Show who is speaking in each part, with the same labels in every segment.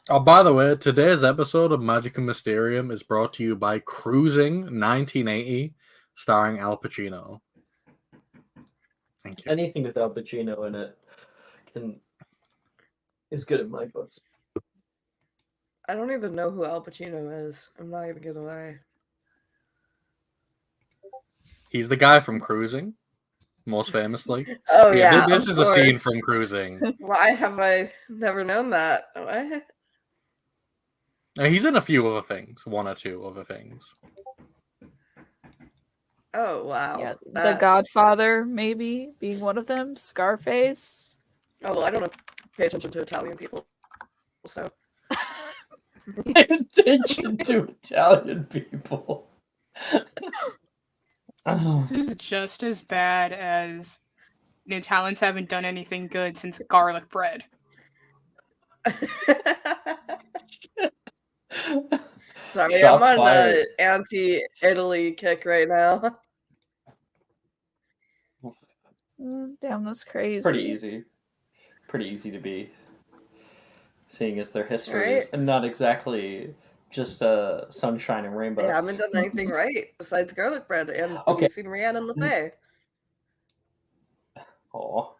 Speaker 1: Oh, by the way, today's episode of Magic and Mysterium is brought to you by Cruising 1980, starring Al Pacino. Thank you.
Speaker 2: Anything with Al Pacino in it is good in my books.
Speaker 3: I don't even know who Al Pacino is. I'm not even gonna lie.
Speaker 1: He's the guy from Cruising, most famously.
Speaker 3: Oh yeah,
Speaker 1: this
Speaker 3: of
Speaker 1: is a scene
Speaker 3: course.
Speaker 1: from Cruising.
Speaker 3: Why have I never known that? What?
Speaker 1: He's in a few other things, one or two other things.
Speaker 3: Oh wow.
Speaker 4: Yeah, The
Speaker 3: That's-
Speaker 4: Godfather, maybe being one of them. Scarface.
Speaker 3: Oh well, I don't pay attention to Italian people, so.
Speaker 2: Pay attention to Italian people.
Speaker 5: This is just as bad as the Italians haven't done anything good since garlic bread.
Speaker 3: Sorry,
Speaker 2: Shots
Speaker 3: I'm on
Speaker 2: fired.
Speaker 3: an anti-Italy kick right now.
Speaker 4: Damn, that's crazy.
Speaker 2: It's pretty easy to be, seeing as their history is not exactly just sunshine and rainbows.
Speaker 3: I haven't done anything right besides garlic bread, and
Speaker 2: Okay.
Speaker 3: you've seen Rihanna and LaFay.
Speaker 2: Oh.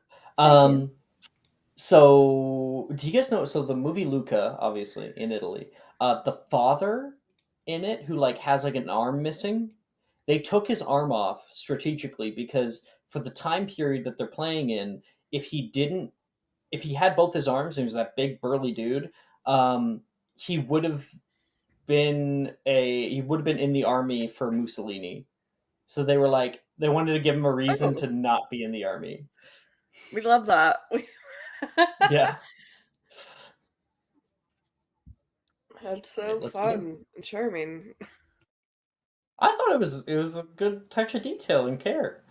Speaker 2: So, do you guys know? So, the movie Luca, obviously in Italy, the father in it, who has an arm missing, they took his arm off strategically because for the time period that they're playing in, if he had both his arms and he was that big burly dude, he would have been in the army for Mussolini. So they were they wanted to give him a reason to not be in the army.
Speaker 3: We love that.
Speaker 2: Yeah.
Speaker 3: That's so fun and charming.
Speaker 2: I thought it was a good touch of detail and care.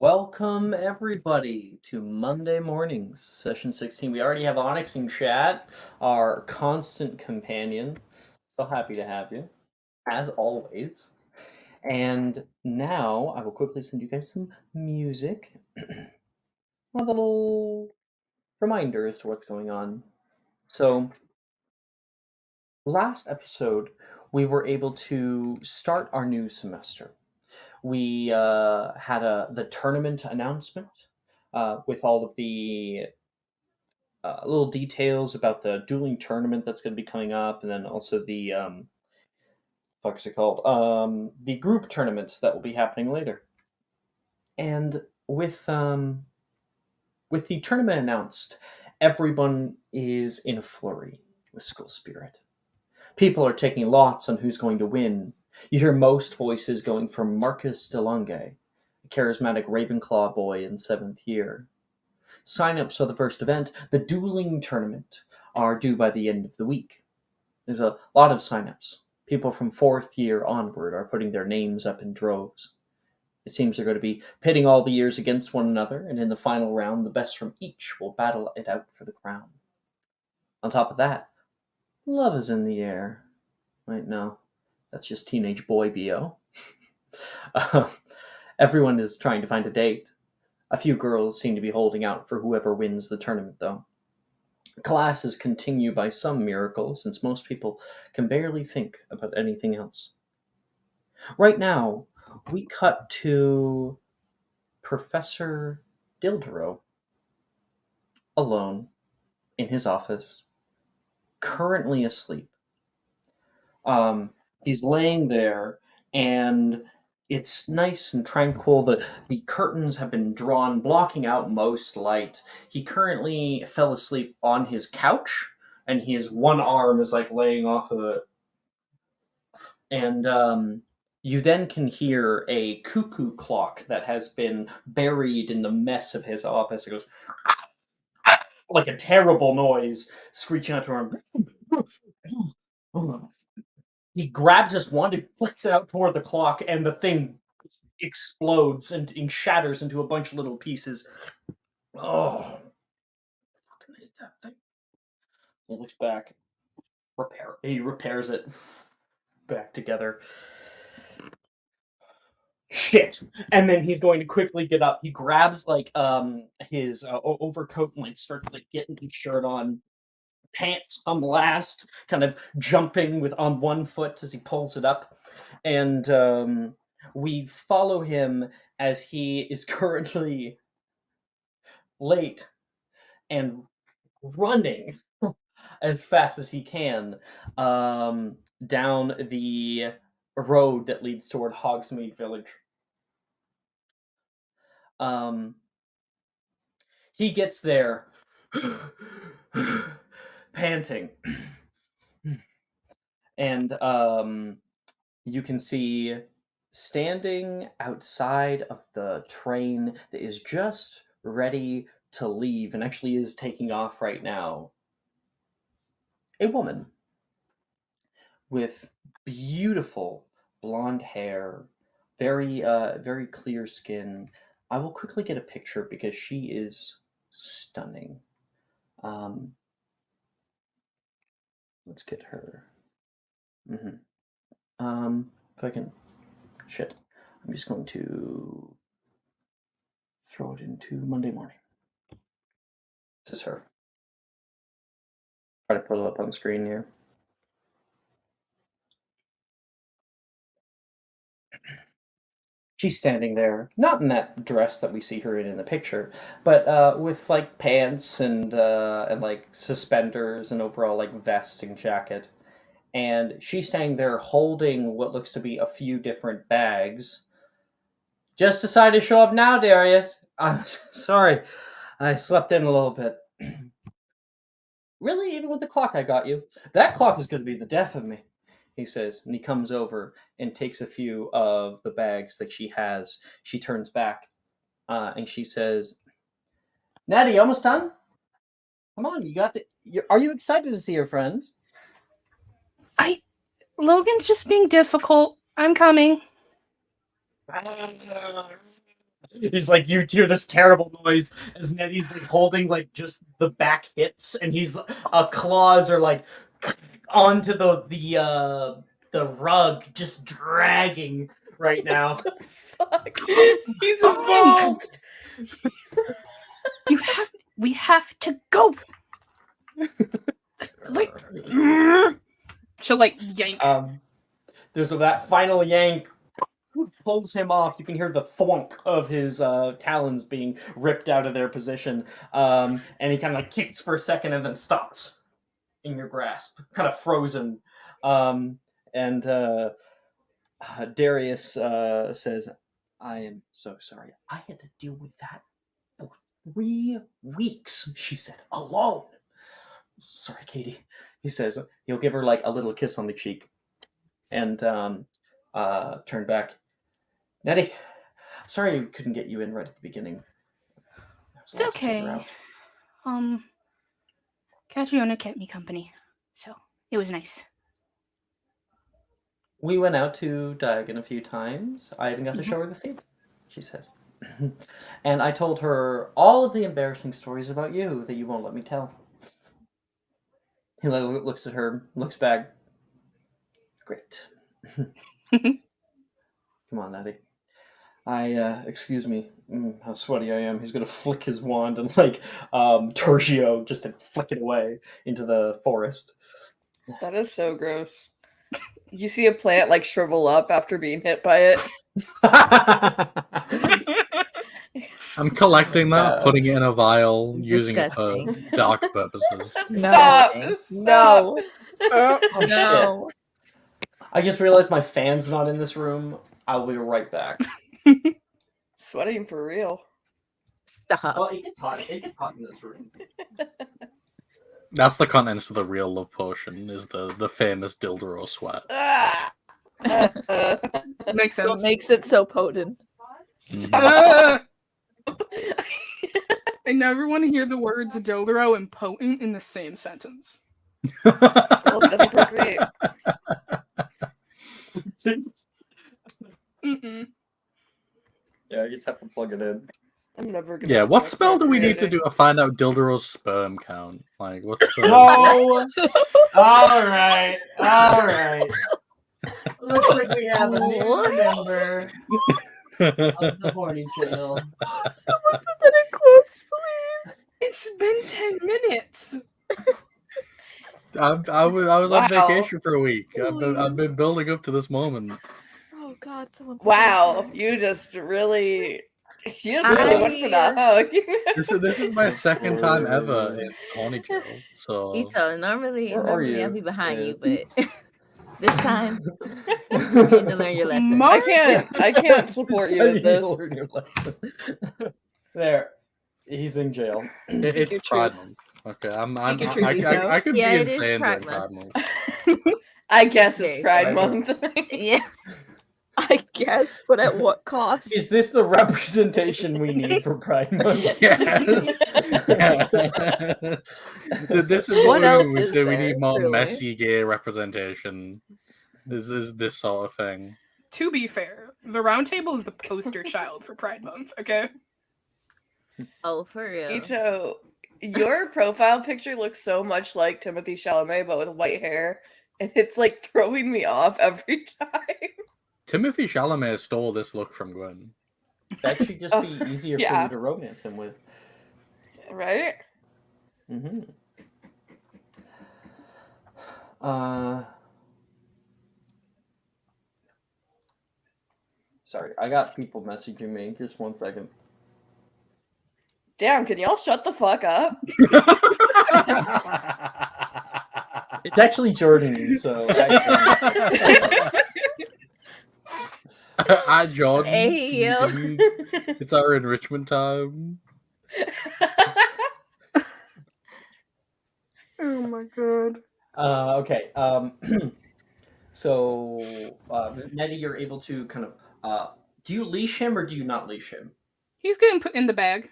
Speaker 2: Welcome everybody to Monday mornings, session 16. We already have Onyx in chat, our constant companion. So happy to have you, as always. And now I will quickly send you guys some music. A little reminder as to what's going on. So, last episode, we were able to start our new semester. We had the tournament announcement with all of the little details about the dueling tournament that's going to be coming up, and then also the what's it called? The group tournaments that will be happening later. And with the tournament announced, everyone is in a flurry with school spirit. People are taking lots on who's going to win. You hear most voices going from Marcus DeLonge, a charismatic Ravenclaw boy in 7th year. Sign-ups for the first event, the dueling tournament, are due by the end of the week. There's a lot of sign-ups. People from 4th year onward are putting their names up in droves. It seems they're going to be pitting all the years against one another, and in the final round, the best from each will battle it out for the crown. On top of that, love is in the air. Wait, no. That's just teenage boy BO. Everyone is trying to find a date. A few girls seem to be holding out for whoever wins the tournament, though. Classes continue by some miracle, since most people can barely think about anything else. Right now, we cut to Professor Dildero alone in his office, currently asleep. He's laying there, and it's nice and tranquil. The curtains have been drawn, blocking out most light. He currently fell asleep on his couch, and his one arm is like laying off of it. And you then can hear a cuckoo clock that has been buried in the mess of his office. It goes like a terrible noise, screeching out to him. He grabs his wand and flicks it out toward the clock, and the thing explodes and shatters into a bunch of little pieces. Oh, fucking hate that thing. He looks back. He repairs it back together. Shit! And then he's going to quickly get up. He grabs like his overcoat and like starts like getting his shirt on. Pants on last, kind of jumping with on one foot as he pulls it up, and we follow him as he is currently late and running as fast as he can down the road that leads toward Hogsmeade Village. He gets there panting. And you can see standing outside of the train that is just ready to leave and actually is taking off right now, a woman with beautiful blonde hair, very clear skin. I will quickly get a picture because she is stunning. Let's get her. If I can, shit. I'm just going to throw it into Monday morning. This is her. Try to pull it up on the screen here. She's standing there, not in that dress that we see her in the picture, but with like pants and like suspenders and overall like vest and jacket. And she's standing there holding what looks to be a few different bags. Just decided to show up now, Darius. I'm sorry, I slept in a little bit. Really, even with the clock I got you? That clock is going to be the death of me, he says, and he comes over and takes a few of the bags that she has. She turns back, and she says, Natty, almost done? Come on, are you excited to see your friends?
Speaker 5: Logan's just being difficult. I'm coming.
Speaker 2: He's like, you hear this terrible noise as Nettie's like holding like just the back hips, and he's claws are like onto the rug, just dragging right now.
Speaker 3: Fuck. He's evolved.
Speaker 5: We have to go. She'll like yank.
Speaker 2: There's that final yank. Pulls him off. You can hear the thwunk of his talons being ripped out of their position, and he kind of like kicks for a second and then stops in your grasp, kind of frozen. And Darius says, I am so sorry. I had to deal with that for 3 weeks, she said, alone. Sorry, Katie. He says he'll give her like a little kiss on the cheek and turn back. Nettie, sorry we couldn't get you in right at the beginning.
Speaker 5: It's okay. Catriona kept me company, so it was nice.
Speaker 2: We went out to Diagon a few times. I even got to show her the theater, she says. And I told her all of the embarrassing stories about you that you won't let me tell. He looks at her, looks back. Great. Come on, Natty. Excuse me, how sweaty I am. He's gonna flick his wand and like Tertio just to flick it away into the forest.
Speaker 3: That is so gross. You see a plant like shrivel up after being hit by it.
Speaker 1: I'm collecting that,
Speaker 2: Yeah.
Speaker 1: putting it in a vial, using it for
Speaker 4: Disgusting.
Speaker 1: dark purposes.
Speaker 4: No.
Speaker 3: Stop!
Speaker 4: No.
Speaker 2: Oh, shit.
Speaker 4: No.
Speaker 2: I just realized my fan's not in this room. I'll be right back.
Speaker 3: Sweating for real.
Speaker 4: Stop.
Speaker 2: Well, it gets hot. It gets hot in this room.
Speaker 1: That's the contents of the real love potion, is the famous Dildoro sweat.
Speaker 3: Ah.
Speaker 5: Makes
Speaker 4: So it
Speaker 5: sense.
Speaker 4: makes it so potent.
Speaker 3: Stop.
Speaker 5: I never want to hear the words Dildoro and potent in the same sentence.
Speaker 3: Well, that's appropriate.
Speaker 5: Mm-mm.
Speaker 2: Yeah, I just have to plug it in.
Speaker 3: I'm never gonna.
Speaker 1: Yeah, what
Speaker 3: feel
Speaker 1: spell do we need to
Speaker 3: appropriate.
Speaker 1: do to find out Dildoro's sperm count? Like, what's the...
Speaker 2: Oh! Alright. Looks like we have a new
Speaker 4: What?
Speaker 2: member of the horny trail.
Speaker 4: Someone put that in quotes, please.
Speaker 5: It's been 10 minutes.
Speaker 1: I was on
Speaker 3: Wow.
Speaker 1: vacation for a week. I've been building up to this moment.
Speaker 4: Oh God, someone. Put that in
Speaker 3: Wow,
Speaker 4: quotes.
Speaker 3: you just really went for the hug.
Speaker 1: This is my second time ever in horny trail. So
Speaker 6: Ito, normally
Speaker 2: Where are
Speaker 6: I'll
Speaker 2: you?
Speaker 6: be behind you,
Speaker 2: Yes.
Speaker 6: but this time you need to learn your lesson.
Speaker 5: Mark-
Speaker 3: I can't support you with this.
Speaker 2: Learn your lesson. There. He's in jail.
Speaker 1: it's
Speaker 3: Your
Speaker 1: Pride
Speaker 3: truth.
Speaker 1: Month. Okay, I
Speaker 6: your truth, Ito.
Speaker 1: could
Speaker 6: Yeah,
Speaker 1: be
Speaker 6: it is
Speaker 1: insane during
Speaker 6: Pride
Speaker 1: Pride
Speaker 6: Month.
Speaker 1: Month.
Speaker 3: I guess it's
Speaker 6: Very
Speaker 3: Pride
Speaker 2: Pride
Speaker 3: Month.
Speaker 6: Yeah.
Speaker 4: I guess, but at what cost?
Speaker 2: Is this the representation we need for Pride Month?
Speaker 1: Yes. This is
Speaker 4: What
Speaker 1: what
Speaker 4: else
Speaker 1: we
Speaker 4: is
Speaker 1: say. We
Speaker 4: there,
Speaker 1: need more
Speaker 4: really?
Speaker 1: messy gay representation. This is this sort of thing.
Speaker 5: To be fair, the round table is the poster child for Pride Month, okay?
Speaker 6: Oh, for real.
Speaker 3: Ito, your profile picture looks so much like Timothy Chalamet, but with white hair, and it's like throwing me off every time.
Speaker 1: Timothy Chalamet stole this look from Gwen.
Speaker 2: That should just be easier for
Speaker 3: Yeah.
Speaker 2: you to romance him with.
Speaker 3: Right?
Speaker 2: Mm-hmm. Sorry, I got people messaging me. Just 1 second.
Speaker 3: Damn, can y'all shut the fuck up?
Speaker 2: It's actually Jordan, so
Speaker 1: Hi, Jordan.
Speaker 6: Hey, yo.
Speaker 1: It's our enrichment time.
Speaker 5: Oh my god.
Speaker 2: Okay. So, Nettie, you're able to kind of. Do you leash him or do you not leash him?
Speaker 5: He's getting put in the bag.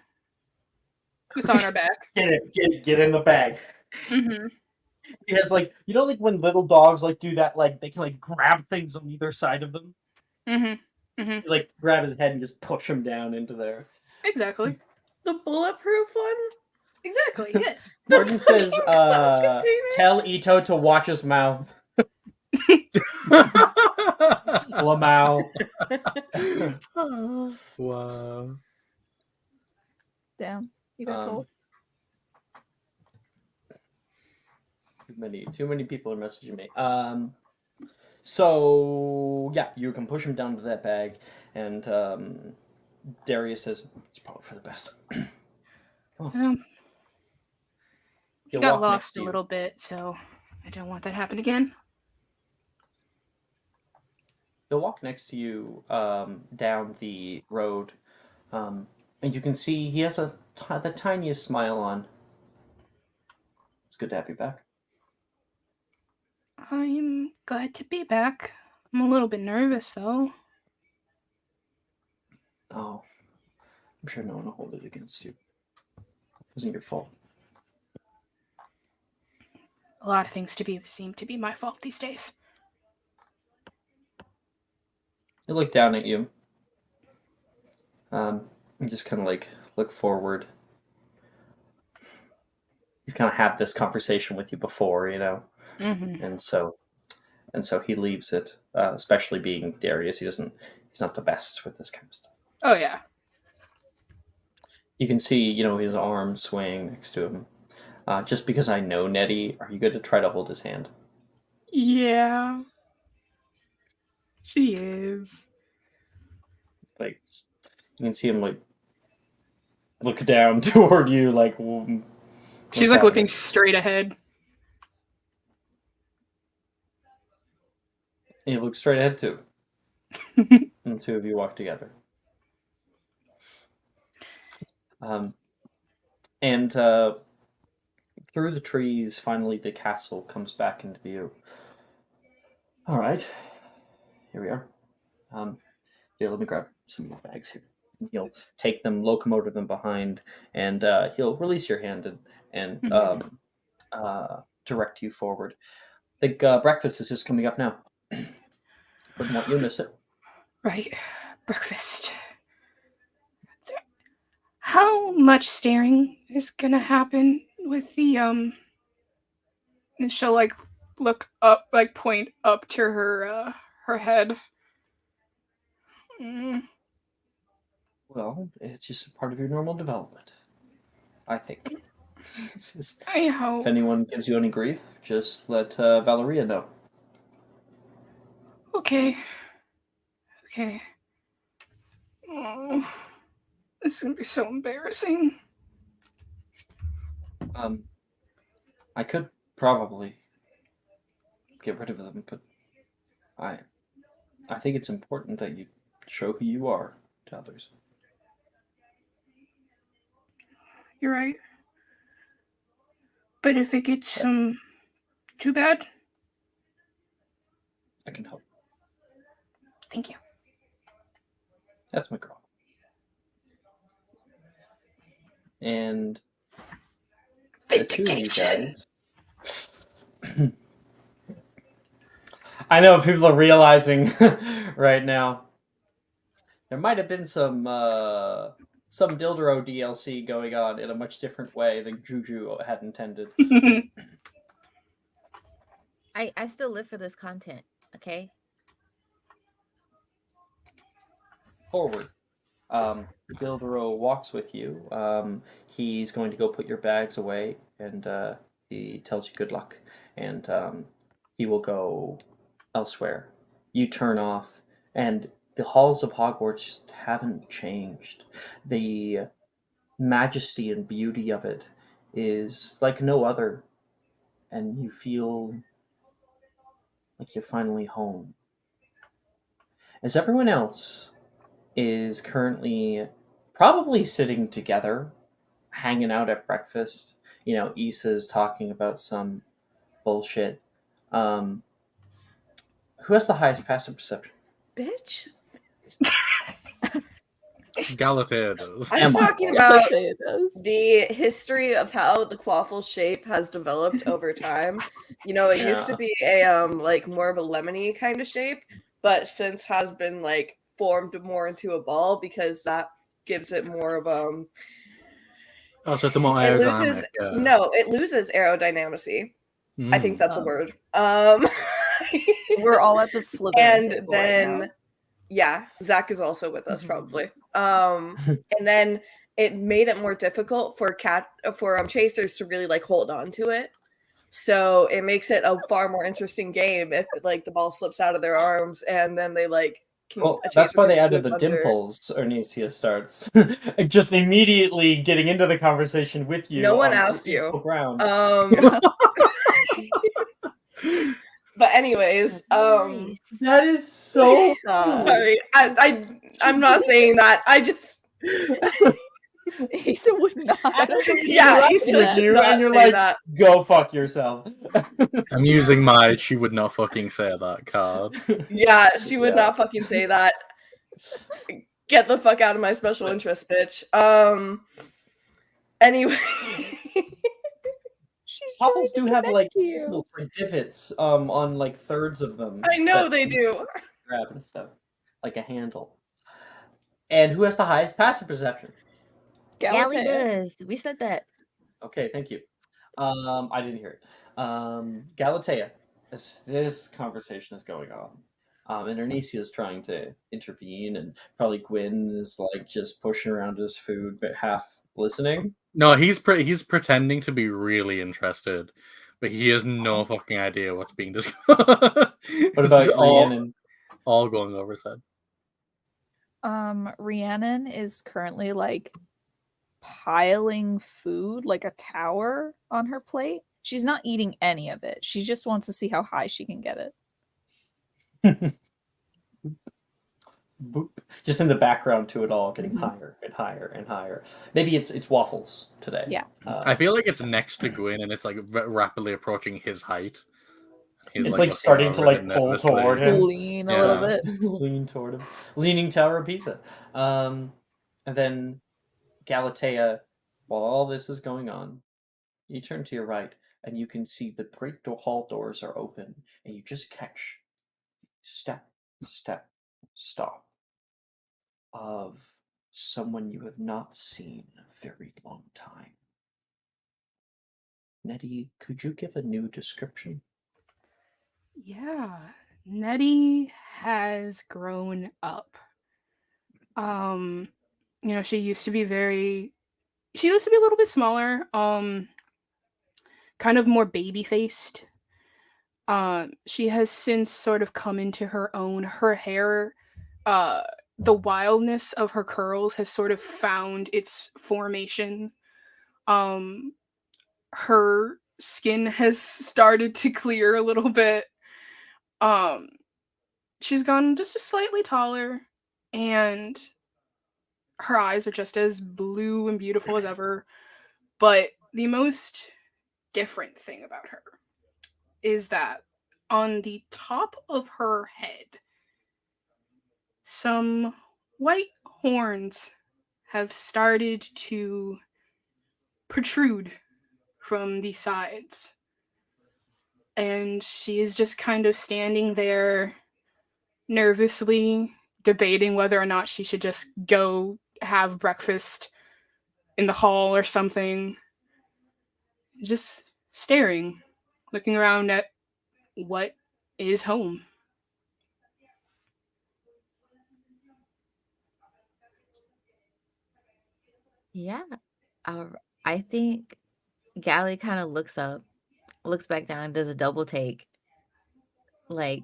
Speaker 5: It's on our back.
Speaker 2: Get in the bag.
Speaker 5: Mm-hmm.
Speaker 2: He has like like when little dogs like do that, like they can like grab things on either side of them.
Speaker 5: Mm-hmm. Mm-hmm.
Speaker 2: You, like grab his head and just push him down into there.
Speaker 5: Exactly.
Speaker 3: The bulletproof one?
Speaker 5: Exactly, yes.
Speaker 2: Jordan says,
Speaker 3: glass container?
Speaker 2: "Tell Ito to watch his mouth." Lamau.
Speaker 1: Wow.
Speaker 4: Damn, you got told.
Speaker 2: Too many people are messaging me. So yeah, you can push him down to that bag, and Darius says it's probably for the best.
Speaker 5: He
Speaker 2: He'll
Speaker 5: got
Speaker 2: walk next
Speaker 5: lost
Speaker 2: to
Speaker 5: a
Speaker 2: you.
Speaker 5: little bit, so I don't want that to happen again.
Speaker 2: He'll walk next to you down the road, and you can see he has the tiniest smile on. It's good to have you back.
Speaker 5: I'm glad to be back. I'm a little bit nervous, though.
Speaker 2: Oh, I'm sure no one will hold it against you. It wasn't your fault.
Speaker 5: A lot of things seem to be my fault these days.
Speaker 2: He looked down at you. And just kind of like look forward. He's kind of had this conversation with you before,
Speaker 5: Mm-hmm.
Speaker 2: and so he leaves it. Especially being Darius, he's not the best with this kind of stuff.
Speaker 5: Oh, yeah.
Speaker 2: You can see, his arm swaying next to him. Just because I know Nettie, are you good to try to hold his hand?
Speaker 5: Yeah. She is.
Speaker 2: Like, you can see him like look down toward you, like.
Speaker 5: She's like looking straight ahead.
Speaker 2: And you look straight ahead too. And the two of you walk together. And through the trees, finally the castle comes back into view. All right, here we are. Here, let me grab some of your bags here. And he'll take them, locomotive them behind, and he'll release your hand and direct you forward. I think breakfast is just coming up now. Wouldn't want you to miss it.
Speaker 5: Right, breakfast. How much staring is gonna happen with the And she'll like look up, like point up to her head.
Speaker 2: Well, it's just a part of your normal development, I think.
Speaker 5: I hope.
Speaker 2: If anyone gives you any grief, just let Valeria know.
Speaker 5: Okay. Oh, this is gonna be so embarrassing.
Speaker 2: I could probably get rid of them, but I think it's important that you show who you are to others.
Speaker 5: You're right. But if it gets too bad,
Speaker 2: I can help.
Speaker 5: thank you.
Speaker 2: That's my girl. And the two of you guys. I know people are realizing right now. There might have been some Dildro DLC going on in a much different way than Juju had intended.
Speaker 6: I still live for this content, okay?
Speaker 2: Forward. Dildro walks with you. He's going to go put your bags away, and he tells you good luck. And he will go elsewhere. You turn off, and the halls of Hogwarts just haven't changed. The majesty and beauty of it is like no other, and you feel like you're finally home. As everyone else is currently probably sitting together, hanging out at breakfast. You know, Issa's talking about some bullshit. Who has the highest passive perception?
Speaker 3: Bitch.
Speaker 1: Galatea does.
Speaker 3: I'm
Speaker 2: Emma.
Speaker 3: talking about
Speaker 4: Say it does.
Speaker 3: the history of how the quaffle shape has developed over time. You know, it used to be a like more of a lemony kind of shape, but since has been like formed more into a ball because that gives it more of
Speaker 1: Oh, so it's a more
Speaker 3: it
Speaker 1: aerodynamic.
Speaker 3: loses it loses aerodynamicy. I think that's a word.
Speaker 4: We're all at the Slytherin
Speaker 3: and
Speaker 4: table
Speaker 3: then
Speaker 4: right now.
Speaker 3: yeah, Zach is also with us probably. And then it made it more difficult for chasers to really like hold on to it. So it makes it a far more interesting game if like the ball slips out of their arms and then they like can,
Speaker 2: Well,
Speaker 3: a
Speaker 2: that's
Speaker 3: chaser
Speaker 2: why
Speaker 3: can
Speaker 2: they added
Speaker 3: swoop
Speaker 2: the
Speaker 3: under.
Speaker 2: dimples. Ornesia starts just immediately getting into the conversation with you.
Speaker 3: No one
Speaker 2: on
Speaker 3: asked you.
Speaker 2: equal ground.
Speaker 3: But anyways,
Speaker 6: Nice.
Speaker 2: That is so.
Speaker 3: sorry, I'm not saying that. I just
Speaker 4: Asa would not.
Speaker 3: yeah,
Speaker 2: Right
Speaker 3: Issa
Speaker 2: with
Speaker 3: did
Speaker 2: you,
Speaker 3: not
Speaker 2: and you're
Speaker 3: say
Speaker 2: like,
Speaker 3: that.
Speaker 2: go fuck yourself.
Speaker 1: I'm using my "she would not fucking say that" card.
Speaker 3: Yeah, she would
Speaker 2: Yeah.
Speaker 3: not fucking say that. Get the fuck out of my special interest, bitch. Anyway.
Speaker 2: Popples do have like
Speaker 4: to you.
Speaker 2: little like divots on like thirds of them.
Speaker 3: I know
Speaker 2: that
Speaker 3: they
Speaker 2: you
Speaker 3: do.
Speaker 2: grab and stuff, like a handle. And who has the highest passive perception?
Speaker 6: Gally
Speaker 4: Galatea.
Speaker 6: does. We said that.
Speaker 2: Okay, thank you. I didn't hear it. Galatea, this conversation is going on, and Ornesia is trying to intervene, and probably Gwyn is like just pushing around his food, but half listening.
Speaker 1: No, he's pretending to be really interested, but he has no fucking idea what's being discussed.
Speaker 2: What about Rhiannon?
Speaker 1: All going over his head.
Speaker 4: Rhiannon is currently like piling food like a tower on her plate. She's not eating any of it. She just wants to see how high she can get it.
Speaker 2: Boop. Just in the background to it all, getting higher and higher and higher. Maybe it's waffles today.
Speaker 4: Yeah.
Speaker 1: I feel like it's next to Gwyn, and it's like rapidly approaching his height. He's
Speaker 2: It's like
Speaker 1: looking
Speaker 2: starting to
Speaker 1: over
Speaker 2: like
Speaker 1: it
Speaker 2: pull
Speaker 1: nervously.
Speaker 2: toward him.
Speaker 4: Lean a little bit.
Speaker 2: Lean toward him. Leaning Tower of Pisa. And then Galatea, while all this is going on, you turn to your right and you can see the great hall doors are open, and you just catch step, stop of someone you have not seen in a very long time. Nettie, could you give a new description?
Speaker 5: Yeah, Nettie has grown up. She used to be a little bit smaller, kind of more baby-faced. She has since sort of come into her own. Her hair, the wildness of her curls has sort of found its formation. Her skin has started to clear a little bit. She's gone just a slightly taller, and her eyes are just as blue and beautiful as ever. But the most different thing about her is that on the top of her head, some white horns have started to protrude from the sides. And she is just kind of standing there nervously debating whether or not she should just go have breakfast in the hall or something. Just staring, looking around at what is home.
Speaker 6: Yeah. I think Gally kind of looks up, looks back down, does a double take. Like,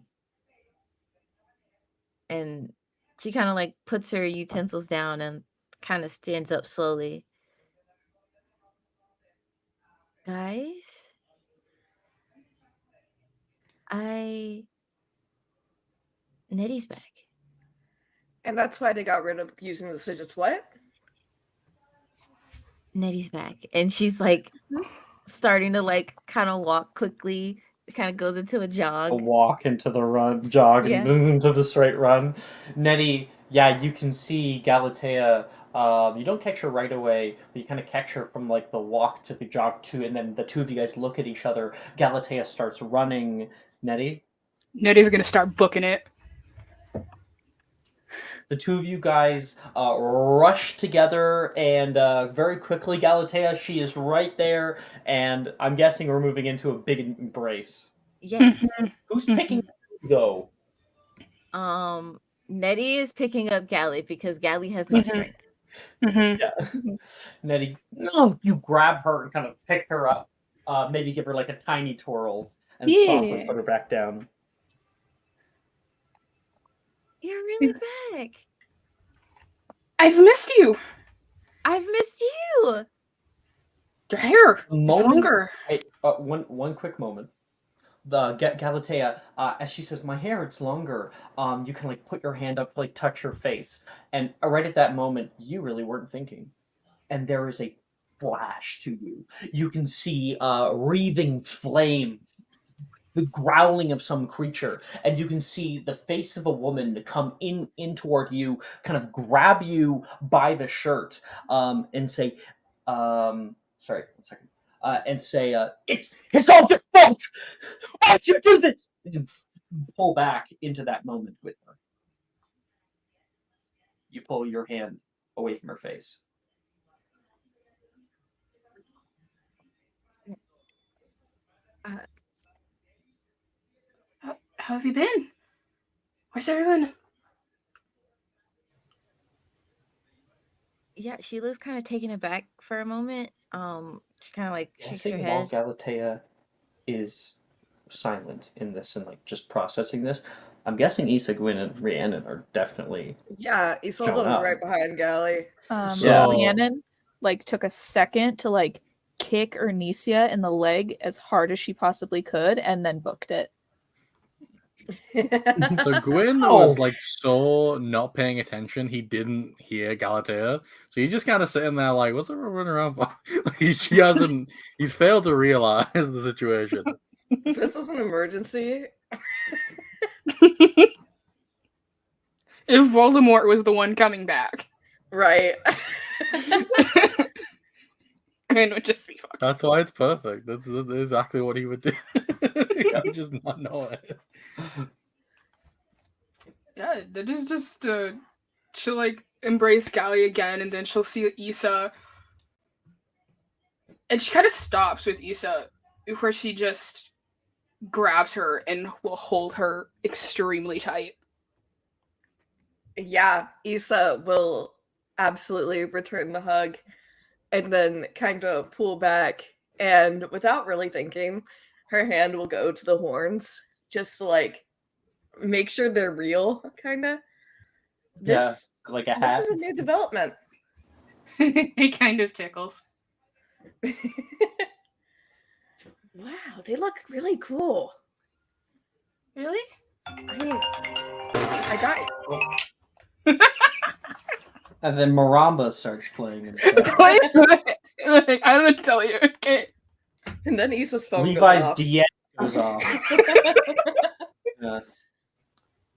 Speaker 6: and she kind of like puts her utensils down and kind of stands up slowly. Guys, Nettie's back.
Speaker 3: And that's why they got rid of using the digits. What?
Speaker 6: Nettie's back. And she's like starting to like kind of walk quickly. It kind of goes into a jog.
Speaker 2: A walk into the run, jog
Speaker 6: Yeah.
Speaker 2: into the straight run. Nettie, yeah, you can see Galatea. You don't catch her right away, but you kind of catch her from like the walk to the jog to, and then the two of you guys look at each other. Galatea starts running. Nettie?
Speaker 5: Nettie's gonna start booking it.
Speaker 2: The two of you guys rush together, and very quickly, Galatea, she is right there, and I'm guessing we're moving into a big embrace.
Speaker 6: Yes.
Speaker 2: Who's picking up, though?
Speaker 6: Nettie is picking up Gally because Gally has no strength.
Speaker 2: Yeah. Nettie, no, you grab her and kind of pick her up, maybe give her like a tiny twirl, and softly put her back down.
Speaker 6: You're really back.
Speaker 5: I've missed you.
Speaker 6: I've missed you.
Speaker 5: Your hair. It's longer.
Speaker 2: Wait, one quick moment. The Galatea, as she says, "My hair, it's longer." You can like put your hand up, like touch her face, and right at that moment, you really weren't thinking, and there is a flash to you. You can see wreathing flame, the growling of some creature, and you can see the face of a woman come in toward you, kind of grab you by the shirt, and say, "Sorry, one second." And say, it's all your fault! Why'd you do this? And pull back into that moment with her. You pull your hand away from her face.
Speaker 5: How have you been? Where's everyone?
Speaker 6: Yeah, she looks kind of taken aback for a moment. She kind of like shakes her
Speaker 2: While
Speaker 6: head.
Speaker 2: Galatea is silent in this and like just processing this, I'm guessing Issa, Gwyn, and Rhiannon are definitely.
Speaker 3: Yeah, Isolde
Speaker 2: Showing
Speaker 3: was
Speaker 2: up.
Speaker 3: right behind Gally.
Speaker 2: So-
Speaker 4: Rhiannon like took a second to like kick Ernisia in the leg as hard as she possibly could and then booked it.
Speaker 1: So Gwyn was like so not paying attention, he didn't hear Galatea. So he's just kind of sitting there like, what's everyone running around for? He's failed to realize the situation.
Speaker 3: If this was an emergency,
Speaker 5: If Voldemort was the one coming back,
Speaker 3: right?
Speaker 5: Gwyn would just be fucked.
Speaker 1: That's why it's perfect. That's exactly what he would do. He would just not know it.
Speaker 5: Yeah, that is just she'll like embrace Gally again, and then she'll see Issa, and she kind of stops with Issa before she just grabs her and will hold her extremely tight.
Speaker 3: Yeah, Issa will absolutely return the hug and then kind of pull back, and without really thinking, her hand will go to the horns just to like make sure they're real, kind of. This,
Speaker 2: like a
Speaker 3: this
Speaker 2: hat.
Speaker 3: is a new development.
Speaker 5: It kind of tickles.
Speaker 3: Wow, they look really cool.
Speaker 5: Really?
Speaker 3: I mean, I got
Speaker 2: And then Maramba starts playing. And stuff.
Speaker 5: Wait, I don't tell you. Okay.
Speaker 3: and then Issa's phone
Speaker 2: Levi's
Speaker 3: goes off.
Speaker 2: DM goes off. Yeah.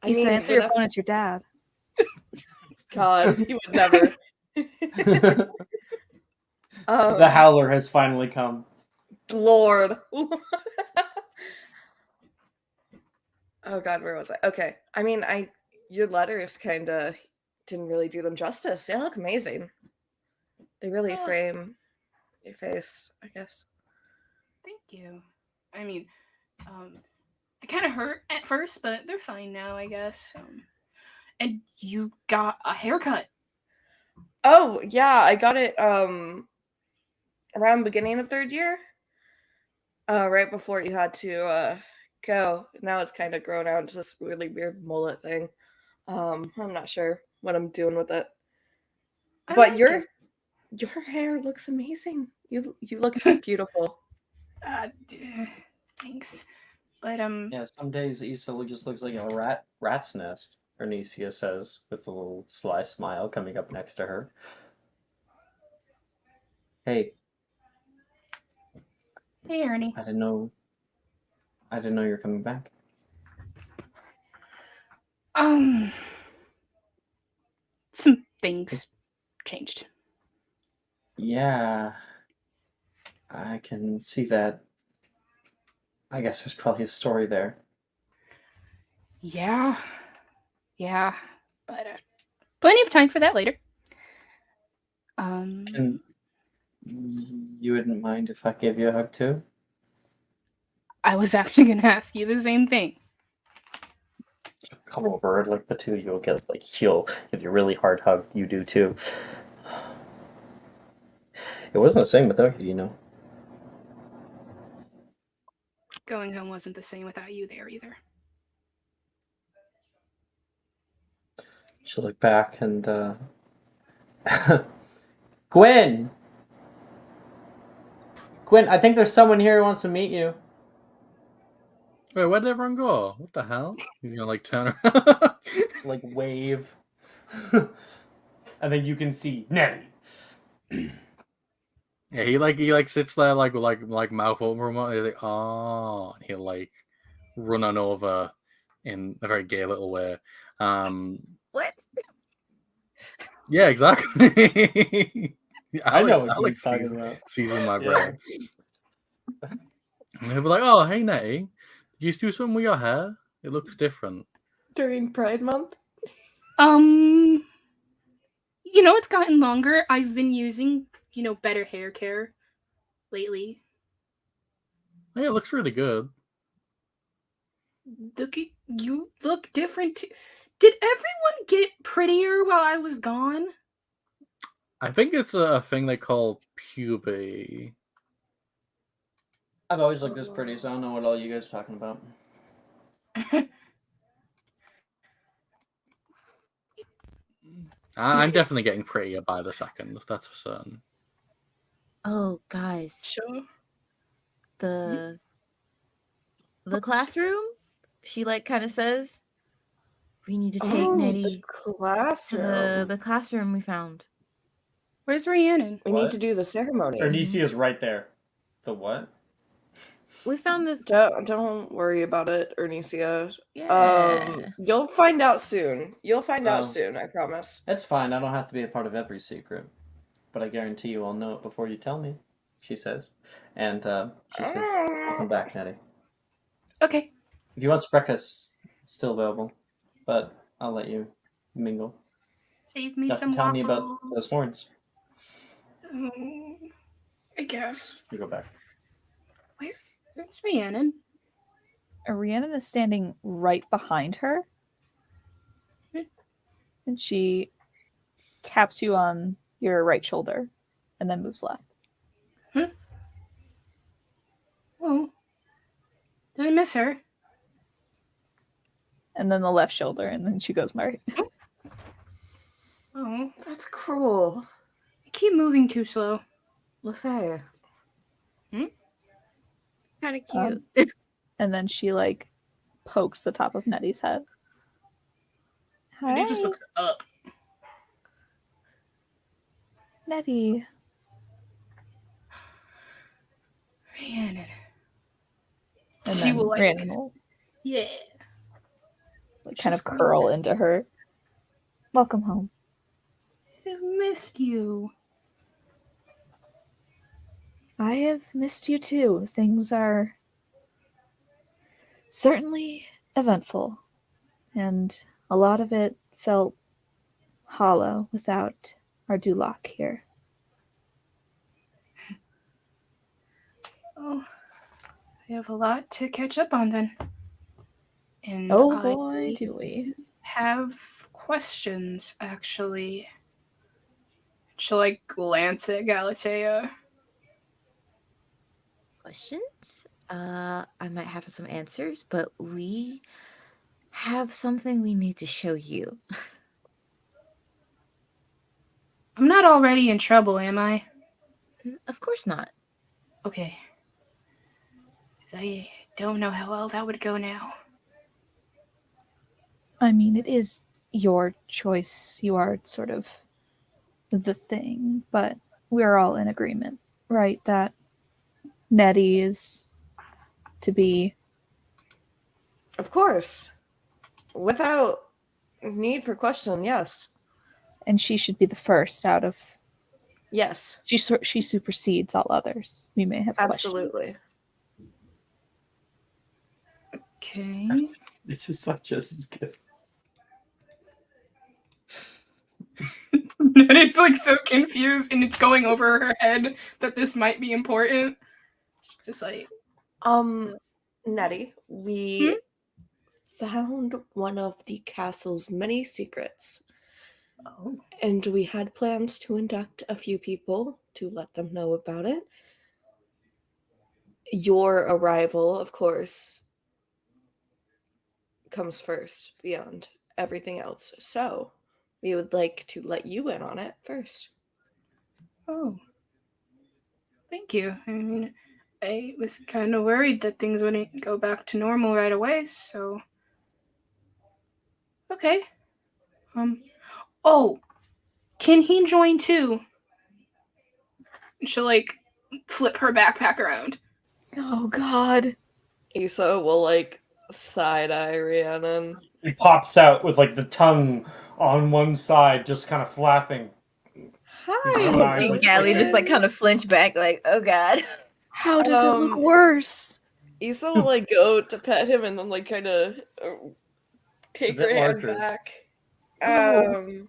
Speaker 3: I
Speaker 4: Issa,
Speaker 3: mean,
Speaker 4: answer your phone, it's your dad.
Speaker 3: God, he would never.
Speaker 2: The Howler has finally come.
Speaker 3: Lord. Oh God, where was I? Okay. I mean, your letters kind of didn't really do them justice. They look amazing. They really frame your face, I guess.
Speaker 5: Thank you. I mean, they kind of hurt at first, but they're fine now, I guess. And you got a haircut.
Speaker 3: Oh yeah, I got it around beginning of third year. Right before you had to go. Now it's kind of grown out into this really weird mullet thing. I'm not sure what I'm doing with it. But
Speaker 5: like
Speaker 3: your hair looks amazing. You look beautiful.
Speaker 5: Thanks. But
Speaker 2: Yeah, some days Issa just looks like a rat's nest, Ernisia says, with a little sly smile coming up next to her. Hey,
Speaker 5: hey, Ernie.
Speaker 2: I didn't know you're coming back.
Speaker 5: Some things changed.
Speaker 2: Yeah, I can see that. I guess there's probably a story there.
Speaker 5: Yeah, but plenty of time for that later.
Speaker 2: And you wouldn't mind if I gave you a hug too?
Speaker 5: I was actually gonna ask you the same thing.
Speaker 2: Come over, and like the two of you will get like he'll give you a really hard hug. You do too. It wasn't the same without you, you know.
Speaker 5: Going home wasn't the same without you there either.
Speaker 2: She'll look back and Gwen, I think there's someone here who wants to meet you.
Speaker 1: Wait, where did everyone go? What the hell? He's gonna like turn around.
Speaker 2: Like wave. And then you can see Nettie.
Speaker 1: Yeah, he sits there like mouth open, and he's like, oh, and he'll like run on over in a very gay little way.
Speaker 6: What?
Speaker 1: Yeah, exactly.
Speaker 2: I know what
Speaker 1: Alex
Speaker 2: he's talking about.
Speaker 1: sees in my
Speaker 2: Yeah.
Speaker 1: brain. And he'll be like, oh, hey, Nettie, did you do something with your hair? It looks different.
Speaker 3: During Pride Month?
Speaker 5: It's gotten longer. I've been using, better hair care lately.
Speaker 1: Yeah, it looks really good.
Speaker 5: You look different too. Did everyone get prettier while I was gone?
Speaker 1: I think it's a thing they call puberty.
Speaker 2: I've always looked this pretty, so I don't know what all you guys are talking about.
Speaker 1: I'm definitely getting prettier by the second, that's for certain.
Speaker 6: Oh, guys.
Speaker 5: Sure.
Speaker 6: The classroom? She like kind of says, we need to take
Speaker 3: Oh, the
Speaker 6: Nettie to
Speaker 3: classroom.
Speaker 6: the classroom we found.
Speaker 5: Where's Rhiannon?
Speaker 3: We need to do the ceremony.
Speaker 2: Ernisia's right there. The what?
Speaker 6: We found this.
Speaker 3: Don't worry about it, Ernisia.
Speaker 6: Yeah.
Speaker 3: You'll find out soon. You'll find out
Speaker 2: Oh.
Speaker 3: soon, I promise.
Speaker 2: It's fine. I don't have to be a part of every secret. But I guarantee you I'll know it before you tell me, she says. And she says, welcome back, Nettie.
Speaker 5: Okay.
Speaker 2: If you want breakfast, it's still available. But I'll let you mingle.
Speaker 5: Save me
Speaker 2: You have
Speaker 5: some
Speaker 2: to tell
Speaker 5: waffles.
Speaker 2: me about those horns.
Speaker 5: I guess.
Speaker 2: You go back.
Speaker 5: Where's Rhiannon?
Speaker 4: Rhiannon is standing right behind her. And she taps you on your right shoulder and then moves left.
Speaker 5: Oh. Did I miss her?
Speaker 4: And then the left shoulder, and then she goes right.
Speaker 5: Oh.
Speaker 3: That's cruel.
Speaker 5: I keep moving too slow.
Speaker 3: LaFay.
Speaker 6: Kind of cute.
Speaker 4: And then she like pokes the top of Nettie's head. Hi,
Speaker 5: It just looks up.
Speaker 4: Nettie.
Speaker 5: Rhiannon.
Speaker 4: And
Speaker 5: She
Speaker 4: then
Speaker 5: will, like-
Speaker 4: Rhiannon will
Speaker 5: Yeah.
Speaker 4: like, kind of
Speaker 5: She's going
Speaker 4: curl into her. Welcome home.
Speaker 5: I've missed you.
Speaker 4: I have missed you too. Things are certainly eventful, and a lot of it felt hollow without our Duloc here.
Speaker 5: Oh. I have a lot to catch up on then. And
Speaker 4: Oh
Speaker 5: I
Speaker 4: boy, do we.
Speaker 5: have questions, actually. She'll like glance at Galatea.
Speaker 6: Questions? I might have some answers, but we have something we need to show you.
Speaker 5: I'm not already in trouble, am I?
Speaker 6: Of course not.
Speaker 5: Okay. 'Cause I don't know how well that would go now.
Speaker 4: I mean, it is your choice. You are sort of the thing, but we're all in agreement, right? That Nettie is to be.
Speaker 3: Of course. Without need for question, yes.
Speaker 4: And she should be the first out of.
Speaker 3: Yes.
Speaker 4: She supersedes all others. We may have questions.
Speaker 3: Absolutely.
Speaker 5: Okay.
Speaker 2: It's just such a gift.
Speaker 5: It's like so confused and it's going over her head that this might be important. Just like,
Speaker 3: Nettie, we found one of the castle's many secrets.
Speaker 5: oh,
Speaker 3: And we had plans to induct a few people to let them know about it. Your arrival, of course, comes first beyond everything else. So we would like to let you in on it first.
Speaker 5: oh. Thank you. I mean, I was kind of worried that things wouldn't go back to normal right away, so. Okay. Oh, can he join too? And she'll like flip her backpack around.
Speaker 4: Oh God.
Speaker 3: Issa will like side eye Rhiannon.
Speaker 2: He pops out with like the tongue on one side, just kind of flapping.
Speaker 3: Hi.
Speaker 2: Nice.
Speaker 6: And
Speaker 2: like-
Speaker 6: Gally just like kind of flinch back, like, oh god.
Speaker 4: How does it look worse?
Speaker 3: Issa will like go to pet him and then like kind of take
Speaker 2: bit
Speaker 3: her hand
Speaker 2: larger.
Speaker 3: back.
Speaker 4: Oh.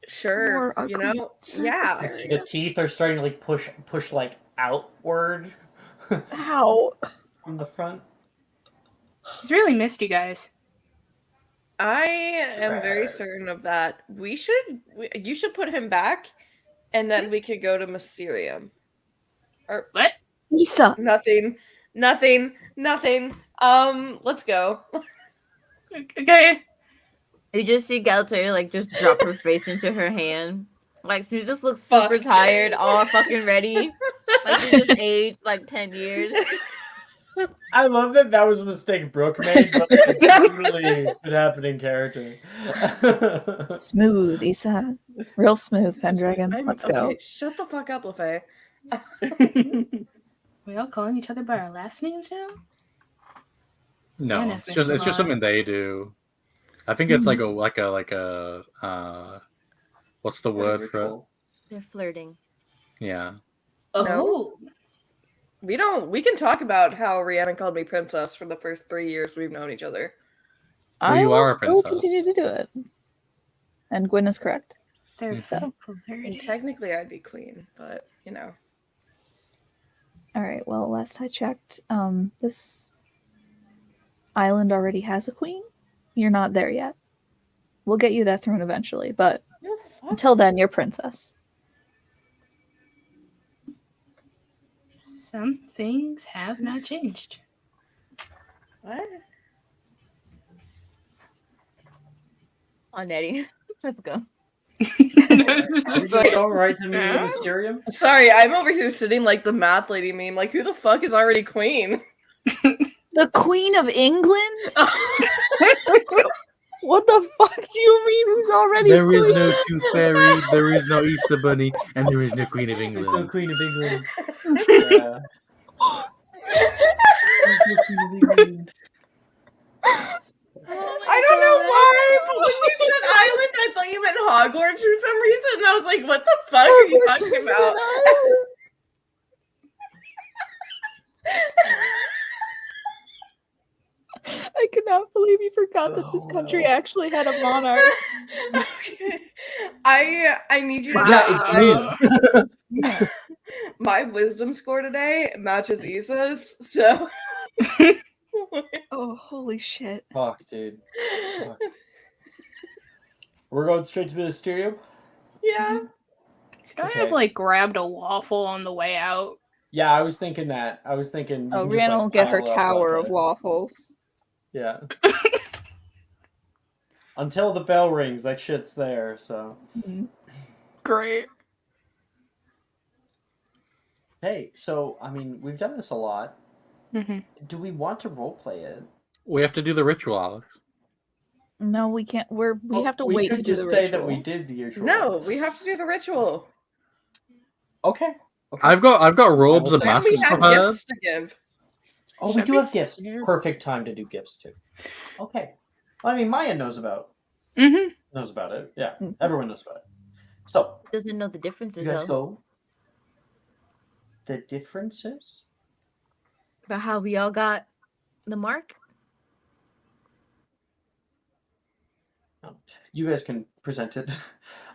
Speaker 3: Sure,
Speaker 4: More
Speaker 3: you know,
Speaker 4: ugly
Speaker 3: yeah.
Speaker 4: surfaces.
Speaker 2: The teeth are starting to like push like outward
Speaker 4: How?
Speaker 2: from the front.
Speaker 5: He's really missed you guys.
Speaker 3: I am very certain of that. You should put him back, and then we could go to Mysterium. Or
Speaker 5: What?
Speaker 4: Issa.
Speaker 3: nothing. Let's go.
Speaker 5: Okay.
Speaker 6: You just see Galatea like just drop her face into her hand. Like she just looks super
Speaker 3: Fuck.
Speaker 6: tired, all fucking ready. Like she just aged like 10 years.
Speaker 2: I love that was a mistake Brooke made, but it's totally been happening character.
Speaker 4: Smooth, Issa. Real smooth, Pendragon. Let's go.
Speaker 3: Okay, shut the fuck up, LaFay.
Speaker 5: We all calling each other by our last names now?
Speaker 1: No,
Speaker 5: And
Speaker 1: it's just
Speaker 5: ethnicity.
Speaker 1: something they do. I think it's like a what's the word for it?
Speaker 2: Ritual.
Speaker 6: They're flirting.
Speaker 1: Yeah.
Speaker 5: Oh.
Speaker 3: We can talk about how Rhiannon called me princess for the first 3 years we've known each other.
Speaker 1: Well,
Speaker 4: I
Speaker 1: you
Speaker 4: will
Speaker 1: are a
Speaker 4: still
Speaker 1: princess.
Speaker 4: continue to do it. And Gwen is correct.
Speaker 5: They're
Speaker 4: So.
Speaker 3: And
Speaker 5: flirting.
Speaker 3: technically I'd be queen, but you know.
Speaker 4: Alright, well, last I checked, this island already has a queen. You're not there yet. We'll get you that throne eventually, but until then, you're princess.
Speaker 5: Some things have not changed.
Speaker 3: What?
Speaker 6: On Eddie. Let's go.
Speaker 2: Are we just going right to meeting the Mysterium?
Speaker 3: Sorry, I'm over here sitting like the math lady meme. Like, who the fuck is already queen?
Speaker 4: The Queen of England? What the fuck do you mean? Who's already
Speaker 1: There
Speaker 4: queen?
Speaker 1: is no Tooth Fairy, there is no Easter Bunny, and there is no Queen of
Speaker 2: There's no
Speaker 1: England.
Speaker 2: Queen of England. Yeah. There's no Queen of England.
Speaker 3: I don't know why, but when you said island, I thought you meant Hogwarts for some reason. And I was like, what the fuck are you
Speaker 4: Hogwarts
Speaker 3: talking
Speaker 4: is
Speaker 3: about?
Speaker 4: an island. I cannot believe you forgot that this country actually had a monarch.
Speaker 3: Okay. I need you to
Speaker 2: Yeah, it's me.
Speaker 3: my wisdom score today matches Issa's, so
Speaker 4: Oh, holy shit.
Speaker 2: Fuck, dude. Fuck. We're going straight to the Mysterium?
Speaker 3: yeah.
Speaker 5: Should I
Speaker 2: Okay.
Speaker 5: have like grabbed a waffle on the way out?
Speaker 2: Yeah, I was thinking that. I was thinking.
Speaker 4: Oh, Rhiannon will get her tower of waffles.
Speaker 2: Yeah. Until the bell rings, that shit's there, so.
Speaker 5: Great.
Speaker 2: Hey, so, I mean, we've done this a lot.
Speaker 5: Mm-hmm.
Speaker 2: Do we want to roleplay it?
Speaker 1: We have to do the ritual, Alex.
Speaker 4: No, we can't. We have to wait to do the
Speaker 2: just say
Speaker 4: ritual.
Speaker 2: that we did the ritual.
Speaker 3: No, we have to do the ritual.
Speaker 2: Okay.
Speaker 1: I've got robes and
Speaker 2: say
Speaker 3: And we
Speaker 1: masks
Speaker 3: have
Speaker 1: prepared.
Speaker 3: gifts to give.
Speaker 2: Oh, we
Speaker 5: Should
Speaker 2: do
Speaker 5: we
Speaker 2: have gifts.
Speaker 5: steer?
Speaker 2: Perfect time to do gifts, too. Okay. Well, I mean, Maya knows about
Speaker 5: Mm-hmm.
Speaker 2: it. Yeah, everyone knows about it. So,
Speaker 6: Doesn't know the differences
Speaker 2: you guys
Speaker 6: though.
Speaker 2: go. The differences?
Speaker 6: About how we all got the mark.
Speaker 2: You guys can present it.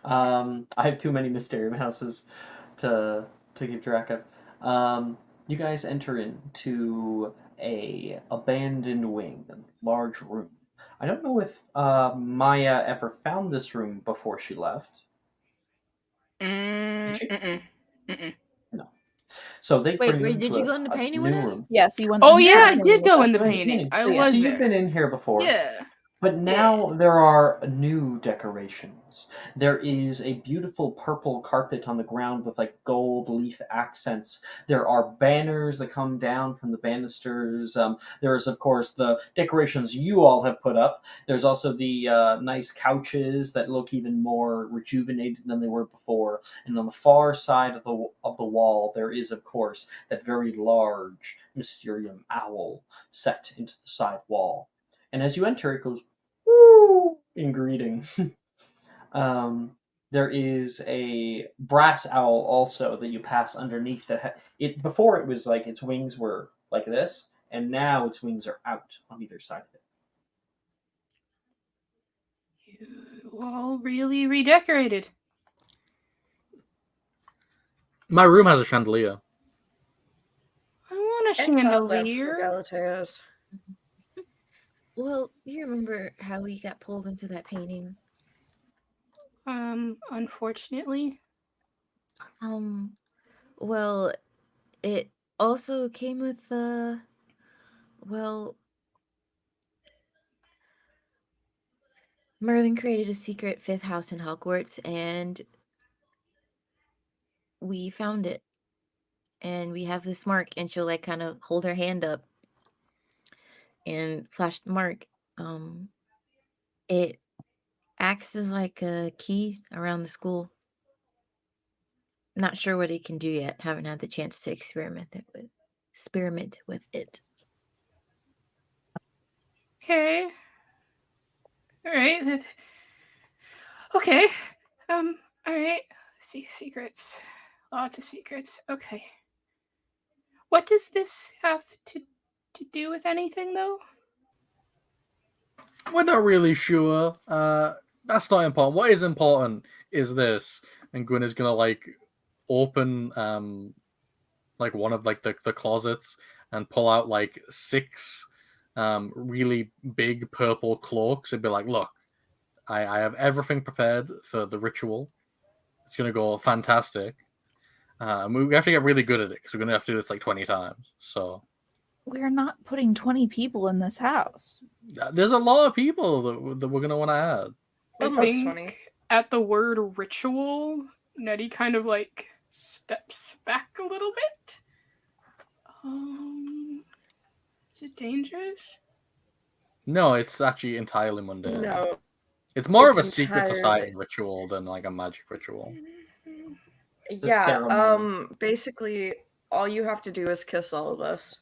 Speaker 2: I have too many Mysterium houses to keep track of. You guys enter into a abandoned wing, a large room. I don't know if Maya ever found this room before she left. Did she?
Speaker 5: Mm-mm.
Speaker 2: No. So they
Speaker 6: Wait,
Speaker 2: bring you
Speaker 6: did
Speaker 2: into
Speaker 6: you go in the
Speaker 2: a
Speaker 6: painting
Speaker 2: new
Speaker 6: with us?
Speaker 2: room.
Speaker 4: Yes, you went.
Speaker 5: Oh
Speaker 4: in
Speaker 5: yeah,
Speaker 4: there
Speaker 5: I
Speaker 4: and
Speaker 5: did go in the
Speaker 2: Right,
Speaker 5: painting. I
Speaker 2: so,
Speaker 5: was
Speaker 2: so
Speaker 5: there.
Speaker 2: you've been in here before.
Speaker 5: Yeah.
Speaker 2: But now there are new decorations. There is a beautiful purple carpet on the ground with like gold leaf accents. There are banners that come down from the banisters. There is, of course, the decorations you all have put up. There's also the nice couches that look even more rejuvenated than they were before. And on the far side of the wall, there is, of course, that very large Mysterium owl set into the side wall. And as you enter, it goes woo in greeting. There is a brass owl also that you pass underneath. It before it was like its wings were like this, and now its wings are out on either side of it.
Speaker 5: You all really redecorated.
Speaker 1: My room has a chandelier.
Speaker 5: I want a
Speaker 3: And cobwebs for
Speaker 5: chandelier.
Speaker 3: Galateas.
Speaker 6: Well, you remember how we got pulled into that painting?
Speaker 5: Unfortunately.
Speaker 6: Well, it also came with Merlin created a secret fifth house in Hogwarts, and we found it. And we have this mark, and she'll like kind of hold her hand up and flash the mark. It acts as like a key around the school. Not sure what it can do yet. Haven't had the chance to experiment with it.
Speaker 5: Okay. All right. Okay. All right. See, secrets. Lots of secrets. Okay. What does this have to do with anything, though?
Speaker 1: We're not really sure. That's not important. What is important is this. And Gwyn is gonna like open like one of like the closets and pull out like 6 really big purple cloaks and be like, look, I have everything prepared for the ritual. It's gonna go fantastic. We have to get really good at it because we're gonna have to do this like 20 times. So
Speaker 4: We're not putting 20 people in this house.
Speaker 1: there's a lot of people that we're gonna want to add.
Speaker 5: I
Speaker 3: Almost
Speaker 5: think
Speaker 3: 20.
Speaker 5: at the word ritual, Nettie kind of like steps back a little bit. Is it dangerous?
Speaker 1: No, it's actually entirely mundane.
Speaker 3: No.
Speaker 1: It's more of a
Speaker 3: It's
Speaker 1: secret
Speaker 3: entirely-
Speaker 1: society ritual than like a magic ritual.
Speaker 3: Yeah.
Speaker 2: ceremony.
Speaker 3: Basically, all you have to do is kiss all of us.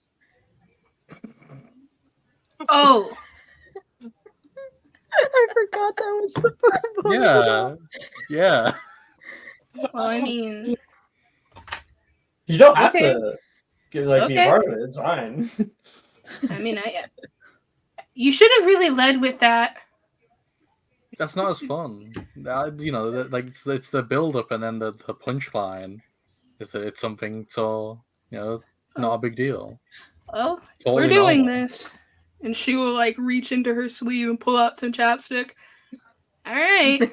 Speaker 5: Oh,
Speaker 4: I forgot that was the part.
Speaker 1: Yeah.
Speaker 5: well, I mean,
Speaker 2: You don't have
Speaker 5: Okay.
Speaker 2: to be a
Speaker 5: Okay.
Speaker 2: part of it. It's fine.
Speaker 5: You should have really led with that.
Speaker 1: That's not as fun. Like it's the build up and then the punchline is that it's something so not a big deal.
Speaker 5: Well, if
Speaker 1: Totally
Speaker 5: we're doing
Speaker 1: normal.
Speaker 5: this, and she will like reach into her sleeve and pull out some chapstick. All right.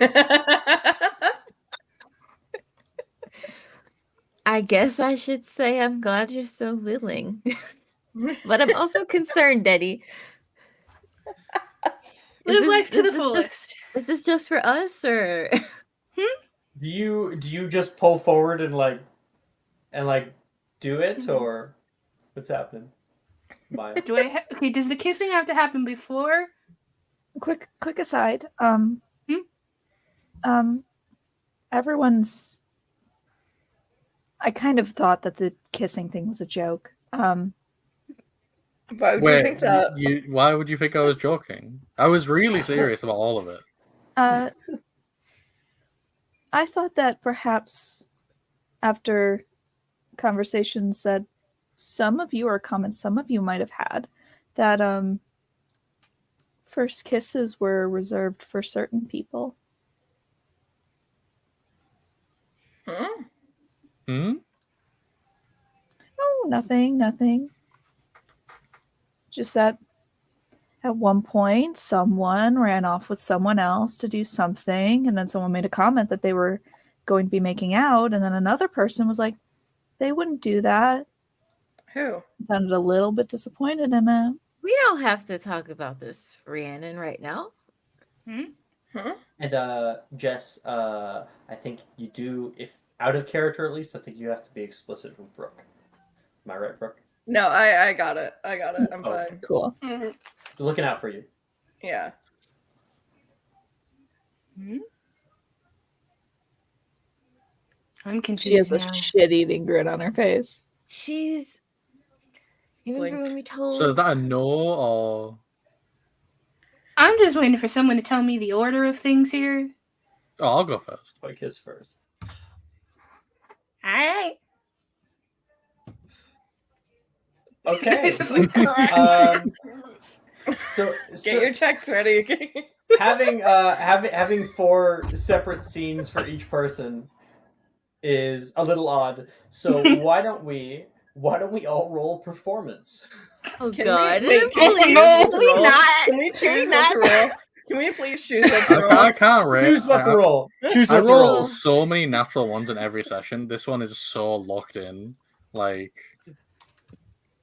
Speaker 6: I guess I should say I'm glad you're so willing. But I'm also concerned, Eddie.
Speaker 5: Live life to the
Speaker 6: is this
Speaker 5: fullest.
Speaker 6: Is this just for us, or?
Speaker 2: Do you just pull forward and do it, or what's happening? Maya.
Speaker 5: Okay, does the kissing have to happen before?
Speaker 4: Quick aside. Everyone's. I kind of thought that the kissing thing was a joke.
Speaker 3: Why would you think that?
Speaker 1: Why would you think I was joking? I was really serious about all of it.
Speaker 4: I thought that perhaps after conversations that some of you or comments some of you might have had, that first kisses were reserved for certain people.
Speaker 1: Hmm?
Speaker 4: Oh, nothing. Just that at one point, someone ran off with someone else to do something, and then someone made a comment that they were going to be making out, and then another person was like, they wouldn't do that.
Speaker 3: Who?
Speaker 4: I sounded a little bit disappointed in it.
Speaker 6: We don't have to talk about this, Rhiannon, right now.
Speaker 2: And Jess, I think you do, if out of character at least, I think you have to be explicit with Brooke. Am I right, Brooke?
Speaker 3: No, I got it. I'm fine.
Speaker 4: Cool.
Speaker 2: Looking out for you.
Speaker 3: Yeah.
Speaker 5: I'm confused
Speaker 4: She has a
Speaker 5: now.
Speaker 4: shit-eating grin on her face.
Speaker 6: She's. You remember
Speaker 3: Blink.
Speaker 6: when we told?
Speaker 1: So is that a no or?
Speaker 5: I'm just waiting for someone to tell me the order of things here.
Speaker 1: Oh, I'll go first.
Speaker 2: Boy, kiss first.
Speaker 5: All right.
Speaker 2: Okay.
Speaker 5: It's just like
Speaker 2: So
Speaker 3: Get your checks ready.
Speaker 2: having 4 separate scenes for each person is a little odd. So why don't we all roll performance?
Speaker 6: Oh
Speaker 3: Can
Speaker 6: God!
Speaker 3: we- wait, can we
Speaker 6: Please,
Speaker 3: choose
Speaker 6: no,
Speaker 3: what to
Speaker 6: we
Speaker 3: roll?
Speaker 6: not.
Speaker 3: Can we choose
Speaker 6: Can
Speaker 3: what to
Speaker 6: we not?
Speaker 3: roll? Can we please choose what to roll?
Speaker 1: I can't rate.
Speaker 2: Choose what to roll. Choose
Speaker 1: I
Speaker 2: what to
Speaker 1: roll
Speaker 2: roll.
Speaker 1: so many natural ones in every session. This one is so locked in. Like,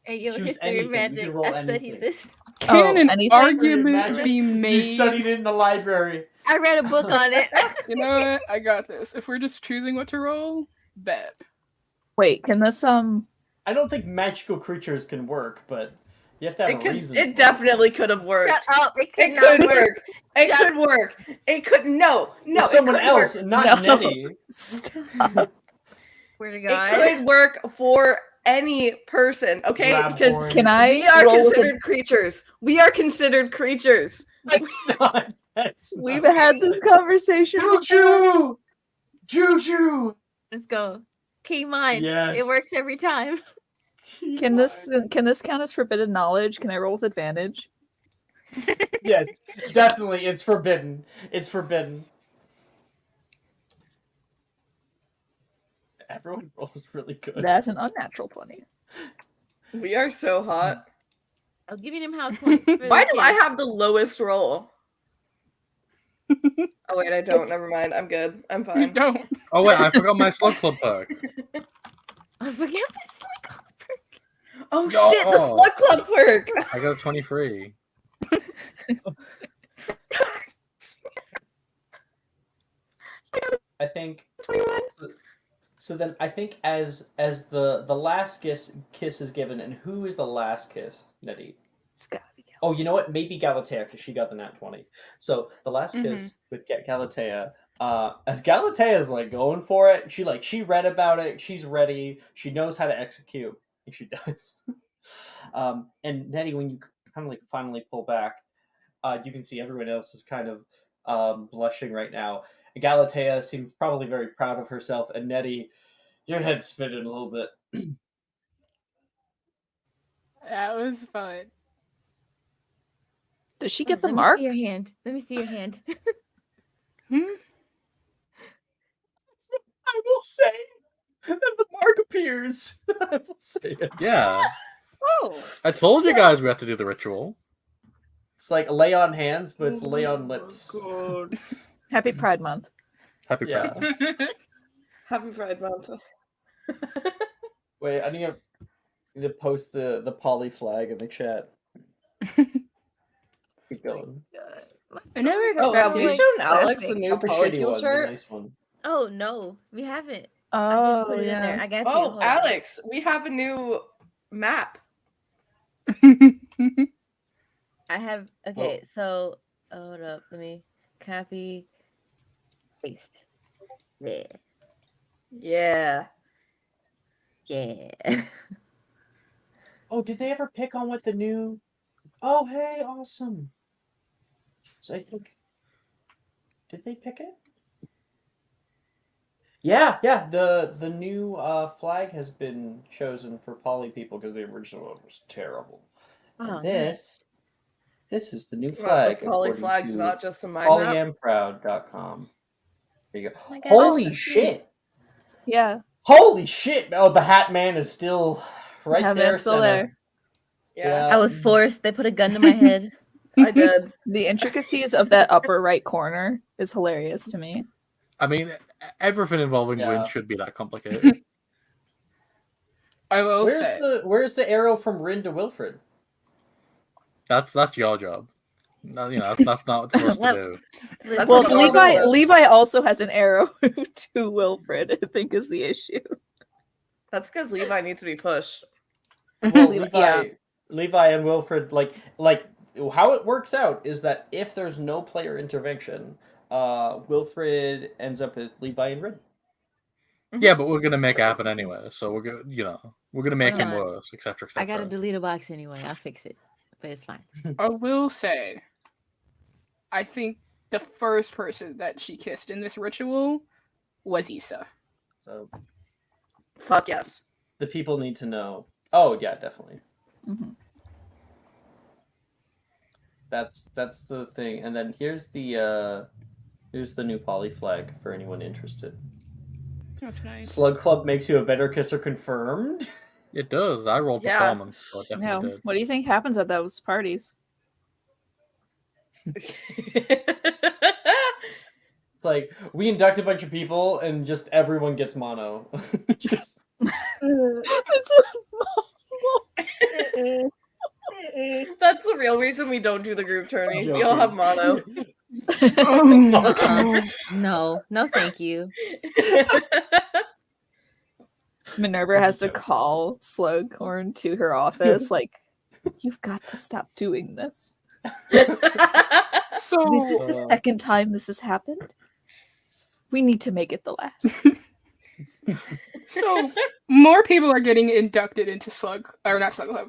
Speaker 6: Hey, yo,
Speaker 2: Choose
Speaker 6: history
Speaker 2: anything. You
Speaker 6: magic.
Speaker 2: can roll
Speaker 6: I studied
Speaker 2: anything.
Speaker 6: this.
Speaker 5: Can an
Speaker 4: anything?
Speaker 5: argument
Speaker 2: Magic.
Speaker 5: be
Speaker 2: You
Speaker 5: made?
Speaker 2: studied it in the library.
Speaker 6: I read a book on it.
Speaker 5: You know what? I got this. If we're just choosing what to roll, bet.
Speaker 4: Wait, can this
Speaker 2: I don't think magical creatures can work, but you have to have a reason.
Speaker 3: It definitely could have worked.
Speaker 6: Shut up! It
Speaker 3: It
Speaker 6: could
Speaker 3: could work. It could work. It could no.
Speaker 2: For someone
Speaker 3: it could
Speaker 2: else,
Speaker 3: work.
Speaker 2: not
Speaker 4: No.
Speaker 2: Nettie.
Speaker 4: stop?
Speaker 6: Swear to
Speaker 3: It
Speaker 6: God.
Speaker 3: could work for any person, okay?
Speaker 2: Grab
Speaker 3: Because
Speaker 2: horn.
Speaker 4: Can I
Speaker 3: we are
Speaker 4: roll with
Speaker 3: considered creatures. We are considered creatures.
Speaker 2: That's not.
Speaker 4: We've had this conversation.
Speaker 2: Choo-choo! Choo-choo!
Speaker 6: Let's go. Key mine.
Speaker 2: Yes.
Speaker 6: It works every time.
Speaker 4: Can this count as forbidden knowledge? Can I roll with advantage?
Speaker 2: Yes, definitely. It's forbidden. It's forbidden. Everyone rolls really good.
Speaker 4: That's an unnatural 20.
Speaker 3: We are so hot.
Speaker 6: I'll give you them house points. for
Speaker 3: Why
Speaker 6: the
Speaker 3: do I
Speaker 6: kids.
Speaker 3: have the lowest roll? Oh wait, I don't. Never mind. I'm good. I'm
Speaker 5: You
Speaker 3: fine.
Speaker 5: don't.
Speaker 1: Oh wait, I forgot my Slug Club perk.
Speaker 6: I forget this.
Speaker 3: Oh
Speaker 1: No.
Speaker 3: shit, the Slug Club perk.
Speaker 1: I got a 23.
Speaker 2: I think. So then I think as the last kiss is given, and who is the last kiss, Nettie?
Speaker 4: It's gotta be
Speaker 2: Oh, you know what? Maybe Galatea, because she got the nat 20. So the last kiss with Galatea, as Galatea is like going for it, she read about it, she's ready, she knows how to execute, and she does. And Nettie, when you kind of like finally pull back, you can see everyone else is kind of blushing right now. Galatea seems probably very proud of herself, and Nettie, your head's spinning a little bit.
Speaker 5: That was fun.
Speaker 4: Does she get the
Speaker 6: Let
Speaker 4: mark?
Speaker 6: me see your hand. Let me see your hand.
Speaker 5: Hmm?
Speaker 2: I will say that the mark appears. I will say it.
Speaker 1: Yeah.
Speaker 5: Oh.
Speaker 1: I told you guys we had to do the ritual.
Speaker 2: It's like lay on hands, but it's lay on lips.
Speaker 5: God.
Speaker 4: Happy Pride Month.
Speaker 1: Happy
Speaker 2: Yeah.
Speaker 1: Pride.
Speaker 3: Happy Pride Month.
Speaker 2: Wait, I need to post the poly flag in the chat. Keep going.
Speaker 5: I never
Speaker 3: Oh, have
Speaker 5: expected.
Speaker 3: we
Speaker 6: Like,
Speaker 3: shown Alex
Speaker 6: perfect.
Speaker 3: a new
Speaker 2: Not the shitty
Speaker 3: polycule
Speaker 2: one, the
Speaker 3: chart?
Speaker 2: nice one.
Speaker 6: Oh no, we haven't. I
Speaker 4: Oh,
Speaker 6: just put it in there.
Speaker 4: yeah.
Speaker 6: I got you.
Speaker 3: Oh,
Speaker 6: Hold on.
Speaker 3: Alex, we have a new map.
Speaker 6: I have. Okay, so hold up. Let me copy, paste. Yeah,
Speaker 3: Yeah.
Speaker 6: yeah.
Speaker 2: Oh, did they ever pick on what the new? Oh, hey, awesome. So I think, did they pick it? Yeah. The new flag has been chosen for poly people because the original one was terrible.
Speaker 6: Oh,
Speaker 2: And this is the new
Speaker 3: Well,
Speaker 2: flag.
Speaker 3: the poly
Speaker 2: according
Speaker 3: flag's
Speaker 2: to
Speaker 3: not just a mind map.
Speaker 2: polyamproud.com. There you go.
Speaker 6: my God,
Speaker 2: Holy
Speaker 6: that's so
Speaker 2: shit!
Speaker 4: Yeah.
Speaker 2: Holy shit! Oh, the Hat Man is still right
Speaker 4: Hat
Speaker 2: there.
Speaker 4: Man's still
Speaker 2: center.
Speaker 4: there.
Speaker 3: Yeah,
Speaker 6: I was forced. They put a gun to my head.
Speaker 3: I did.
Speaker 4: The intricacies of that upper right corner is hilarious to me.
Speaker 1: I mean, everything involving
Speaker 2: Yeah.
Speaker 1: wind should be that complicated.
Speaker 5: I will say.
Speaker 2: Where's the arrow from Rin to Wilfred?
Speaker 1: That's your job. No, that's not for us to do.
Speaker 3: That's
Speaker 4: Well,
Speaker 3: what
Speaker 4: Levi
Speaker 3: Marvel does.
Speaker 4: Levi also has an arrow to Wilfred, I think is the issue.
Speaker 3: That's because Levi needs to be pushed.
Speaker 2: Well,
Speaker 4: Yeah.
Speaker 2: Levi and Wilfred, like how it works out is that if there's no player intervention, Wilfred ends up with Levi and Rin.
Speaker 1: Yeah, but we're gonna make it happen anyway. So we're gonna make him
Speaker 6: Yeah.
Speaker 1: worse, etc.
Speaker 6: I gotta delete a box anyway. I'll fix it, but it's fine.
Speaker 5: I will say, I think the first person that she kissed in this ritual was Issa.
Speaker 2: So
Speaker 3: Fuck yes.
Speaker 2: the people need to know. Oh yeah, definitely.
Speaker 4: Mhm.
Speaker 2: That's the thing. And then here's the new poly flag for anyone interested.
Speaker 5: That's nice.
Speaker 2: Slug Club makes you a better kisser confirmed.
Speaker 1: It does. I rolled
Speaker 3: Yeah.
Speaker 1: performance, so it
Speaker 4: No.
Speaker 1: definitely did.
Speaker 4: What do you think happens at those parties?
Speaker 2: It's like we induct a bunch of people and just everyone gets mono. Just
Speaker 3: That's the real reason we don't do the group tourney.
Speaker 2: I'm
Speaker 3: We all have
Speaker 2: joking.
Speaker 3: mono.
Speaker 5: Oh my god.
Speaker 6: No, no, thank you.
Speaker 4: Minerva has to call Slughorn to her office, like, you've got to stop doing this.
Speaker 5: So
Speaker 4: This is the second time this has happened. We need to make it the last.
Speaker 5: So more people are getting inducted into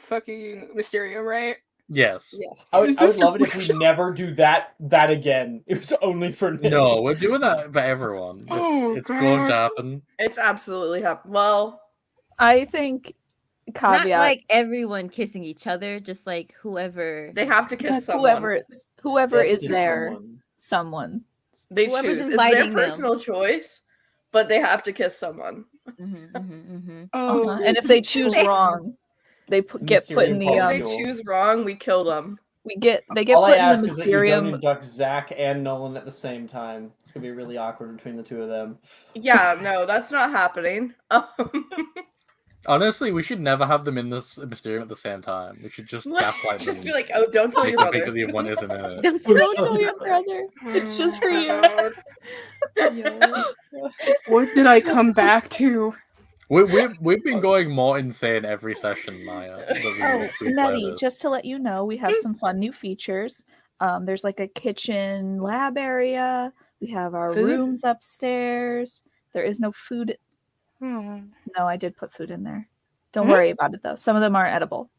Speaker 5: fucking Mysterium, right?
Speaker 1: Yes.
Speaker 3: Yes.
Speaker 2: I would
Speaker 5: Is this
Speaker 2: love it if
Speaker 5: original?
Speaker 2: we never do that again. It was only for Nick.
Speaker 1: No, we're doing that for everyone.
Speaker 5: Oh,
Speaker 1: It's going to
Speaker 5: God.
Speaker 1: happen.
Speaker 3: It's absolutely well.
Speaker 4: I think
Speaker 6: Not
Speaker 4: caveat
Speaker 6: like everyone kissing each other, just like whoever.
Speaker 3: They have to kiss someone.
Speaker 4: whoever
Speaker 2: They have to
Speaker 4: is
Speaker 2: kiss
Speaker 4: there, someone.
Speaker 3: They
Speaker 6: Whoever's
Speaker 3: choose. It's their
Speaker 6: inviting them.
Speaker 3: personal choice, but they have to kiss someone.
Speaker 5: Oh,
Speaker 4: And if they choose wrong, they get put in
Speaker 2: Mysterium
Speaker 4: the
Speaker 3: If
Speaker 2: follows
Speaker 3: they
Speaker 2: Cool.
Speaker 3: choose wrong, we kill them.
Speaker 4: they get
Speaker 2: All I
Speaker 4: put in the
Speaker 2: ask is that you don't
Speaker 4: Mysterium.
Speaker 2: induct Zach and Nolan at the same time. It's gonna be really awkward between the two of them.
Speaker 3: Yeah, no, that's not happening.
Speaker 1: Honestly, we should never have them in this Mysterium at the same time. We should just gaslight them.
Speaker 3: Just be like, oh, don't tell
Speaker 1: Make
Speaker 3: your
Speaker 1: them think
Speaker 3: brother.
Speaker 1: that the other one isn't in it.
Speaker 4: Don't tell your brother. It's just for you.
Speaker 5: What did I come back to?
Speaker 1: We've been going more insane every session, Maya.
Speaker 4: Oh, Nettie, just to let you know, we have some fun new features. There's like a kitchen lab area. We have our
Speaker 5: Food?
Speaker 4: rooms upstairs. There is no food.
Speaker 5: Hmm.
Speaker 4: No, I did put food in there. Don't worry about it though. Some of them aren't edible.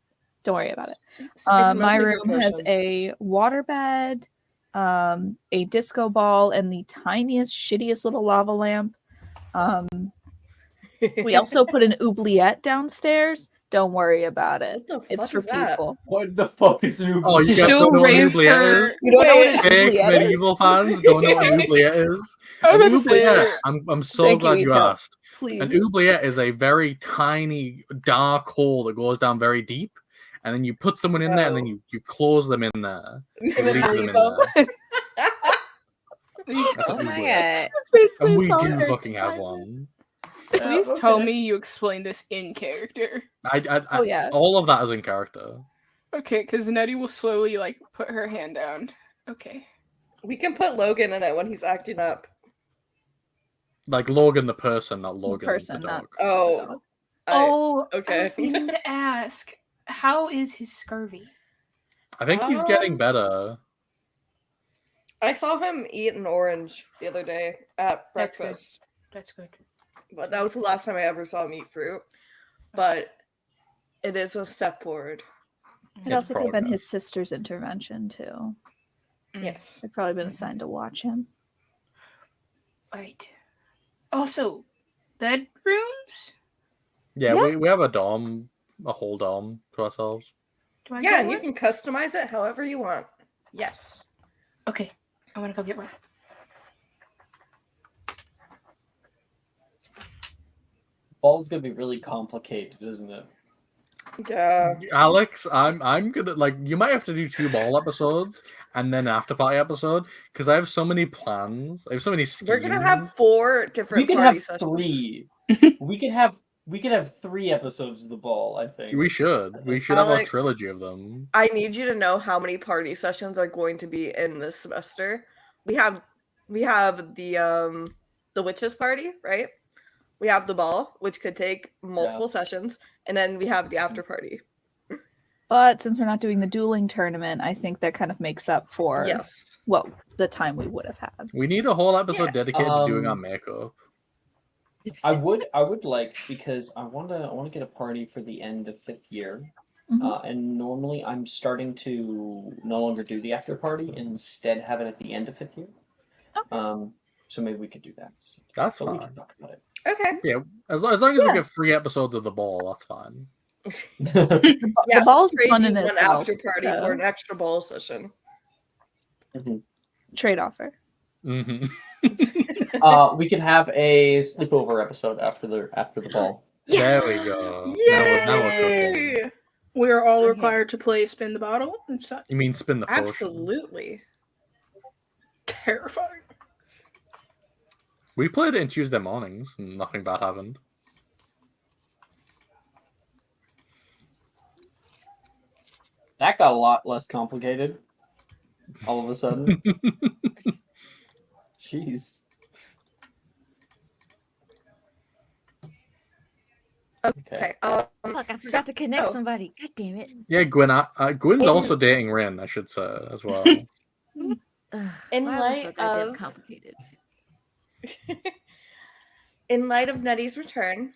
Speaker 4: Don't worry about it. My
Speaker 3: mostly for
Speaker 4: room has
Speaker 3: potions.
Speaker 4: a waterbed, a disco ball, and the tiniest, shittiest little lava lamp. We also put an oubliette downstairs. Don't worry about it.
Speaker 3: What the
Speaker 4: It's
Speaker 3: fuck
Speaker 4: for
Speaker 3: is that?
Speaker 4: people.
Speaker 2: What the fuck is an
Speaker 1: Oh, you guys
Speaker 5: She'll
Speaker 1: don't know what an
Speaker 5: raise
Speaker 1: oubliette
Speaker 5: her-
Speaker 1: is?
Speaker 4: You don't know what an
Speaker 1: Fake
Speaker 4: oubliette is?
Speaker 1: medieval fans don't know what an oubliette is.
Speaker 5: I was
Speaker 1: An
Speaker 5: about to say,
Speaker 1: oubliette, I'm so
Speaker 4: Thank
Speaker 1: glad
Speaker 4: you,
Speaker 1: you
Speaker 4: Ito.
Speaker 1: asked.
Speaker 4: Please.
Speaker 1: An oubliette is a very tiny, dark hole that goes down very deep, and then you put someone in there, and then you close them in there. You
Speaker 3: And then
Speaker 1: leave them
Speaker 3: leave
Speaker 1: in
Speaker 3: them.
Speaker 1: there. That's
Speaker 6: Oh
Speaker 1: an
Speaker 6: my
Speaker 1: oubliette.
Speaker 6: god.
Speaker 4: It's basically
Speaker 1: And we do
Speaker 4: solitary
Speaker 1: fucking have
Speaker 4: confinement.
Speaker 1: one.
Speaker 5: Please tell me you explained this in character.
Speaker 4: Oh, yeah.
Speaker 1: All of that is in character.
Speaker 5: Okay, because Nettie will slowly like put her hand down. Okay.
Speaker 3: We can put Logan in it when he's acting up.
Speaker 1: Like Logan the person, not Logan
Speaker 4: person,
Speaker 1: the
Speaker 4: not-
Speaker 1: dog.
Speaker 3: Oh.
Speaker 5: I
Speaker 3: okay.
Speaker 5: was meaning to ask, how is his scurvy?
Speaker 1: I think he's getting better.
Speaker 3: I saw him eat an orange the other day at
Speaker 5: That's good.
Speaker 3: breakfast.
Speaker 5: That's good.
Speaker 3: But that was the last time I ever saw him eat fruit. But it is a step forward.
Speaker 4: It
Speaker 1: It's
Speaker 4: also could have been
Speaker 1: progress.
Speaker 4: his sister's intervention too.
Speaker 3: Yes.
Speaker 4: They've probably been assigned to watch him.
Speaker 5: Right. Also, bedrooms?
Speaker 1: Yeah,
Speaker 4: Yeah.
Speaker 1: we have a dom, a whole dom to ourselves.
Speaker 5: Do I
Speaker 3: Yeah,
Speaker 5: get
Speaker 3: and you
Speaker 5: one?
Speaker 3: can customize it however you want. Yes.
Speaker 5: Okay, I want to go get one.
Speaker 2: Ball's gonna be really complicated, isn't it?
Speaker 3: Yeah.
Speaker 1: Alex, I'm gonna like you might have to do 2 ball episodes and then an after party episode because I have so many plans. I have so many schemes.
Speaker 3: We're gonna have 4 different
Speaker 2: We can
Speaker 3: party
Speaker 2: have
Speaker 3: sessions.
Speaker 2: 3. we can have 3 episodes of the ball. I think
Speaker 1: We should. We should have a
Speaker 3: Alex,
Speaker 1: trilogy of them.
Speaker 3: I need you to know how many party sessions are going to be in this semester. We have the witches party, right? We have the ball, which could take multiple sessions, and then we have the after party.
Speaker 4: But since we're not doing the dueling tournament, I think that kind of makes up for
Speaker 3: Yes.
Speaker 4: the time we would have had.
Speaker 1: We need a whole episode dedicated to doing our
Speaker 2: Um,
Speaker 1: makeup.
Speaker 2: I would like because I want to get a party for the end of 5th year.
Speaker 4: Mhm.
Speaker 2: And normally I'm starting to no longer do the after party and instead have it at the end of 5th year. So maybe we could do that.
Speaker 1: That's
Speaker 2: But we
Speaker 1: fine.
Speaker 2: can talk about
Speaker 3: Okay.
Speaker 1: Yeah, as long as we
Speaker 4: Yeah.
Speaker 1: get 3 episodes of the ball, that's fine.
Speaker 2: it.
Speaker 3: Yeah,
Speaker 4: The ball's
Speaker 3: trade
Speaker 4: fun
Speaker 3: you
Speaker 4: in
Speaker 3: one
Speaker 4: itself.
Speaker 3: after party
Speaker 4: so-
Speaker 3: for an extra ball session.
Speaker 4: Trade offer.
Speaker 1: hmm
Speaker 2: We can have a sleepover episode after the ball.
Speaker 1: There we go. Now we're cooking.
Speaker 3: Yay!
Speaker 5: We are all
Speaker 3: Okay.
Speaker 5: required to play spin the bottle and stuff.
Speaker 1: You mean spin the potion?
Speaker 3: Absolutely.
Speaker 5: Terrifying.
Speaker 1: We played it in Tuesday mornings, and nothing bad happened.
Speaker 2: That got a lot less complicated. All of a sudden. Jeez.
Speaker 3: Okay.
Speaker 6: Look, I forgot to connect
Speaker 3: so-
Speaker 6: somebody. God damn it.
Speaker 1: Yeah, Gwen. Gwen's
Speaker 3: In-
Speaker 1: also dating Rin, I should say, as well.
Speaker 6: Ugh,
Speaker 3: In
Speaker 6: why are we so
Speaker 3: light
Speaker 6: goddamn
Speaker 3: of-
Speaker 6: complicated?
Speaker 3: In light of Nettie's return,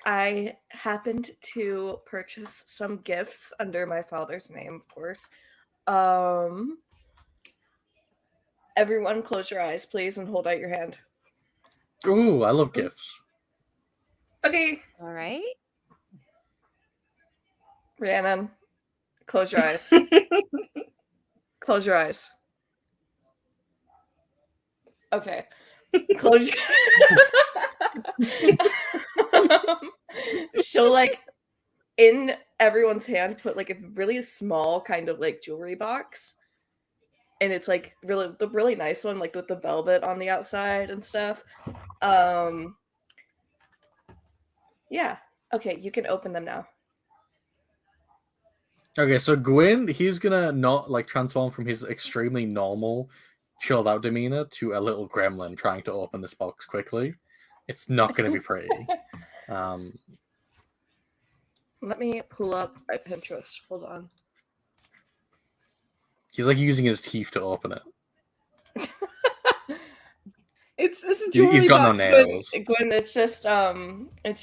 Speaker 3: I happened to purchase some gifts under my father's name, of course. Everyone close your eyes, please, and hold out your hand.
Speaker 1: Ooh, I love gifts.
Speaker 3: Okay,
Speaker 6: All right.
Speaker 3: Rhiannon, close your eyes. Close your eyes. Okay. Close your She'll like in everyone's hand put like a really small kind of like jewelry box. And it's like the really nice one, like with the velvet on the outside and stuff. Yeah. Okay, you can open them now.
Speaker 1: Okay, so Gwyn, he's gonna not like transform from his extremely normal, chilled out demeanor to a little gremlin trying to open this box quickly. It's not gonna be pretty.
Speaker 3: Let me pull up my Pinterest. Hold on.
Speaker 1: He's like using his teeth to open it.
Speaker 3: It's a
Speaker 1: He's
Speaker 3: jewelry
Speaker 1: got no
Speaker 3: box,
Speaker 1: nails.
Speaker 3: Gwen. It's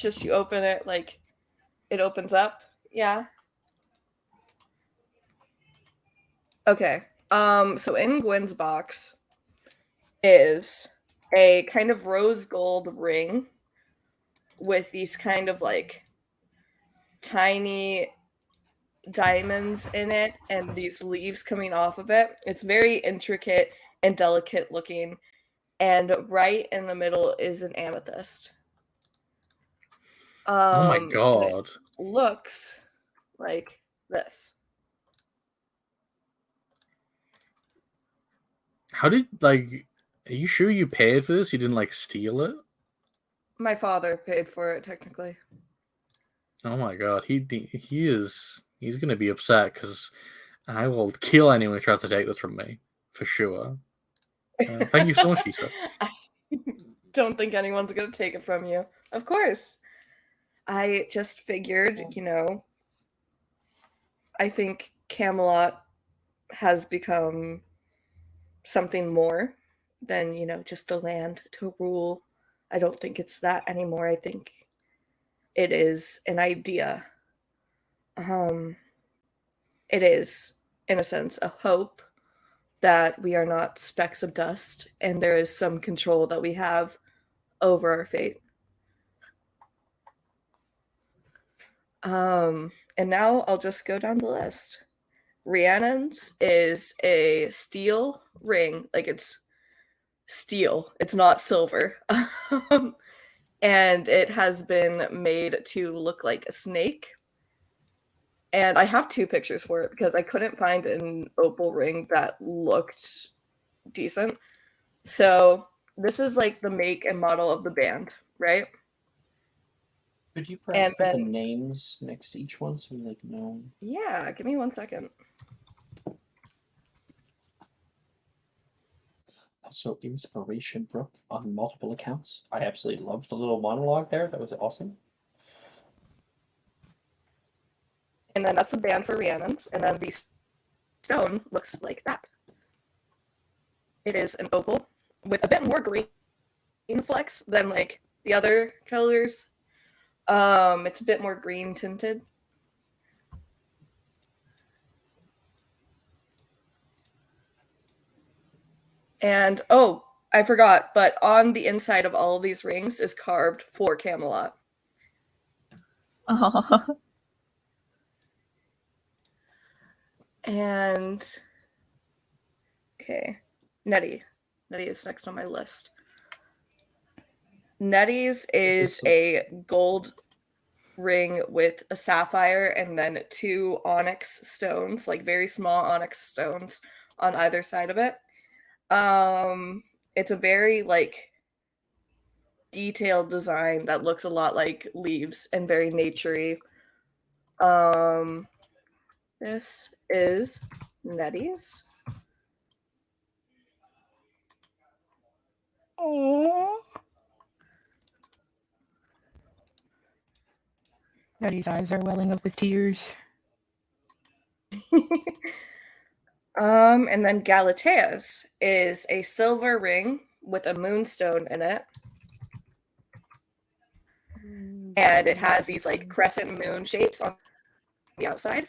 Speaker 3: just you open it like it opens up. Yeah. Okay. So in Gwen's box is a kind of rose gold ring with these kind of like tiny diamonds in it and these leaves coming off of it. It's very intricate and delicate looking. And right in the middle is an amethyst.
Speaker 1: Oh my
Speaker 3: and it
Speaker 1: god.
Speaker 3: looks like this.
Speaker 1: How did are you sure you paid for this? You didn't like steal it?
Speaker 3: My father paid for it technically.
Speaker 1: Oh my god, he's gonna be upset because I will kill anyone who tries to take this from me for sure. Thank you so much, Lisa.
Speaker 3: I don't think anyone's gonna take it from you. Of course. I just figured, I think Camelot has become something more than, just a land to rule. I don't think it's that anymore. I think it is an idea. It is, in a sense, a hope that we are not specks of dust and there is some control that we have over our fate. And now I'll just go down the list. Rhiannon's is a steel ring, like it's steel, it's not silver. And it has been made to look like a snake. And I have 2 pictures for it because I couldn't find an opal ring that looked decent. So this is like the make and model of the band, right?
Speaker 2: Could you perhaps
Speaker 3: And
Speaker 2: put the
Speaker 3: then-
Speaker 2: names next to each one so we know?
Speaker 3: Yeah, give me 1 second.
Speaker 2: Also, Inspiration Brook on multiple accounts. I absolutely loved the little monologue there. That was awesome.
Speaker 3: And then that's a band for Rhiannon's. And then the stone looks like that. It is an opal with a bit more green flecks than like the other colors. It's a bit more green tinted. And oh, I forgot, but on the inside of all of these rings is carved for Camelot.
Speaker 4: Oh,
Speaker 3: And okay, Nettie. Nettie is next on my list. Nettie's is a gold ring with a sapphire and then 2 onyx stones, like very small onyx stones on either side of it. It's a very like detailed design that looks a lot like leaves and very naturey. This is Nettie's.
Speaker 5: Oh. Daddy's eyes are welling up with tears.
Speaker 3: And then Galatea's is a silver ring with a moonstone in it. And it has these like crescent moon shapes on the outside.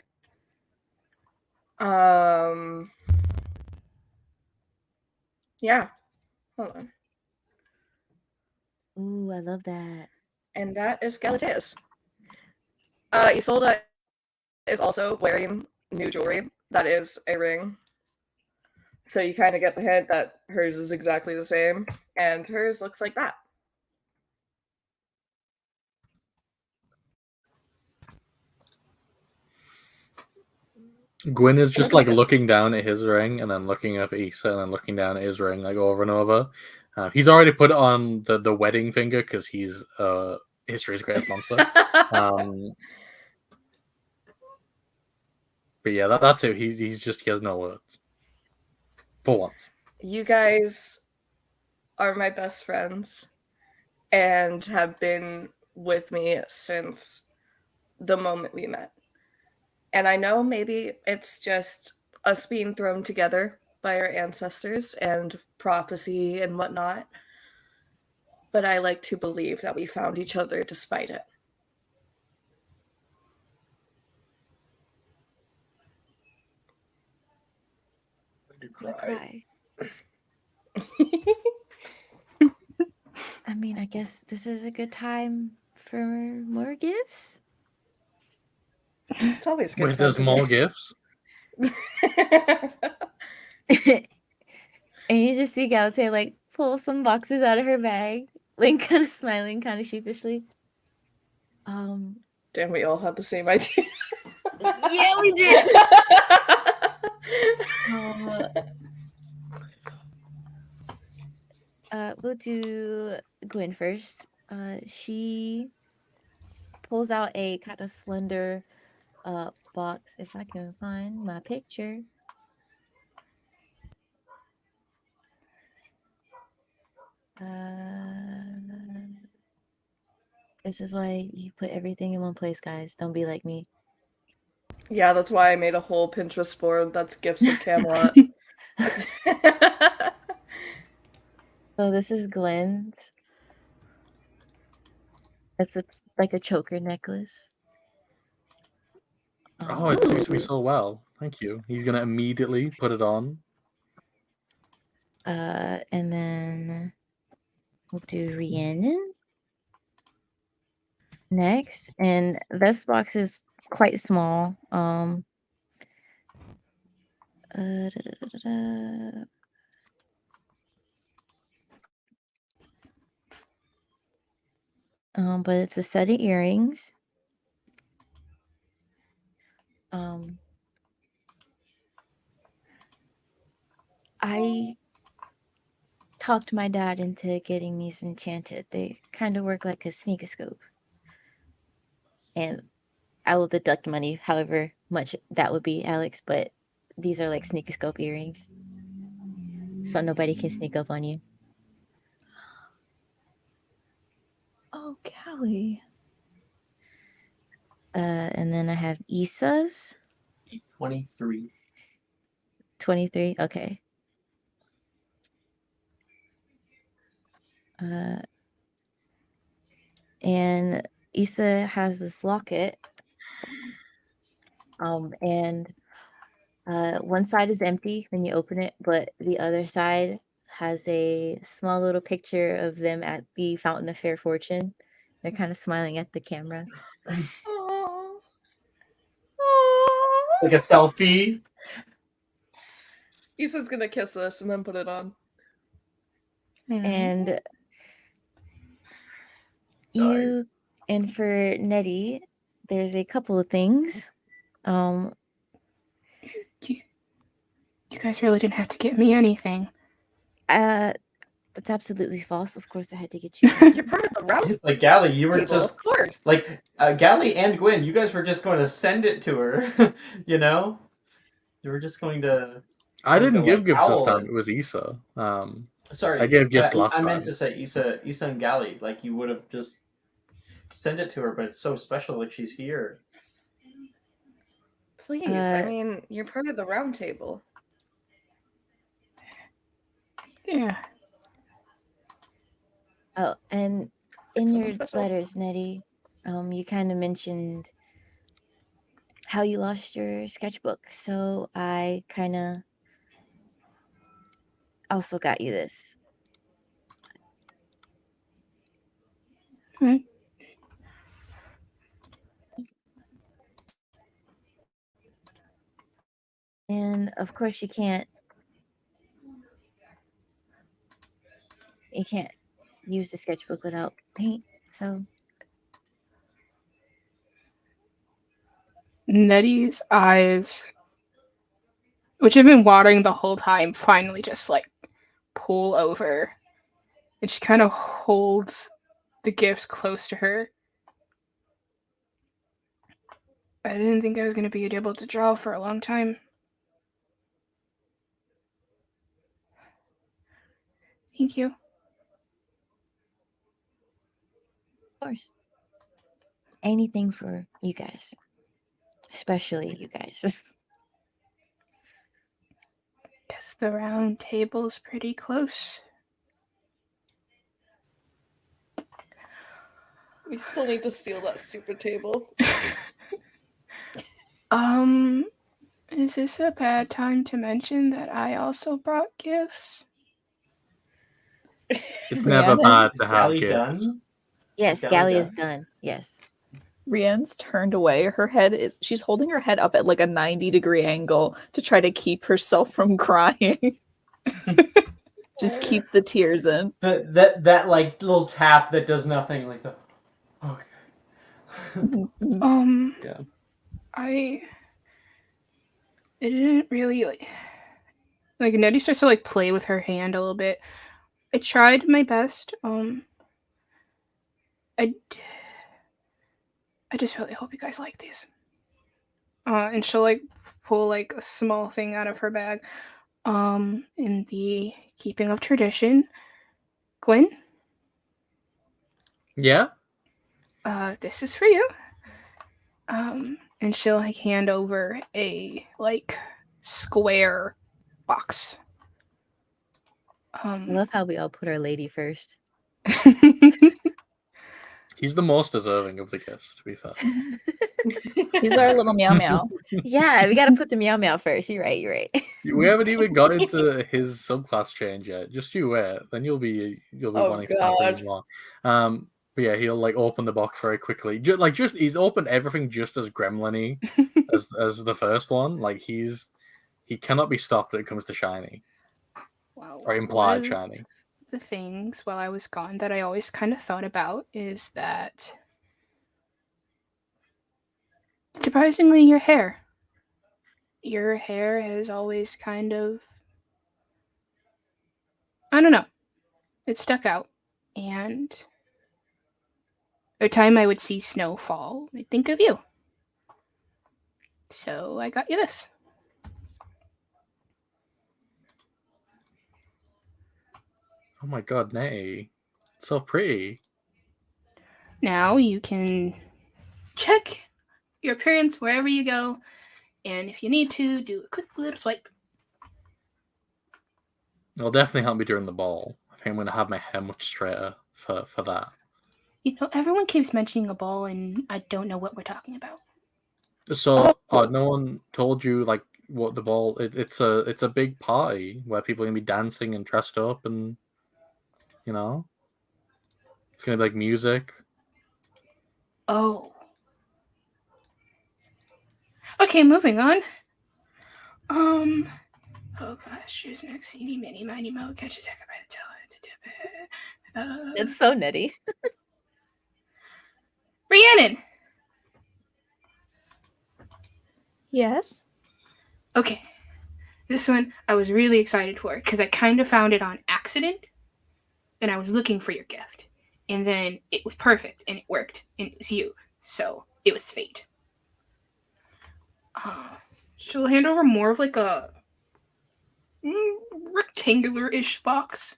Speaker 3: Yeah. Hold on.
Speaker 6: Ooh, I love that.
Speaker 3: And that is Galatea's. Isolda is also wearing new jewelry. That is a ring. So you kind of get the hint that hers is exactly the same. And hers looks like that.
Speaker 1: Gwyn is just like looking down at his ring and then looking up at Issa and then looking down at his ring like over and over. He's already put it on the wedding finger because he's history's greatest monster. But yeah, that's it. He has no words. For once.
Speaker 3: You guys are my best friends and have been with me since the moment we met. And I know maybe it's just us being thrown together by our ancestors and prophecy and whatnot, but I like to believe that we found each other despite it.
Speaker 6: Cry. I mean, I guess this is a good time for more gifts.
Speaker 3: It's always good.
Speaker 1: Wait, there's more gifts?
Speaker 6: And you just see Galatea like pull some boxes out of her bag, like kind of smiling, kind of sheepishly.
Speaker 3: Damn, we all had the same idea.
Speaker 6: Yeah, we did. We'll do Gwyn first. She pulls out a kind of slender box, if I can find my picture. This is why you put everything in one place, guys. Don't be like me.
Speaker 3: Yeah, that's why I made a whole Pinterest board that's gifts of Camelot.
Speaker 6: So this is Gwen's. It's like a choker necklace.
Speaker 1: Oh, it suits me so well. Thank you. He's gonna immediately put it on.
Speaker 6: And then we'll do Rhiannon next. And this box is quite small. But it's a set of earrings. I talked my dad into getting these enchanted. They kind of work like a sneakoscope. And I will deduct money, however much that would be, Alex, but these are like sneakoscope earrings. So nobody can sneak up on you.
Speaker 4: Oh, Callie.
Speaker 6: And then I have Issa's.
Speaker 2: 23.
Speaker 6: 23, okay. And Issa has this locket. And one side is empty when you open it, but the other side has a small little picture of them at the Fountain of Fair Fortune. They're kind of smiling at the camera.
Speaker 3: Aww.
Speaker 2: Like a selfie.
Speaker 3: Issa's gonna kiss us and then put it on.
Speaker 6: And you, and for Nettie, there's a couple of things.
Speaker 5: You guys really didn't have to get me anything.
Speaker 6: That's absolutely false. Of course, I had to get you.
Speaker 3: You're part of the round.
Speaker 2: Like Gally, you were
Speaker 3: people,
Speaker 2: just
Speaker 3: of course.
Speaker 2: like Gally and Gwyn. You guys were just going to send it to her. You know, you were just going to.
Speaker 1: I didn't give
Speaker 2: like,
Speaker 1: gifts this
Speaker 2: owl
Speaker 1: time.
Speaker 2: it.
Speaker 1: It was Issa.
Speaker 2: Sorry,
Speaker 1: I gave gifts last
Speaker 2: I meant
Speaker 1: time.
Speaker 2: to say Issa and Gally. Like you would have just send it to her, but it's so special that she's here.
Speaker 3: Please, I mean, you're part of the round table.
Speaker 5: Yeah.
Speaker 6: Oh, and in
Speaker 3: Someone
Speaker 6: your
Speaker 3: special.
Speaker 6: letters, Nettie, you kind of mentioned how you lost your sketchbook, so I kind of also got you this.
Speaker 5: Hmm.
Speaker 6: And of course, you can't use the sketchbook without paint, so
Speaker 5: Nettie's eyes, which have been watering the whole time, finally just like pull over. And she kind of holds the gift close to her. I didn't think I was going to be able to draw for a long time. Thank you.
Speaker 6: of course. Anything for you guys. Especially you guys.
Speaker 5: Guess the round table's pretty close.
Speaker 3: We still need to steal that stupid table.
Speaker 5: Is this a bad time to mention that I also brought gifts?
Speaker 1: It's never
Speaker 4: Rhiannon?
Speaker 1: bad
Speaker 2: Is
Speaker 1: to have
Speaker 2: Gally
Speaker 1: gifts.
Speaker 2: done?
Speaker 6: Yes,
Speaker 2: Gally
Speaker 6: Gally is
Speaker 2: done?
Speaker 6: done. Yes.
Speaker 4: Rhiannon's turned away. She's holding her head up at like a 90-degree angle to try to keep herself from crying. Just keep the tears in.
Speaker 2: That like little tap that does nothing, like the okay.
Speaker 5: Yeah. It didn't really like Nettie starts to like play with her hand a little bit. I tried my best. I just really hope you guys like these. And she'll like pull like a small thing out of her bag. In the keeping of tradition, Gwen,
Speaker 1: Yeah?
Speaker 5: this is for you. And she'll like hand over a like square box.
Speaker 6: I love how we all put our lady first.
Speaker 1: He's the most deserving of the gifts, to be fair.
Speaker 4: He's our little meow meow.
Speaker 6: Yeah, we gotta put the meow meow first. You're right.
Speaker 1: We haven't even got into his subclass change yet. Just you wait, then you'll be
Speaker 3: Oh,
Speaker 1: wanting to have
Speaker 3: God.
Speaker 1: these more. But yeah, he'll like open the box very quickly. Just he's opened everything just as gremlin-y as the first one. Like he cannot be stopped when it comes to shiny.
Speaker 5: Well,
Speaker 1: Or implied shiny.
Speaker 5: The things while I was gone that I always kind of thought about is that surprisingly your hair has always kind of, I don't know, it stuck out. And every time I would see snow fall, I'd think of you. So I got you this.
Speaker 1: Oh my god, Nettie. It's so pretty.
Speaker 5: Now you can check your appearance wherever you go, and if you need to, do a quick little swipe.
Speaker 1: It'll definitely help me during the ball. I think I'm going to have my hair much straighter for that.
Speaker 5: You know, everyone keeps mentioning a ball, and I don't know what we're talking about.
Speaker 1: So, no one told you like what the ball? It's a big party where people are gonna be dancing and dressed up, and you know, it's gonna be like music.
Speaker 5: Oh. Okay, moving on. Oh gosh, choose next. Eeny, miny, miny, mo. Catch a sucker by the toe.
Speaker 6: It's so Nettie.
Speaker 5: Rhiannon.
Speaker 4: Yes.
Speaker 5: Okay, this one I was really excited for because I kind of found it on accident, and I was looking for your gift, and then it was perfect, and it worked, and it was you, so it was fate. She'll hand over more of like a rectangular-ish box.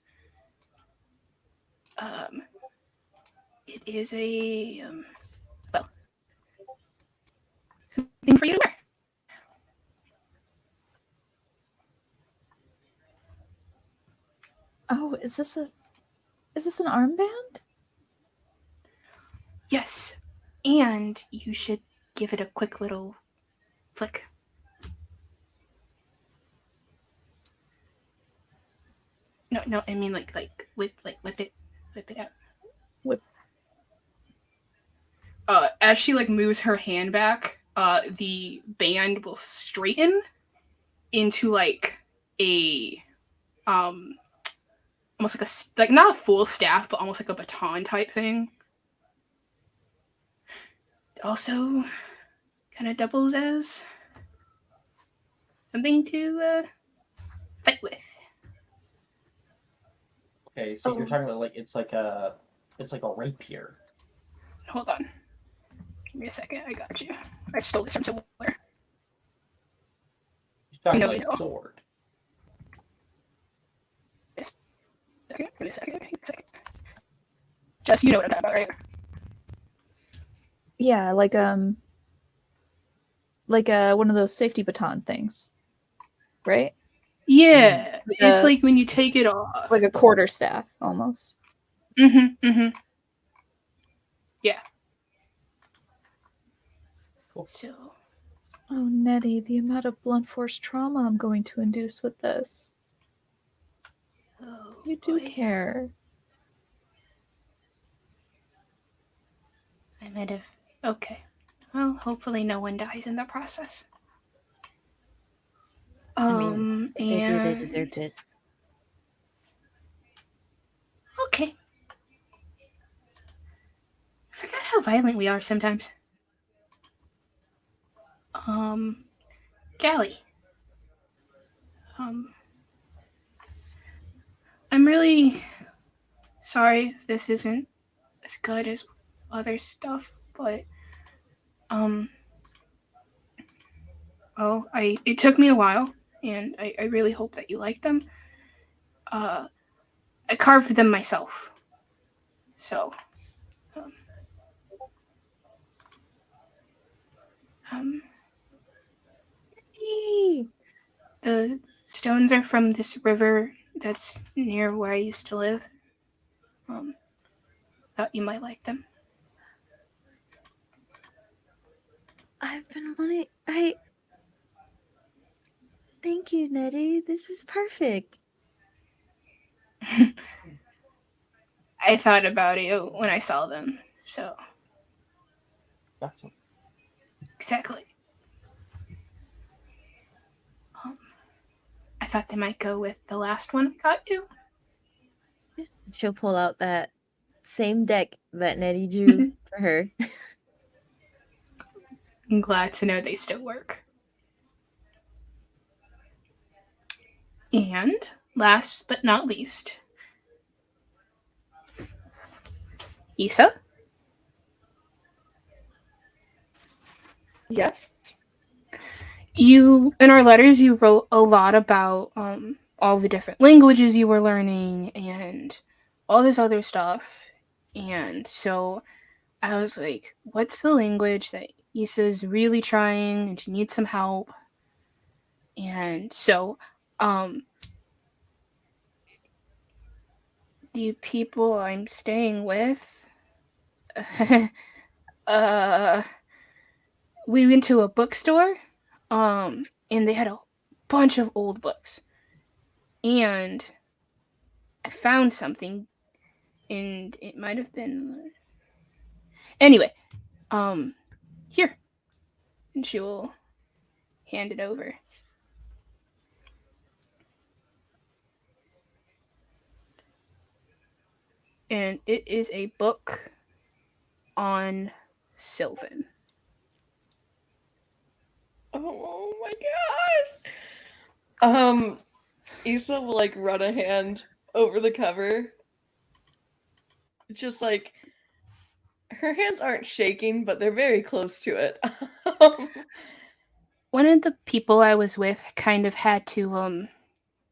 Speaker 5: It is a thing for you to wear.
Speaker 4: Oh, is this an armband?
Speaker 5: Yes, and you should give it a quick little flick. No, I mean whip it out.
Speaker 4: Whip.
Speaker 5: As she moves her hand back, the band will straighten into a almost not a full staff, but almost like a baton type thing. It also kind of doubles as something to fight with.
Speaker 2: Okay, so you're talking about it's like a rapier.
Speaker 5: Hold on. Give me a second. I got you. I stole this from somewhere.
Speaker 2: You're talking
Speaker 5: No,
Speaker 2: like
Speaker 5: no.
Speaker 2: sword.
Speaker 5: Give me a second. Jess, you know what I'm talking about, right?
Speaker 4: Yeah, like one of those safety baton things, right?
Speaker 5: Yeah, it's like when you take it off.
Speaker 4: Like a quarter staff, almost.
Speaker 5: Mm-hmm. Yeah.
Speaker 2: Cool.
Speaker 5: So.
Speaker 4: Oh, Nettie, the amount of blunt force trauma I'm going to induce with this.
Speaker 5: Oh,
Speaker 4: You do
Speaker 5: boy.
Speaker 4: care.
Speaker 5: I might have. Okay. Well, hopefully no one dies in the process.
Speaker 6: I mean, if they do, they deserved it.
Speaker 5: Okay. I forgot how violent we are sometimes. Callie. I'm really sorry if this isn't as good as other stuff, but well, it took me a while, and I really hope that you like them. I carved them myself, so the stones are from this river that's near where I used to live. Thought you might like them.
Speaker 6: I've been wanting. Thank you, Nettie. This is perfect.
Speaker 5: I thought about you when I saw them, so.
Speaker 2: That's it.
Speaker 5: Exactly. I thought they might go with the last one I got you.
Speaker 6: She'll pull out that same deck that Nettie drew for her.
Speaker 5: I'm glad to know they still work. And last but not least, Issa?
Speaker 3: Yes.
Speaker 5: You, in our letters, you wrote a lot about all the different languages you were learning and all this other stuff. And so I was like, what's the language that Issa's really trying and she needs some help? And so, the people I'm staying with, we went to a bookstore, and they had a bunch of old books. And I found something, and it might have been... Anyway, here. And she will hand it over. And it is a book on Sylvan.
Speaker 3: Oh my god. Issa will run a hand over the cover. Just her hands aren't shaking, but they're very close to it.
Speaker 5: One of the people I was with kind of had to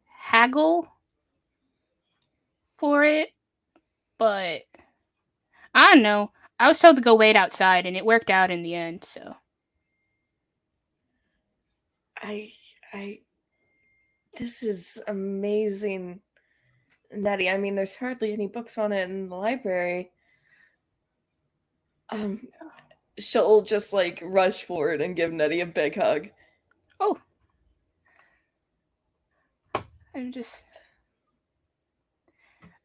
Speaker 5: haggle for it, but I don't know. I was told to go wait outside, and it worked out in the end, so.
Speaker 3: I this is amazing, Nettie. I mean, there's hardly any books on it in the library. She'll just like rush forward and give Nettie a big hug.
Speaker 5: Oh. I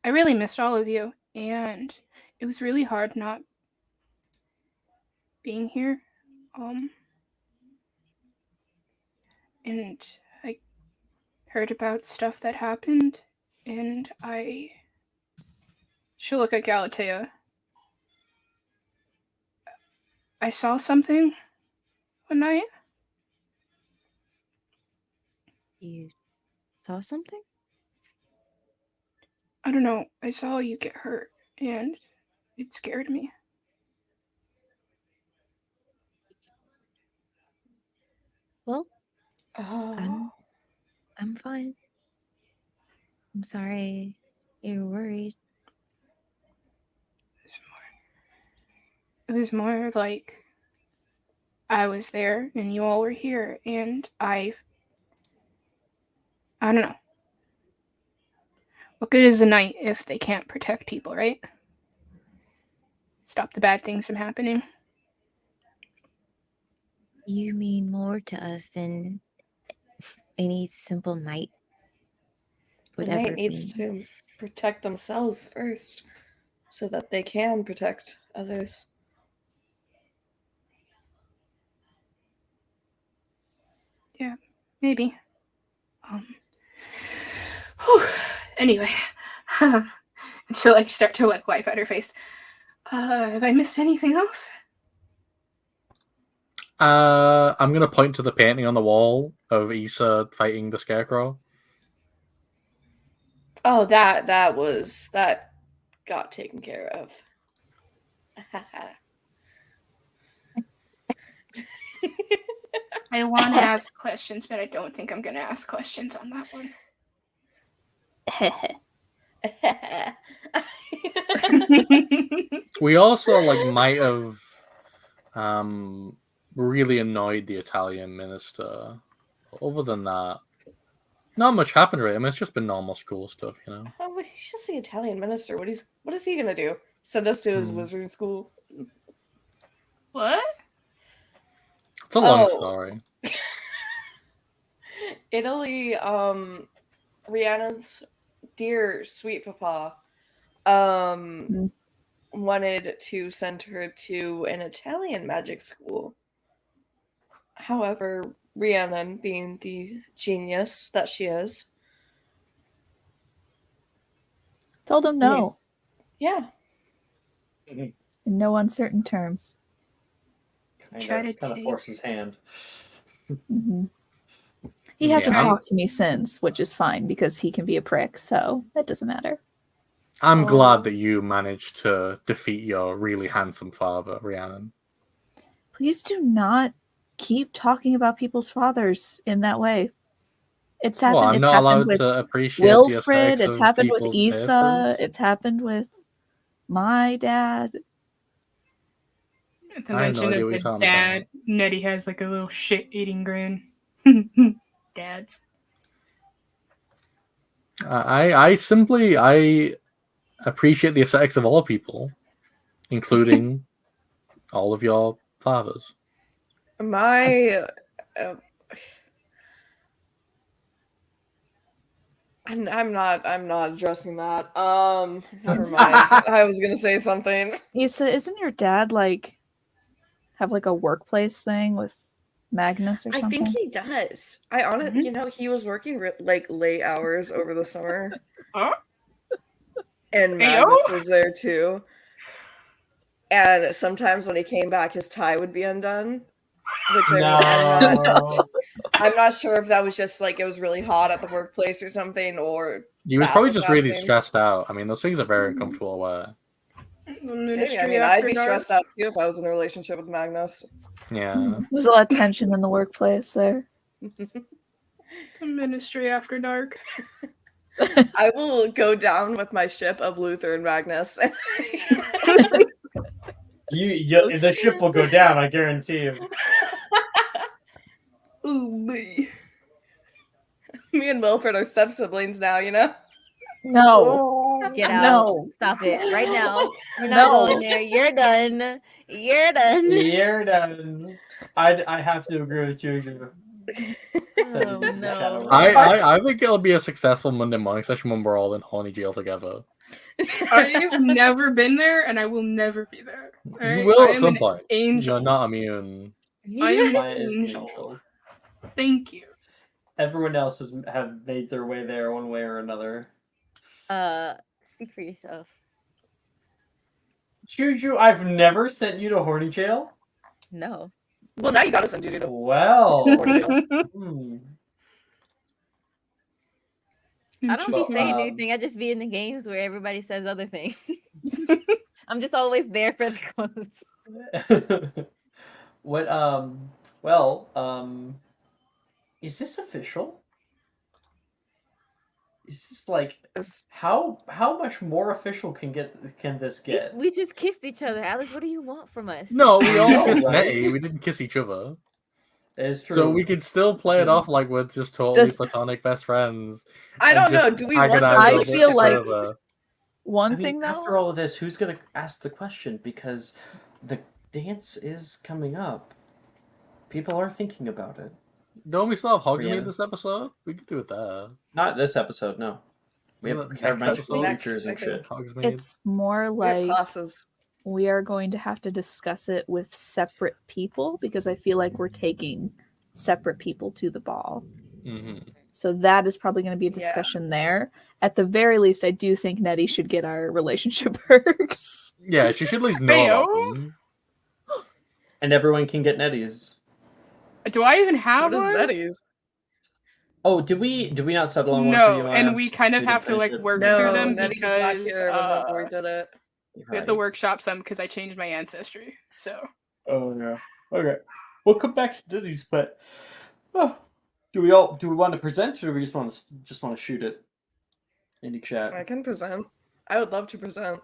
Speaker 5: really missed all of you, and it was really hard not being here. And I heard about stuff that happened, and she'll look at Galatea. I saw something one night.
Speaker 6: You saw something?
Speaker 5: I don't know. I saw you get hurt, and it scared me.
Speaker 6: Well,
Speaker 3: Oh.
Speaker 6: I'm fine. I'm sorry you were worried.
Speaker 5: It was more like I was there and you all were here, and I don't know. What good is the night if they can't protect people, right? Stop the bad things from happening.
Speaker 6: You mean more to us than any simple night would
Speaker 3: The
Speaker 6: ever
Speaker 3: knight needs
Speaker 6: be.
Speaker 3: to protect themselves first, so that they can protect others.
Speaker 5: Yeah, maybe. Anyway, and she'll like start to like wipe out her face. Have I missed anything else?
Speaker 1: I'm gonna point to the painting on the wall of Issa fighting the scarecrow.
Speaker 3: Oh, that got taken care of.
Speaker 5: I want to ask questions, but I don't think I'm going to ask questions on that one.
Speaker 1: We also might have really annoyed the Italian minister. Other than that, not much happened really. I mean, it's just been normal school stuff, you know.
Speaker 3: Oh, but he's just the Italian minister. What is he gonna do? Send us to his wizard school?
Speaker 5: What?
Speaker 1: It's a long story.
Speaker 3: Italy, Rihanna's dear sweet papa, wanted to send her to an Italian magic school. However, Rhiannon, being the genius that she is,
Speaker 4: Told him no.
Speaker 3: Yeah.
Speaker 4: In no uncertain terms.
Speaker 2: Kind of force his hand.
Speaker 4: Mm-hmm. He hasn't talked to me since, which is fine because he can be a prick, so that doesn't matter.
Speaker 1: I'm glad that you managed to defeat your really handsome father, Rhiannon.
Speaker 4: Please do not keep talking about people's fathers in that way. It's happened.
Speaker 1: Well, I'm not allowed to appreciate
Speaker 4: Wilfred.
Speaker 1: the
Speaker 4: It's happened with
Speaker 1: people's
Speaker 4: Issa.
Speaker 1: faces.
Speaker 4: It's happened with my dad.
Speaker 5: At the mention of the dad, Nettie has like a little shit-eating grin. Dads.
Speaker 1: I simply appreciate the aesthetics of all people, including all of your fathers.
Speaker 3: My I'm not addressing that. Never mind. I was gonna say something.
Speaker 4: Issa, isn't your dad have a workplace thing with Magnus or something?
Speaker 3: I think he does. I honestly, he was working late hours over the summer. And Magnus was there too. And sometimes when he came back, his tie would be undone. Which I'm not sure if that was just it was really hot at the workplace or something, or
Speaker 1: he was probably just really stressed out. I mean, those things are very uncomfortable to wear.
Speaker 3: Maybe. I mean, I'd be stressed out too if I was in a relationship with Magnus.
Speaker 1: Yeah.
Speaker 4: There's a lot of tension in the workplace there.
Speaker 5: Ministry after dark.
Speaker 3: I will go down with my ship of Luther and Magnus.
Speaker 2: The ship will go down, I guarantee you.
Speaker 5: Ooh, me.
Speaker 3: Me and Wilfred are step siblings now, you know?
Speaker 4: No.
Speaker 6: Get out.
Speaker 4: No.
Speaker 6: Stop it right now. You're not
Speaker 4: No.
Speaker 6: going there. You're done. You're done.
Speaker 2: You're done. I have to agree with Juju.
Speaker 6: Oh no.
Speaker 1: I think it'll be a successful Monday morning session when we're all in horny jail together.
Speaker 5: I've never been there, and I will never be there. Alright?
Speaker 1: You will
Speaker 5: I
Speaker 1: at
Speaker 5: am
Speaker 1: some
Speaker 5: an
Speaker 1: point.
Speaker 5: Angel.
Speaker 1: You're not immune.
Speaker 5: I am
Speaker 2: Maya
Speaker 5: an
Speaker 2: is
Speaker 5: angel. Thank you.
Speaker 2: Everyone else have made their way there one way or another.
Speaker 6: Speak for yourself.
Speaker 2: Juju, I've never sent you to horny jail.
Speaker 6: No.
Speaker 3: Well, now you gotta send Juju to
Speaker 2: Well,
Speaker 3: horny jail.
Speaker 6: I don't be
Speaker 2: Well,
Speaker 6: saying anything. I just be in the games where everybody says other things. I'm just always there for the quotes.
Speaker 2: Is this official? Is this like how much more official can this get?
Speaker 6: We just kissed each other, Alex. What do you want from us?
Speaker 1: No, we all
Speaker 2: No,
Speaker 1: kissed
Speaker 2: right?
Speaker 1: Nettie. We didn't kiss each other.
Speaker 2: That is true.
Speaker 1: So we could still play it off like we're just totally
Speaker 4: Does-
Speaker 1: platonic best friends.
Speaker 3: I
Speaker 1: and
Speaker 3: don't know.
Speaker 1: just
Speaker 3: Do we want
Speaker 1: agonize
Speaker 3: them
Speaker 1: over
Speaker 4: I feel
Speaker 1: it
Speaker 4: like-
Speaker 1: further.
Speaker 4: One
Speaker 2: I mean,
Speaker 4: thing though.
Speaker 2: after all of this, who's gonna ask the question? Because the dance is coming up. People are thinking about it.
Speaker 1: Don't we still have Hogsmeade
Speaker 2: Brianna?
Speaker 1: this episode? We could do it there.
Speaker 2: Not this episode, no. We have
Speaker 1: Next
Speaker 2: magical
Speaker 1: episode?
Speaker 2: creatures and
Speaker 3: Next, I
Speaker 2: shit.
Speaker 1: Hogsmeade.
Speaker 4: It's more
Speaker 3: We have
Speaker 4: like
Speaker 3: classes.
Speaker 4: we are going to have to discuss it with separate people because I feel like we're taking separate people to the ball.
Speaker 1: Mhm.
Speaker 4: So that is probably going to be a
Speaker 3: Yeah.
Speaker 4: discussion there. At the very least, I do think Nettie should get our relationship perks.
Speaker 1: Yeah, she should at least know about
Speaker 5: Heyo.
Speaker 1: them.
Speaker 2: And everyone can get netties.
Speaker 5: Do I even have
Speaker 3: What is
Speaker 5: one?
Speaker 3: Nettie's?
Speaker 2: Oh, did we not settle on one for
Speaker 5: No,
Speaker 2: you, Maya?
Speaker 5: and we kind of
Speaker 2: We
Speaker 5: have
Speaker 2: didn't
Speaker 5: to like
Speaker 2: finish it?
Speaker 5: work
Speaker 3: No,
Speaker 5: through them
Speaker 3: Nettie's not
Speaker 5: because
Speaker 3: here. Remember we did it.
Speaker 5: we have to workshop some because I changed my ancestry. So
Speaker 2: Oh yeah. Okay. We'll come back to ditties, but do we want to present, or do we just want to shoot it in the chat?
Speaker 3: I can present. I would love to present.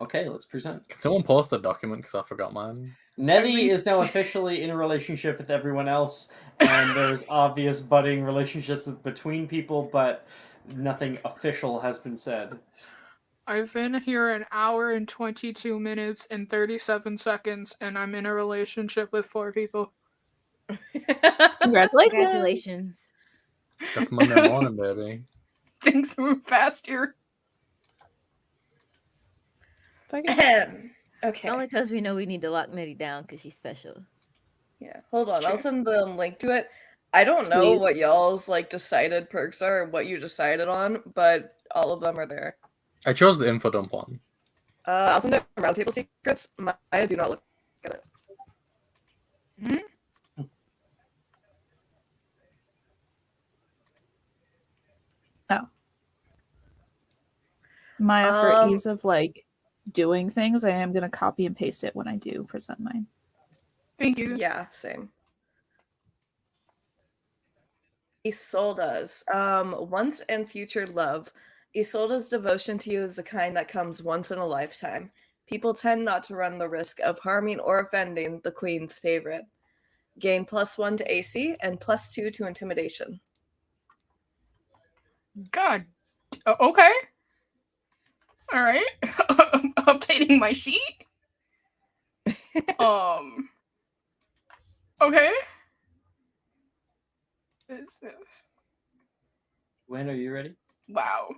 Speaker 2: Okay, let's present.
Speaker 1: Can someone post the document because I forgot mine?
Speaker 2: Nettie is now officially in a relationship with everyone else, and there's obvious budding relationships between people, but nothing official has been said.
Speaker 5: I've been here an hour and 22 minutes and 37 seconds, and I'm in a relationship with 4 people.
Speaker 4: Congratulations.
Speaker 6: Congratulations.
Speaker 1: That's Monday morning, baby.
Speaker 5: Things move fast here.
Speaker 3: Okay.
Speaker 6: Only because we know we need to lock Nettie down because she's special.
Speaker 3: Yeah. Hold on.
Speaker 5: It's
Speaker 3: I'll
Speaker 5: true.
Speaker 3: send the link to it. I don't know
Speaker 4: Please.
Speaker 3: what y'all's like decided perks are, what you decided on, but all of them are there.
Speaker 1: I chose the info dump one.
Speaker 3: I'll send it roundtable secrets. Maya, do not look at it.
Speaker 4: Maya, for
Speaker 3: Um,
Speaker 4: ease of like doing things, I am going to copy and paste it when I do present mine.
Speaker 5: Thank you.
Speaker 3: Yeah, same. Isolda's. Once and future love. Isolda's devotion to you is the kind that comes once in a lifetime. People tend not to run the risk of harming or offending the queen's favorite. Gain +1 to AC and +2 to intimidation.
Speaker 5: God. Okay. All right. Updating my sheet. Okay. Is this?
Speaker 2: Gwen, are you ready?
Speaker 5: Wow.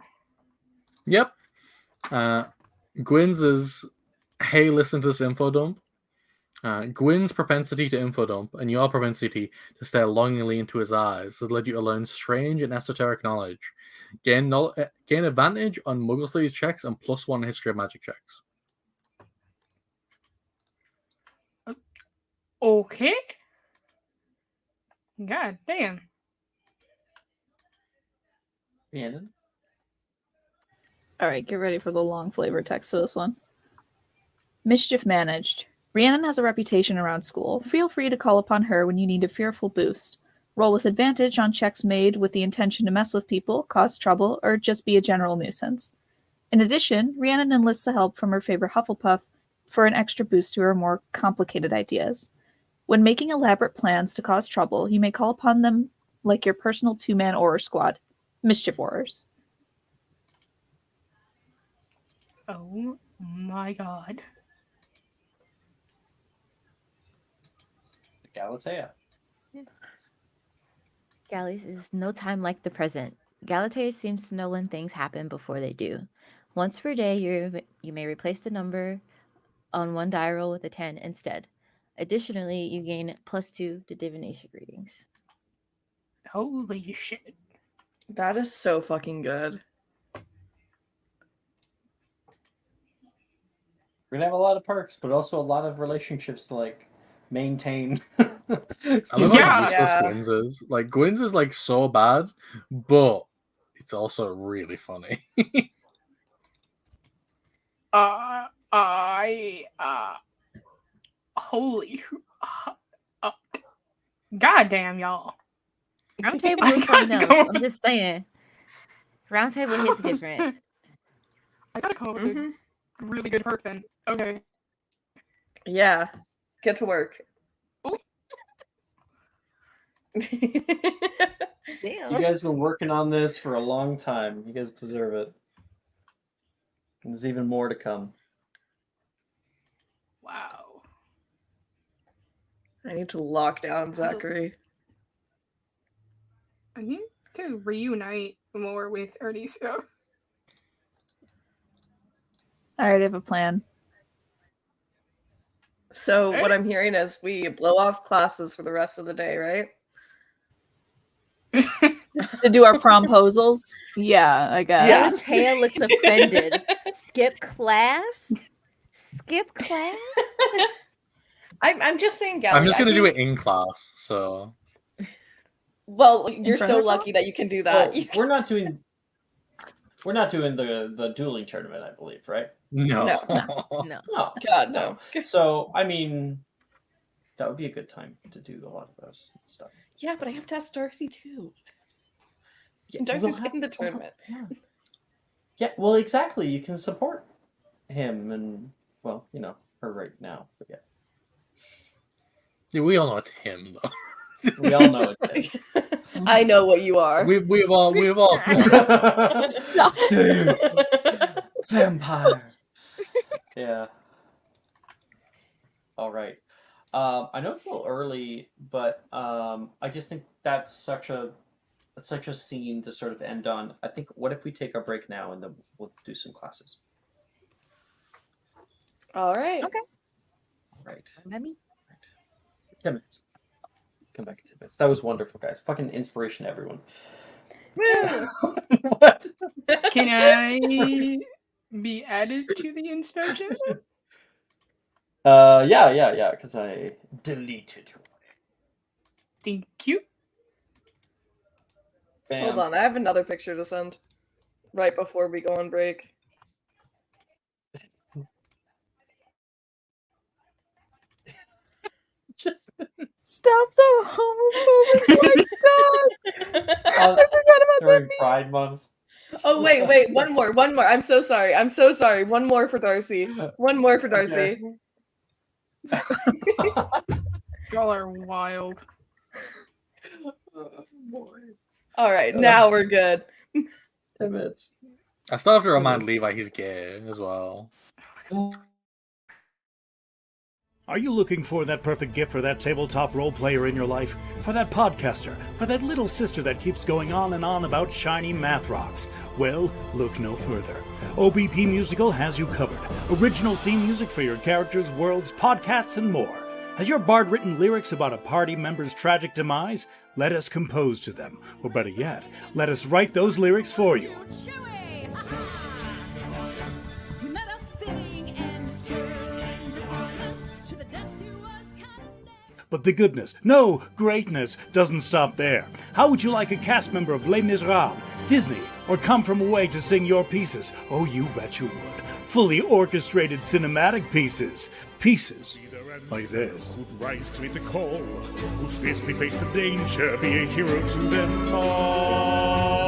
Speaker 1: Yep. Gwyn's is, hey, listen to this info dump. Gwyn's propensity to info dump and your propensity to stare longingly into his eyes has led you to learn strange and esoteric knowledge. Gain advantage on Muggle Studies checks and +1 history of magic checks.
Speaker 5: Okay. God damn.
Speaker 2: Rhiannon?
Speaker 4: All right, get ready for the long flavor text to this one. Mischief managed. Rhiannon has a reputation around school. Feel free to call upon her when you need a fearful boost. Roll with advantage on checks made with the intention to mess with people, cause trouble, or just be a general nuisance. In addition, Rhiannon enlists the help from her favorite Hufflepuff for an extra boost to her more complicated ideas. When making elaborate plans to cause trouble, you may call upon them like your personal 2-man horror squad, Mischief Horrors.
Speaker 5: Oh my god.
Speaker 2: Galatea.
Speaker 6: Gallies is no time like the present. Galatea seems to know when things happen before they do. Once per day, you may replace the number on one die roll with a 10 instead. Additionally, you gain +2 to divination readings.
Speaker 5: Holy shit.
Speaker 3: That is so fucking good.
Speaker 2: We're gonna have a lot of perks, but also a lot of relationships to like maintain.
Speaker 1: I love how useless
Speaker 3: Yeah.
Speaker 1: Gwyn's is. Like, Gwyn's is like so bad, but it's also really funny.
Speaker 5: Holy. Goddamn, y'all.
Speaker 6: Round table
Speaker 5: I
Speaker 6: is
Speaker 5: gotta
Speaker 6: something else.
Speaker 5: go
Speaker 6: I'm just saying. Round table hits different.
Speaker 5: I gotta come up with a really good perk then. Okay.
Speaker 3: Yeah. Get to work.
Speaker 5: Ooh.
Speaker 6: Damn.
Speaker 2: You guys been working on this for a long time. You guys deserve it. And there's even more to come.
Speaker 5: Wow.
Speaker 3: I need to lock down Zachary.
Speaker 5: I need to reunite more with Ernesto.
Speaker 4: I already have a plan.
Speaker 3: So what I'm hearing is we blow off classes for the rest of the day, right?
Speaker 4: To do our promposals? Yeah, I guess.
Speaker 6: Galatea looks offended. Skip class? Skip class?
Speaker 3: I'm just saying, Gally.
Speaker 1: I'm just gonna do it in class, so
Speaker 3: Well, you're
Speaker 4: front
Speaker 3: so
Speaker 4: of her?
Speaker 3: lucky that you can do
Speaker 2: Well,
Speaker 3: that.
Speaker 2: we're not doing the dueling tournament, I believe, right?
Speaker 1: no.
Speaker 3: No.
Speaker 6: No.
Speaker 2: No.
Speaker 3: God, no.
Speaker 2: So I mean, that would be a good time to do a lot of those stuff.
Speaker 3: Yeah, but I have to ask Darcy too.
Speaker 2: Yeah,
Speaker 3: And Darcy's
Speaker 2: we'll have-
Speaker 3: in the tournament.
Speaker 2: Yeah, well, exactly. You can support him and, well, you know, her right now. But yeah,
Speaker 1: Yeah, we all know it's him though.
Speaker 2: we all know it's him.
Speaker 3: I know what you are.
Speaker 1: We've all
Speaker 2: Dude, vampire. Yeah. All right. I know it's a little early, but I just think that's such a scene to sort of end on. I think, what if we take our break now and then we'll do some classes?
Speaker 3: All right.
Speaker 4: Okay.
Speaker 2: All right.
Speaker 6: Let me.
Speaker 2: 10 minutes. Come back in 10 minutes. That was wonderful, guys. Fucking inspiration to everyone.
Speaker 3: Woo!
Speaker 2: What?
Speaker 5: Can I be added to the inspo chat?
Speaker 2: Yeah, because I deleted.
Speaker 5: Thank you.
Speaker 2: Bam.
Speaker 3: Hold on, I have another picture to send right before we go on break.
Speaker 2: Just
Speaker 4: Stop the homophobic dog! I forgot about
Speaker 2: during
Speaker 4: that.
Speaker 2: Pride Month.
Speaker 3: Oh wait, one more. I'm so sorry. One more for Darcy.
Speaker 2: Okay.
Speaker 5: Y'all are wild.
Speaker 3: All right, now we're good.
Speaker 2: 10 minutes.
Speaker 1: I still have to remind Levi he's gay as well.
Speaker 7: Are you looking for that perfect gift for that tabletop role player in your life? For that podcaster? For that little sister that keeps going on and on about shiny math rocks? Well, look no further. OBP Musical has you covered. Original theme music for your characters, worlds, podcasts, and more. Has your bard written lyrics about a party member's tragic demise? Let us compose to them. Or better yet, let us write those lyrics for you. But the goodness, no, greatness, doesn't stop there. How would you like a cast member of Les Miserables, Disney, or Come From Away to sing your pieces? Oh, you bet you would. Fully orchestrated cinematic pieces. Pieces like this.
Speaker 8: Who'd rise to meet the call, who'd fiercely face the danger, be a hero to them all.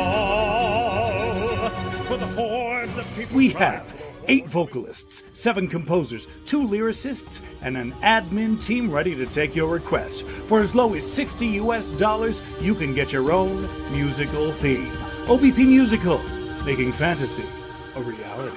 Speaker 8: For the hordes of people
Speaker 7: We have 8 vocalists, 7 composers, 2 lyricists, and an admin team ready to take your request. For as low as $60 US, you can get your own musical theme. OBP Musical, making fantasy a reality.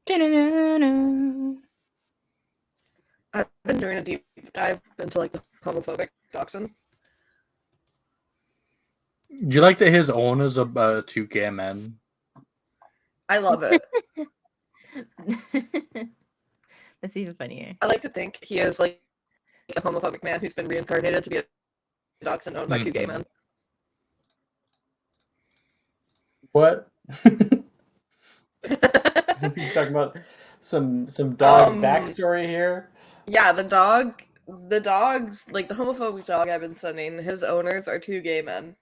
Speaker 5: Da-na-na-na.
Speaker 3: I've been doing a deep dive into like the homophobic toxin.
Speaker 1: Do you like that his owners are two gay men?
Speaker 3: I love it.
Speaker 6: That's even funnier.
Speaker 3: I like to think he is like a homophobic man who's been reincarnated to be a dachshund owned by two gay men.
Speaker 2: What? You talking about some dog backstory here?
Speaker 3: Yeah, the dogs, like the homophobic dog I've been sending, his owners are two gay men.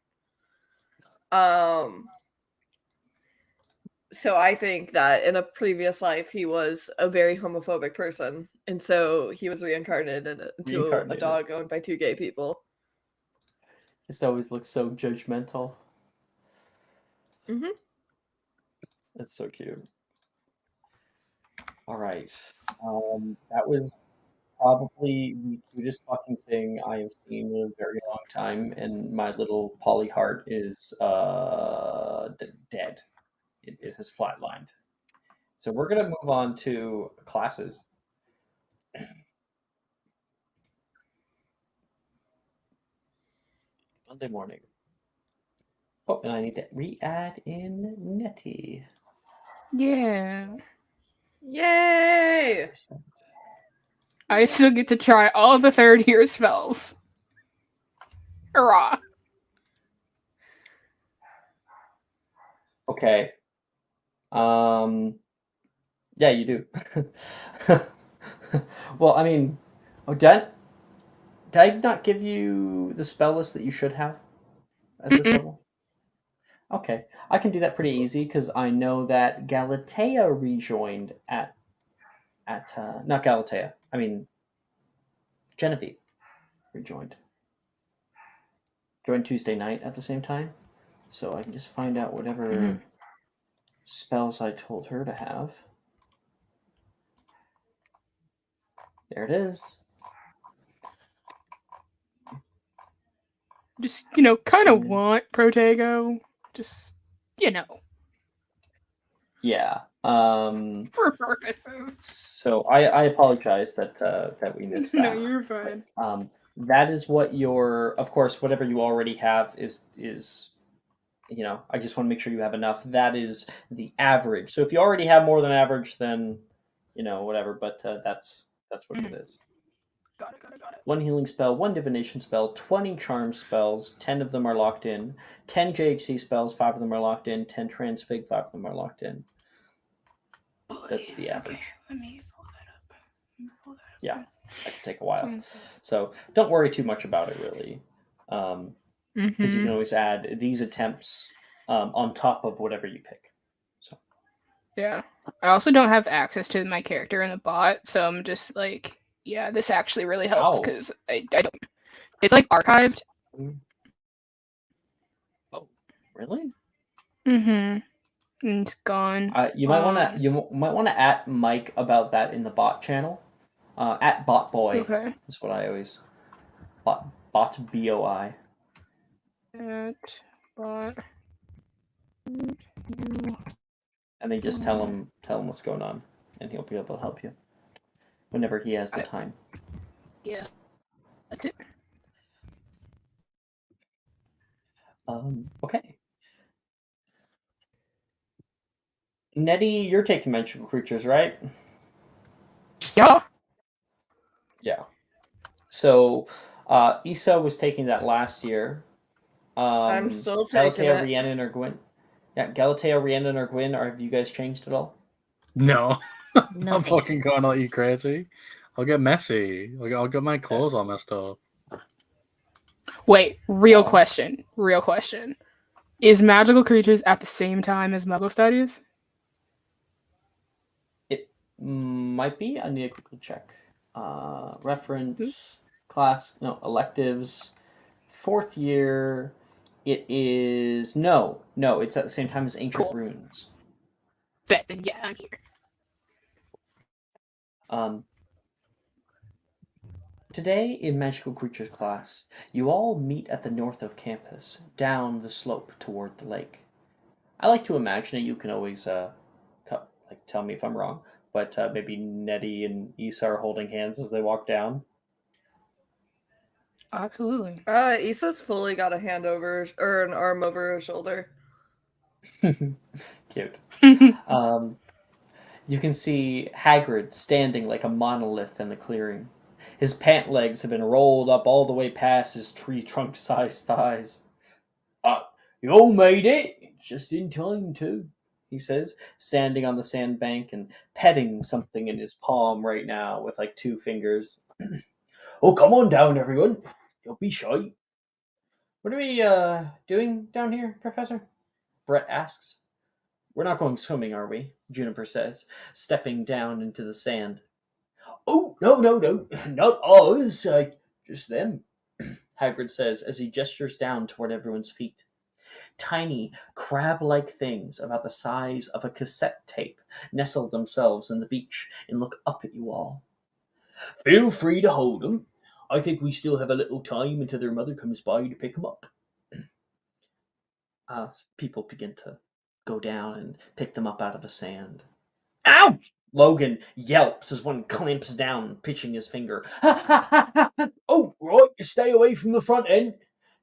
Speaker 3: So I think that in a previous life he was a very homophobic person, and so he was reincarnated into a dog owned by two gay people.
Speaker 2: This always looks so judgmental.
Speaker 3: Mm-hmm.
Speaker 2: That's so cute. All right. That was probably the cutest fucking thing I have seen in a very long time, and my little Polly heart is dead. It has flatlined. So we're gonna move on to classes. Monday morning. Oh, and I need to re-add in Nettie.
Speaker 5: Yeah.
Speaker 3: Yay!
Speaker 5: I still get to try all the third year spells. Hurrah.
Speaker 2: Okay. Yeah, you do. Well, I mean, did I not give you the spell list that you should have at this level? Okay, I can do that pretty easy because I know that Galatea rejoined at not Galatea. I mean, Genevieve rejoined. Joined Tuesday night at the same time, so I can just find out whatever spells I told her to have. There it is.
Speaker 5: Just, kind of want Protego. Just,
Speaker 2: Yeah.
Speaker 5: For purposes.
Speaker 2: So I apologize that we missed that.
Speaker 5: No, you're fine.
Speaker 2: That is what of course, whatever you already have is I just want to make sure you have enough. That is the average. So if you already have more than average, then whatever. But that's what it is.
Speaker 5: Got it.
Speaker 2: 1 healing spell, 1 divination spell, 20 charm spells, 10 of them are locked in, 10 JHC spells, 5 of them are locked in, 10 transfig, 5 of them are locked in. That's the average.
Speaker 5: Okay, let me pull that up.
Speaker 2: Yeah, that could take a while. So don't worry too much about it, really. Because you can always add these attempts on top of whatever you pick. So
Speaker 5: yeah. I also don't have access to my character in the bot, so I'm just like, yeah, this actually really helps because I don't. It's like archived.
Speaker 2: Oh, really?
Speaker 5: And it's gone.
Speaker 2: You might want to at Mike about that in the bot channel. At botboy.
Speaker 5: Okay.
Speaker 2: That's what I always bot BOI.
Speaker 5: At bot.
Speaker 2: And then just tell him what's going on, and he'll be able to help you whenever he has the time.
Speaker 5: Yeah, that's it.
Speaker 2: Okay. Nettie, you're taking magical creatures, right?
Speaker 5: Yeah.
Speaker 2: Yeah. So, Issa was taking that last year.
Speaker 3: I'm still taking
Speaker 2: Galatea,
Speaker 3: it.
Speaker 2: Rhiannon, or Gwyn. Yeah, Galatea, Rhiannon, or Gwyn. Have you guys changed at all?
Speaker 1: No.
Speaker 6: No,
Speaker 1: I'm
Speaker 6: thank
Speaker 1: fucking going all you crazy. I'll get messy. I'll get my clothes all messed up.
Speaker 5: Wait, real question. Is magical creatures at the same time as Muggle studies?
Speaker 2: It might be. I need to quickly check. Reference class. No, electives. 4th year. It is no. It's at the same time as ancient runes.
Speaker 5: Bet then, yeah, I'm here.
Speaker 2: Today in Magical Creatures class, you all meet at the north of campus, down the slope toward the lake. I like to imagine it. You can always tell me if I'm wrong. but maybe Nettie and Issa are holding hands as they walk down.
Speaker 5: Absolutely.
Speaker 3: Issa's fully got a hand over or an arm over her shoulder.
Speaker 2: Cute. You can see Hagrid standing like a monolith in the clearing. His pant legs have been rolled up all the way past his tree trunk-sized thighs. You all made it! Just in time, too, he says, standing on the sandbank and petting something in his palm right now with like 2 fingers. Oh, come on down, everyone. Don't be shy. What are we doing down here, Professor? Brett asks. We're not going swimming, are we? Juniper says, stepping down into the sand. Oh, no, not us, just them, Hagrid says as he gestures down toward everyone's feet. Tiny, crab-like things about the size of a cassette tape nestle themselves in the beach and look up at you all. Feel free to hold them. I think we still have a little time until their mother comes by to pick them up. People begin to go down and pick them up out of the sand. Ouch! Logan yelps as one clamps down, pitching his finger. Oh, right, stay away from the front end.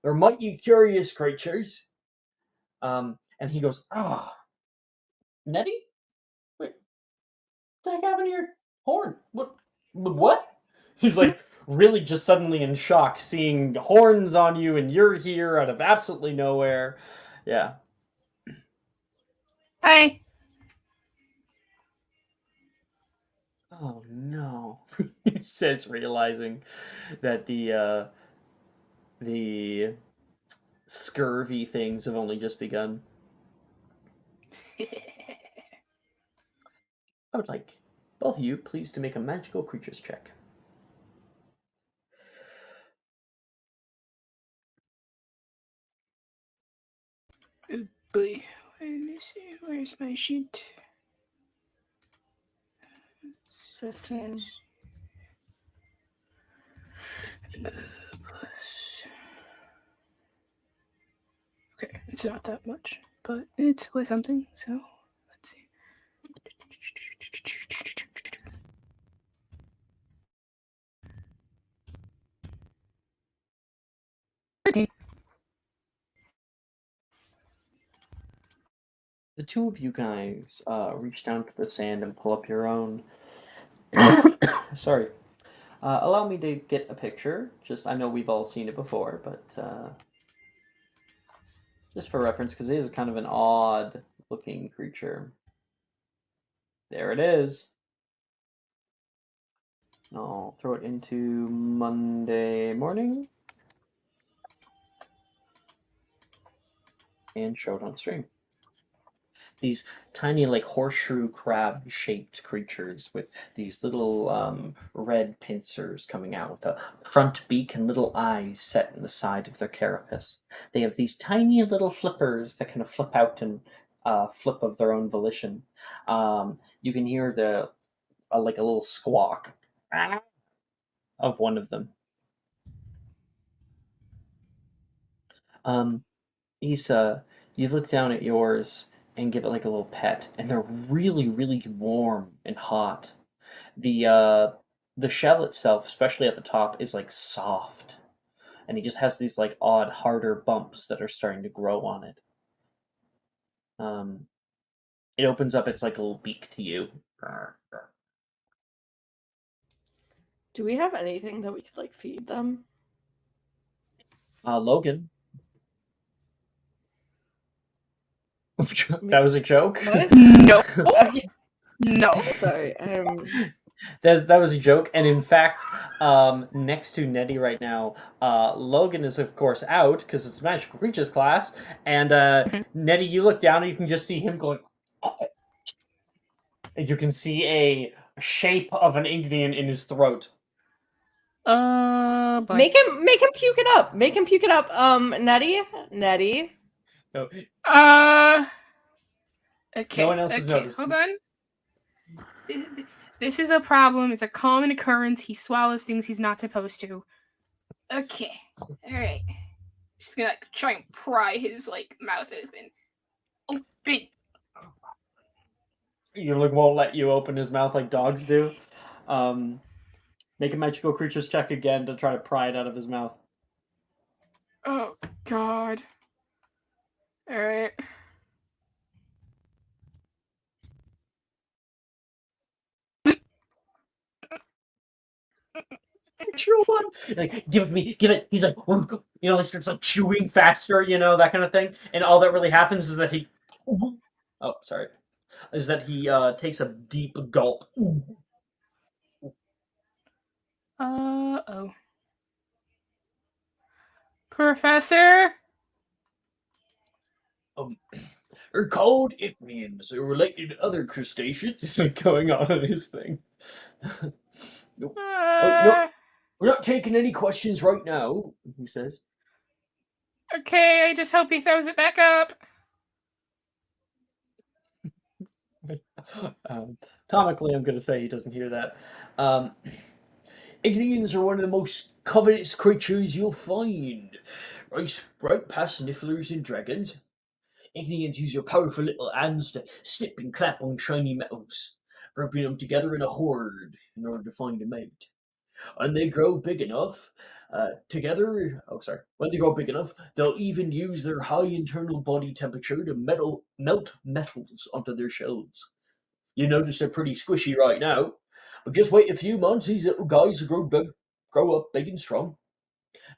Speaker 2: They're mighty curious creatures. And he goes, Nettie? Wait, what the heck happened to your horn? What? He's like really just suddenly in shock, seeing horns on you and you're here out of absolutely nowhere. Yeah.
Speaker 5: Hi.
Speaker 2: Oh no, he says, realizing that the scurvy things have only just begun. I would like both of you please to make a magical creatures check.
Speaker 5: Oh boy. Let me see. Where's my sheet?
Speaker 6: 15.
Speaker 5: Okay, it's not that much, but it's worth something, so let's see.
Speaker 2: The two of you guys reach down to the sand and pull up your own. Sorry. Allow me to get a picture. I know we've all seen it before, but just for reference, because it is kind of an odd-looking creature. There it is. I'll throw it into Monday morning and show it on stream. These tiny, like horseshoe crab-shaped creatures with these little red pincers coming out with a front beak and little eyes set in the side of their carapace. They have these tiny little flippers that kind of flip out and flip of their own volition. You can hear like a little squawk of one of them. Issa, you look down at yours and give it like a little pet, and they're really, really warm and hot. The shell itself, especially at the top, is like soft, and he just has these like odd, harder bumps that are starting to grow on it. It opens up its like little beak to you.
Speaker 3: Do we have anything that we could like feed them?
Speaker 2: Logan. That was a joke?
Speaker 3: What?
Speaker 5: No.
Speaker 3: Okay.
Speaker 5: No.
Speaker 3: Sorry.
Speaker 2: That was a joke, and in fact, next to Nettie right now, Logan is of course out because it's Magical Creatures class, and Nettie, you look down and you can just see him going, and you can see a shape of an Indian in his throat.
Speaker 5: Boy.
Speaker 3: Make him puke it up. Make him puke it up. Nettie.
Speaker 2: No,
Speaker 5: Okay.
Speaker 2: no one else has noticed.
Speaker 5: Hold on. This is a problem. It's a common occurrence. He swallows things he's not supposed to. Okay. All right. Just gonna try and pry his like mouth open. Open.
Speaker 2: won't let you open his mouth like dogs do. Make a magical creatures check again to try to pry it out of his mouth.
Speaker 5: Oh God. All right.
Speaker 2: True one. Like, give it to me, give it. He's like, he starts like chewing faster, that kind of thing. And all that really happens is that he, oh, sorry, is that he takes a deep gulp.
Speaker 5: Oh. Professor?
Speaker 2: They're called Ichneans. They're related to other crustaceans. He's been going on his thing. No, we're not taking any questions right now, he says.
Speaker 5: Okay, I just hope he throws it back up.
Speaker 2: Comically, I'm going to say he doesn't hear that. Ichneans are one of the most covetous creatures you'll find. Right past Nifflers and dragons. Ichneans use their powerful little hands to snip and clap on shiny metals, grouping them together in a horde in order to find a mate. When they grow big enough, when they grow big enough, they'll even use their high internal body temperature to melt metals onto their shells. You notice they're pretty squishy right now, but just wait a few months, these little guys will grow up big and strong.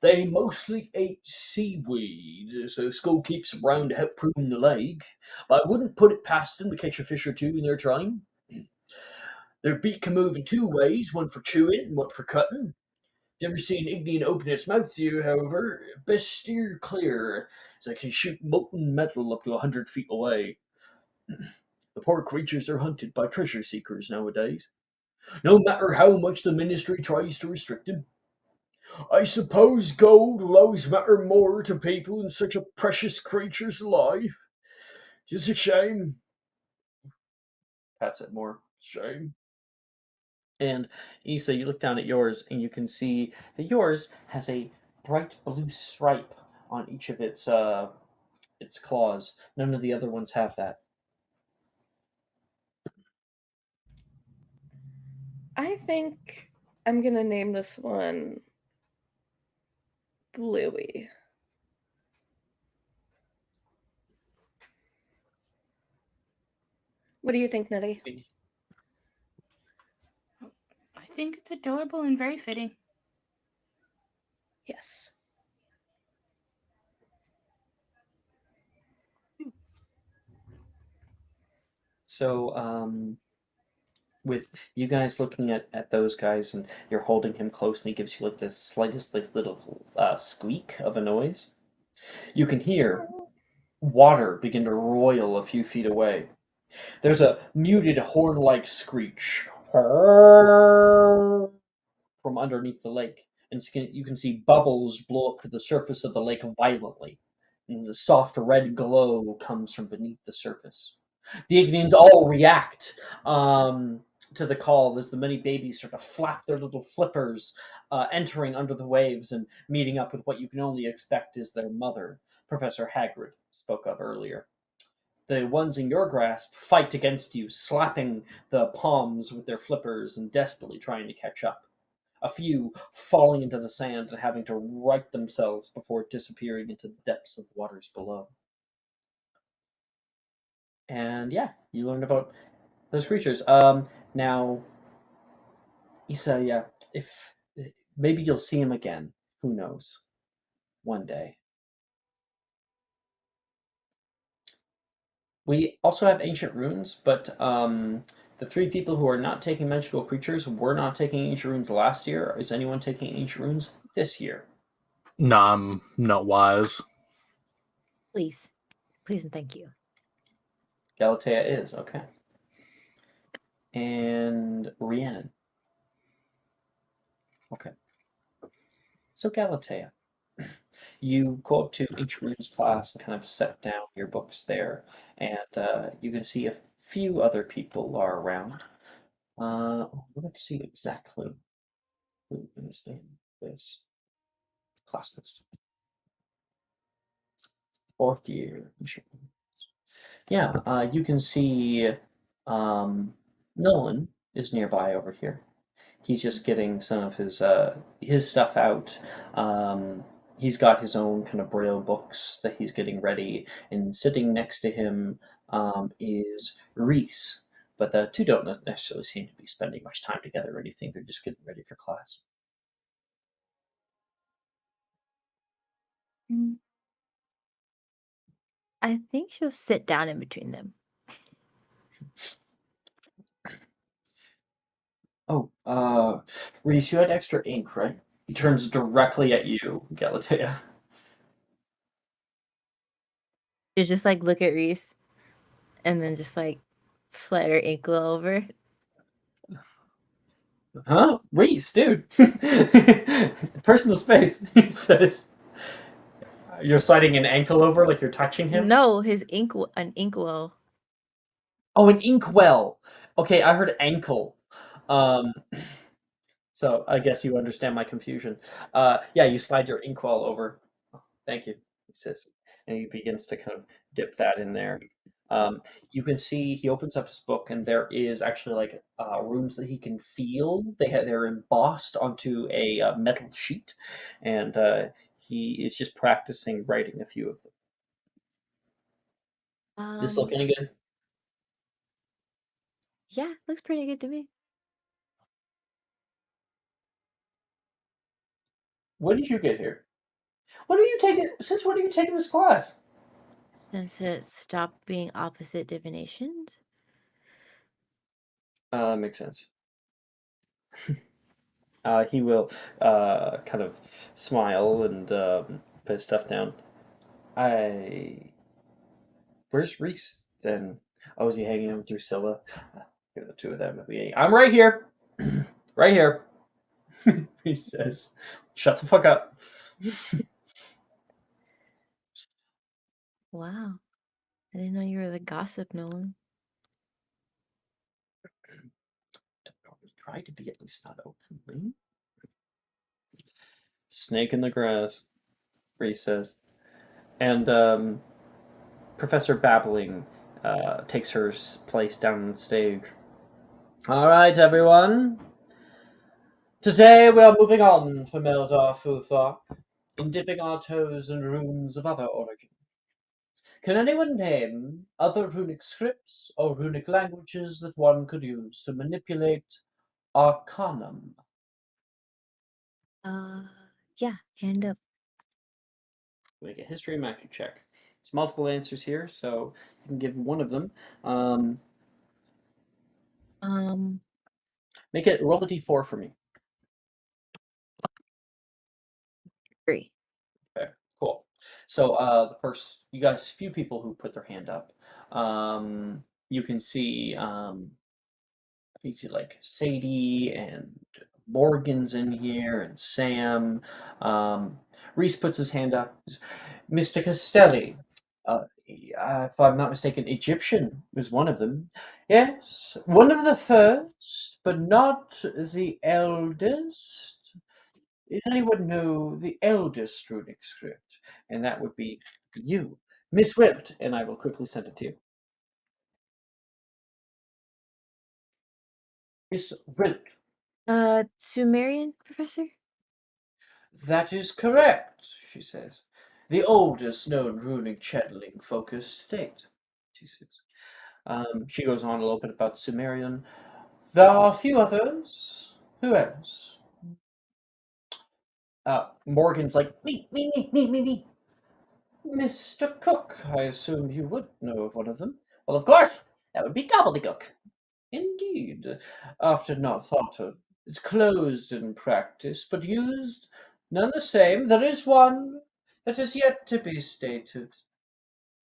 Speaker 2: They mostly ate seaweed, so school keeps them around to help prune the leg, but I wouldn't put it past them to catch a fish or two in their time. Their beak can move in two ways, one for chewing and one for cutting. If you ever see an Ignian open its mouth to you, however, best steer clear, as it can shoot molten metal up to 100 feet away. The poor creatures are hunted by treasure seekers nowadays, no matter how much the ministry tries to restrict them. I suppose gold will always matter more to people than such a precious creature's life. Just a shame. Pat said more. Shame. And Issa, you look down at yours and you can see that yours has a bright blue stripe on each of its claws. None of the other ones have that.
Speaker 3: I think I'm gonna name this one Bluey. What do you think, Nettie?
Speaker 5: I think it's adorable and very fitting.
Speaker 3: Yes.
Speaker 2: So, with you guys looking at those guys and you're holding him close and he gives you like the slightest like little squeak of a noise, you can hear water begin to roil a few feet away. There's a muted horn-like screech from underneath the lake, and you can see bubbles blow up to the surface of the lake violently, and the soft red glow comes from beneath the surface. The Ignians all react to the call as the many babies start to flap their little flippers, entering under the waves and meeting up with what you can only expect is their mother, Professor Hagrid spoke of earlier. The ones in your grasp fight against you, slapping the palms with their flippers and desperately trying to catch up. A few falling into the sand and having to right themselves before disappearing into the depths of the waters below. And yeah, you learned about those creatures. Now, Issa, yeah, if maybe you'll see him again. Who knows? One day. We also have ancient runes, but the three people who are not taking magical creatures were not taking ancient runes last year. Is anyone taking ancient runes this year?
Speaker 1: No, I'm not wise.
Speaker 6: Please. Please and thank you.
Speaker 2: Galatea is, okay. And Rhiannon. Okay. So Galatea. You go up to Ancient Runes class and kind of set down your books there, and you can see a few other people are around. Let me see exactly who is in this class list. Fourth year. Yeah, you can see Nolan is nearby over here. He's just getting some of his stuff out. He's got his own kind of braille books that he's getting ready, and sitting next to him is Reese. But the two don't necessarily seem to be spending much time together or anything. They're just getting ready for class.
Speaker 6: I think she'll sit down in between them.
Speaker 2: Oh, Reese, you had extra ink, right? He turns directly at you, Galatea.
Speaker 6: You just like look at Reese and then just like slide her ankle over.
Speaker 2: Huh? Reese, dude. Personal space, he says. You're sliding an ankle over like you're touching him?
Speaker 6: No, an inkwell.
Speaker 2: Oh, an inkwell. Okay, I heard ankle. So I guess you understand my confusion. Yeah, you slide your inkwell over. Oh, thank you, he says. And he begins to kind of dip that in there. You can see he opens up his book, and there is actually like runes that he can feel. They're embossed onto a metal sheet, and he is just practicing writing a few of them. This look any good?
Speaker 6: Yeah, looks pretty good to me.
Speaker 2: When did you get here? Since when are you taking this class?
Speaker 6: Since it stopped being opposite divinations.
Speaker 2: Makes sense. He will kind of smile and put his stuff down. Where's Reese then? Oh, is he hanging out with Drusilla? The two of them. I'm right here. Right here. He says, shut the fuck up.
Speaker 6: Wow. I didn't know you were the gossip, Nolan.
Speaker 2: Try to be, at least not openly. Snake in the grass, Reese says. And Professor Babbling takes her place down on the stage. All right, everyone. Today we are moving on from Eldar Futhok and dipping our toes in runes of other origin. Can anyone name other runic scripts or runic languages that one could use to manipulate Arcanum?
Speaker 6: Yeah, hand up.
Speaker 2: Make a history and magic check. There's multiple answers here, so you can give one of them. Make it roll a d4 for me.
Speaker 6: 3.
Speaker 2: Okay, cool. So the first, you guys, few people who put their hand up. You can see like Sadie and Morgan's in here and Sam. Reese puts his hand up. Mr. Castelli, if I'm not mistaken, Egyptian was one of them. Yes, one of the first, but not the eldest. Anyone know the eldest runic script? And that would be you, Miss Wilt, and I will quickly send it to you. Miss Wilt.
Speaker 6: Sumerian, Professor?
Speaker 2: That is correct, she says. The oldest known runic channeling focus to date, she says. She goes on a little bit about Sumerian. There are a few others. Who else? Morgan's like, me. Mr. Cook, I assume you would know of one of them. Well, of course, that would be Gobbledygook. Indeed, often not thought of. It's closed in practice, but used none the same. There is one that is yet to be stated.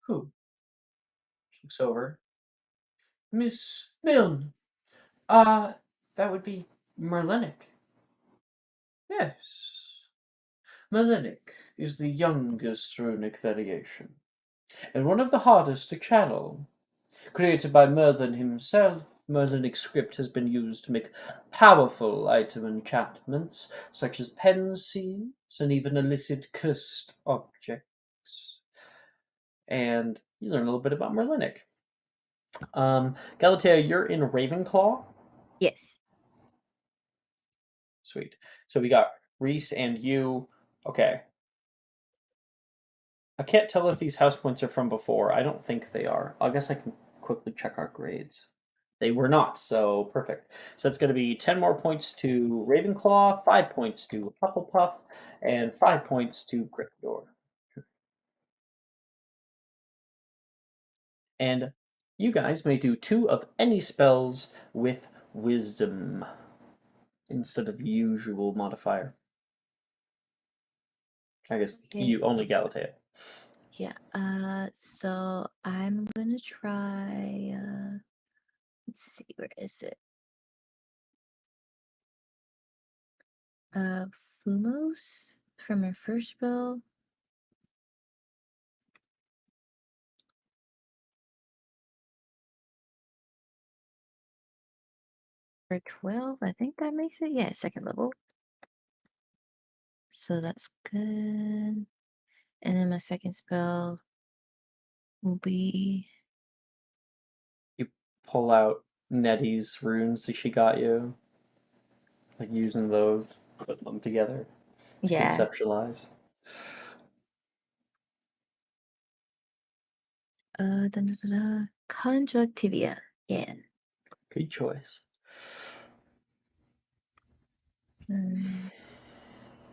Speaker 2: Who? She looks over. Miss Milne. That would be Merlinic. Yes. Merlinic is the youngest runic variation, and one of the hardest to channel. Created by Merlin himself, Merlinic script has been used to make powerful item enchantments, such as pen seals and even illicit cursed objects. And you learn a little bit about Merlinic. Galatea, you're in Ravenclaw.
Speaker 6: Yes.
Speaker 2: Sweet. So we got Reese and you. Okay. I can't tell if these house points are from before. I don't think they are. I guess I can quickly check our grades. They were not, so perfect. So it's going to be 10 more points to Ravenclaw, 5 points to Hufflepuff, and 5 points to Gryffindor. And you guys may do 2 of any spells with Wisdom instead of the usual modifier. I guess
Speaker 6: Okay.
Speaker 2: you only Galatea.
Speaker 6: Yeah. So I'm gonna try. Let's see, where is it? Fumos from her first spell. For 12, I think that makes it. Yeah, second level. So that's good. And then my second spell will be.
Speaker 2: You pull out Nettie's runes that she got you, like using those, put them together to
Speaker 6: Yeah.
Speaker 2: conceptualize.
Speaker 6: Conjunctivia. Yeah.
Speaker 2: Good choice.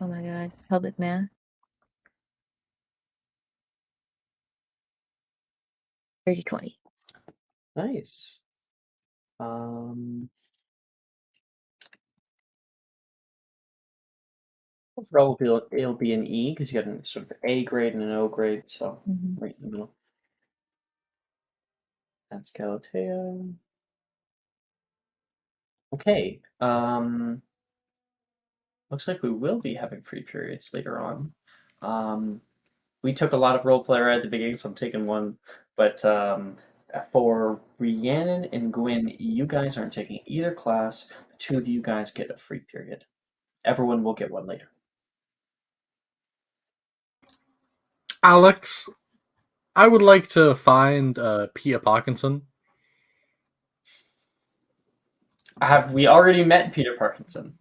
Speaker 6: Oh my god. Public math. 30-20.
Speaker 2: Nice. Overall, it'll be an E because you got a sort of A grade and an O grade, so right in the middle. That's Galatea. Okay. Looks like we will be having free periods later on. We took a lot of role player at the beginning, so I'm taking one. But for Rhiannon and Gwyn, you guys aren't taking either class. The 2 of you guys get a free period. Everyone will get one later.
Speaker 1: Alex, I would like to find Peter Parkinson.
Speaker 2: Have we already met Peter Parkinson?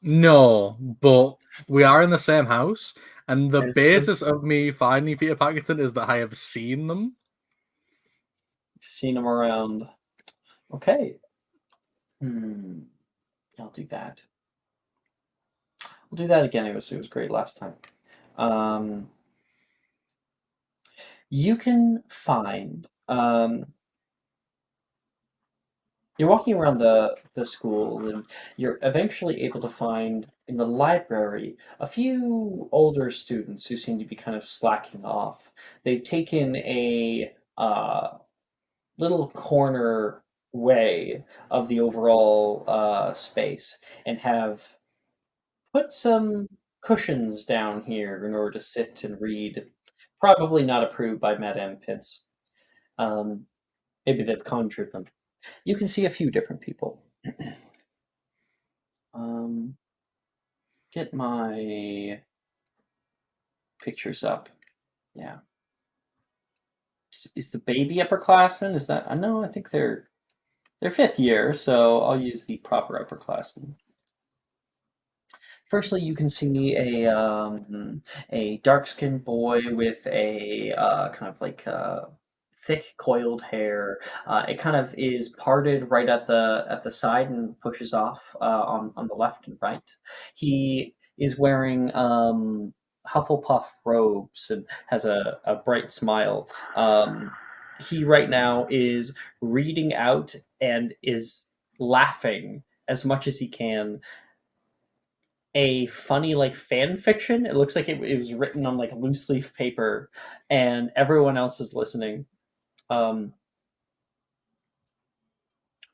Speaker 1: No, but we are in the same house, and the
Speaker 2: That is true.
Speaker 1: basis of me finding Peter Parkinson is that I have seen them.
Speaker 2: Seen him around. Okay. I'll do that. We'll do that again. It was great last time. You can find. You're walking around the school, and you're eventually able to find in the library a few older students who seem to be kind of slacking off. They've taken a little corner way of the overall space and have put some cushions down here in order to sit and read. Probably not approved by Madame Pince. Maybe they've conjured them. You can see a few different people. Get my pictures up. Yeah. Is the baby upperclassman? Is that? I know. I think they're 5th year, so I'll use the proper upperclassman. Firstly, you can see a dark-skinned boy with a kind of like thick coiled hair. It kind of is parted right at the side and pushes off on the left and right. He is wearing Hufflepuff robes and has a bright smile. He right now is reading out and is laughing as much as he can a funny like fan fiction. It looks like it was written on like loose leaf paper, and everyone else is listening. I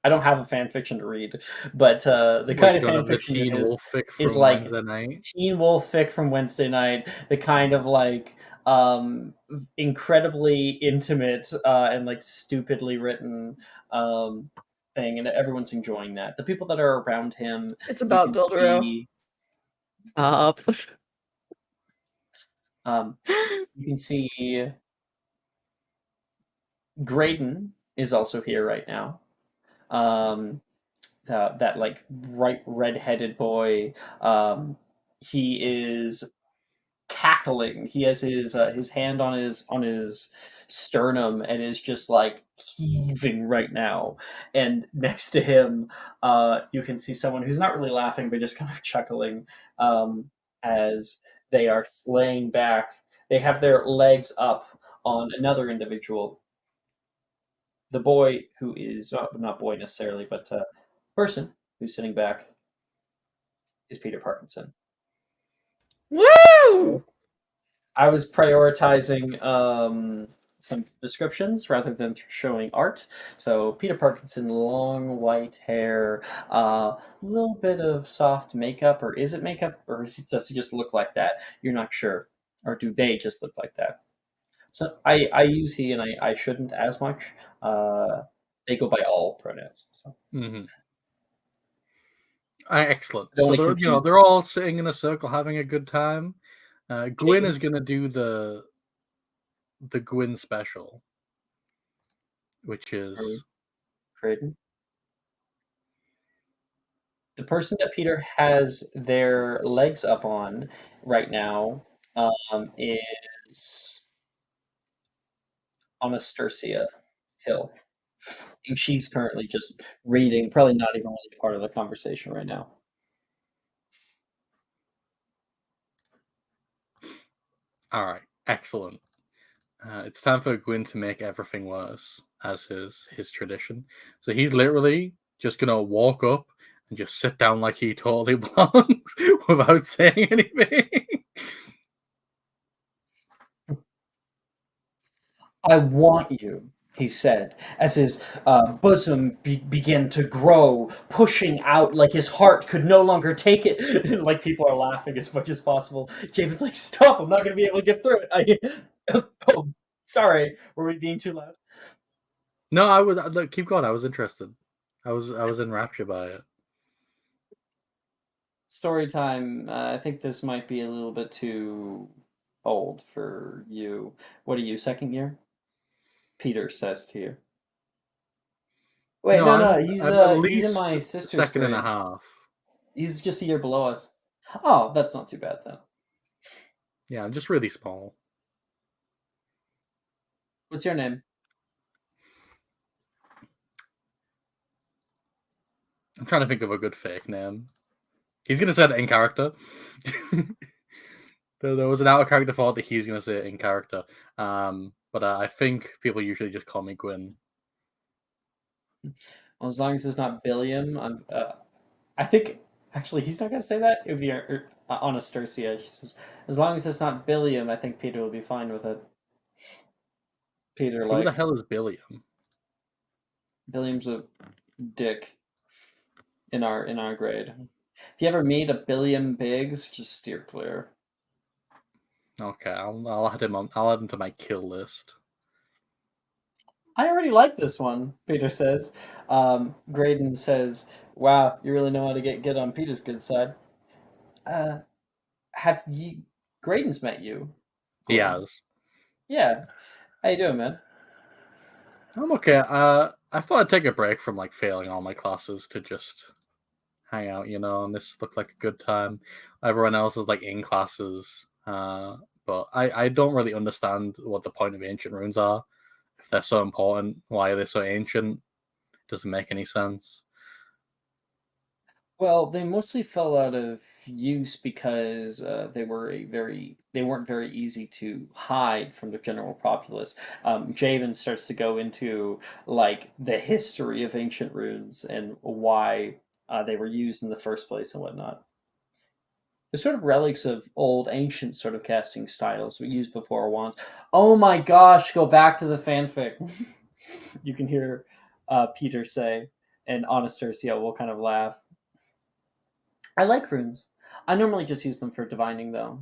Speaker 2: don't have a fan fiction to read, but the kind of fan fiction
Speaker 1: Teen
Speaker 2: it
Speaker 1: Wolf fic
Speaker 2: is
Speaker 1: from
Speaker 2: like
Speaker 1: Wednesday night.
Speaker 2: Teen Wolf fic from Wednesday night. The kind of like incredibly intimate and like stupidly written thing, and everyone's enjoying that. The people that are around him,
Speaker 3: It's about
Speaker 2: you can
Speaker 3: Dildaro.
Speaker 2: see, you can see Graydon is also here right now. That like bright red-headed boy. He is cackling. He has his hand on his sternum and is just like heaving right now. And next to him, you can see someone who's not really laughing but just kind of chuckling as they are laying back. They have their legs up on another individual. The boy who is not boy necessarily, but person who's sitting back is Peter Parkinson.
Speaker 3: Woo!
Speaker 2: I was prioritizing some descriptions rather than showing art. So Peter Parkinson, long white hair, a little bit of soft makeup, or is it makeup, or does he just look like that? You're not sure, or do they just look like that? So I use he and I shouldn't as much. They go by all pronouns. So.
Speaker 1: Mm-hmm. Excellent.
Speaker 2: Don't
Speaker 1: So
Speaker 2: wanna
Speaker 1: they're,
Speaker 2: confuse
Speaker 1: they're all sitting in a circle having a good time. Gwyn is going to do the Gwyn special, which is
Speaker 2: Creighton. The person that Peter has their legs up on right now is Anastasia Hill. And she's currently just reading, probably not even really part of the conversation right now.
Speaker 1: all right. Excellent. It's time for Gwyn to make everything worse, as his tradition. So he's literally just gonna walk up and just sit down like he totally belongs without saying anything.
Speaker 2: I want you, he said, as his bosom began to grow, pushing out like his heart could no longer take it. Like people are laughing as much as possible. Javen's like, stop, I'm not going to be able to get through it. Oh, sorry, were we being too loud?
Speaker 1: No, I was. Look, keep going. I was interested. I was enraptured by it.
Speaker 2: Story time. I think this might be a little bit too old for you. What are you, second year? Peter says to you. Wait, no,
Speaker 1: I'm
Speaker 2: he's
Speaker 1: at
Speaker 2: he's in
Speaker 1: least
Speaker 2: my sister's
Speaker 1: second
Speaker 2: grade.
Speaker 1: and a half.
Speaker 2: He's just a year below us. Oh, that's not too bad then.
Speaker 1: Yeah, I'm just really small.
Speaker 2: What's your name?
Speaker 1: I'm trying to think of a good fake name. He's gonna say it in character. There was an out of character thought that he's gonna say it in character. But I think people usually just call me Gwyn.
Speaker 2: Well, as long as it's not Billiam, I think actually he's not gonna say that. It would be Anastasia. She says, as long as it's not Billiam, I think Peter will be fine with it. Peter,
Speaker 1: Who the hell is Billiam?
Speaker 2: Billiam's a dick in our grade. If you ever meet a Billiam Biggs, just steer clear.
Speaker 1: Okay, I'll add him on. I'll add him to my kill list.
Speaker 2: I already like this one, Peter says. Graydon says, wow, you really know how to get on Peter's good side. Have you... Graydon's met you?
Speaker 1: He has.
Speaker 2: Yeah. How you doing, man?
Speaker 1: I'm okay. I thought I'd take a break from like failing all my classes to just hang out, and this looked like a good time. Everyone else is like in classes, but I don't really understand what the point of ancient runes are. If they're so important, why are they so ancient? It doesn't make any sense.
Speaker 2: Well, they mostly fell out of use because they weren't very easy to hide from the general populace. Javen starts to go into like the history of ancient runes and why they were used in the first place and whatnot. They're sort of relics of old ancient sort of casting styles we used before wands. Oh my gosh, go back to the fanfic. You can hear Peter say, and Anastasia will kind of laugh. I like runes. I normally just use them for divining, though.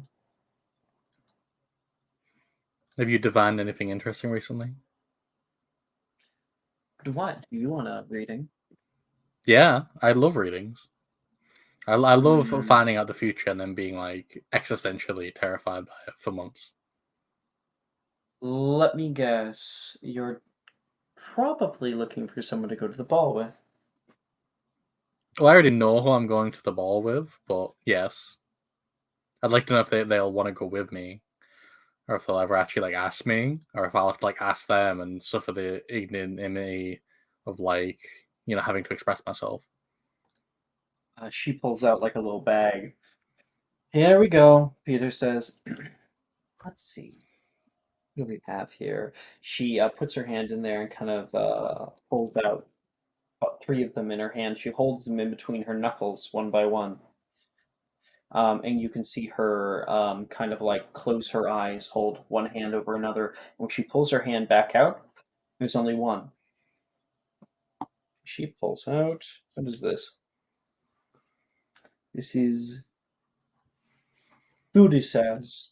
Speaker 1: Have you divined anything interesting recently?
Speaker 2: What? Do you want a reading?
Speaker 1: Yeah, I love readings. I love
Speaker 2: Hmm.
Speaker 1: finding out the future and then being like existentially terrified by it for months.
Speaker 2: Let me guess. You're probably looking for someone to go to the ball with.
Speaker 1: Well, I already know who I'm going to the ball with, but yes. I'd like to know if they'll want to go with me. Or if they'll ever actually like ask me, or if I'll have to like ask them and suffer the ignominy of like, you know, having to express myself.
Speaker 2: She pulls out like a little bag. Here we go, Peter says. Let's see. What do we have here? She puts her hand in there and kind of pulls out about 3 of them in her hand. She holds them in between her knuckles one by one. And you can see her kind of like close her eyes, hold one hand over another. When she pulls her hand back out, there's only one. She pulls out. What is this? This is Thudisaz,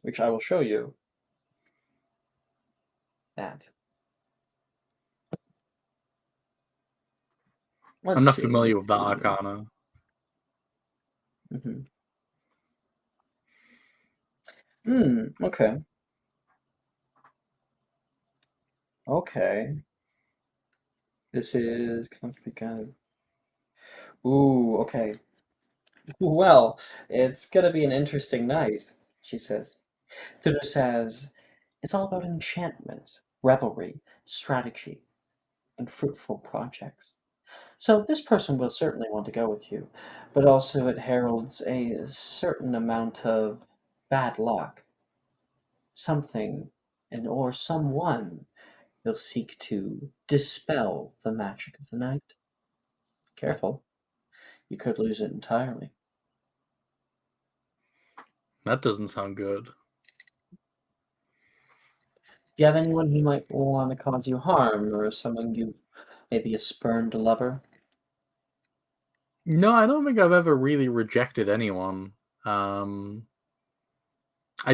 Speaker 2: which I will show you. That.
Speaker 1: I'm not familiar with that arcana.
Speaker 2: Okay. Okay. This is Ooh, okay. Well, it's gonna be an interesting night, she says. Thunder says, it's all about enchantment, revelry, strategy, and fruitful projects. So this person will certainly want to go with you, but also it heralds a certain amount of bad luck. Something or someone will seek to dispel the magic of the night. Careful, you could lose it entirely.
Speaker 1: That doesn't sound good.
Speaker 2: Do you have anyone who might want to cause you harm, or someone you maybe a spurned lover?
Speaker 1: No, I don't think I've ever really rejected anyone. I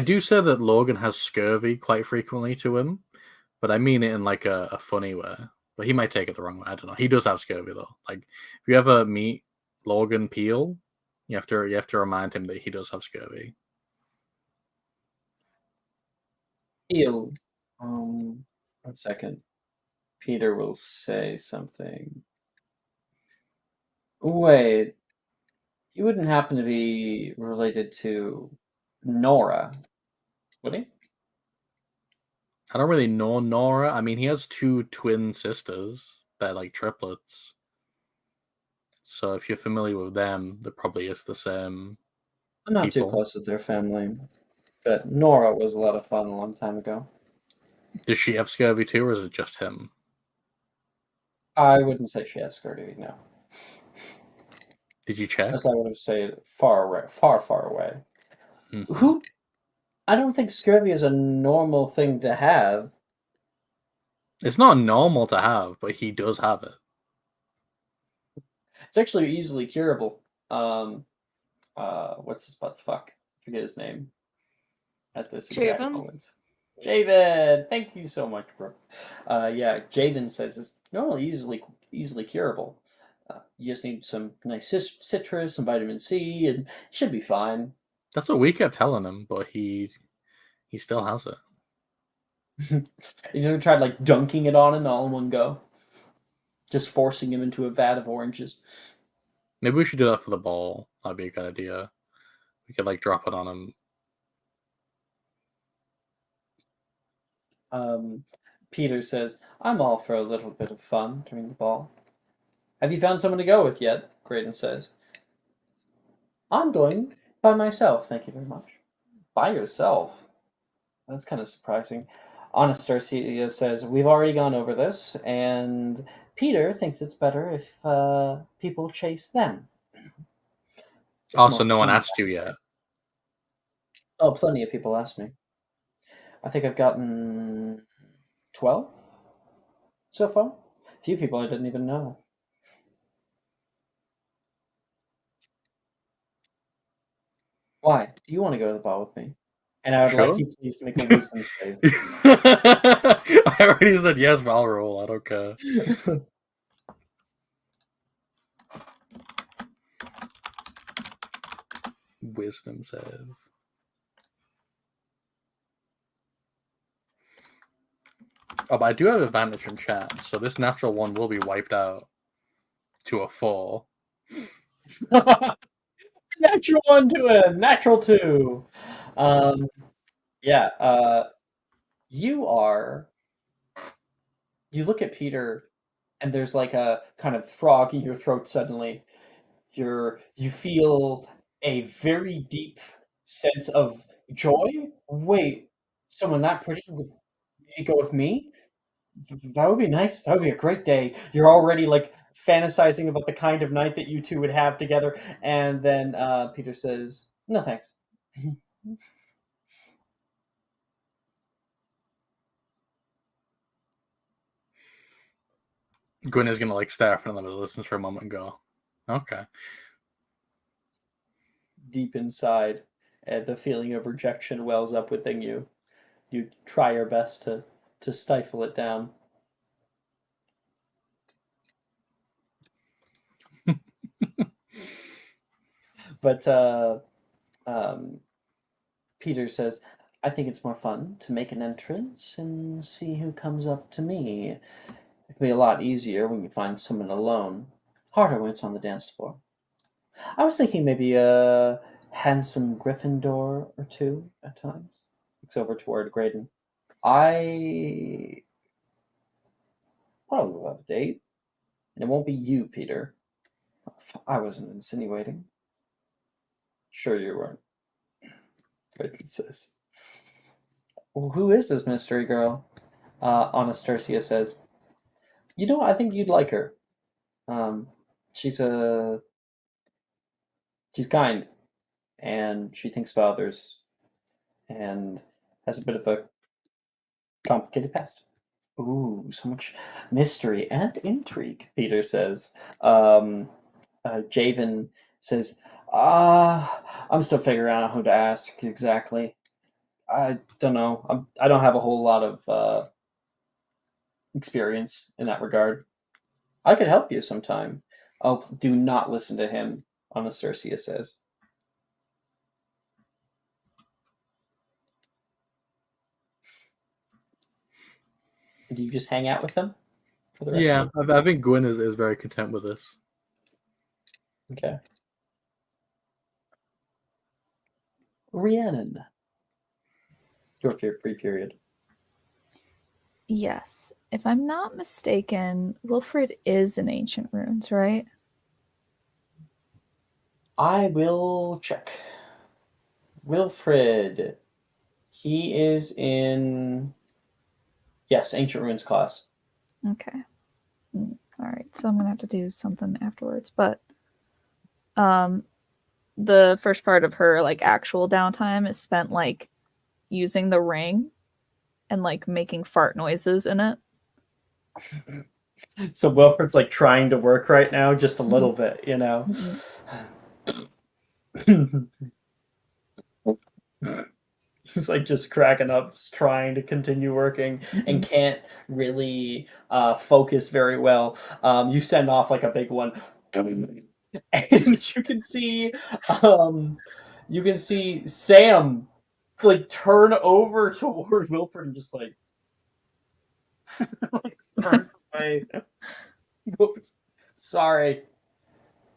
Speaker 1: do say that Logan has scurvy quite frequently to him, but I mean it in like a funny way. But he might take it the wrong way. I don't know. He does have scurvy though. Like if you ever meet Logan Peel, you have to remind him that he does have scurvy.
Speaker 2: Peel. 1 second. Peter will say something. Wait, you wouldn't happen to be related to Nora, would he?
Speaker 1: I don't really know Nora. I mean, he has 2 twin sisters that are like triplets. So if you're familiar with them, there probably is the same.
Speaker 2: I'm not too close with their family, but Nora was a lot of fun a long time ago.
Speaker 1: Does she have scurvy too, or is it just him?
Speaker 2: I wouldn't say she has scurvy, no.
Speaker 1: Did you check?
Speaker 2: As I would have said, far away, far away.
Speaker 1: Mm-hmm.
Speaker 2: Who? I don't think scurvy is a normal thing to have.
Speaker 1: It's not normal to have, but he does have it.
Speaker 2: It's actually easily curable. What's his butt's fuck? I forget his name. At this exact moment. Javen! Thank you so much, bro. Yeah, Javen says it's normally easily curable. You just need some nice citrus, some vitamin C, and it should be fine.
Speaker 1: That's what we kept telling him, but he still has it.
Speaker 2: You ever tried like dunking it on him all in one go? Just forcing him into a vat of oranges?
Speaker 1: Maybe we should do that for the ball. That'd be a good idea. We could like drop it on him.
Speaker 2: Peter says, I'm all for a little bit of fun during the ball. Have you found someone to go with yet? Graydon says. I'm going by myself, thank you very much. By yourself? That's kind of surprising. Anastasia says, we've already gone over this, and Peter thinks it's better if people chase them.
Speaker 1: Also, no one asked you yet.
Speaker 2: Oh, plenty of people asked me. I think I've gotten 12 so far. A few people I didn't even know. Why? Do you want to go to the ball with me? And I would like you please to make a wisdom save.
Speaker 1: I already said yes, but I'll roll. I don't care. Wisdom save. Oh, but I do have advantage in chat, so this natural one will be wiped out to a 4.
Speaker 2: Natural 1 to a natural 2. You look at Peter, and there's like a kind of frog in your throat suddenly. You feel a very deep sense of joy. Wait, someone that pretty would go with me? That would be nice. That would be a great day. You're already like fantasizing about the kind of night that you two would have together, and then Peter says, "No, thanks."
Speaker 1: Gwyn is gonna like stare for another listen for a moment and go, "Okay."
Speaker 2: Deep inside, the feeling of rejection wells up within you. You try your best to stifle it down. But Peter says, I think it's more fun to make an entrance and see who comes up to me. It can be a lot easier when you find someone alone. Harder when it's on the dance floor. I was thinking maybe a handsome Gryffindor or two at times. Looks over toward Graydon. I probably will have a date. And it won't be you, Peter. I wasn't insinuating. Sure you weren't. Graydon says. Well, who is this mystery girl? Anastasia says, you know, I think you'd like her. She's kind, and she thinks about others, and has a bit of a complicated past. Ooh, so much mystery and intrigue, Peter says. Javen says, I'm still figuring out who to ask exactly. I don't know. I don't have a whole lot of experience in that regard. I could help you sometime. Oh, do not listen to him, Anastasia says. Do you just hang out with them for the rest of
Speaker 1: I think Gwyn is very content with this.
Speaker 2: Okay. Rhiannon. Your free period.
Speaker 4: Yes. If I'm not mistaken, Wilfred is in Ancient Runes, right?
Speaker 2: I will check. Wilfred. He is in... Yes, Ancient Runes class.
Speaker 4: Okay. All right. So I'm going to have to do something afterwards. But the first part of her like actual downtime is spent like using the ring and like making fart noises in it.
Speaker 2: So Wilfred's like trying to work right now, just a little bit, you know. He's like just cracking up, just trying to continue working, and can't really focus very well. You send off like a big one, and you can see Sam like turn over toward Wilfred and just like turn away. Sorry,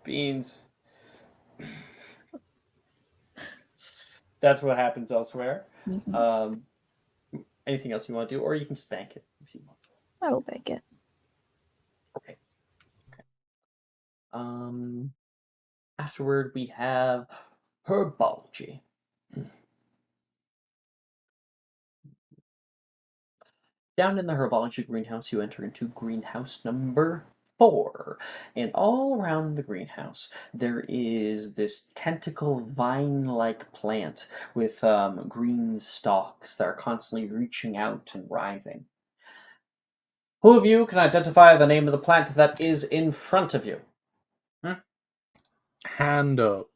Speaker 2: Beans. That's what happens elsewhere. Anything else you want to do, or you can just bank it if you want.
Speaker 4: I will bank it.
Speaker 2: Okay. Afterward, we have herbology. Down in the herbology greenhouse, you enter into greenhouse number 4. And all around the greenhouse, there is this tentacle vine-like plant with green stalks that are constantly reaching out and writhing. Who of you can identify the name of the plant that is in front of you?
Speaker 1: Hand up.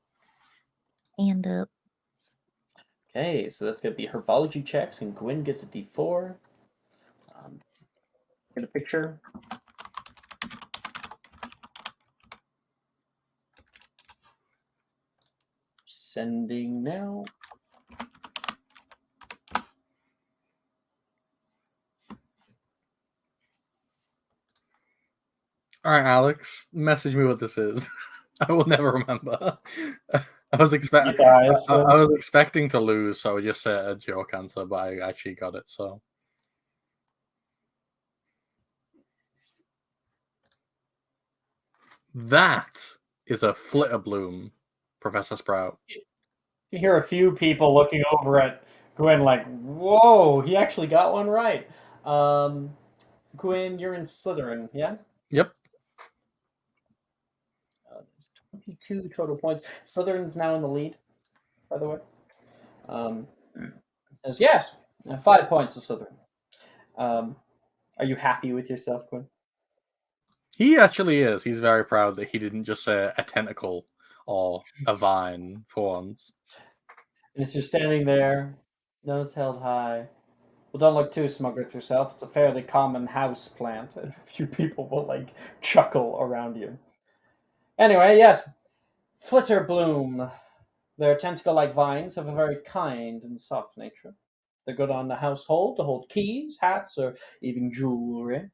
Speaker 6: And up.
Speaker 2: Okay, so that's going to be herbology checks, and Gwyn gets a D4. Get a picture. Sending now.
Speaker 1: All right, Alex, message me what this is. I will never remember. I was expecting. I was expecting to lose, so I just said a joke answer, but I actually got it. So that is a Flitterbloom, Professor Sprout.
Speaker 2: You hear a few people looking over at Gwyn like, "Whoa, he actually got one right." Gwyn, you're in Slytherin, yeah?
Speaker 1: Yep.
Speaker 2: 22 total points. Slytherin's now in the lead, by the way. Says yes, 5 points to Slytherin. Are you happy with yourself, Gwyn?
Speaker 1: He actually is. He's very proud that he didn't just say a tentacle or a vine for once.
Speaker 2: And as you're standing there, nose held high, well, don't look too smug with yourself. It's a fairly common house plant, and a few people will chuckle around you. Anyway, yes, Flitterbloom. Their tentacle-like vines have a very kind and soft nature. They're good on the household to hold keys, hats, or even jewelry.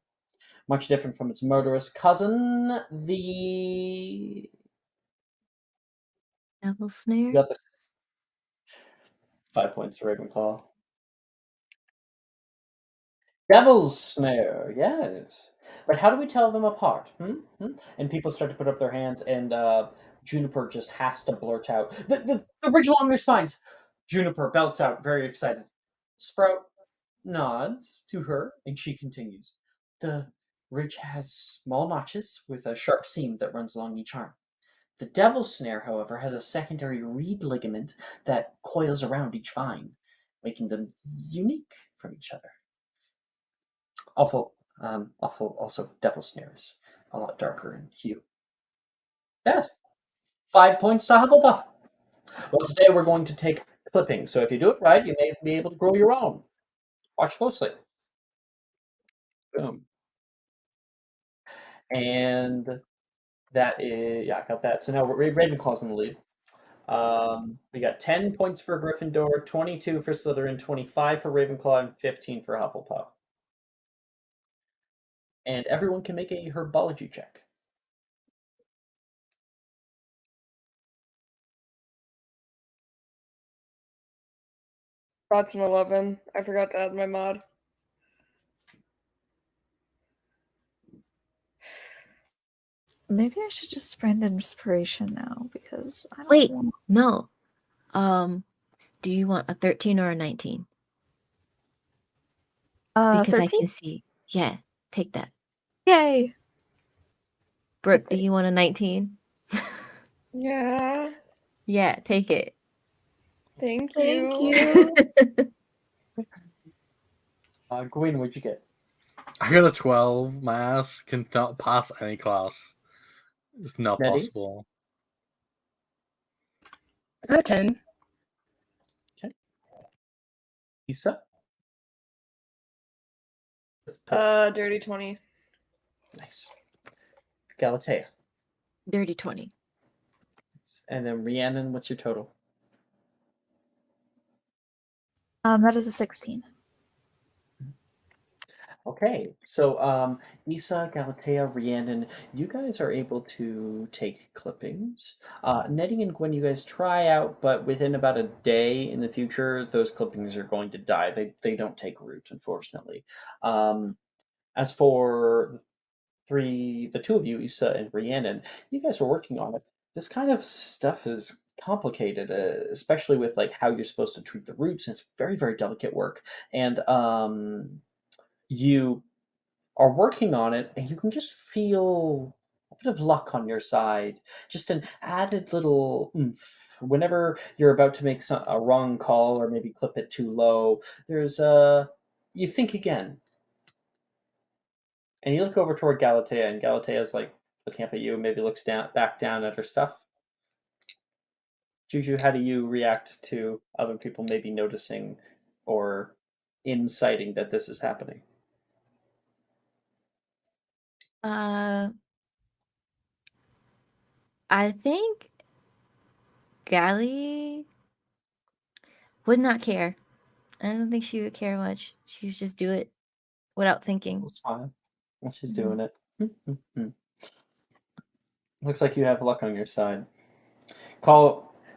Speaker 2: Much different from its murderous cousin, the...
Speaker 6: Devil snare?
Speaker 2: You got this. 5 points to Ravenclaw. Devil's snare, yes. But how do we tell them apart? And people start to put up their hands, and Juniper just has to blurt out, the ridge along their spines. Juniper belts out, very excited. Sprout nods to her, and she continues. The ridge has small notches with a sharp seam that runs along each arm. The devil's snare, however, has a secondary reed ligament that coils around each vine, making them unique from each other. Awful, also, devil's snare is a lot darker in hue. Yes. 5 points to Hufflepuff. Well, today we're going to take clipping, so if you do it right, you may be able to grow your own. Watch closely. Boom. And that is, I got that. So now Ravenclaw's in the lead. We got 10 points for Gryffindor, 22 for Slytherin, 25 for Ravenclaw, and 15 for Hufflepuff. And everyone can make a herbology check.
Speaker 3: That's an 11. I forgot to add my mod.
Speaker 4: Maybe I should just spend inspiration now because I don't
Speaker 6: Wait,
Speaker 4: want...
Speaker 6: no. Do you want a 13 or a 19? Because
Speaker 4: 13?
Speaker 6: I can see. Yeah, take that.
Speaker 4: Yay!
Speaker 6: Brooke, do you want a 19?
Speaker 3: Yeah.
Speaker 6: Yeah, take it.
Speaker 3: Thank
Speaker 4: you.
Speaker 2: Gwyn, what'd you get?
Speaker 1: I got a 12. My ass cannot pass any class. It's not
Speaker 2: Nettie?
Speaker 1: possible.
Speaker 5: I got a 10.
Speaker 2: Okay. Lisa?
Speaker 3: Dirty 20.
Speaker 2: Nice. Galatea.
Speaker 6: Dirty 20.
Speaker 2: And then Rhiannon, what's your total?
Speaker 4: That is a 16.
Speaker 2: Okay, so Isa, Galatea, Rhiannon, you guys are able to take clippings. Nettie and Gwen, you guys try out, but within about a day in the future, those clippings are going to die. They don't take root, unfortunately. As for the two of you, Isa and Rhiannon, you guys are working on it. This kind of stuff is complicated, especially with how you're supposed to treat the roots. And it's very, very delicate work, and you are working on it, and you can just feel a bit of luck on your side. Just an added little oomph. Whenever you're about to make a wrong call or maybe clip it too low, there's you think again. And you look over toward Galatea, and Galatea's looking up at you, maybe looks back down at her stuff. Juju, how do you react to other people maybe noticing or inciting that this is happening?
Speaker 6: I think Gally would not care. I don't think she would care much. She would just do it without thinking.
Speaker 2: That's fine. Well, she's doing it. Looks like you have luck on your side.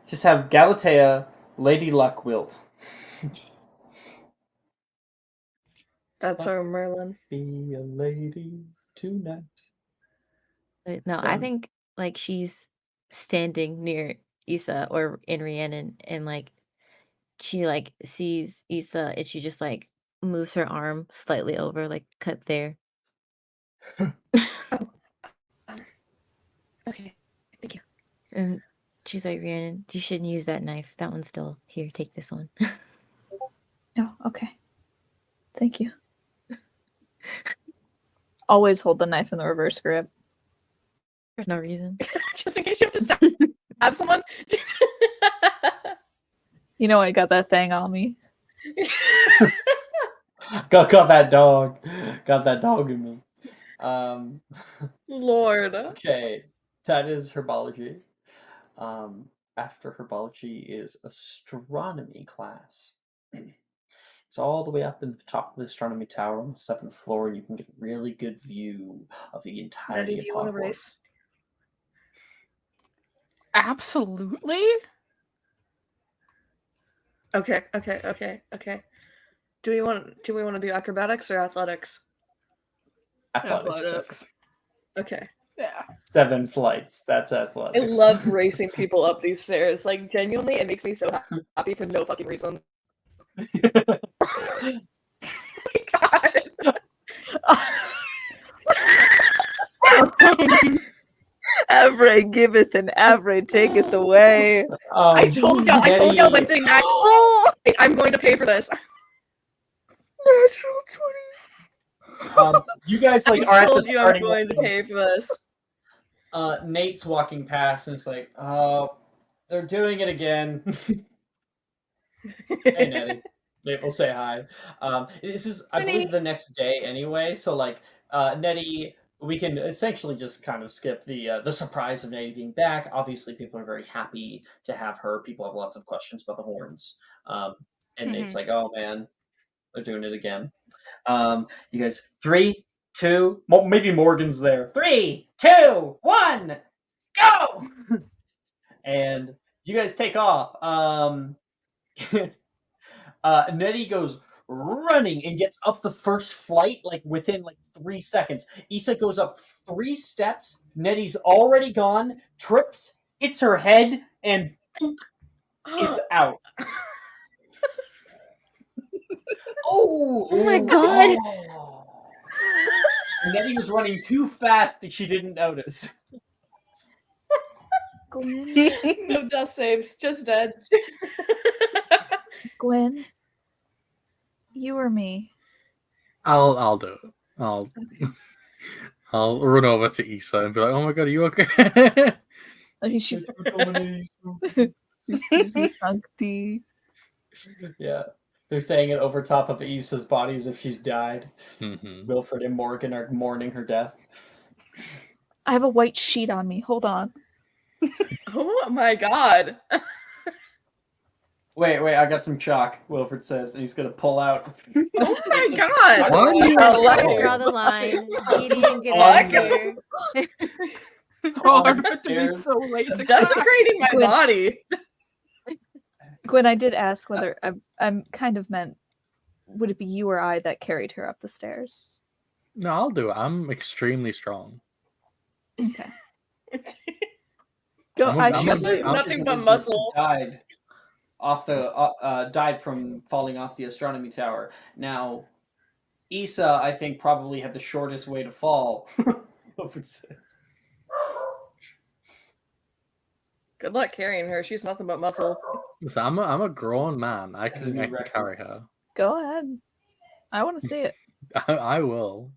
Speaker 2: Just have Galatea, Lady Luck wilt.
Speaker 3: That's our Merlin.
Speaker 2: Be a lady tonight.
Speaker 6: But no, I
Speaker 2: Done.
Speaker 6: think like she's standing near Issa or in Rhiannon, and like she like sees Issa, and she just like moves her arm slightly over, like cut there.
Speaker 3: Okay, thank you.
Speaker 6: And she's like, Rhiannon, you shouldn't use that knife. That one's still here. Take this one.
Speaker 4: Oh, okay. Thank you. Always hold the knife in the reverse grip.
Speaker 6: For no reason.
Speaker 3: Just in case you have to stab someone.
Speaker 4: You know I got that thing on me.
Speaker 2: Got that dog. Got that dog in me.
Speaker 3: Lord.
Speaker 2: Okay, that is herbology. After herbology is astronomy class. It's all the way up in the top of the astronomy tower on the 7th floor, and you can get a really good view of the entirety
Speaker 3: Nettie,
Speaker 2: of
Speaker 3: do you want to
Speaker 2: Hogwarts.
Speaker 3: race?
Speaker 5: Absolutely.
Speaker 3: Okay. Do we want to do acrobatics or athletics?
Speaker 2: Athletics.
Speaker 3: Okay.
Speaker 5: Yeah.
Speaker 2: 7 flights. That's
Speaker 3: I
Speaker 2: athletics.
Speaker 3: love racing people up these stairs. Like, genuinely, it makes me so happy for no fucking reason. Oh my God.
Speaker 4: Avray giveth and Avray taketh away.
Speaker 3: I told y'all Wednesday night. I'm going to pay for this.
Speaker 4: Natural 20.
Speaker 2: You guys like
Speaker 3: I
Speaker 2: are at the
Speaker 3: told you I'm
Speaker 2: starting
Speaker 3: going to
Speaker 2: line.
Speaker 3: pay for this.
Speaker 2: Nate's walking past and it's like, oh, they're doing it again. Hey, Nettie. Nate will say hi. This is, I believe, the next day anyway. So, like, Nettie, we can essentially just kind of skip the surprise of Nettie being back. Obviously, people are very happy to have her. People have lots of questions about the horns. And Nate's like, oh man, they're doing it again. You guys, 3, 2, maybe Morgan's there. 3, 2, 1, go! And you guys take off. Nettie goes running and gets up the first flight like within like 3 seconds. Issa goes up 3 steps. Nettie's already gone, trips, hits her head, and is out.
Speaker 6: Oh my God.
Speaker 2: Nettie was running too fast that she didn't notice.
Speaker 4: Gwen.
Speaker 3: No death saves, just dead.
Speaker 4: Gwen. You or me?
Speaker 1: I'll do it. I'll run over to Issa and be like, "Oh my god, are you okay?"
Speaker 4: I mean, she's sancti.
Speaker 2: Yeah, they're saying it over top of Issa's body as if she's died.
Speaker 1: Mm-hmm.
Speaker 2: Wilfred and Morgan are mourning her death.
Speaker 4: I have a white sheet on me. Hold on.
Speaker 3: Oh my god.
Speaker 2: Wait, I got some chalk, Wilfred says, and he's gonna pull out.
Speaker 3: Oh my god.
Speaker 1: Why are you
Speaker 6: I draw the line. Gideon, get out of here.
Speaker 5: Oh, I'm about to be so late to class.
Speaker 3: Desecrating my
Speaker 4: Gwen.
Speaker 3: body.
Speaker 4: Gwen, I did ask whether I'm kind of meant, would it be you or I that carried her up the stairs?
Speaker 1: No, I'll do it. I'm extremely strong.
Speaker 4: Okay.
Speaker 3: Go.
Speaker 1: I'm a-
Speaker 3: I
Speaker 1: I'm a
Speaker 3: guess
Speaker 1: big-
Speaker 3: there's
Speaker 1: I'm-
Speaker 3: nothing but muscle.
Speaker 2: Died from falling off the astronomy tower. Now, Issa, I think, probably had the shortest way to fall. Wilfred says.
Speaker 3: Good luck carrying her. She's nothing but muscle.
Speaker 1: Listen, I'm a grown man. I
Speaker 2: Set a
Speaker 1: can
Speaker 2: new record.
Speaker 1: carry her.
Speaker 4: Go ahead. I want to see it.
Speaker 1: I will.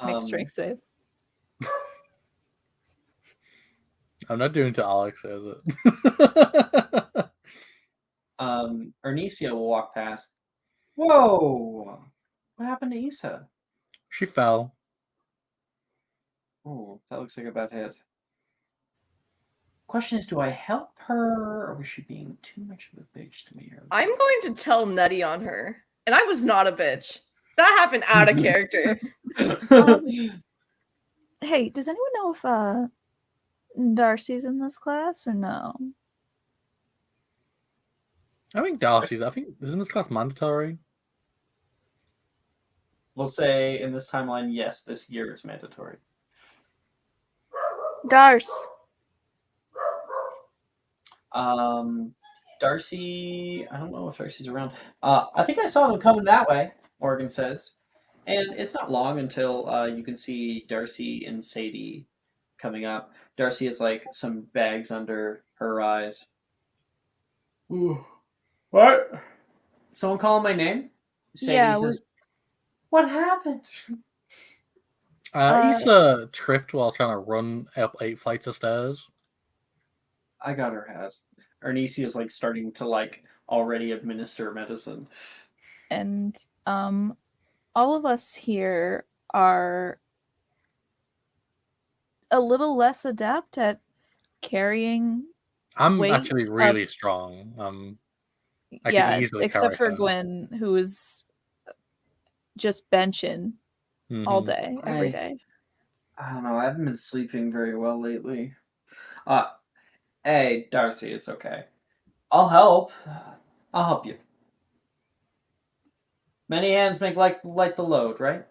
Speaker 4: Make strength save.
Speaker 1: I'm not doing it to Alex says it.
Speaker 2: Ernesia will walk past. Whoa! What happened to Issa?
Speaker 1: She fell.
Speaker 2: Oh, that looks like a bad hit. Question is, do I help her, or was she being too much of a bitch to me?
Speaker 3: I'm going to tell Nettie on her. And I was not a bitch. That happened out of character.
Speaker 4: Hey, does anyone know if Darcy's in this class or no?
Speaker 1: I think Darcy's. I think isn't this class mandatory?
Speaker 2: We'll say in this timeline, yes, this year it's mandatory.
Speaker 4: Darce.
Speaker 2: Darcy, I don't know if Darcy's around. I think I saw them coming that way, Morgan says. And it's not long until you can see Darcy and Sadie coming up. Darcy has like some bags under her eyes. Ooh. What? Someone calling my name? Sadie
Speaker 4: Yeah,
Speaker 2: says, what happened?
Speaker 1: Issa tripped while trying to run up 8 flights of stairs.
Speaker 2: I got her hat. Ernisi is like starting to like already administer medicine.
Speaker 4: And all of us here are a little less adept at carrying.
Speaker 1: I'm
Speaker 4: weights
Speaker 1: actually really strong. I
Speaker 4: yeah,
Speaker 1: can easily
Speaker 4: except for
Speaker 1: carry her.
Speaker 4: Gwen, who is just benching all day, every day.
Speaker 2: I don't know. I haven't been sleeping very well lately. Hey, Darcy, it's okay. I'll help. I'll help you. Many hands make light the load, right?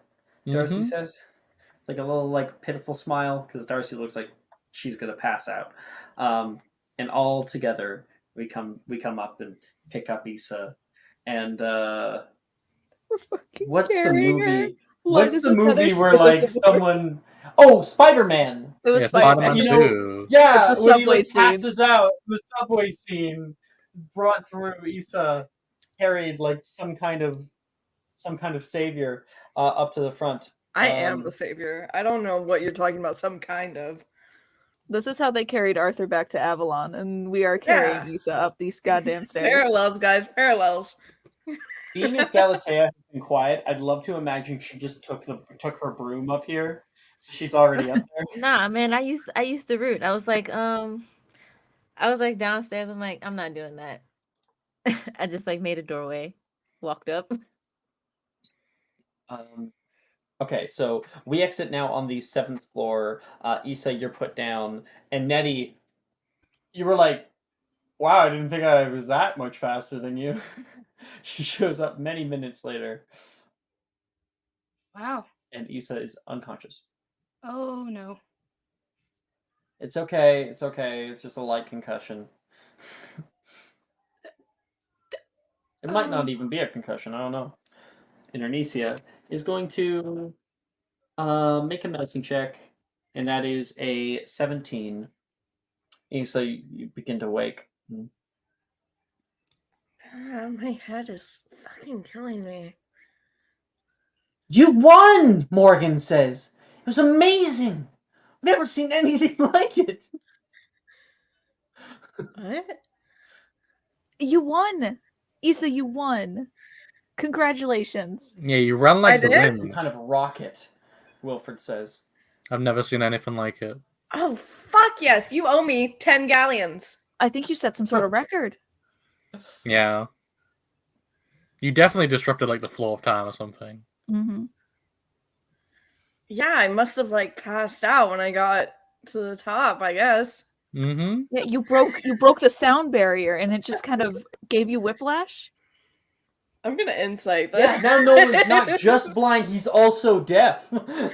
Speaker 2: Darcy says, like a little like pitiful smile, because Darcy looks like she's gonna pass out. And all together we come up and pick up Issa. And what's the movie? What's the movie where like someone? Oh, Spider-Man.
Speaker 3: It was
Speaker 1: Yeah,
Speaker 3: Spider-Man.
Speaker 1: Spider-Man
Speaker 2: You know,
Speaker 1: 2.
Speaker 2: yeah,
Speaker 3: It's a
Speaker 2: when he
Speaker 3: subway
Speaker 2: like
Speaker 3: scene.
Speaker 2: passes out, the subway scene brought through Issa carried like some kind of savior up to the front.
Speaker 3: I am the savior. I don't know what you're talking about. Some kind of.
Speaker 4: This is how they carried Arthur back to Avalon, and we are carrying Issa up these goddamn stairs.
Speaker 3: Parallels, guys. Parallels.
Speaker 2: Seeing as Galatea has been quiet, I'd love to imagine she just took her broom up here, so she's already up there.
Speaker 6: Nah, man, I used the route. I was like downstairs. I'm like, I'm not doing that. I just like made a doorway, walked up.
Speaker 2: Okay, so we exit now on the 7th floor. Issa, you're put down, and Nettie, you were like, wow, I didn't think I was that much faster than you. She shows up many minutes later.
Speaker 5: Wow.
Speaker 2: And Issa is unconscious.
Speaker 5: Oh no.
Speaker 2: It's okay. It's okay. It's just a light concussion. It might not even be a concussion. I don't know. Internesia is going to make a medicine check, and that is a 17. And so you begin to wake.
Speaker 3: My head is fucking killing me.
Speaker 2: You won, Morgan says. It was amazing. I've never seen anything like it.
Speaker 3: What?
Speaker 4: You won! Issa, you won! Congratulations.
Speaker 1: Yeah, you run like the
Speaker 3: did?
Speaker 2: Some
Speaker 1: wind.
Speaker 2: kind of rocket, Wilfred says.
Speaker 1: I've never seen anything like it.
Speaker 3: Oh, fuck yes. You owe me 10 galleons.
Speaker 4: I think you set some sort of record.
Speaker 1: Yeah. You definitely disrupted like the flow of time or something.
Speaker 4: Mm-hmm.
Speaker 3: Yeah, I must have like passed out when I got to the top, I guess.
Speaker 1: Mm-hmm.
Speaker 4: Yeah, you broke the sound barrier, and it just kind of gave you whiplash.
Speaker 3: I'm gonna insight this.
Speaker 2: Yeah, now Nolan's not just blind, he's also deaf. Wilfred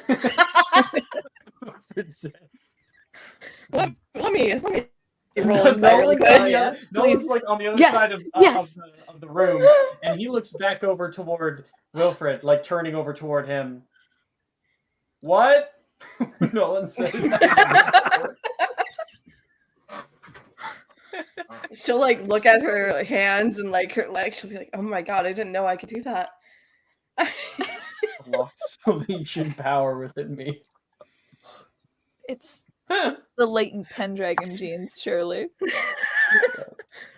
Speaker 2: says.
Speaker 3: Let me
Speaker 2: Nolan's
Speaker 3: roll insight really quick.
Speaker 2: Nolan's like on the other
Speaker 4: Yes,
Speaker 2: side of the room, and he looks back over toward Wilfred, like turning over toward him. What? Nolan says.
Speaker 3: She'll like look at her hands and like her legs. She'll be like, "Oh my god, I didn't know I could do that."
Speaker 2: Lost salvation power within me.
Speaker 4: It's the latent Pendragon genes, surely.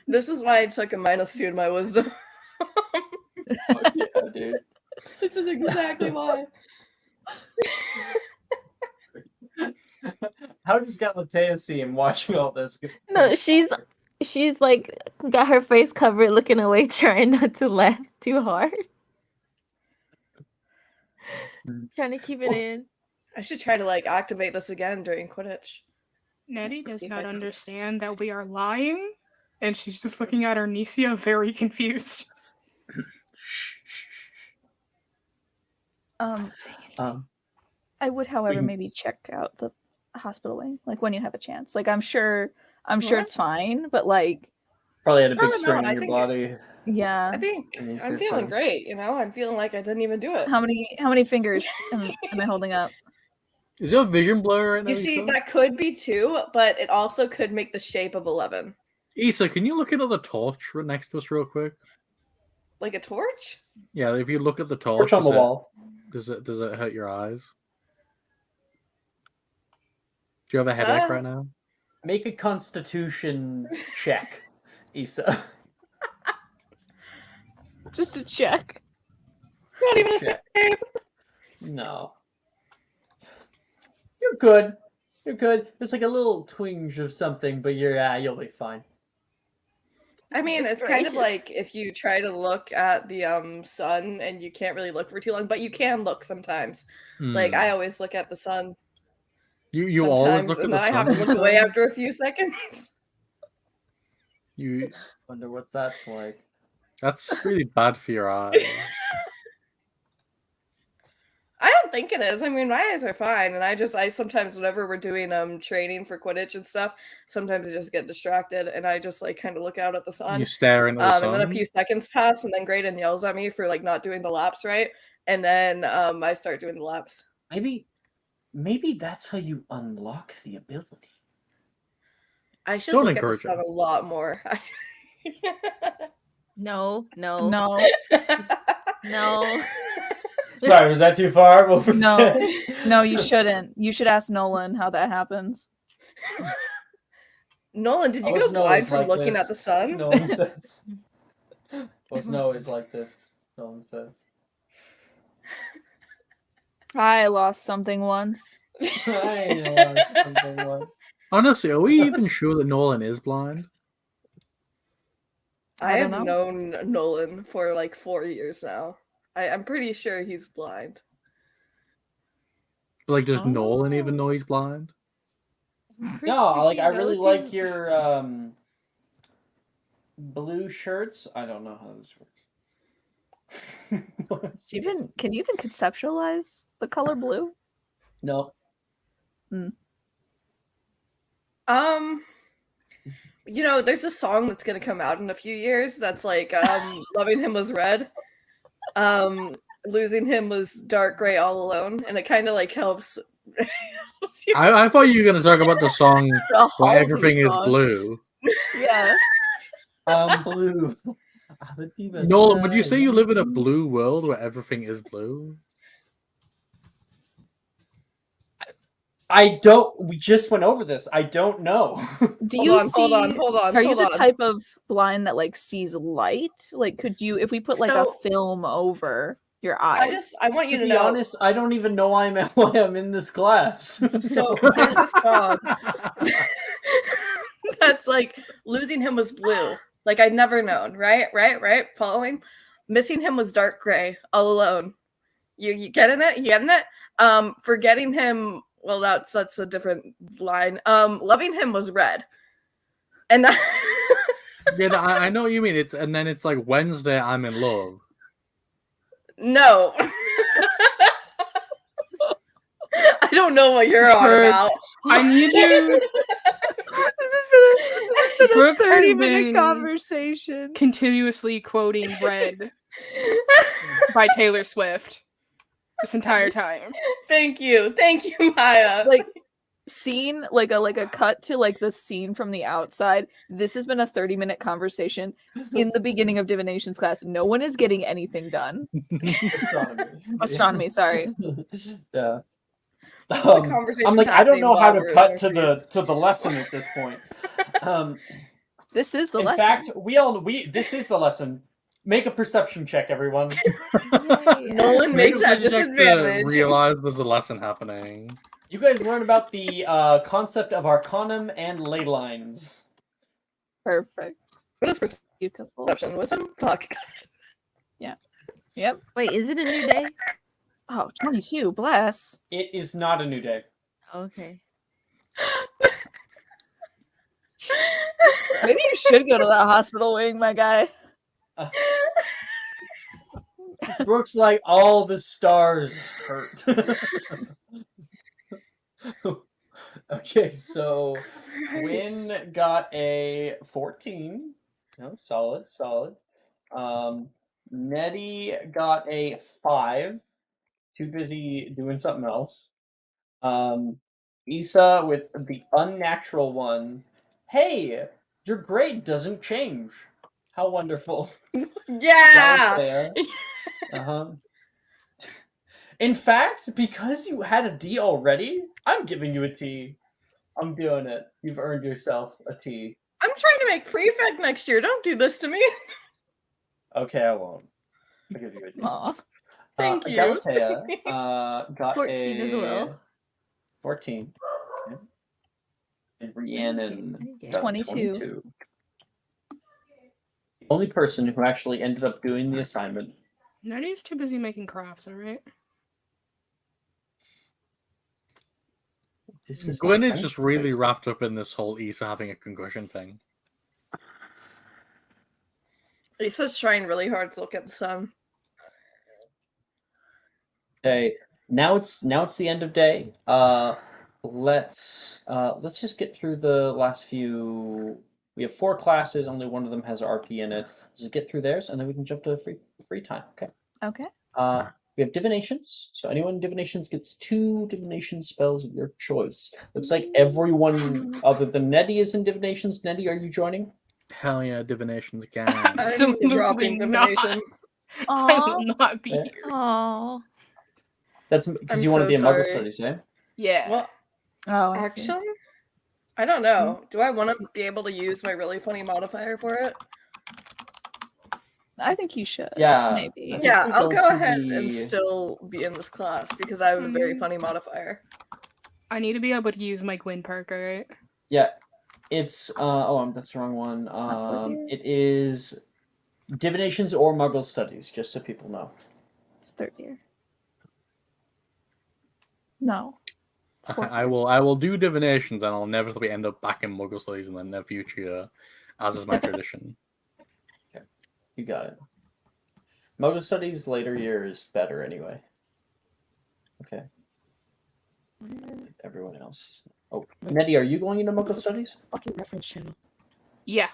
Speaker 3: This is why I took a -2 in my wisdom.
Speaker 2: Yeah, dude.
Speaker 3: This is exactly why.
Speaker 2: How does Galatea see him watching all this?
Speaker 6: No, she's like got her face covered, looking away, trying not to laugh too hard. Trying to keep it in.
Speaker 3: I should try to like activate this again during Quidditch.
Speaker 5: Nettie does
Speaker 3: See if I
Speaker 5: not
Speaker 3: can-
Speaker 5: understand that we are lying, and she's just looking at Arnesia very confused.
Speaker 4: I would, however,
Speaker 2: can-
Speaker 4: maybe check out the hospital wing, like when you have a chance. Like I'm sure
Speaker 3: What?
Speaker 4: it's fine, but like,
Speaker 2: Probably had a big
Speaker 3: No,
Speaker 2: strain
Speaker 3: I
Speaker 2: in your
Speaker 3: think
Speaker 2: body.
Speaker 4: yeah.
Speaker 3: I think
Speaker 2: And
Speaker 3: I'm
Speaker 2: it's
Speaker 3: feeling
Speaker 2: just-
Speaker 3: great. I'm feeling like I didn't even do it.
Speaker 4: How many fingers am I holding up?
Speaker 1: Is your vision blur right now?
Speaker 3: You see,
Speaker 1: Issa?
Speaker 3: that could be 2, but it also could make the shape of 11,
Speaker 1: Issa, can you look into the torch right next to us real quick?
Speaker 3: like a torch.
Speaker 1: Yeah, if you look at the torch,
Speaker 2: Torch on the wall.
Speaker 1: does it hurt your eyes? Do you have a headache right now?
Speaker 2: Make a constitution check, Issa.
Speaker 4: Just to check.
Speaker 3: Not even a
Speaker 2: Check.
Speaker 3: save.
Speaker 2: No. You're good. You're good. There's like a little twinge of something, but you'll be fine.
Speaker 3: I mean,
Speaker 6: It's
Speaker 3: it's kind of
Speaker 6: gracious.
Speaker 3: like if you try to look at the sun and you can't really look for too long, but you can look sometimes. Like I always look at the sun.
Speaker 1: You always look at
Speaker 3: and
Speaker 1: the
Speaker 3: then I
Speaker 1: sun.
Speaker 3: have to look away after a few seconds.
Speaker 1: You
Speaker 2: Wonder what that's like.
Speaker 1: that's really bad for your eyes.
Speaker 3: I don't think it is. I mean, my eyes are fine, and I sometimes whenever we're doing training for Quidditch and stuff, sometimes I just get distracted, and I just like kind of look out at the sun.
Speaker 1: You stare into the sun.
Speaker 3: And then a few seconds pass, and then Graydon yells at me for like not doing the laps right, and then I start doing the laps.
Speaker 2: Maybe that's how you unlock the ability.
Speaker 3: I should
Speaker 1: Don't
Speaker 3: look at the
Speaker 1: encourage
Speaker 3: sun
Speaker 1: him.
Speaker 3: a lot more.
Speaker 6: No.
Speaker 4: No.
Speaker 6: No.
Speaker 2: Sorry, was that too far? What was
Speaker 4: No.
Speaker 2: that?
Speaker 4: No, you shouldn't. You should ask Nolan how that happens.
Speaker 3: Nolan, did you
Speaker 2: Oh,
Speaker 3: go
Speaker 2: snow
Speaker 3: blind
Speaker 2: is
Speaker 3: from
Speaker 2: like
Speaker 3: looking
Speaker 2: this.
Speaker 3: at the sun?
Speaker 2: No one says. Well, snow is like this. No one says.
Speaker 4: I lost something once.
Speaker 2: I lost something once.
Speaker 1: Honestly, are we even sure that Nolan is blind?
Speaker 3: I
Speaker 4: I
Speaker 3: have
Speaker 4: don't
Speaker 3: known Nolan for like 4 years now. I'm pretty sure he's blind.
Speaker 1: Like, does Nolan
Speaker 4: Oh.
Speaker 1: even know he's blind?
Speaker 2: No, like I really
Speaker 6: He
Speaker 2: like
Speaker 6: knows
Speaker 2: your blue shirts. I don't know how this works.
Speaker 4: Can you even conceptualize the color blue?
Speaker 2: No.
Speaker 3: There's a song that's gonna come out in a few years that's like loving him was red. Losing him was dark gray all alone, and it kind of like helps.
Speaker 1: I thought you were going to talk about the song
Speaker 4: A
Speaker 1: where
Speaker 4: Halsey
Speaker 1: everything is
Speaker 4: song.
Speaker 1: blue.
Speaker 4: Yeah.
Speaker 2: Blue.
Speaker 1: Nolan, would you say you live in a blue world where everything is blue?
Speaker 2: I don't. We just went over this. I don't know.
Speaker 4: Do
Speaker 3: Hold
Speaker 4: you
Speaker 3: on,
Speaker 4: see?
Speaker 3: hold on.
Speaker 4: Are you the
Speaker 3: hold on.
Speaker 4: type of blind that like sees light? Like, could you, if we put like a
Speaker 3: So-
Speaker 4: film over your eyes?
Speaker 3: I want you
Speaker 2: To
Speaker 3: to
Speaker 2: be
Speaker 3: know.
Speaker 2: honest, I don't even know why I'm in this class.
Speaker 3: So there's this song that's like losing him was blue. Like I'd never known, right? Following. Missing him was dark gray, all alone. You getting it? You getting it? Forgetting him, well that's a different line. Loving him was red. And that
Speaker 1: Yeah, I know what you mean. And then it's like Wednesday, I'm in love.
Speaker 3: no. I don't know what you're on
Speaker 5: Heard.
Speaker 3: about.
Speaker 5: I need you.
Speaker 4: This has been a
Speaker 5: Brooke has
Speaker 4: 30-minute
Speaker 5: been
Speaker 4: conversation.
Speaker 5: continuously quoting Red by Taylor Swift this entire time.
Speaker 3: Thank you, Maya.
Speaker 4: Like scene, like a cut to like the scene from the outside. This has been a 30-minute conversation in the beginning of divinations class. No one is getting anything done. Astronomy, sorry.
Speaker 2: Yeah.
Speaker 3: This is a conversation
Speaker 2: I'm like, I don't
Speaker 3: happening
Speaker 2: know how
Speaker 3: while
Speaker 2: to
Speaker 3: we're
Speaker 2: cut to
Speaker 3: learning.
Speaker 2: the lesson at this point.
Speaker 4: This is the
Speaker 2: In
Speaker 4: lesson.
Speaker 2: fact, this is the lesson. Make a perception check, everyone.
Speaker 3: Nolan makes at
Speaker 1: Maybe we should
Speaker 3: disadvantage.
Speaker 1: realize there's a lesson happening.
Speaker 2: You guys learn about the concept of arcanum and ley lines.
Speaker 4: Perfect.
Speaker 3: What is
Speaker 4: Beautiful.
Speaker 3: perception? Wisdom? Fuck.
Speaker 4: Yep.
Speaker 6: Wait, is it a new day?
Speaker 4: Oh, 22, bless.
Speaker 2: It is not a new day.
Speaker 6: Okay.
Speaker 4: Maybe you should go to that hospital wing, my guy.
Speaker 2: Brooke's like, all the stars hurt. Okay, so Wynn got a 14. No, solid. Nettie got a 5. Too busy doing something else. Issa with the unnatural 1. Hey, your grade doesn't change. How wonderful.
Speaker 3: Yeah.
Speaker 2: Galatea. Uh-huh. In fact, because you had a D already, I'm giving you a T. I'm doing it. You've earned yourself a T.
Speaker 3: I'm trying to make prefect next year. Don't do this to me.
Speaker 2: Okay, I won't. I'll give you a T.
Speaker 4: Aw.
Speaker 3: Thank you.
Speaker 2: Galatea got
Speaker 6: 14 as well.
Speaker 2: 14. Okay. And Rhiannon
Speaker 6: Okay.
Speaker 2: got
Speaker 4: 22.
Speaker 2: The only person who actually ended up doing the assignment.
Speaker 5: Nettie's too busy making crafts, alright?
Speaker 2: This is
Speaker 1: Gwen
Speaker 2: my
Speaker 1: is
Speaker 2: French
Speaker 1: just really
Speaker 2: bracelet.
Speaker 1: wrapped up in this whole Issa having a concussion thing.
Speaker 3: Lisa's trying really hard to look at the sun.
Speaker 2: Okay, now it's the end of day. Let's just get through the last few. We have 4 classes. Only one of them has RP in it. Let's just get through theirs, and then we can jump to free time. Okay.
Speaker 4: Okay.
Speaker 2: We have divinations. So anyone in divinations gets 2 divination spells of your choice. Looks like everyone other than Nettie is in divinations. Nettie, are you joining?
Speaker 1: Hell yeah, divinations again.
Speaker 3: I'm
Speaker 5: Absolutely
Speaker 3: dropping
Speaker 5: not.
Speaker 3: divination.
Speaker 5: I
Speaker 4: Aw.
Speaker 5: will not be
Speaker 2: Yeah.
Speaker 5: here.
Speaker 6: Oh.
Speaker 2: That's because
Speaker 3: I'm
Speaker 2: you want to
Speaker 3: so
Speaker 2: be in Muggle
Speaker 3: sorry.
Speaker 2: Studies, eh?
Speaker 5: Yeah.
Speaker 3: Well,
Speaker 4: Oh, I see.
Speaker 3: actually, I don't know. Do I want to be able to use my really funny modifier for it?
Speaker 4: I think you should.
Speaker 2: Yeah.
Speaker 4: Maybe.
Speaker 2: I think
Speaker 3: Yeah,
Speaker 2: we
Speaker 3: I'll
Speaker 2: go
Speaker 3: go
Speaker 2: to
Speaker 3: ahead and
Speaker 2: the-
Speaker 3: still be in this class because I have a very funny modifier.
Speaker 5: I need to be able to use my Gwyn perk, alright?
Speaker 2: Yeah, it's that's the wrong one.
Speaker 4: not fourth year?
Speaker 2: It is divinations or Muggle Studies, just so people know.
Speaker 4: It's 3rd year. No. It's 4th
Speaker 1: I
Speaker 4: year.
Speaker 1: will do divinations and I'll inevitably end up back in Muggle Studies in the near future, as is my tradition.
Speaker 2: You got it. Muggle Studies later year is better anyway. Okay. Everyone else. Oh, Nettie, are you going into Muggle Studies?
Speaker 9: Fucking reference channel.
Speaker 5: Yeah.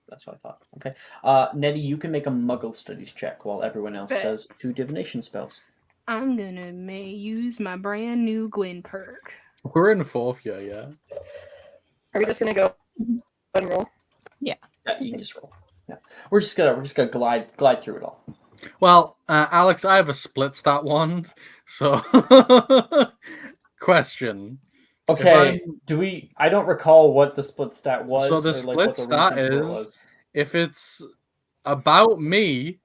Speaker 2: That's what I thought. Okay. Nettie, you can make a Muggle Studies check while everyone else
Speaker 5: Bet.
Speaker 2: does 2 divination spells.
Speaker 5: I'm gonna use my brand new Gwyn perk.
Speaker 1: We're in 4th year, yeah.
Speaker 3: Are we just gonna go and roll?
Speaker 2: Yeah, you can just roll. Yeah, we're just gonna glide through it all.
Speaker 1: Well, Alex, I have a split stat wand, so question.
Speaker 2: Okay, I don't recall what the split stat was.
Speaker 1: So the
Speaker 2: or,
Speaker 1: split
Speaker 2: what the
Speaker 1: stat
Speaker 2: reason for it
Speaker 1: is
Speaker 2: was.
Speaker 1: if it's about me,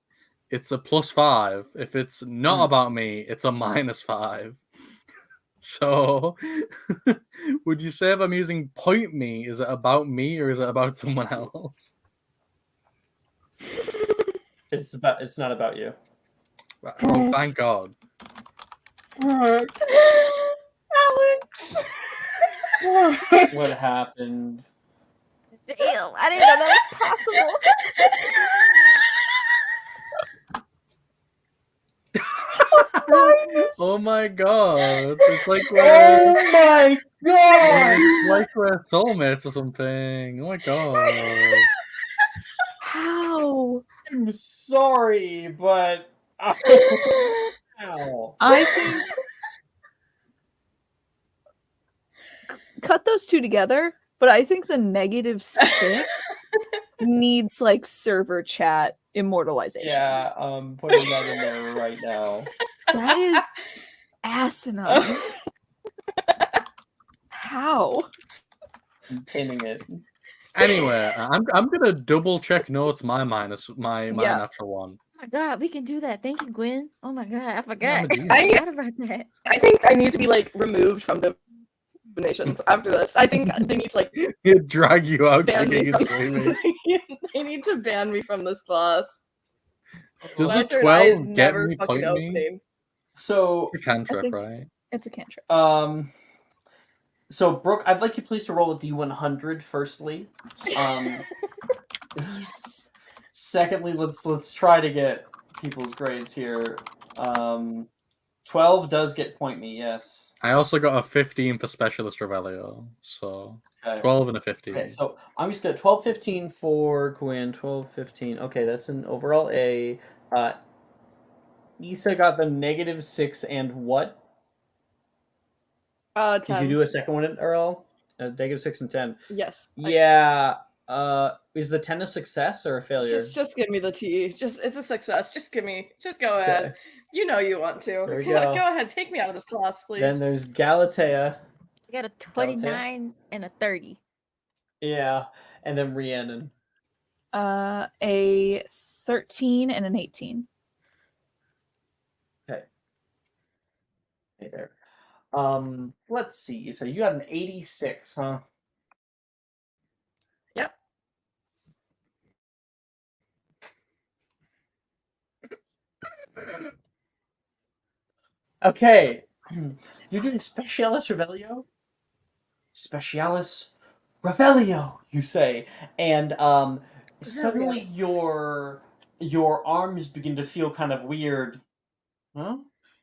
Speaker 1: it's a +5. If it's not about me, it's a -5. So, would you say if I'm using point me, is it about me or is it about someone else?
Speaker 2: It's not about you.
Speaker 1: Oh, thank God.
Speaker 3: Alex!
Speaker 2: What happened?
Speaker 6: Damn, I didn't know that was possible.
Speaker 1: Oh my God. It's like
Speaker 2: Oh
Speaker 1: we're,
Speaker 2: my god!
Speaker 1: it's like we're soulmates or something. Oh my God.
Speaker 4: How?
Speaker 2: I'm sorry, but ow.
Speaker 4: I think cut those 2 together, but I think the -6 needs like server chat immortalization.
Speaker 2: Yeah, putting that in there right now.
Speaker 4: That is asinine. How?
Speaker 2: I'm pinning it.
Speaker 1: Anyway, I'm gonna double check notes my
Speaker 4: Yeah.
Speaker 1: natural one.
Speaker 6: Oh my god, we can do that. Thank you, Gwen. Oh my god, I
Speaker 1: Yeah,
Speaker 6: forgot.
Speaker 1: I'm a genius.
Speaker 6: I forgot about that.
Speaker 3: I think I need to be like removed from the nations after this. I think they need to like
Speaker 1: He'd drag you out
Speaker 3: ban me
Speaker 1: kicking
Speaker 3: from
Speaker 1: and screaming.
Speaker 3: they need to ban me from this class.
Speaker 1: Does a
Speaker 3: My third eye is
Speaker 1: 12 get
Speaker 3: never
Speaker 1: me
Speaker 3: fucking
Speaker 1: point me?
Speaker 3: opening.
Speaker 2: So
Speaker 1: It's a cantrip,
Speaker 4: think-
Speaker 1: right?
Speaker 4: It's a cantrip.
Speaker 2: So Brooke, I'd like you please to roll a D100 firstly.
Speaker 4: Yes.
Speaker 2: Secondly, let's try to get people's grades here. 12 does get point me, yes.
Speaker 1: I also got a 15 for Specialist Revelio, so
Speaker 2: Okay.
Speaker 1: 12 and a 15.
Speaker 2: Okay, so I'm just gonna 12, 15 for Gwen, 12, 15. Okay, that's an overall A. Issa got the -6 and what? Did
Speaker 3: 10.
Speaker 2: you do a second one, Earl? -6 and 10.
Speaker 3: Yes.
Speaker 2: Yeah. Is the 10 a success or a failure?
Speaker 3: Just give me the T. It's a success. Just go ahead.
Speaker 2: Okay.
Speaker 3: You know you want to.
Speaker 2: There we
Speaker 3: Go
Speaker 2: go.
Speaker 3: ahead, take me out of this class, please.
Speaker 2: Then there's Galatea.
Speaker 6: I got a 29 and a 30.
Speaker 2: Yeah, and then Rhiannon.
Speaker 4: A 13 and an 18.
Speaker 2: Okay. Hey there. Let's see. So you got an 86, huh?
Speaker 3: Yep.
Speaker 2: Okay. You're doing Specialis Revelio? Specialis Revelio, you say. And suddenly your arms begin to feel kind of weird. Huh?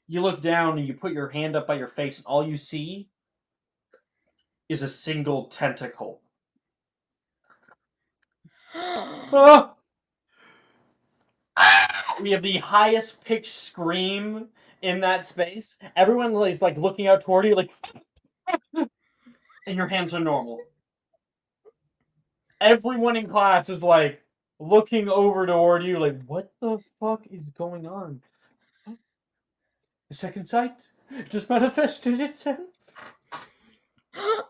Speaker 2: You look down and you put your hand up by your face, and all you see is a single tentacle. Ah! We have the highest pitched scream in that space. Everyone is like looking out toward you, like, and your hands are normal. Everyone in class is like looking over toward you, like, what the fuck is going on? The second sight just manifested itself.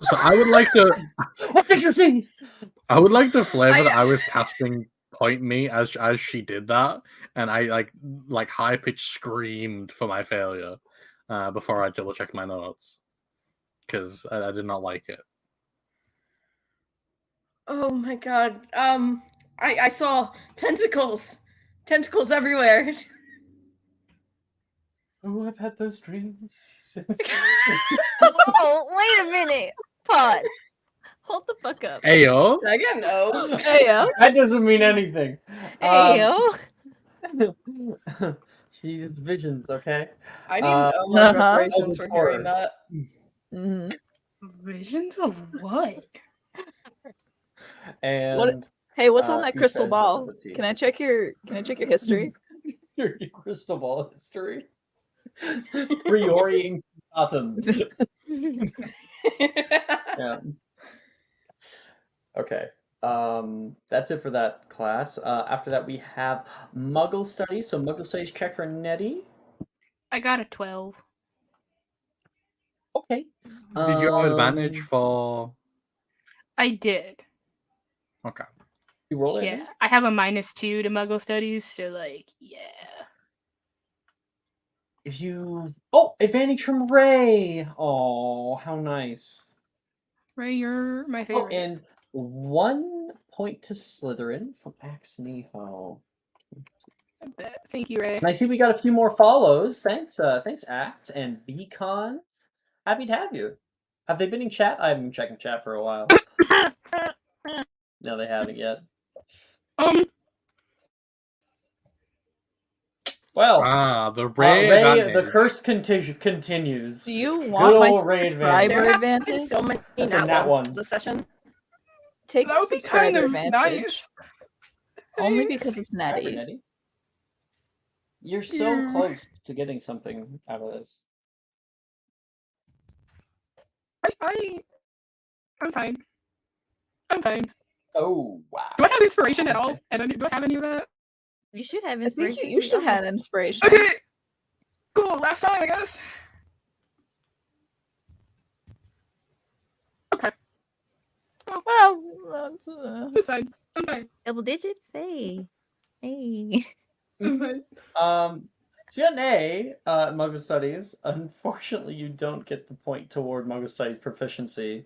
Speaker 1: So I would like to.
Speaker 2: What did you see?
Speaker 1: I would like the flavor that I was casting point me as she did that, and I like high pitched screamed for my failure before I double checked my notes because I did not like it.
Speaker 3: Oh my god. I saw tentacles everywhere.
Speaker 2: Oh, I've had those dreams since.
Speaker 6: Whoa, wait a minute. Pause. Hold the fuck up.
Speaker 1: Ayo.
Speaker 3: I got an O.
Speaker 4: Heyo.
Speaker 2: That doesn't mean anything.
Speaker 6: Ayo.
Speaker 2: She's visions, okay?
Speaker 3: I need
Speaker 2: Uh,
Speaker 3: much
Speaker 4: uh-huh.
Speaker 3: reparations for hearing that.
Speaker 4: Mhm.
Speaker 5: Visions of what?
Speaker 2: And
Speaker 4: Hey, what's on that
Speaker 2: you
Speaker 4: crystal
Speaker 2: said
Speaker 4: ball?
Speaker 2: telepathy.
Speaker 4: Can I check your history?
Speaker 2: your crystal ball history. Priori incantatum. Yeah. Okay. That's it for that class. After that, we have Muggle Studies. So Muggle Studies, check for Nettie.
Speaker 5: I got a 12.
Speaker 2: Okay.
Speaker 1: Did you have advantage for?
Speaker 5: I did.
Speaker 1: Okay.
Speaker 2: You rolled it?
Speaker 5: Yeah, I have a -2 to Muggle Studies, so like, yeah.
Speaker 2: If you advantage from Ray. Oh, how nice.
Speaker 5: Ray, you're my favorite.
Speaker 2: Oh, and 1 point to Slytherin from Axe Neho.
Speaker 5: Thank you, Ray.
Speaker 2: And I see we got a few more follows. Thanks, Axe and Beacon. Happy to have you. Have they been in chat? I haven't been checking chat for a while. No, they haven't yet. Well,
Speaker 1: The Ray advantage.
Speaker 2: the curse continues.
Speaker 4: Do you want my
Speaker 2: old Ray
Speaker 4: subscriber
Speaker 3: There have
Speaker 4: advantage?
Speaker 3: been so many
Speaker 2: That's a nat
Speaker 3: ones
Speaker 2: one.
Speaker 3: this session.
Speaker 4: Take
Speaker 5: That
Speaker 4: your
Speaker 5: would be kind
Speaker 4: subscriber
Speaker 5: of
Speaker 4: advantage.
Speaker 5: nice.
Speaker 4: Only
Speaker 5: Thanks.
Speaker 4: because it's
Speaker 2: Subscriber,
Speaker 4: Nettie.
Speaker 2: Nettie. You're so
Speaker 5: Yeah.
Speaker 2: close to getting something out of this.
Speaker 5: I'm fine. I'm fine.
Speaker 2: Oh, wow.
Speaker 5: Do I have inspiration at all? Do I have any of that?
Speaker 6: You should have
Speaker 4: I think
Speaker 6: inspiration.
Speaker 4: you should have inspiration.
Speaker 5: Okay. Cool. Last time, I guess. Okay.
Speaker 4: Well,
Speaker 5: It's fine. I'm fine.
Speaker 6: Double digits? Hey. Hey.
Speaker 5: I'm fine.
Speaker 2: So you got an A, Muggle Studies. Unfortunately, you don't get the point toward Muggle Studies proficiency.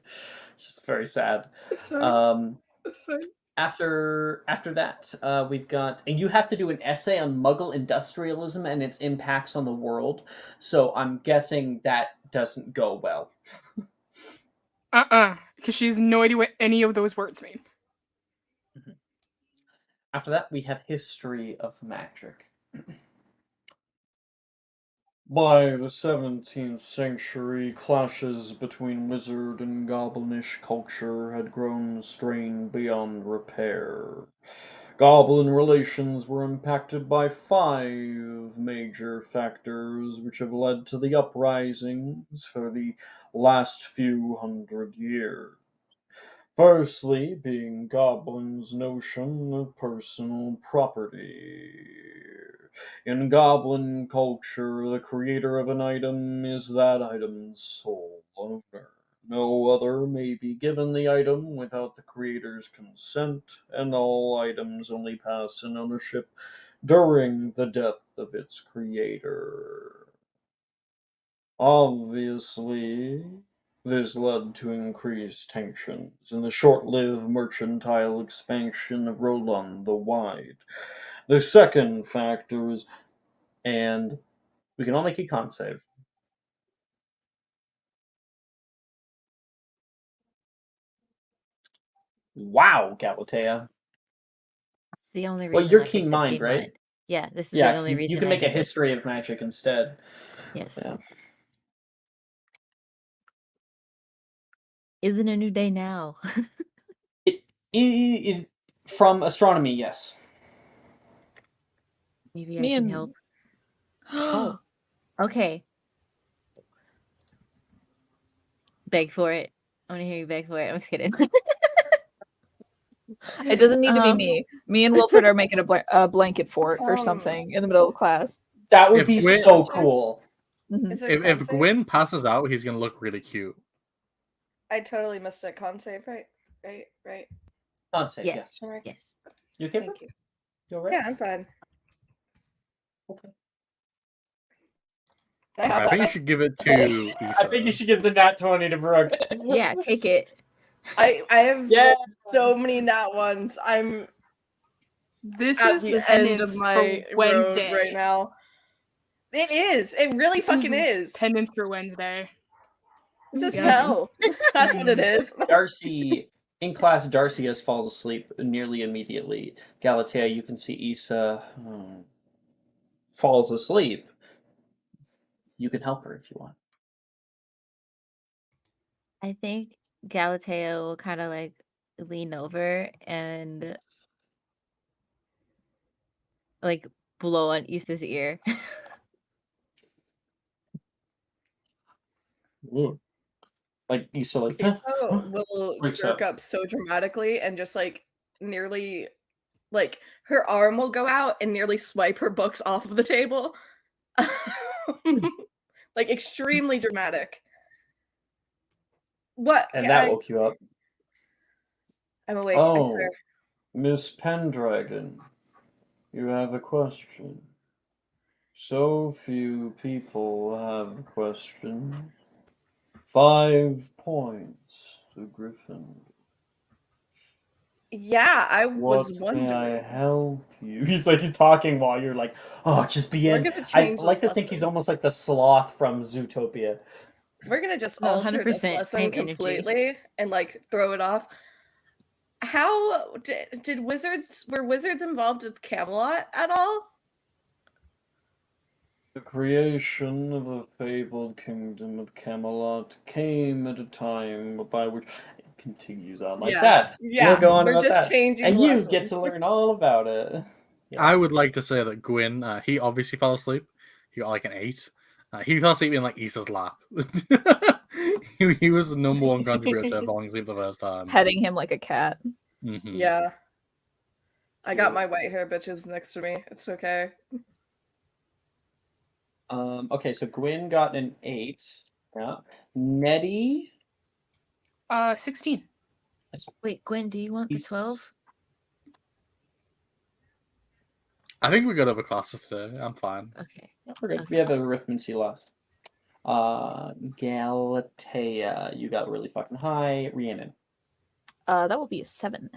Speaker 2: Which is very sad.
Speaker 5: It's fine.
Speaker 2: Um,
Speaker 5: It's fine.
Speaker 2: After that, we've got, and you have to do an essay on Muggle industrialism and its impacts on the world. So I'm guessing that doesn't go well.
Speaker 5: Because she has no idea what any of those words mean.
Speaker 2: After that, we have history of magic. By the 17th century, clashes between wizard and goblinish culture had grown strained beyond repair. Goblin relations were impacted by 5 major factors, which have led to the uprisings for the last few hundred years. Firstly, being goblins' notion of personal property. In goblin culture, the creator of an item is that item's sole owner. No other may be given the item without the creator's consent, and all items only pass in ownership during the death of its creator. Obviously, this led to increased tensions in the short-lived mercantile expansion of Roland the Wide. The second factor is, and we can all make a con save. Wow, Galatea.
Speaker 6: It's the only
Speaker 2: Well,
Speaker 6: reason
Speaker 2: you're
Speaker 6: I
Speaker 2: keen
Speaker 6: picked up
Speaker 2: mind,
Speaker 6: Keen
Speaker 2: right?
Speaker 6: Mind. Yeah, this is the
Speaker 2: Yeah, 'cause
Speaker 6: only
Speaker 2: you
Speaker 6: reason
Speaker 2: can
Speaker 6: I
Speaker 2: make a
Speaker 6: did it.
Speaker 2: history of magic instead.
Speaker 6: Yes.
Speaker 2: Yeah.
Speaker 6: Isn't a new day now?
Speaker 2: It from astronomy, yes.
Speaker 6: Maybe I
Speaker 4: Me
Speaker 6: can
Speaker 4: and
Speaker 6: help. Oh, okay. Beg for it. I want to hear you beg for it. I'm just kidding.
Speaker 4: It doesn't need to be
Speaker 6: Um,
Speaker 4: me. Me and Wilfred are making a blanket fort or
Speaker 3: Um,
Speaker 4: something in the middle of class.
Speaker 2: That would
Speaker 1: If
Speaker 2: be
Speaker 1: Gwyn-
Speaker 2: so cool.
Speaker 4: Mhm.
Speaker 3: Is it
Speaker 1: If
Speaker 3: con save?
Speaker 1: Gwyn passes out, he's gonna look really cute.
Speaker 3: I totally missed it. Con save, right? Right.
Speaker 2: Con save,
Speaker 6: yes.
Speaker 2: yes.
Speaker 3: Alright.
Speaker 6: Yes.
Speaker 2: You okay?
Speaker 3: Thank you.
Speaker 2: You alright?
Speaker 3: Yeah, I'm fine.
Speaker 2: Okay.
Speaker 3: Can I have
Speaker 1: I think you
Speaker 3: that?
Speaker 1: should give it to Issa.
Speaker 2: I think you should give the nat 20 to Brooke.
Speaker 6: Yeah, take it.
Speaker 3: I have
Speaker 2: Yeah.
Speaker 3: so many nat ones. I'm
Speaker 5: This
Speaker 3: at
Speaker 5: is
Speaker 3: the
Speaker 5: the
Speaker 3: end
Speaker 5: attendance
Speaker 3: of my
Speaker 5: for
Speaker 3: road
Speaker 5: Wednesday.
Speaker 3: right now. It is. It really
Speaker 5: This
Speaker 3: fucking
Speaker 5: the
Speaker 3: is.
Speaker 5: Attendance for Wednesday.
Speaker 3: This is
Speaker 5: Yeah.
Speaker 3: hell. That's what it is.
Speaker 2: Darcy, in class, Darcy has fallen asleep nearly immediately. Galatea, you can see Issa falls asleep. You can help her if you want.
Speaker 6: I think Galatea will kind of like lean over and like blow on Issa's ear.
Speaker 2: Ooh. Like Issa, like
Speaker 3: Issa will
Speaker 2: wakes
Speaker 3: jerk up so dramatically and just like nearly like her arm will go out and nearly swipe her books off of the table. Like extremely dramatic. What?
Speaker 2: and that woke you up.
Speaker 3: I'm awake. I
Speaker 2: Oh,
Speaker 3: swear.
Speaker 2: Miss Pendragon, you have a question. So few people have questions. 5 points to Griffin.
Speaker 3: Yeah, I
Speaker 2: What
Speaker 3: was
Speaker 2: may I
Speaker 3: wondering.
Speaker 2: help you? He's talking while you're like, oh, just be
Speaker 3: We're
Speaker 2: in.
Speaker 3: gonna
Speaker 2: I
Speaker 3: change
Speaker 2: like
Speaker 3: this
Speaker 2: to think he's
Speaker 3: lesson.
Speaker 2: almost like the sloth from Zootopia.
Speaker 3: We're gonna just
Speaker 6: No,
Speaker 3: alter this
Speaker 6: 100%
Speaker 3: lesson
Speaker 6: same energy.
Speaker 3: completely and like throw it off. How did were wizards involved with Camelot at all?
Speaker 2: The creation of the fabled kingdom of Camelot came at a time by which it continues on like that.
Speaker 3: Yeah,
Speaker 2: We'll go on
Speaker 3: we're
Speaker 2: about
Speaker 3: just
Speaker 2: that.
Speaker 3: changing
Speaker 2: And
Speaker 3: the
Speaker 2: you
Speaker 3: lesson.
Speaker 2: get to learn all about it. Yeah.
Speaker 1: I would like to say that Gwyn, he obviously fell asleep. He got like an 8. He fell asleep in like Issa's lap. he was the number one contributor to falling asleep the first time.
Speaker 4: Petting him like a cat.
Speaker 1: Mhm.
Speaker 3: Yeah. I got my white hair bitches next to me. It's okay.
Speaker 2: Okay, so Gwyn got an 8. Yeah. Nettie.
Speaker 5: 16.
Speaker 6: Wait, Gwen, do you want the
Speaker 2: He's-
Speaker 6: 12?
Speaker 1: I think we got over classes today. I'm fine.
Speaker 6: Okay.
Speaker 2: Yeah, we're good.
Speaker 6: Okay.
Speaker 2: We have arithmancy last. Galatea, you got really fucking high. Rhiannon.
Speaker 4: That will be a 7.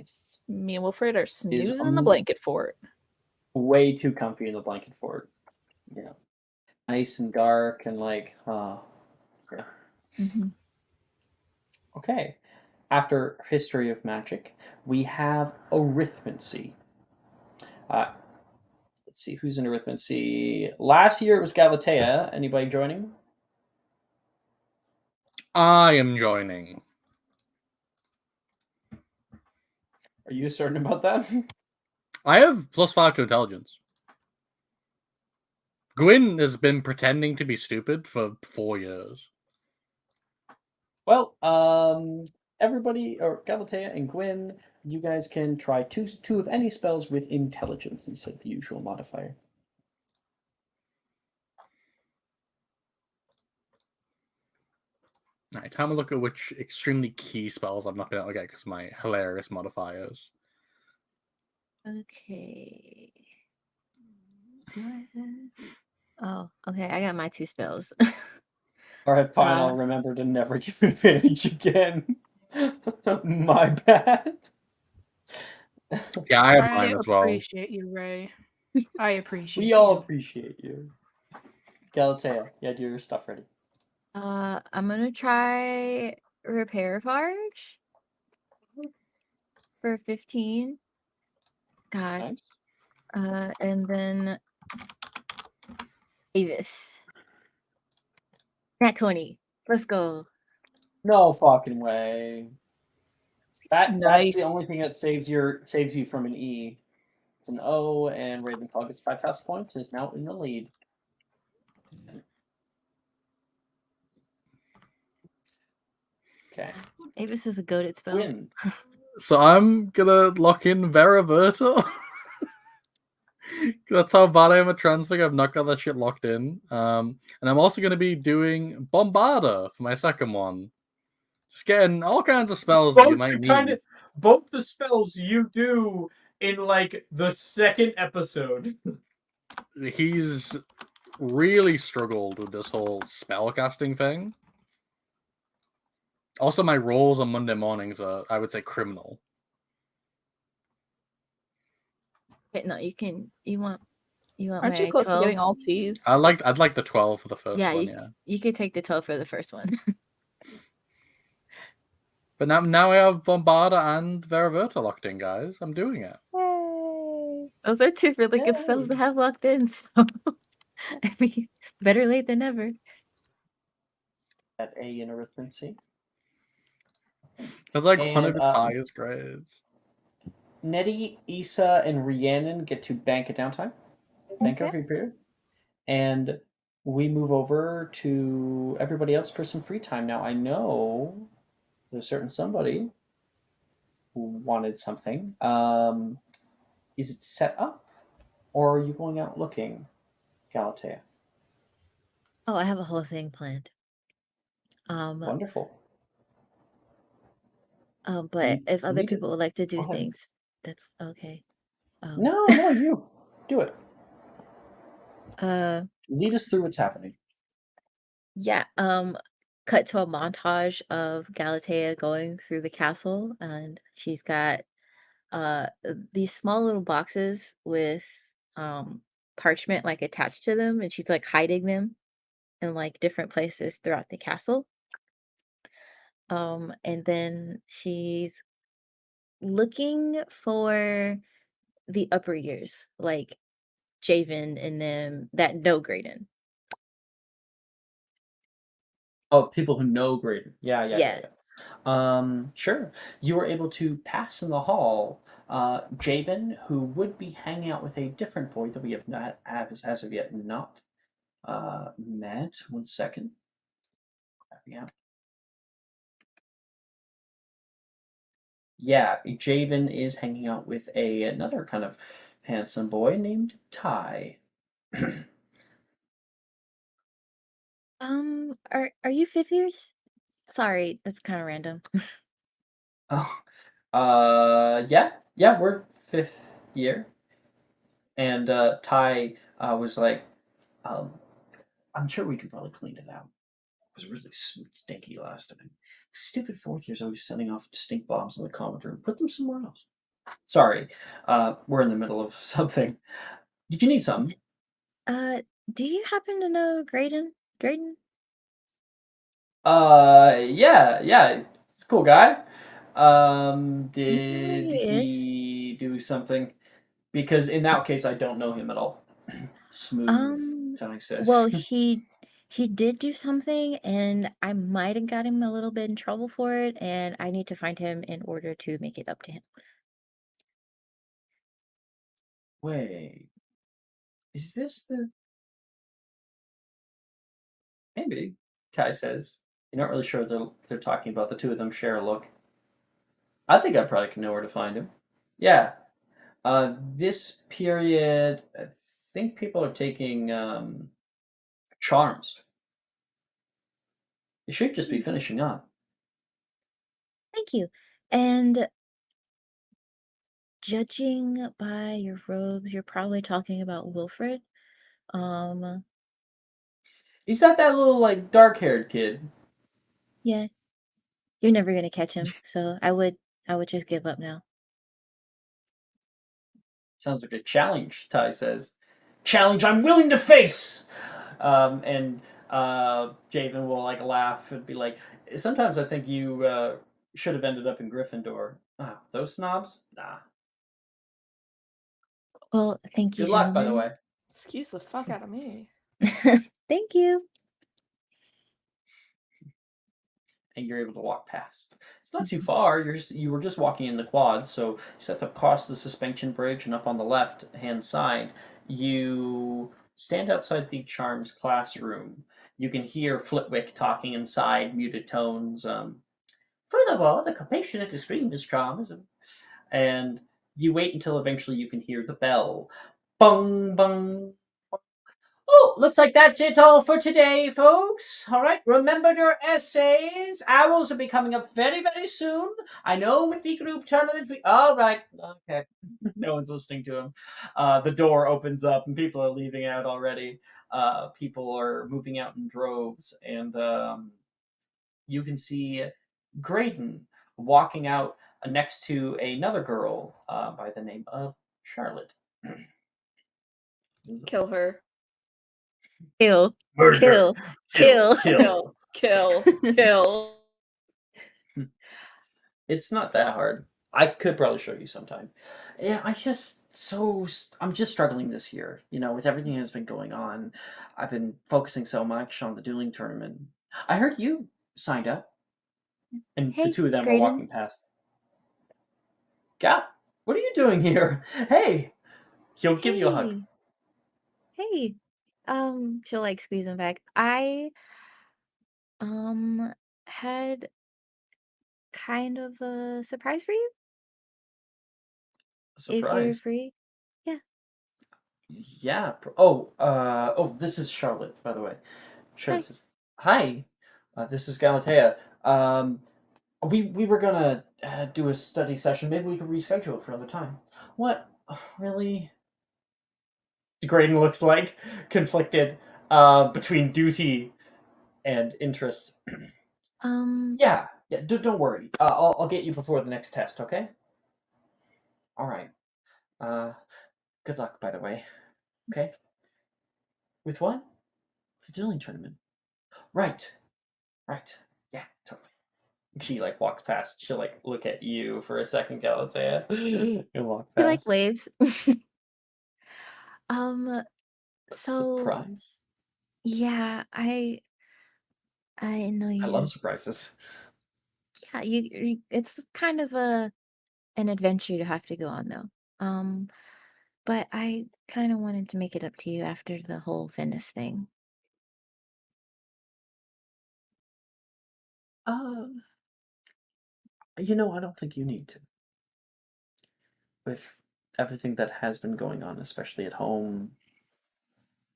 Speaker 2: Nice.
Speaker 4: Me and Wilfred are snoozing in the blanket fort.
Speaker 2: Way too comfy in the blanket fort. Yeah. Nice and dark and like, yeah.
Speaker 4: Mm-hmm.
Speaker 2: Okay. After History of Magic, we have Arithmancy. Let's see, who's in Arithmancy? Last year it was Galatea. Anybody joining?
Speaker 1: I am joining.
Speaker 2: Are you certain about that?
Speaker 1: I have +5 to intelligence. Gwyn has been pretending to be stupid for 4 years.
Speaker 2: Well, everybody, or Galatea and Gwyn, you guys can try two of any spells with intelligence instead of the usual modifier.
Speaker 1: Alright, time to look at which extremely key spells I'm not going to get because of my hilarious modifiers.
Speaker 6: Okay. Do I have? Oh, okay. I got my 2 spells.
Speaker 2: Alright, fine, I'll remember to never give advantage again. My bad.
Speaker 1: Yeah, I have mine as well.
Speaker 5: I appreciate you, Ray. I appreciate
Speaker 2: We all appreciate you. Galatea, yeah, do your stuff ready.
Speaker 6: I'm gonna try Repair Farge for 15. God.
Speaker 2: Nice.
Speaker 6: And then Avis. Nat 20. Let's go.
Speaker 2: No fucking way. That's the only
Speaker 4: Nice.
Speaker 2: thing that saves you from an E. It's an O, and Ravenclaw gets 5 house points and is now in the lead. Okay.
Speaker 6: Avis is a goated spell.
Speaker 2: Win.
Speaker 1: So I'm gonna lock in Veraverta. That's how bad I am at Transfig. I've not got that shit locked in. And I'm also gonna be doing Bombarda for my second one. Just getting all kinds of spells you might need.
Speaker 2: Both the spells you do in like the second episode.
Speaker 1: He's really struggled with this whole spellcasting thing. Also, my rolls on Monday mornings are, I would say, criminal.
Speaker 6: Okay, no, you want
Speaker 4: Aren't you close
Speaker 6: 12?
Speaker 4: to getting all T's?
Speaker 1: I'd like the 12 for the first one,
Speaker 6: yeah. You could take the 12 for the first one.
Speaker 1: But now I have Bombarda and Veraverta locked in, guys. I'm doing it.
Speaker 4: Yay!
Speaker 6: Those are 2 really good spells to have locked in, so I mean, better late than never.
Speaker 2: At A in Arithmancy.
Speaker 1: It's like one of its highest grades.
Speaker 2: Nettie, Issa, and Rhiannon get to bank a downtime. Bank every period. And we move over to everybody else for some free time. Now, I know there's a certain somebody who wanted something. Is it set up? Or are you going out looking, Galatea?
Speaker 6: Oh, I have a whole thing planned.
Speaker 2: Wonderful.
Speaker 6: But if other people would like to do things, that's okay.
Speaker 2: No, you do it. Lead us through what's happening.
Speaker 6: Yeah. Cut to a montage of Galatea going through the castle, and she's got these small little boxes with parchment like attached to them, and she's like hiding them in like different places throughout the castle. And then she's looking for the upper years, like Javen and them that know Graydon.
Speaker 2: Oh, people who know Graydon. Yeah. Sure. You were able to pass in the hall Javen, who would be hanging out with a different boy that we have not, as of yet, not met. 1 second. Yeah, Javen is hanging out with another kind of handsome boy named Ty.
Speaker 6: Are you 5th years? Sorry, that's kind of random.
Speaker 2: Yeah, we're 5th year. And Ty was like, I'm sure we could probably clean it out. was really stinky last time. Stupid fourth year's always sending off stink bombs in the common room. Put them somewhere else. Sorry, we're in the middle of something. Did you need something?
Speaker 6: Do you happen to know Graydon? Drayden?
Speaker 2: Yeah, he's a cool guy.
Speaker 6: He
Speaker 2: Did
Speaker 6: is.
Speaker 2: he do something? Because in that case, I don't know him at all. Smooth, Tony says.
Speaker 6: Well, he did do something, and I might have got him a little bit in trouble for it, and I need to find him in order to make it up to him.
Speaker 2: Wait, is this the? Maybe, Ty says. You're not really sure they're talking about. The two of them share a look. I think I probably can know where to find him. Yeah. This period, I think people are taking charms. You should just be finishing up.
Speaker 6: Thank you. And judging by your robes, you're probably talking about Wilfred.
Speaker 2: He's not that little like dark-haired kid.
Speaker 6: Yeah, you're never gonna catch him, so I would just give up now.
Speaker 2: Sounds like a challenge, Ty says. Challenge I'm willing to face! And Javen will like laugh and be like, sometimes I think you should have ended up in Gryffindor. Those snobs? Nah.
Speaker 6: Well, thank you,
Speaker 2: Good luck, by the
Speaker 6: gentlemen.
Speaker 2: way.
Speaker 3: Excuse the fuck out of me.
Speaker 6: Thank you.
Speaker 2: And you're able to walk past. It's not too far. You were just walking in the quad, so you stepped across the suspension bridge, and up on the left hand side, you stand outside the Charms classroom. You can hear Flitwick talking inside, muted tones. Furthermore, the compassionate extreme is Charms, and you wait until eventually you can hear the bell. Bung bung. Oh, looks like that's it all for today, folks. All right, remember your essays. Owls will be coming up very, very soon. I know with the group tournament. All right, okay. No one's listening to him. The door opens up and people are leaving out already. People are moving out in droves, and you can see Graydon walking out next to another girl by the name of Charlotte.
Speaker 3: Kill her.
Speaker 6: Kill.
Speaker 2: Murder.
Speaker 6: Kill.
Speaker 3: Kill.
Speaker 2: It's not that hard. I could probably show you sometime. Yeah, I'm just struggling this year. With everything that's been going on, I've been focusing so much on the dueling tournament. I heard you signed up, and the
Speaker 6: Hey,
Speaker 2: two of them were
Speaker 6: Graydon.
Speaker 2: walking past. Gap, what are you doing here? Hey, he'll give you a hug.
Speaker 6: Hey. She'll like squeeze him back. I had kind of a surprise for you. If you're
Speaker 2: Surprise.
Speaker 6: free. Yeah.
Speaker 2: Yeah. Oh, this is Charlotte, by the way. Charlotte says, "Hi, this is Galatea. We were gonna do a study session. Maybe we could reschedule it for another time." What? Really? Graydon looks like conflicted between duty and interest. Yeah. Don't worry. I'll get you before the next test. Okay. All right. Good luck, by the way. Okay. With what? The dueling tournament. Right. Yeah, totally. She like walks past. She'll like look at you for a second, Galatea, and walk
Speaker 6: He like
Speaker 2: past.
Speaker 6: waves.
Speaker 2: A
Speaker 6: So
Speaker 2: surprise.
Speaker 6: yeah, I know
Speaker 2: I
Speaker 6: you.
Speaker 2: love surprises.
Speaker 6: Yeah, it's kind of an adventure you have to go on though. But I kind of wanted to make it up to you after the whole Venice thing.
Speaker 2: I don't think you need to. With everything that has been going on, especially at home,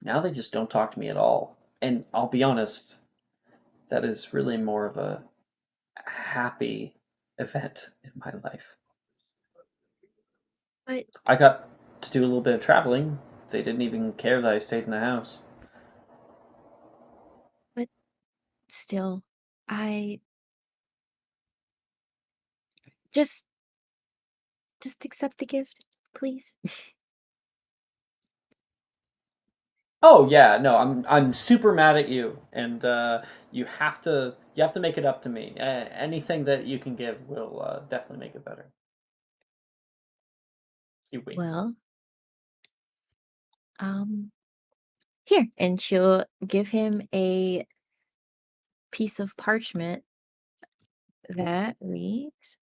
Speaker 2: now they just don't talk to me at all. And I'll be honest, that is really more of a happy event in my life.
Speaker 6: But
Speaker 2: I got to do a little bit of traveling. They didn't even care that I stayed in the house.
Speaker 6: still, I just accept the gift, please.
Speaker 2: Oh yeah, no, I'm super mad at you, and you have to make it up to me. Anything that you can give will definitely make it better. He winks.
Speaker 6: Well, here, and she'll give him a piece of parchment that reads,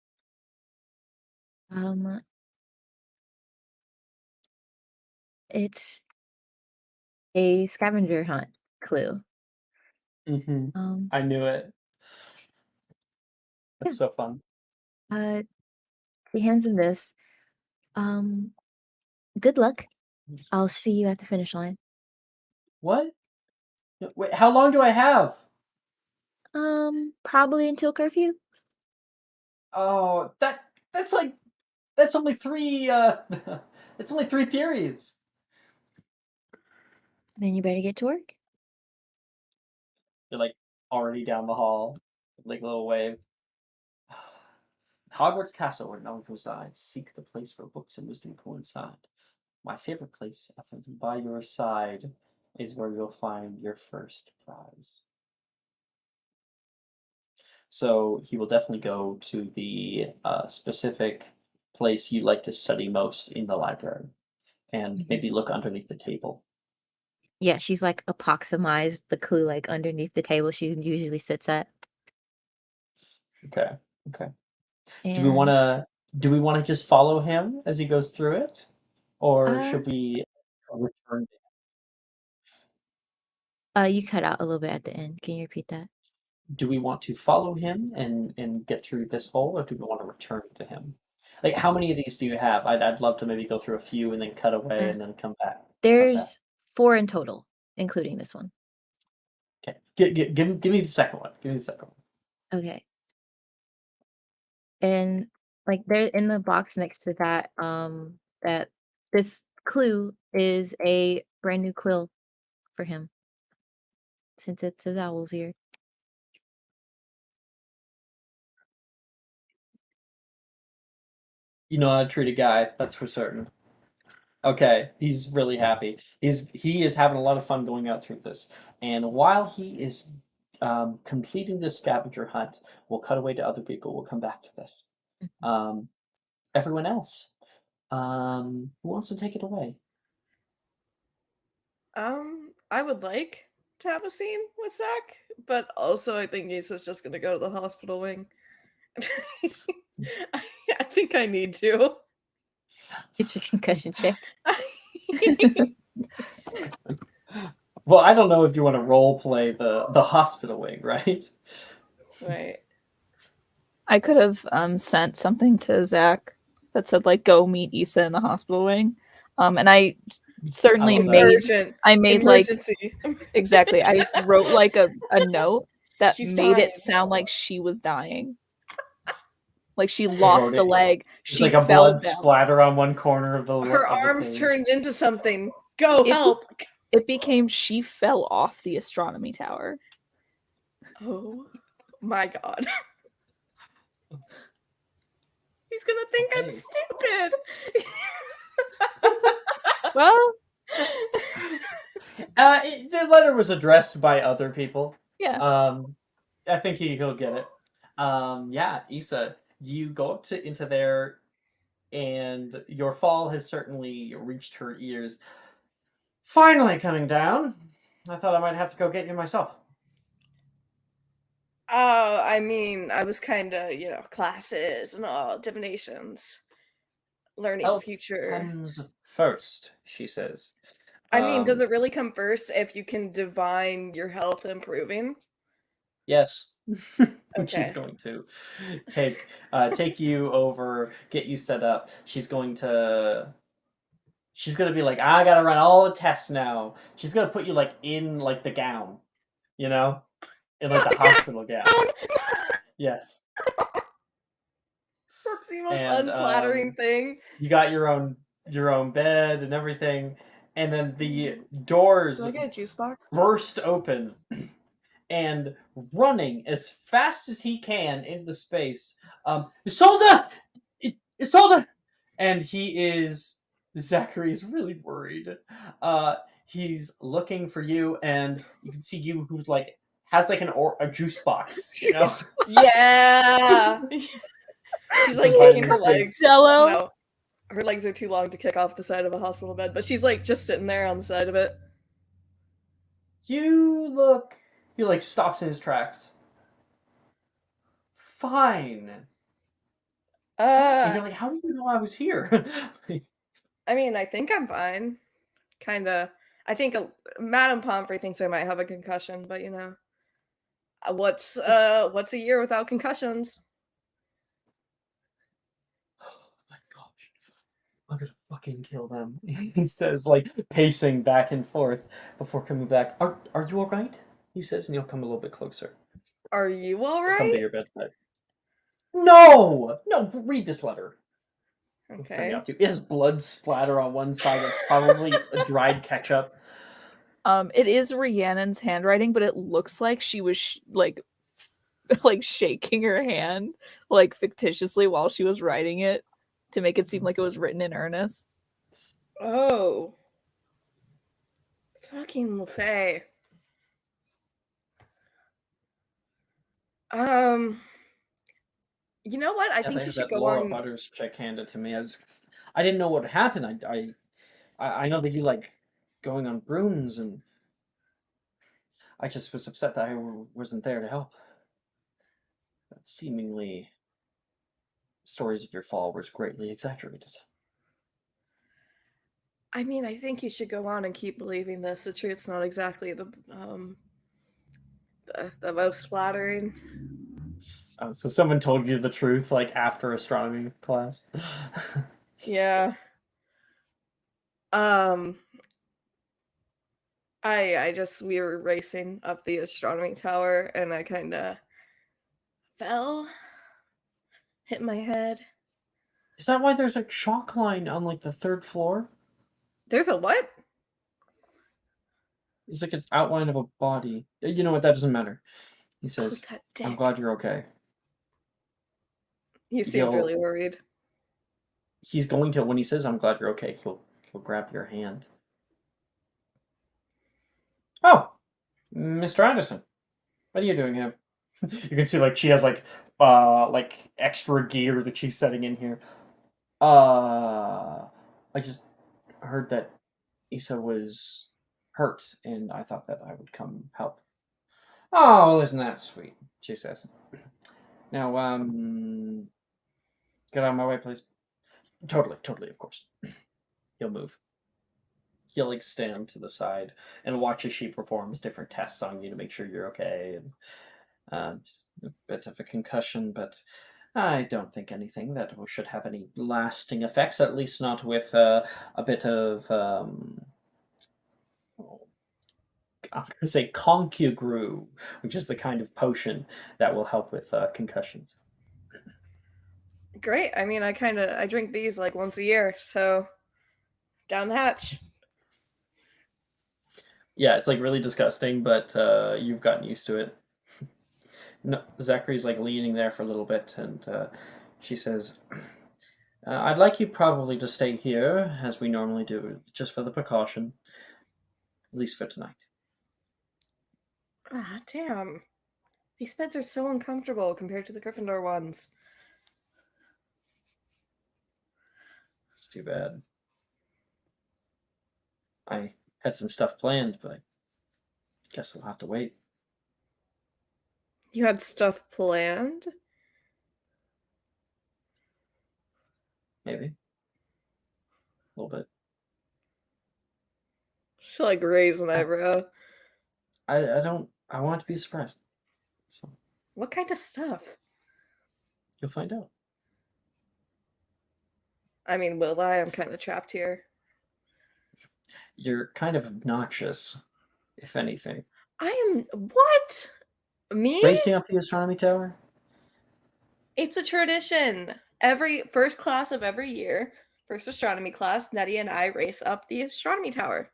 Speaker 6: it's a scavenger hunt clue.
Speaker 2: I knew it. That's so fun.
Speaker 6: She hands him this. Good luck. I'll see you at the finish line.
Speaker 2: What? Wait, how long do I have?
Speaker 6: Probably until curfew.
Speaker 2: Oh, that's only three. It's only 3 periods.
Speaker 6: Then you better get to work.
Speaker 2: You're like already down the hall, like a little wave. Hogwarts Castle, where knowledge resides. Seek the place where books and wisdom coincide. My favorite place, by your side, is where you'll find your first prize. So he will definitely go to the specific place you like to study most in the library, and maybe look underneath the table.
Speaker 6: Yeah, she's like epoximized the clue like underneath the table she usually sits at.
Speaker 2: Okay.
Speaker 6: And,
Speaker 2: Do we want to just follow him as he goes through it, or should we return?
Speaker 6: You cut out a little bit at the end. Can you repeat that?
Speaker 2: Do we want to follow him and get through this hole, or do we want to return to him? Like, how many of these do you have? I'd love to maybe go through a few and then cut away and then come back.
Speaker 6: There's 4 in total, including this one.
Speaker 2: Okay, give me the second one.
Speaker 6: Okay. And like they're in the box next to that, that this clue is a brand new quill for him, since it's his owl's ear.
Speaker 2: You know how to treat a guy, that's for certain. Okay, he's really happy. He is having a lot of fun going out through this. And while he is completing this scavenger hunt, we'll cut away to other people. We'll come back to this. Everyone else, who wants to take it away?
Speaker 3: I would like to have a scene with Zach, but also I think Asa's just gonna go to the hospital wing. I think I need to.
Speaker 6: Get your concussion checked.
Speaker 2: Well, I don't know if you want to role play the hospital wing, right?
Speaker 3: Right.
Speaker 4: I could have sent something to Zach that said like go meet Issa in the hospital wing. And I certainly
Speaker 3: Emergency.
Speaker 4: like exactly. I just wrote like a note that
Speaker 3: She's
Speaker 4: made
Speaker 3: dying.
Speaker 4: it sound like she was dying. Like she lost a leg.
Speaker 2: It's
Speaker 4: She
Speaker 2: like a
Speaker 4: fell
Speaker 2: blood
Speaker 4: down.
Speaker 2: splatter on one corner of the
Speaker 3: Her
Speaker 2: of the
Speaker 3: arms
Speaker 2: page.
Speaker 3: turned into something. Go help.
Speaker 4: It became she fell off the astronomy tower.
Speaker 3: Oh my god. He's gonna think I'm stupid.
Speaker 4: Well,
Speaker 2: the letter was addressed by other people.
Speaker 4: Yeah.
Speaker 2: I think he'll get it. Yeah, Issa, you go into there, and your fall has certainly reached her ears. Finally coming down. I thought I might have to go get you myself.
Speaker 3: I mean, I was kind of, classes and all, divinations, learning
Speaker 2: Health
Speaker 3: future.
Speaker 2: comes first, she says.
Speaker 3: I mean, does it really come first if you can divine your health improving?
Speaker 2: Yes.
Speaker 3: Okay.
Speaker 2: She's going to take you over, get you set up. She's going to be like, I gotta run all the tests now. She's gonna put you like in like the gown, in like the hospital gown. Yes.
Speaker 3: That's the most unflattering thing.
Speaker 2: You got your own bed and everything, and then the doors
Speaker 3: Do I get a juice box?
Speaker 2: burst open, and running as fast as he can into the space. Isolde! Isolde! And Zachary is really worried. He's looking for you, and you can see you who's like has like a juice box, you know?
Speaker 3: Yeah. She's like
Speaker 2: Just biting
Speaker 3: kicking her
Speaker 2: his leg.
Speaker 3: legs.
Speaker 4: Jello.
Speaker 3: No, her legs are too long to kick off the side of a hospital bed, but she's like just sitting there on the side of it.
Speaker 2: You look. He like stops in his tracks. Fine. And you're like, how do you know I was here?
Speaker 3: I mean, I think I'm fine. Kinda. I think Madame Pomfrey thinks I might have a concussion, but you know, what's a year without concussions?
Speaker 2: Oh my gosh. I'm gonna fucking kill them. He says, like, pacing back and forth before coming back. Are you alright? He says, and he'll come a little bit closer.
Speaker 3: Are you all
Speaker 2: He'll come to
Speaker 3: right?
Speaker 2: your bedside. No! No, read this letter. I'll send
Speaker 3: Okay.
Speaker 2: it out to you. It has blood splatter on one side. It's probably a dried ketchup.
Speaker 4: It is Rhiannon's handwriting, but it looks like she was like shaking her hand like fictitiously while she was writing it to make it seem like it was written in earnest.
Speaker 3: Oh. Fucking LaFay. You know what? I think you should go
Speaker 2: Laura
Speaker 3: on.
Speaker 2: Butters check handed to me. I didn't know what happened. I know that you like going on brooms, and I just was upset that I wasn't there to help. Seemingly, stories of your fall were greatly exaggerated.
Speaker 3: I mean, I think you should go on and keep believing this. The truth's not exactly the most flattering.
Speaker 2: Oh, so someone told you the truth, like after astronomy class.
Speaker 3: Yeah. We were racing up the astronomy tower and I kind of fell, hit my head.
Speaker 2: Is that why there's a chalk line on like the 3rd floor?
Speaker 3: There's a what?
Speaker 2: It's like an outline of a body. You know what? That doesn't matter. He
Speaker 3: Oh,
Speaker 2: says,
Speaker 3: that
Speaker 2: "I'm
Speaker 3: dick.
Speaker 2: glad you're okay."
Speaker 3: You seem really worried.
Speaker 2: He's going to, when he says, "I'm glad you're okay," he'll grab your hand. Oh, Mr. Anderson, what are you doing here? You can see like she has like extra gear that she's setting in here. I just heard that Issa was hurt, and I thought that I would come help. Oh, well, isn't that sweet? She says. Now, get out of my way, please. Totally, of course. He'll move. He'll like stand to the side and watch as she performs different tests on you to make sure you're okay. And just a bit of a concussion, but I don't think anything that should have any lasting effects. At least not with a bit of I'm going to say concugru, which is the kind of potion that will help with concussions.
Speaker 3: Great. I mean, I drink these like once a year, so down the hatch.
Speaker 2: Yeah, it's like really disgusting, but you've gotten used to it. No, Zachary's like leaning there for a little bit, and she says, "I'd like you probably to stay here as we normally do, just for the precaution, at least for tonight."
Speaker 3: Ah, damn. These beds are so uncomfortable compared to the Gryffindor ones.
Speaker 2: It's too bad. I had some stuff planned, but I guess I'll have to wait.
Speaker 3: You had stuff planned?
Speaker 2: Maybe. A little bit.
Speaker 3: She like raise an eyebrow.
Speaker 2: I want it to be a surprise. So
Speaker 3: What kind of stuff?
Speaker 2: you'll find out.
Speaker 3: I mean, will I? I'm kind of trapped here.
Speaker 2: You're kind of obnoxious, if anything.
Speaker 3: I am what? Me?
Speaker 2: Racing up the astronomy tower?
Speaker 3: It's a tradition. Every first class of every year, first astronomy class, Nettie and I race up the astronomy tower.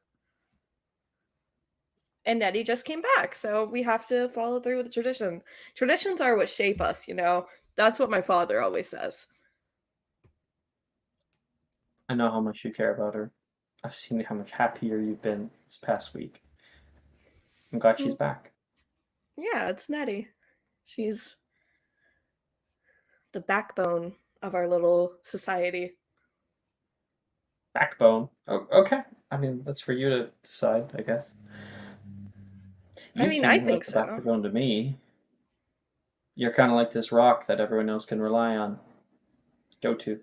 Speaker 3: and Nettie just came back. So we have to follow through with the tradition. Traditions are what shape us, you know? That's what my father always says.
Speaker 2: I know how much you care about her. I've seen how much happier you've been this past week. I'm glad she's back.
Speaker 3: Yeah, it's Nettie. She's the backbone of our little society.
Speaker 2: Backbone. Oh, okay. I mean, that's for you to decide, I guess. You
Speaker 3: I mean, I
Speaker 2: seem
Speaker 3: think
Speaker 2: like the
Speaker 3: so.
Speaker 2: backbone to me. You're kind of like this rock that everyone else can rely on, go to,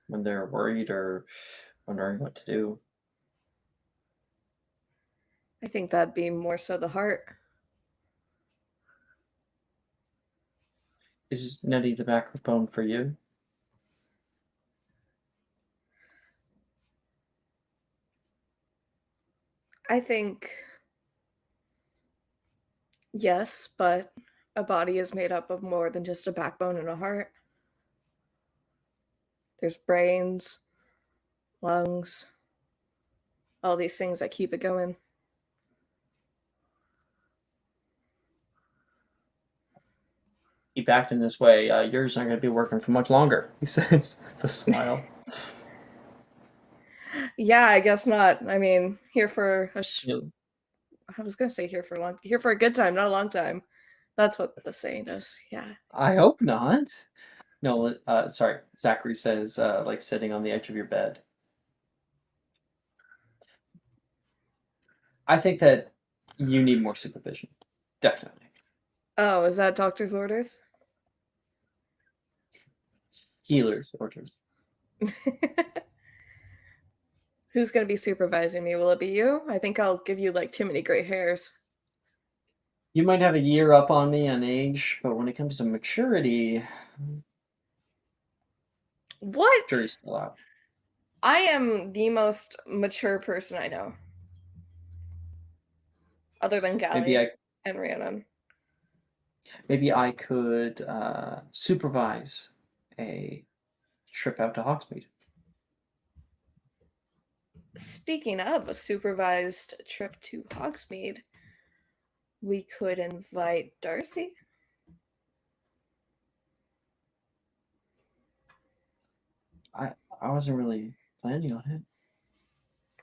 Speaker 2: when they're worried or wondering what to do.
Speaker 3: I think that'd be more so the heart.
Speaker 2: Is Nettie the backbone for you?
Speaker 3: I think yes, but a body is made up of more than just a backbone and a heart. There's brains, lungs, all these things that keep it going.
Speaker 2: Keep acting this way. Yours aren't going to be working for much longer, he says with a smile.
Speaker 3: Yeah, I guess not. I mean, here for a
Speaker 2: You-
Speaker 3: I was gonna say here for a good time, not a long time. That's what the saying is. Yeah.
Speaker 2: I hope not. No, sorry. Zachary says, like sitting on the edge of your bed. I think that you need more supervision. Definitely.
Speaker 3: Oh, is that doctor's orders?
Speaker 2: Healers orders.
Speaker 3: Who's gonna be supervising me? Will it be you? I think I'll give you like too many gray hairs.
Speaker 2: You might have a year up on me on age, but when it comes to maturity,
Speaker 3: What?
Speaker 2: jury's still out.
Speaker 3: I am the most mature person I know. Other than Gally and Rhiannon.
Speaker 2: Maybe I could supervise a trip out to Hogsmeade.
Speaker 3: Speaking of a supervised trip to Hogsmeade, we could invite Darcy.
Speaker 2: I wasn't really planning on it.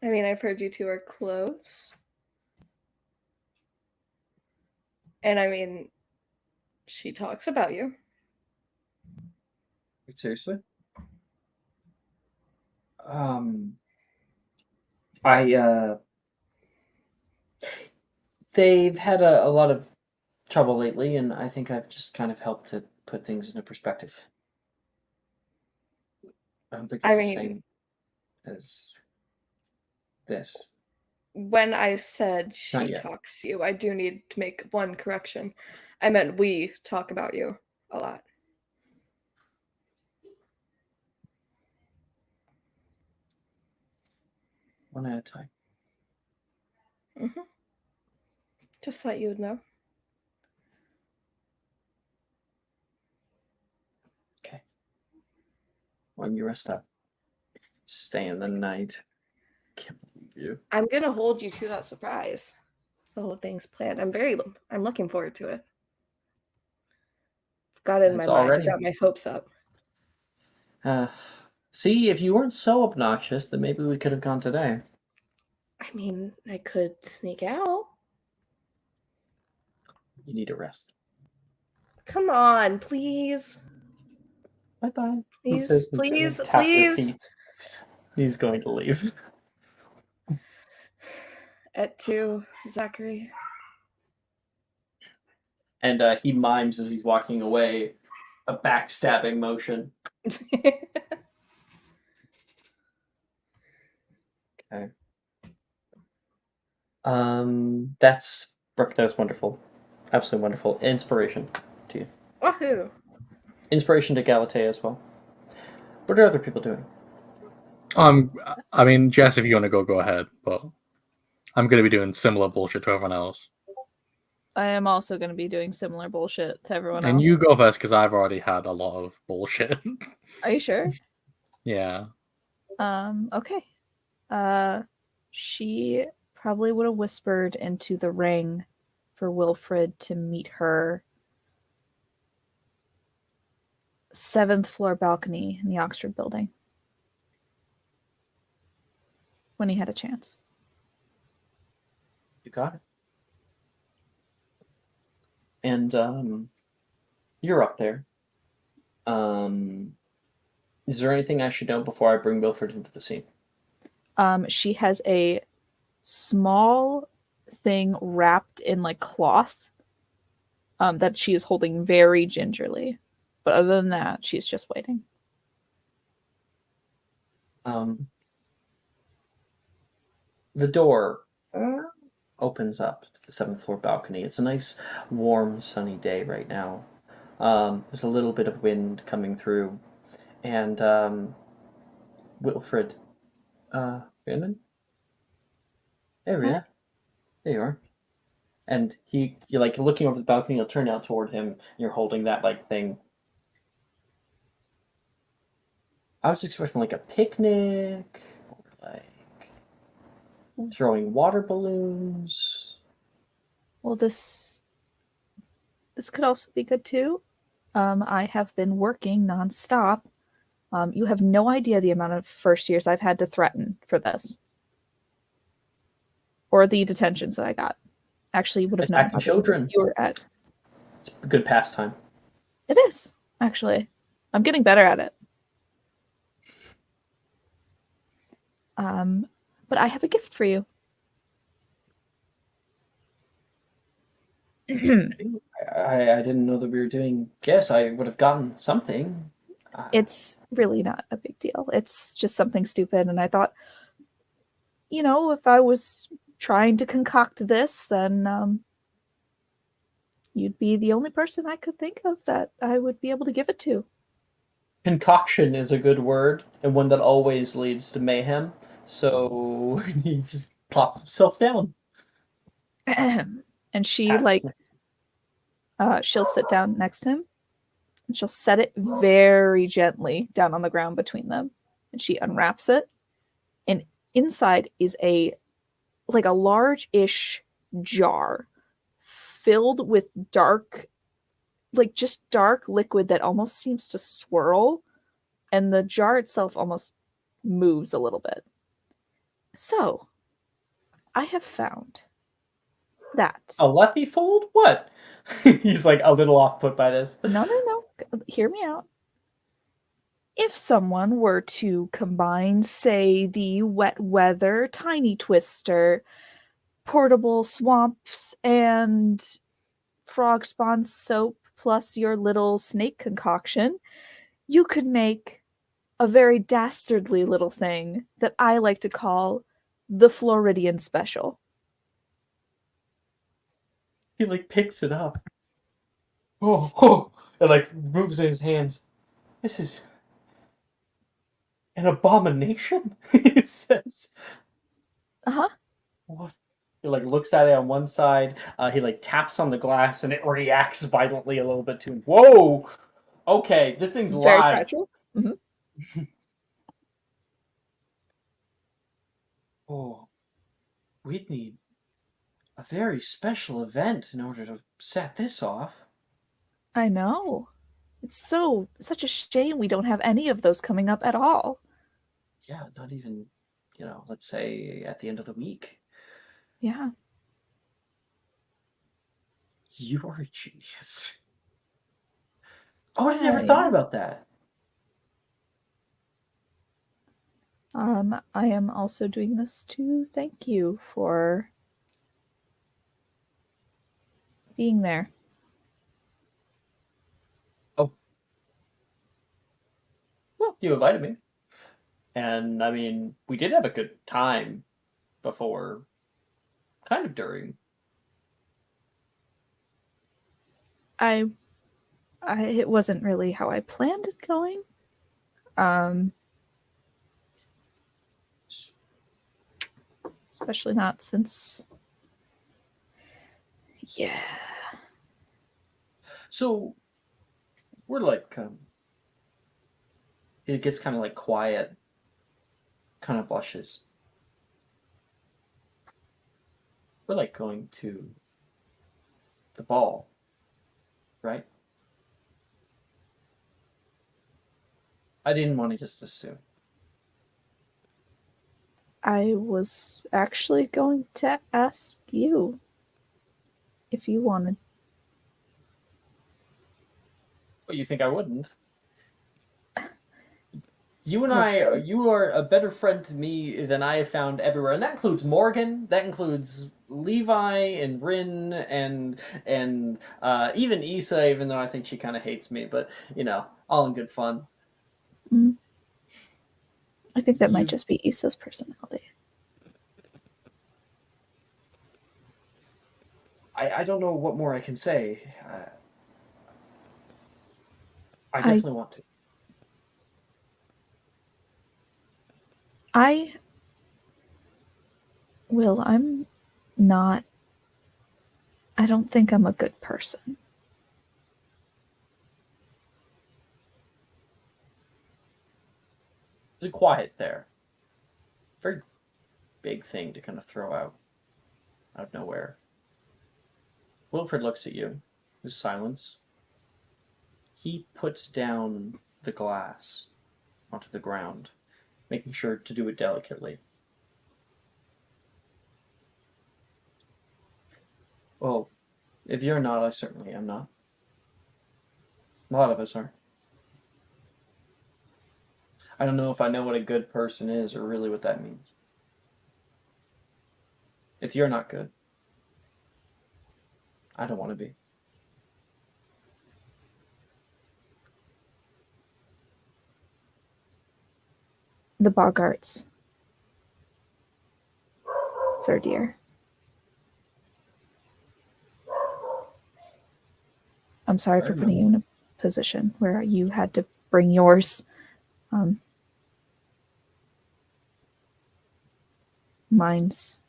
Speaker 3: I mean, I've heard you two are close. And I mean, she talks about you.
Speaker 2: Seriously? They've had a lot of trouble lately, and I think I've just kind of helped to put things into perspective. I don't think it's the same as this.
Speaker 3: When I said she talks you, I do need to make one correction. I meant we talk about you a lot.
Speaker 2: One at a time.
Speaker 3: Mm-hmm. Just thought you would know.
Speaker 2: Okay. When you rest up, stay in the night. Can't believe you.
Speaker 3: I'm gonna hold you to that surprise. The whole thing's planned. I'm looking forward to it. I've got it in my mind. I got my hopes up.
Speaker 2: See, if you weren't so obnoxious, then maybe we could have gone today.
Speaker 3: I mean, I could sneak out.
Speaker 2: You need a rest.
Speaker 3: Come on, please.
Speaker 2: Bye-bye.
Speaker 3: Please,
Speaker 2: He says
Speaker 3: please,
Speaker 2: tap your
Speaker 3: please.
Speaker 2: feet. He's going to leave.
Speaker 3: At 2, Zachary.
Speaker 2: And he mimes as he's walking away a backstabbing motion. Okay. That's Brooke. That was wonderful. Absolutely wonderful. Inspiration to you.
Speaker 3: Wahoo!
Speaker 2: Inspiration to Galatea as well. What are other people doing?
Speaker 1: I mean, Jess, if you want to go ahead, but I'm going to be doing similar bullshit to everyone else.
Speaker 4: I am also going to be doing similar bullshit to everyone else.
Speaker 1: And you go first, because I've already had a lot of bullshit.
Speaker 4: Are you sure?
Speaker 1: Yeah.
Speaker 4: Okay. She probably would have whispered into the ring for Wilfred to meet her 7th floor balcony in the Oxford building when he had a chance.
Speaker 2: You got it. And you're up there. Is there anything I should know before I bring Wilfred into the scene?
Speaker 4: She has a small thing wrapped in like cloth that she is holding very gingerly. But other than that, she's just waiting.
Speaker 2: The door opens up to the 7th floor balcony. It's a nice, warm, sunny day right now. There's a little bit of wind coming through, and Wilfred, Brandon? There we are. There you are. And you're like looking over the balcony. You'll turn out toward him. You're holding that like thing. I was expecting like a picnic, or like throwing water balloons.
Speaker 4: Well, this could also be good too. I have been working nonstop. You have no idea the amount of first years I've had to threaten for this. Or the detentions that I got. Actually, you would have known
Speaker 2: Attacking children.
Speaker 4: You were at.
Speaker 2: It's a good pastime.
Speaker 4: It is, actually. I'm getting better at it. But I have a gift for you.
Speaker 2: I didn't know that we were doing gifts. I would have gotten something.
Speaker 4: It's really not a big deal. It's just something stupid, and I thought, if I was trying to concoct this, then you'd be the only person I could think of that I would be able to give it to.
Speaker 2: Concoction is a good word, and one that always leads to mayhem. So he just pops himself down.
Speaker 4: And she she'll sit down next to him, and she'll set it very gently down on the ground between them, and she unwraps it, and inside is a large-ish jar filled with dark liquid that almost seems to swirl, and the jar itself almost moves a little bit. So, I have found that.
Speaker 2: A lefty fold? What? He's like a little off put by this.
Speaker 4: No. Hear me out. If someone were to combine, say, the wet weather, tiny twister, portable swamps, and frog spawn soap, plus your little snake concoction, you could make a very dastardly little thing that I like to call the Floridian Special.
Speaker 2: He picks it up. Oh, and moves in his hands. This is an abomination, he says.
Speaker 4: Uh-huh.
Speaker 2: What? He looks at it on one side. He taps on the glass, and it reacts violently a little bit to him. Whoa! Okay, this thing's
Speaker 4: very
Speaker 2: live.
Speaker 4: fragile. Mm-hmm.
Speaker 2: Oh, we'd need a very special event in order to set this off.
Speaker 4: I know. It's such a shame we don't have any of those coming up at all.
Speaker 2: Yeah, not even, let's say at the end of the week.
Speaker 4: Yeah.
Speaker 2: You are a genius. Oh, I never thought about that.
Speaker 4: I am also doing this to thank you for being there.
Speaker 2: Oh. Well, you invited me. And, we did have a good time before, kind of during.
Speaker 4: It wasn't really how I planned it going. Especially not since... Yeah.
Speaker 2: So, we're it gets kind of quiet, kind of blushes. we're like going to the ball, right? I didn't want to just assume.
Speaker 4: I was actually going to ask you if you wanted.
Speaker 2: But you think I wouldn't? You and I, you are a better friend to me than I have found everywhere, and that includes Morgan. That includes Levi and Rin and even Issa, even though I think she kind of hates me. But all in good fun.
Speaker 4: I think that might just be Issa's personality.
Speaker 2: I don't know what more I can say. I definitely want to.
Speaker 4: I'm not. I don't think I'm a good person.
Speaker 2: There's a quiet there. Very big thing to kind of throw out of nowhere. Wilfred looks at you. There's silence. He puts down the glass onto the ground, making sure to do it delicately. Well, if you're not, I certainly am not. A lot of us are. I don't know if I know what a good person is or really what that means. If you're not good, I don't want to be.
Speaker 4: The Bogarts. 3rd year. I'm sorry for putting you in a position where you had to bring yours. Mine's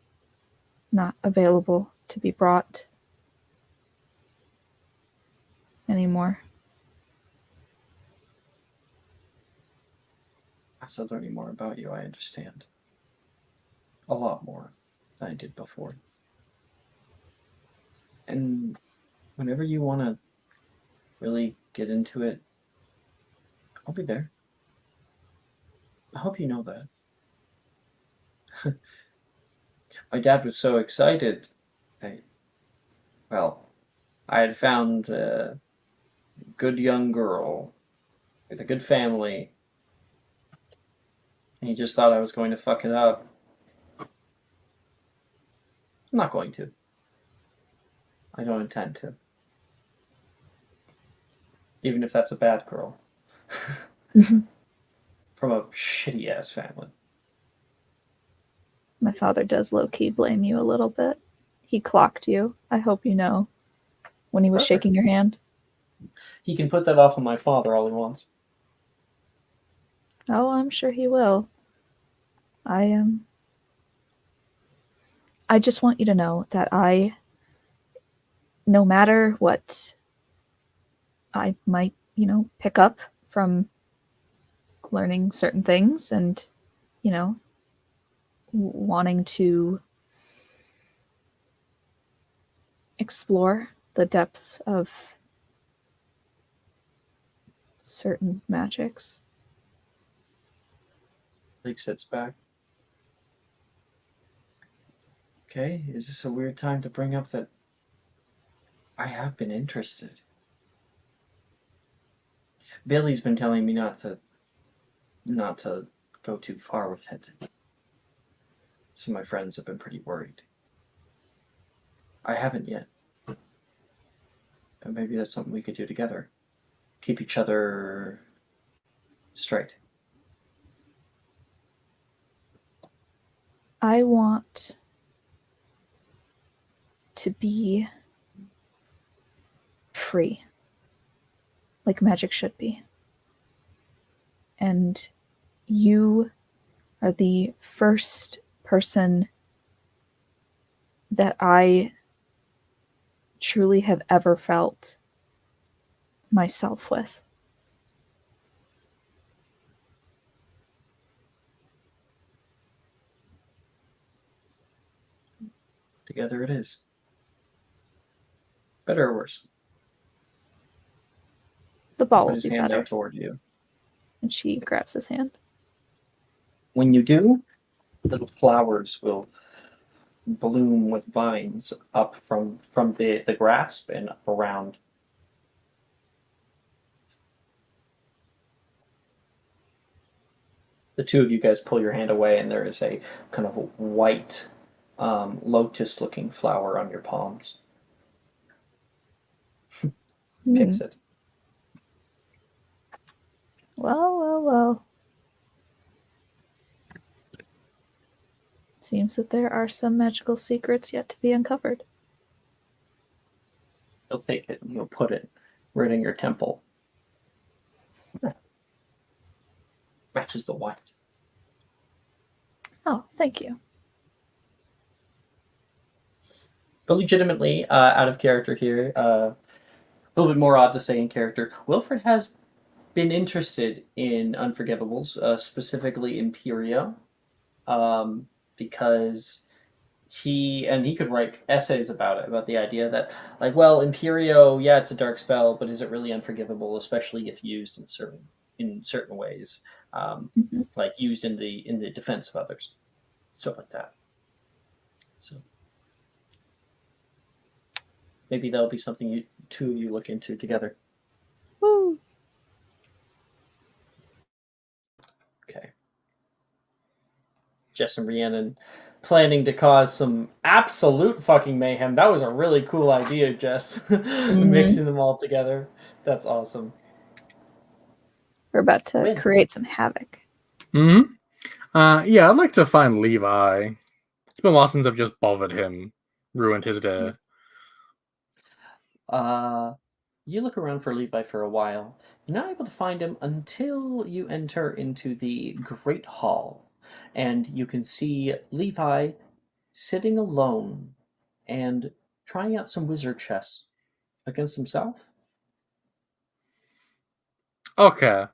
Speaker 4: not available to be brought anymore.
Speaker 2: After learning more about you, I understand. A lot more than I did before. And whenever you want to really get into it, I'll be there. I hope you know that. My dad was so excited that, well, I had found a good young girl with a good family, and he just thought I was going to fuck it up. I'm not going to. I don't intend to. Even if that's a bad girl. From a shitty-ass family.
Speaker 4: My father does low-key blame you a little bit. He clocked you, I hope you know, when he was shaking your hand.
Speaker 2: He can put that off on my father all he wants.
Speaker 4: Oh, I'm sure he will. I just want you to know that no matter what I might, pick up from learning certain things and, wanting to explore the depths of certain magics.
Speaker 2: Blake sits back. Okay, is this a weird time to bring up that I have been interested? Billy's been telling me not to go too far with it. Some of my friends have been pretty worried. I haven't yet. But maybe that's something we could do together. Keep each other straight.
Speaker 4: I want to be free, like magic should be. And you are the first person that I truly have ever felt myself with.
Speaker 2: Together it is. Better or worse?
Speaker 4: The ball
Speaker 2: Put
Speaker 4: will
Speaker 2: his
Speaker 4: be
Speaker 2: hand
Speaker 4: better.
Speaker 2: out toward you.
Speaker 4: And she grabs his hand.
Speaker 2: When you do, little flowers will bloom with vines up from the grasp and up around. The two of you guys pull your hand away, and there is a kind of a white lotus-looking flower on your palms. Picks it.
Speaker 4: Well. Seems that there are some magical secrets yet to be uncovered.
Speaker 2: He'll take it and he'll put it right in your temple. Matches the white.
Speaker 4: Oh, thank you.
Speaker 2: But legitimately, out of character here, a little bit more odd to say in character, Wilfred has been interested in Unforgivables, specifically Imperio, because he could write essays about it, about the idea that, like, well, Imperio, yeah, it's a dark spell, but is it really unforgivable, especially if used in certain ways, like used in the defense of others, stuff like that. So maybe that'll be something you two of you look into together.
Speaker 4: Woo!
Speaker 2: Okay. Jess and Rhiannon planning to cause some absolute fucking mayhem. That was a really cool idea, Jess. Mixing them all together. That's awesome.
Speaker 4: We're about to
Speaker 2: Win.
Speaker 4: create some havoc.
Speaker 1: Yeah, I'd like to find Levi. It's been a while since I've just bothered him, ruined his day.
Speaker 2: You look around for Levi for a while. You're not able to find him until you enter into the Great Hall. And you can see Levi sitting alone and trying out some wizard chess against himself.
Speaker 1: Okay,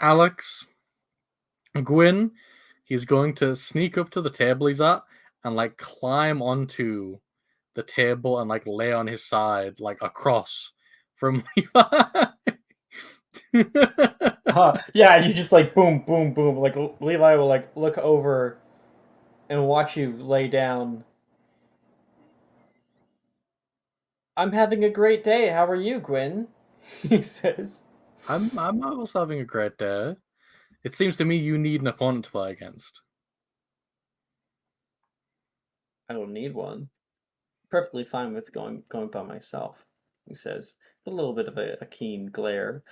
Speaker 1: Alex, Gwyn, he's going to sneak up to the table he's at and like climb onto the table and like lay on his side like across from Levi.
Speaker 2: Yeah, you just like boom, boom, boom. Like Levi will like look over and watch you lay down. I'm having a great day. How are you, Gwyn? He says.
Speaker 1: I'm also having a great day. It seems to me you need an opponent to play against.
Speaker 2: I don't need one. Perfectly fine with going by myself, he says, with a little bit of a keen glare.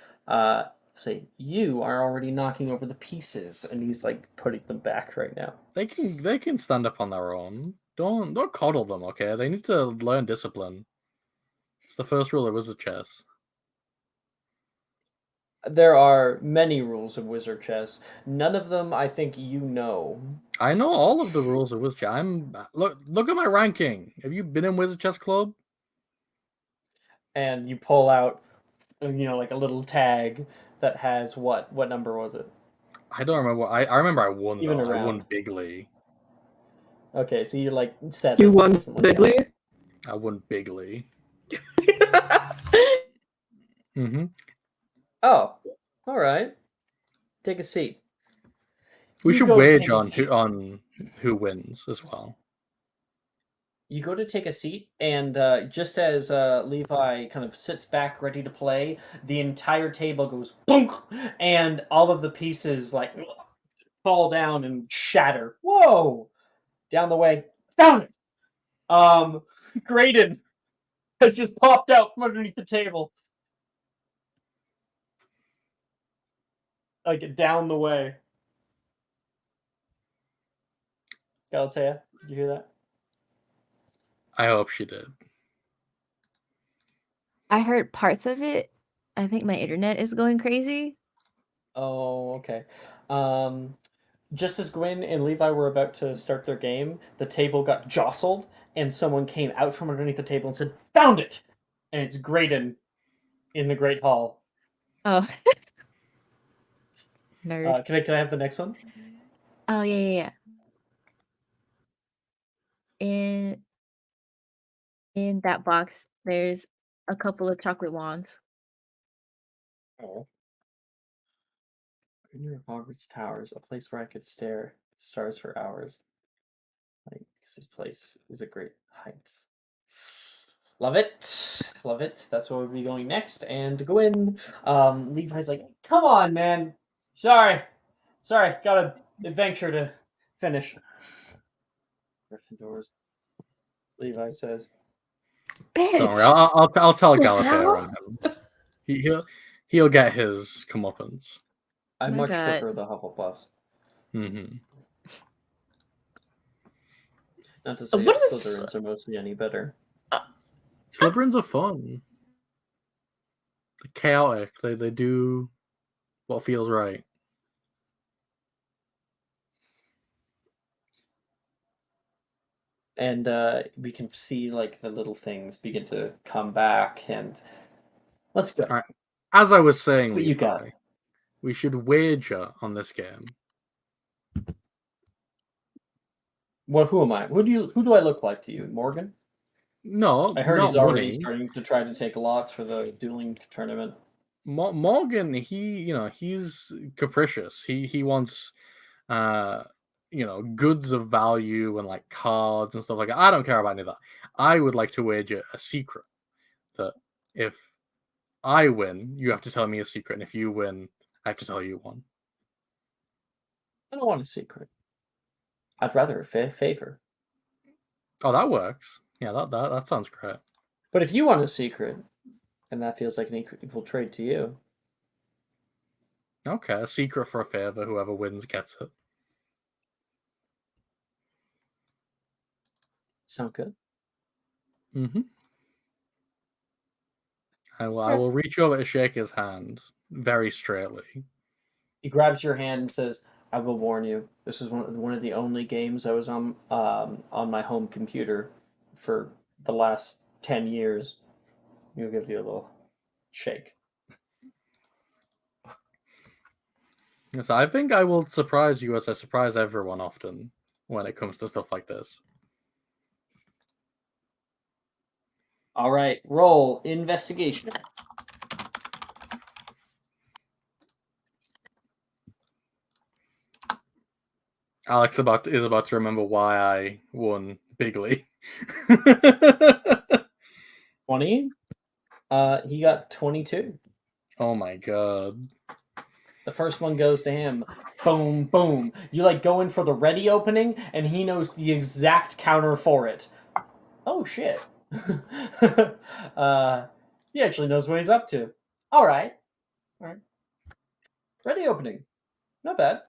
Speaker 2: Say, you are already knocking over the pieces, and he's like putting them back right now.
Speaker 1: They can stand up on their own. Don't coddle them, okay? They need to learn discipline. It's the first rule of wizard chess.
Speaker 2: There are many rules of wizard chess. None of them I think you know.
Speaker 1: I know all of the rules of wizard chess. Look at my ranking. Have you been in Wizard Chess Club?
Speaker 2: And you pull out, like a little tag that has what? What number was it?
Speaker 1: I don't remember. I remember I won
Speaker 2: Even
Speaker 1: though. I won
Speaker 2: around.
Speaker 1: bigly.
Speaker 2: Okay, so you're like 7.
Speaker 3: You won
Speaker 2: or something like
Speaker 3: bigly?
Speaker 2: that.
Speaker 1: I won bigly. Mm-hmm.
Speaker 2: Oh, all right. Take a seat.
Speaker 1: We
Speaker 2: You
Speaker 1: should
Speaker 2: go to
Speaker 1: wage
Speaker 2: take a
Speaker 1: on
Speaker 2: seat.
Speaker 1: who wins as well.
Speaker 2: You go to take a seat, and just as Levi kind of sits back ready to play, the entire table goes boom, and all of the pieces like fall down and shatter. Whoa! Down the way, found it. Graydon has just popped out from underneath the table, like down the way. Galatea, did you hear that?
Speaker 1: I hope she did.
Speaker 6: I heard parts of it. I think my internet is going crazy.
Speaker 2: Oh, okay. Just as Gwyn and Levi were about to start their game, the table got jostled, and someone came out from underneath the table and said, "Found it!" And it's Graydon in the Great Hall.
Speaker 6: Oh. Nerd.
Speaker 2: Can I have the next one?
Speaker 6: Oh, yeah. And In that box, there's a couple of chocolate wands.
Speaker 2: Oh. Near Hogwarts Towers, a place where I could stare at the stars for hours. Like, 'cause this place is a great height. Love it. Love it. That's where we'll be going next. And to go in, Levi's like, come on, man. Sorry. Got an adventure to finish. Gryffindors. Levi says.
Speaker 3: Bitch.
Speaker 1: Don't worry, I'll tell
Speaker 3: The
Speaker 1: Galatea
Speaker 3: hell?
Speaker 1: on him. He'll get his comeuppance.
Speaker 2: I
Speaker 6: My
Speaker 2: much
Speaker 6: God.
Speaker 2: prefer the Hufflepuffs.
Speaker 1: Mm-hmm.
Speaker 2: Not to say
Speaker 3: What
Speaker 2: that
Speaker 3: is-
Speaker 2: Slytherins are mostly any better.
Speaker 1: Slytherins are fun. They're chaotic. They do what feels right.
Speaker 2: And we can see like the little things begin to come back, and let's go.
Speaker 1: All right. As I was saying,
Speaker 2: what you got.
Speaker 1: Levi, we should wager on this game.
Speaker 2: What? Who am I? Who do I look like to you, Morgan?
Speaker 1: No,
Speaker 2: I heard
Speaker 1: not
Speaker 2: he's already
Speaker 1: money.
Speaker 2: starting to try to take lots for the dueling tournament.
Speaker 1: Morgan, he's capricious. He wants, goods of value and like cards and stuff like that. I don't care about any of that. I would like to wager a secret that if I win, you have to tell me a secret, and if you win, I have to tell you one.
Speaker 2: I don't want a secret. I'd rather a favor.
Speaker 1: Oh, that works. Yeah, that sounds great.
Speaker 2: But if you want a secret, and that feels like an equal trade to you.
Speaker 1: Okay, a secret for a favor. Whoever wins gets it.
Speaker 2: Sound good?
Speaker 1: Mm-hmm. I will reach over to shake his hand very straightly.
Speaker 2: He grabs your hand and says, "I will warn you. This is one of the only games I was on my home computer for the last 10 years." He'll give you a little shake.
Speaker 1: Yes, I think I will surprise you as I surprise everyone often when it comes to stuff like this.
Speaker 2: All right, roll investigation.
Speaker 1: Alex is about to remember why I won bigly.
Speaker 2: 20. He got 22.
Speaker 1: Oh my god.
Speaker 2: The first one goes to him. Boom, boom. You like go in for the ready opening, and he knows the exact counter for it. Oh shit. He actually knows what he's up to. All right. Ready opening. Not bad.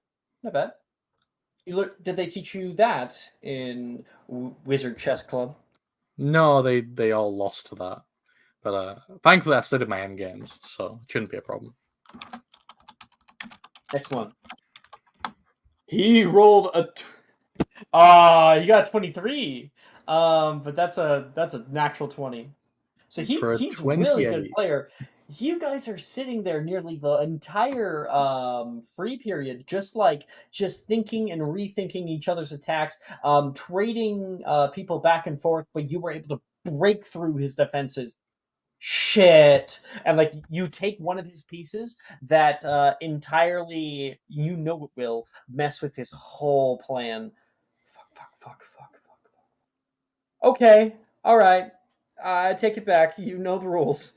Speaker 2: You look. Did they teach you that in Wizard Chess Club?
Speaker 1: No, they all lost to that. But thankfully I studied my end games, so it shouldn't be a problem.
Speaker 2: Next one. He rolled a. He got 23. But that's a natural 20. So he's a really good player. You guys are sitting there nearly the entire free period, just thinking and rethinking each other's attacks, trading people back and forth, but you were able to break through his defenses. Shit. And like you take one of his pieces that entirely it will mess with his whole plan. Fuck. Okay, all right. I take it back. You know the rules.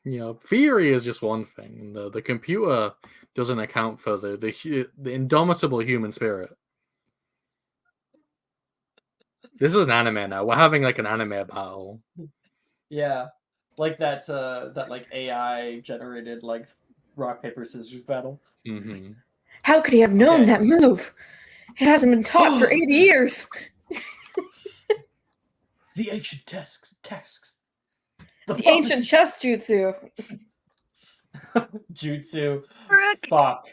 Speaker 1: Theory is just one thing. The computer doesn't account for the indomitable human spirit. This is an anime now. We're having like an anime battle.
Speaker 2: Yeah, like that like AI generated like rock paper scissors battle.
Speaker 1: Mm-hmm.
Speaker 3: How could he have known that move? It hasn't been taught for 80 years.
Speaker 2: The ancient tasks.
Speaker 3: The ancient chess jutsu.
Speaker 2: Jutsu.
Speaker 6: Brooke.
Speaker 2: Fuck.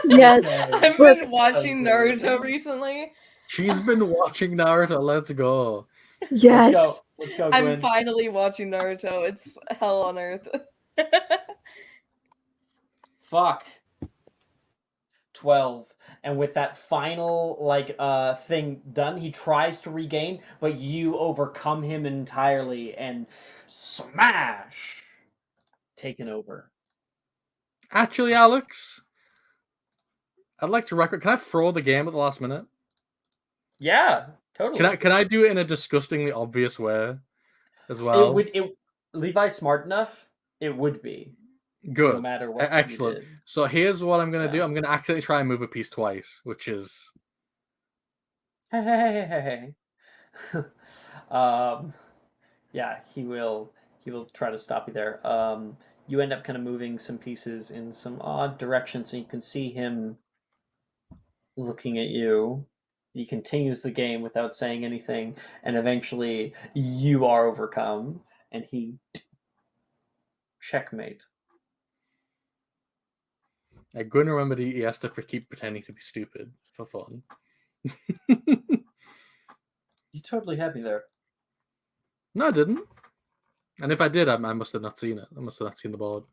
Speaker 3: Yes.
Speaker 2: Okay.
Speaker 3: I've been watching Naruto recently.
Speaker 1: She's been watching Naruto. Let's go.
Speaker 3: Yes.
Speaker 2: Let's go, Gwen.
Speaker 3: I'm finally watching Naruto. It's hell on earth.
Speaker 2: Fuck. 12. and with that final thing done, he tries to regain, but you overcome him entirely and smash, taken over.
Speaker 1: Actually, Alex, I'd like to record. Can I throw the game at the last minute?
Speaker 2: Yeah, totally.
Speaker 1: Can I do it in a disgustingly obvious way as
Speaker 2: It
Speaker 1: well?
Speaker 2: would. Levi's smart enough. It would be.
Speaker 1: Good.
Speaker 2: No matter what.
Speaker 1: Excellent.
Speaker 2: You did.
Speaker 1: So here's what I'm going to do.
Speaker 2: Yeah.
Speaker 1: I'm going to accidentally try and move a piece twice, which is...
Speaker 2: Hey. Yeah, he will try to stop you there. You end up kind of moving some pieces in some odd directions, so you can see him looking at you. He continues the game without saying anything, and eventually you are overcome, and he checkmate.
Speaker 1: Gwyn remembered he has to keep pretending to be stupid for fun.
Speaker 2: You totally had me there.
Speaker 1: No, I didn't. And if I did, I must have not seen it. I must have not seen the board.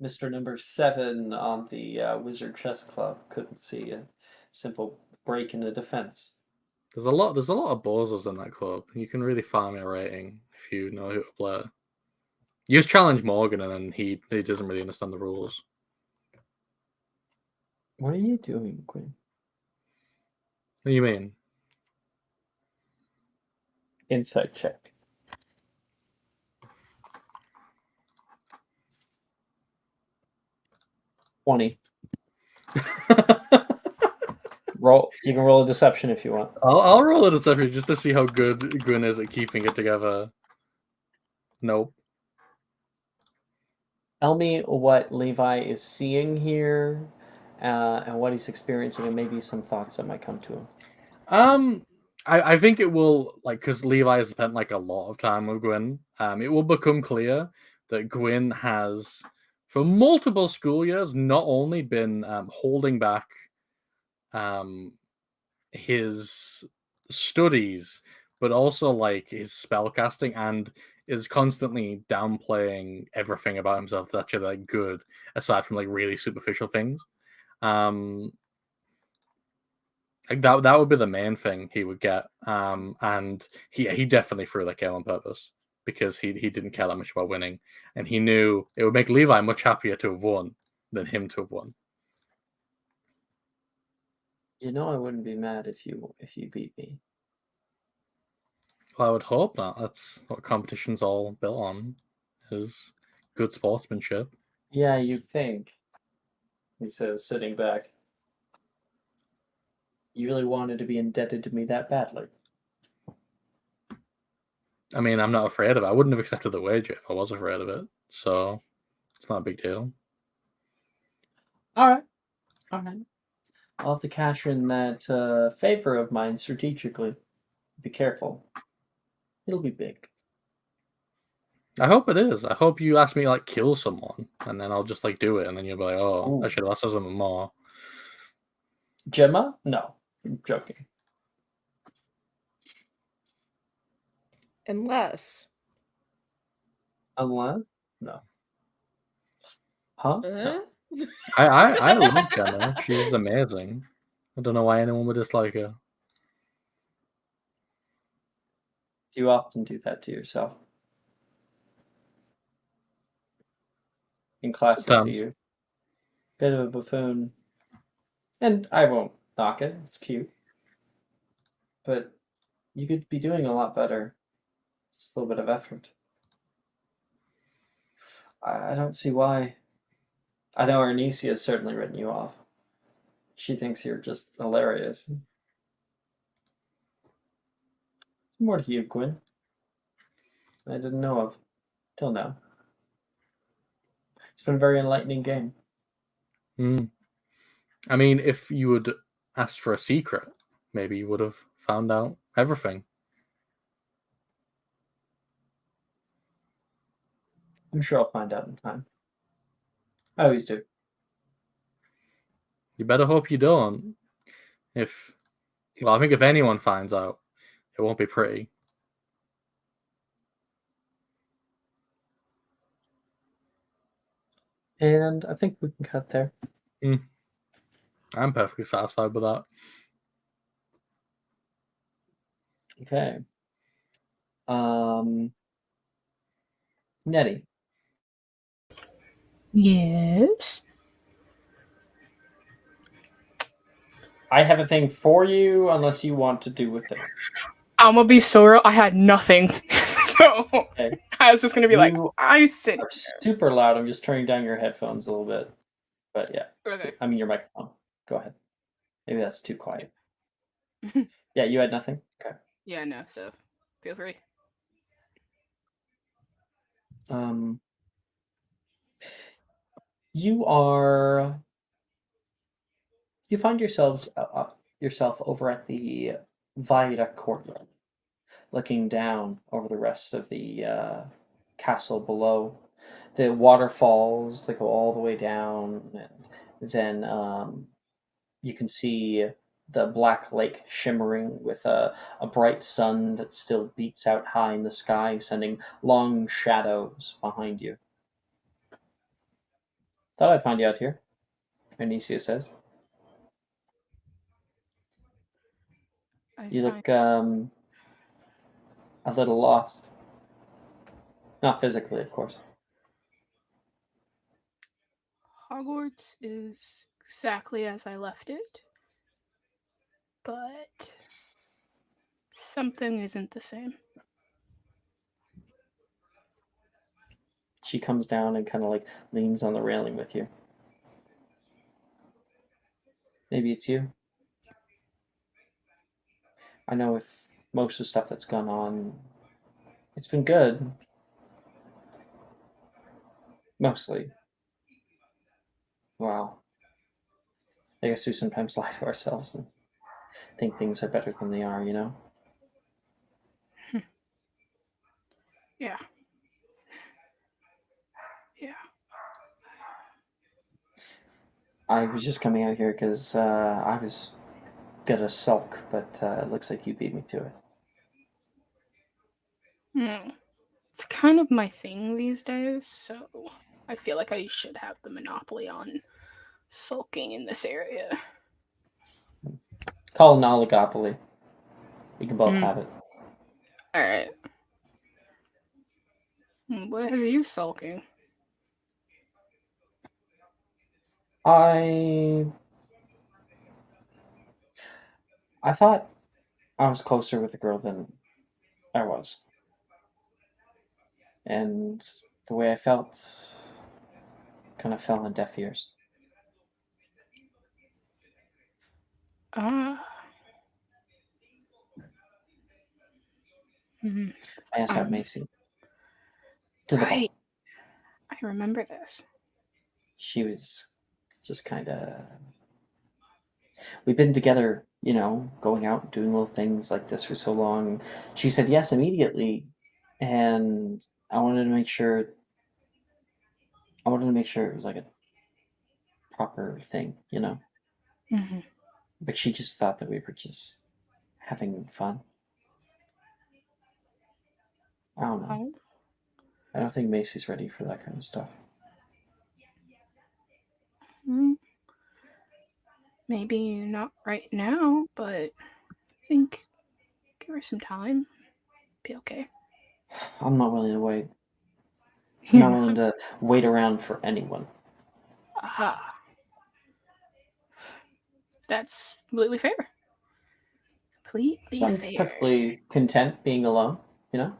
Speaker 2: Mr. Number 7 on the Wizard Chess Club couldn't see a simple break in the defense.
Speaker 1: There's a lot of bozos in that club. You can really farm your rating if you know who to play. You just challenge Morgan, and then he doesn't really understand the rules.
Speaker 2: What are you doing, Gwyn?
Speaker 1: What do you mean?
Speaker 2: Insight check. $20. Roll. You can roll a deception if you want.
Speaker 1: I'll roll a deception just to see how good Gwyn is at keeping it together. Nope.
Speaker 2: Tell me what Levi is seeing here, and what he's experiencing, and maybe some thoughts that might come to him.
Speaker 1: I think it will, because Levi has spent a lot of time with Gwyn. It will become clear that Gwyn has, for multiple school years, not only been holding back his studies, but also his spellcasting, and is constantly downplaying everything about himself that's actually good, aside from really superficial things. That would be the main thing he would get. And he definitely threw that game on purpose because he didn't care that much about winning, and he knew it would make Levi much happier to have won than him to have won.
Speaker 2: You know, I wouldn't be mad if you beat me.
Speaker 1: Well, I would hope not. That's what competition's all built on, is good sportsmanship.
Speaker 2: Yeah, you'd think. He says, sitting back. You really wanted to be indebted to me that badly.
Speaker 1: I mean, I'm not afraid of it. I wouldn't have accepted the wager if I was afraid of it. So it's not a big deal.
Speaker 2: All right. I'll have to cash in that favor of mine strategically. Be careful. It'll be big.
Speaker 1: I hope it is. I hope you ask me to kill someone, and then I'll just do it, and then you'll be like, "Oh, I should have asked for something more."
Speaker 2: Gemma? No, I'm joking.
Speaker 3: Unless?
Speaker 2: No. Huh? No.
Speaker 1: I love Gemma. She's amazing. I don't know why anyone would dislike her.
Speaker 2: Do you often do that to yourself? In class, I see you. Bit of a buffoon. And I won't knock it. It's cute. But you could be doing a lot better. Just a little bit of effort. I don't see why. I know Arnesia has certainly written you off. She thinks you're just hilarious. More to you, Gwyn. I didn't know of. Till now. It's been a very enlightening game.
Speaker 1: I mean, if you would ask for a secret, maybe you would have found out everything.
Speaker 2: I'm sure I'll find out in time. I always do.
Speaker 1: You better hope you don't. I think if anyone finds out, it won't be pretty.
Speaker 2: And I think we can cut there.
Speaker 1: I'm perfectly satisfied with that.
Speaker 2: Okay. Nettie.
Speaker 5: Yes.
Speaker 2: I have a thing for you unless you want to do with it.
Speaker 5: I'm gonna be so real. I had nothing, so
Speaker 2: Okay.
Speaker 5: I was just gonna be like,
Speaker 2: You
Speaker 5: I sit.
Speaker 2: are super loud. I'm just turning down your headphones a little bit. But yeah.
Speaker 5: Okay.
Speaker 2: I mean your microphone. Go ahead. Maybe that's too quiet. Yeah, you had nothing? Okay.
Speaker 5: Yeah, no. So feel free.
Speaker 2: You find yourself over at the viaduct courtyard, looking down over the rest of the castle below. The waterfalls that go all the way down, and then you can see the black lake shimmering with a bright sun that still beats out high in the sky, sending long shadows behind you. Thought I'd find you out here, Anicia says. You look a little lost. Not physically, of course.
Speaker 5: Hogwarts is exactly as I left it, but something isn't the same.
Speaker 2: She comes down and kind of like leans on the railing with you. Maybe it's you. I know with most of the stuff that's gone on, it's been good. Mostly. Well, I guess we sometimes lie to ourselves and think things are better than they are, you know?
Speaker 5: Yeah. Yeah.
Speaker 2: I was just coming out here because I was gonna sulk, but it looks like you beat me to it.
Speaker 5: It's kind of my thing these days, so I feel like I should have the monopoly on sulking in this area.
Speaker 2: Call it an oligopoly. We can both have it.
Speaker 5: Alright. What are you sulking?
Speaker 2: I thought I was closer with the girl than I was. And the way I felt kind of fell on deaf ears.
Speaker 5: I
Speaker 2: I asked out Macy to the
Speaker 5: right.
Speaker 2: ball.
Speaker 5: I remember this.
Speaker 2: She was just kind of. We've been together, you know, going out, doing little things like this for so long. She said yes immediately, and I wanted to make sure. I wanted to make sure it was like a proper thing, you know. But she just thought that we were just having fun. I don't know. I don't think Macy's ready for that kind of stuff.
Speaker 5: Maybe not right now, but I think give her some time. Be okay.
Speaker 2: I'm not willing to wait. I'm not willing to wait around for anyone.
Speaker 5: Aha. That's completely fair. Completely
Speaker 2: So I'm
Speaker 5: fair.
Speaker 2: perfectly content being alone, you know?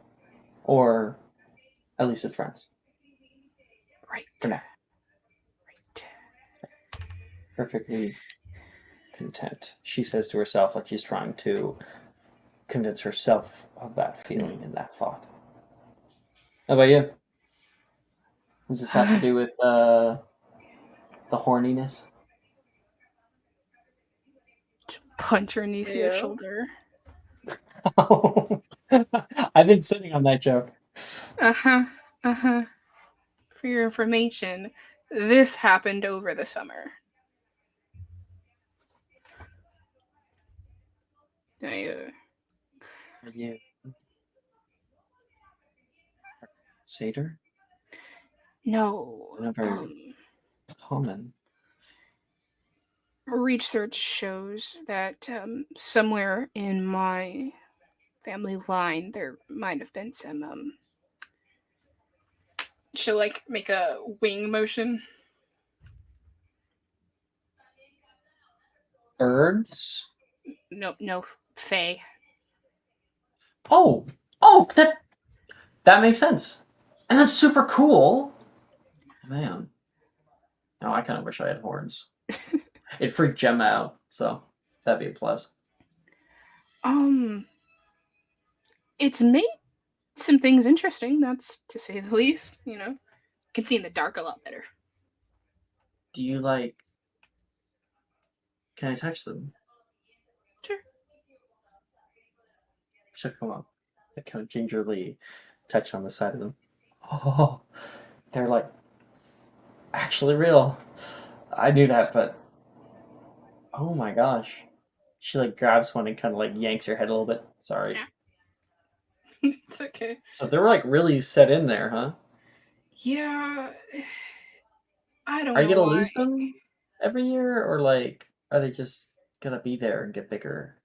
Speaker 2: Or at least with friends.
Speaker 5: Right.
Speaker 2: For now.
Speaker 5: Right.
Speaker 2: Perfectly content. She says to herself, like she's trying to convince herself of that feeling and that thought. How about you? Does this have to do with the horniness?
Speaker 5: Punch her Anicia's
Speaker 3: Yeah.
Speaker 5: shoulder.
Speaker 2: I've been sitting on that joke.
Speaker 5: For your information, this happened over the summer.
Speaker 2: Are you Satyr?
Speaker 5: No.
Speaker 2: Never Common.
Speaker 5: Research shows that somewhere in my family line there might have been some she'll like make a wing motion.
Speaker 2: Birds?
Speaker 5: No, fae.
Speaker 2: Oh, that makes sense. And that's super cool. Man. No, I kind of wish I had horns. It freaked Gemma out, so that'd be a plus.
Speaker 5: It's made some things interesting, that's to say the least, you know. Can see in the dark a lot better.
Speaker 2: Do you can I touch them?
Speaker 5: Sure.
Speaker 2: Should come up. I kind of gingerly touch on the side of them. Oh, they're actually real. I knew that, but oh my gosh. She grabs one and kind of yanks her head a little bit. Sorry.
Speaker 5: It's okay.
Speaker 2: So they're really set in there, huh?
Speaker 5: Yeah. I don't
Speaker 2: Are you
Speaker 5: know
Speaker 2: gonna
Speaker 5: why.
Speaker 2: lose them every year, or are they just gonna be there and get bigger?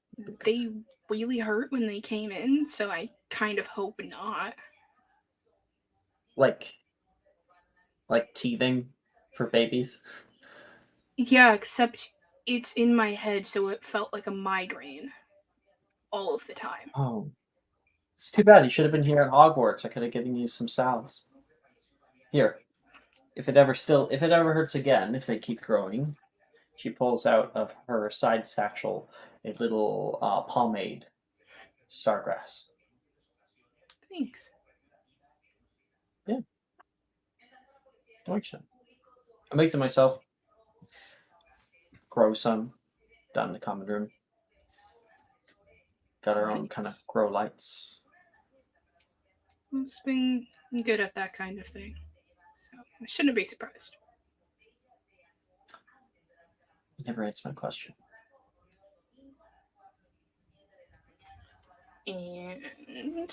Speaker 5: They really hurt when they came in, so I kind of hope not.
Speaker 2: Like teething for babies?
Speaker 5: Yeah, except it's in my head, so it felt like a migraine all of the time.
Speaker 2: Oh, it's too bad. You should have been here at Hogwarts. I could have given you some salves. Here, if it ever hurts again, if they keep growing, she pulls out of her side satchel a little pomade, Stargrass.
Speaker 5: Thanks.
Speaker 2: Yeah. Don't you? I make them myself. Grow some down in the common room. Got our own kind of grow lights.
Speaker 5: It's been good at that kind of thing, so I shouldn't be surprised.
Speaker 2: You never answered my question.
Speaker 5: And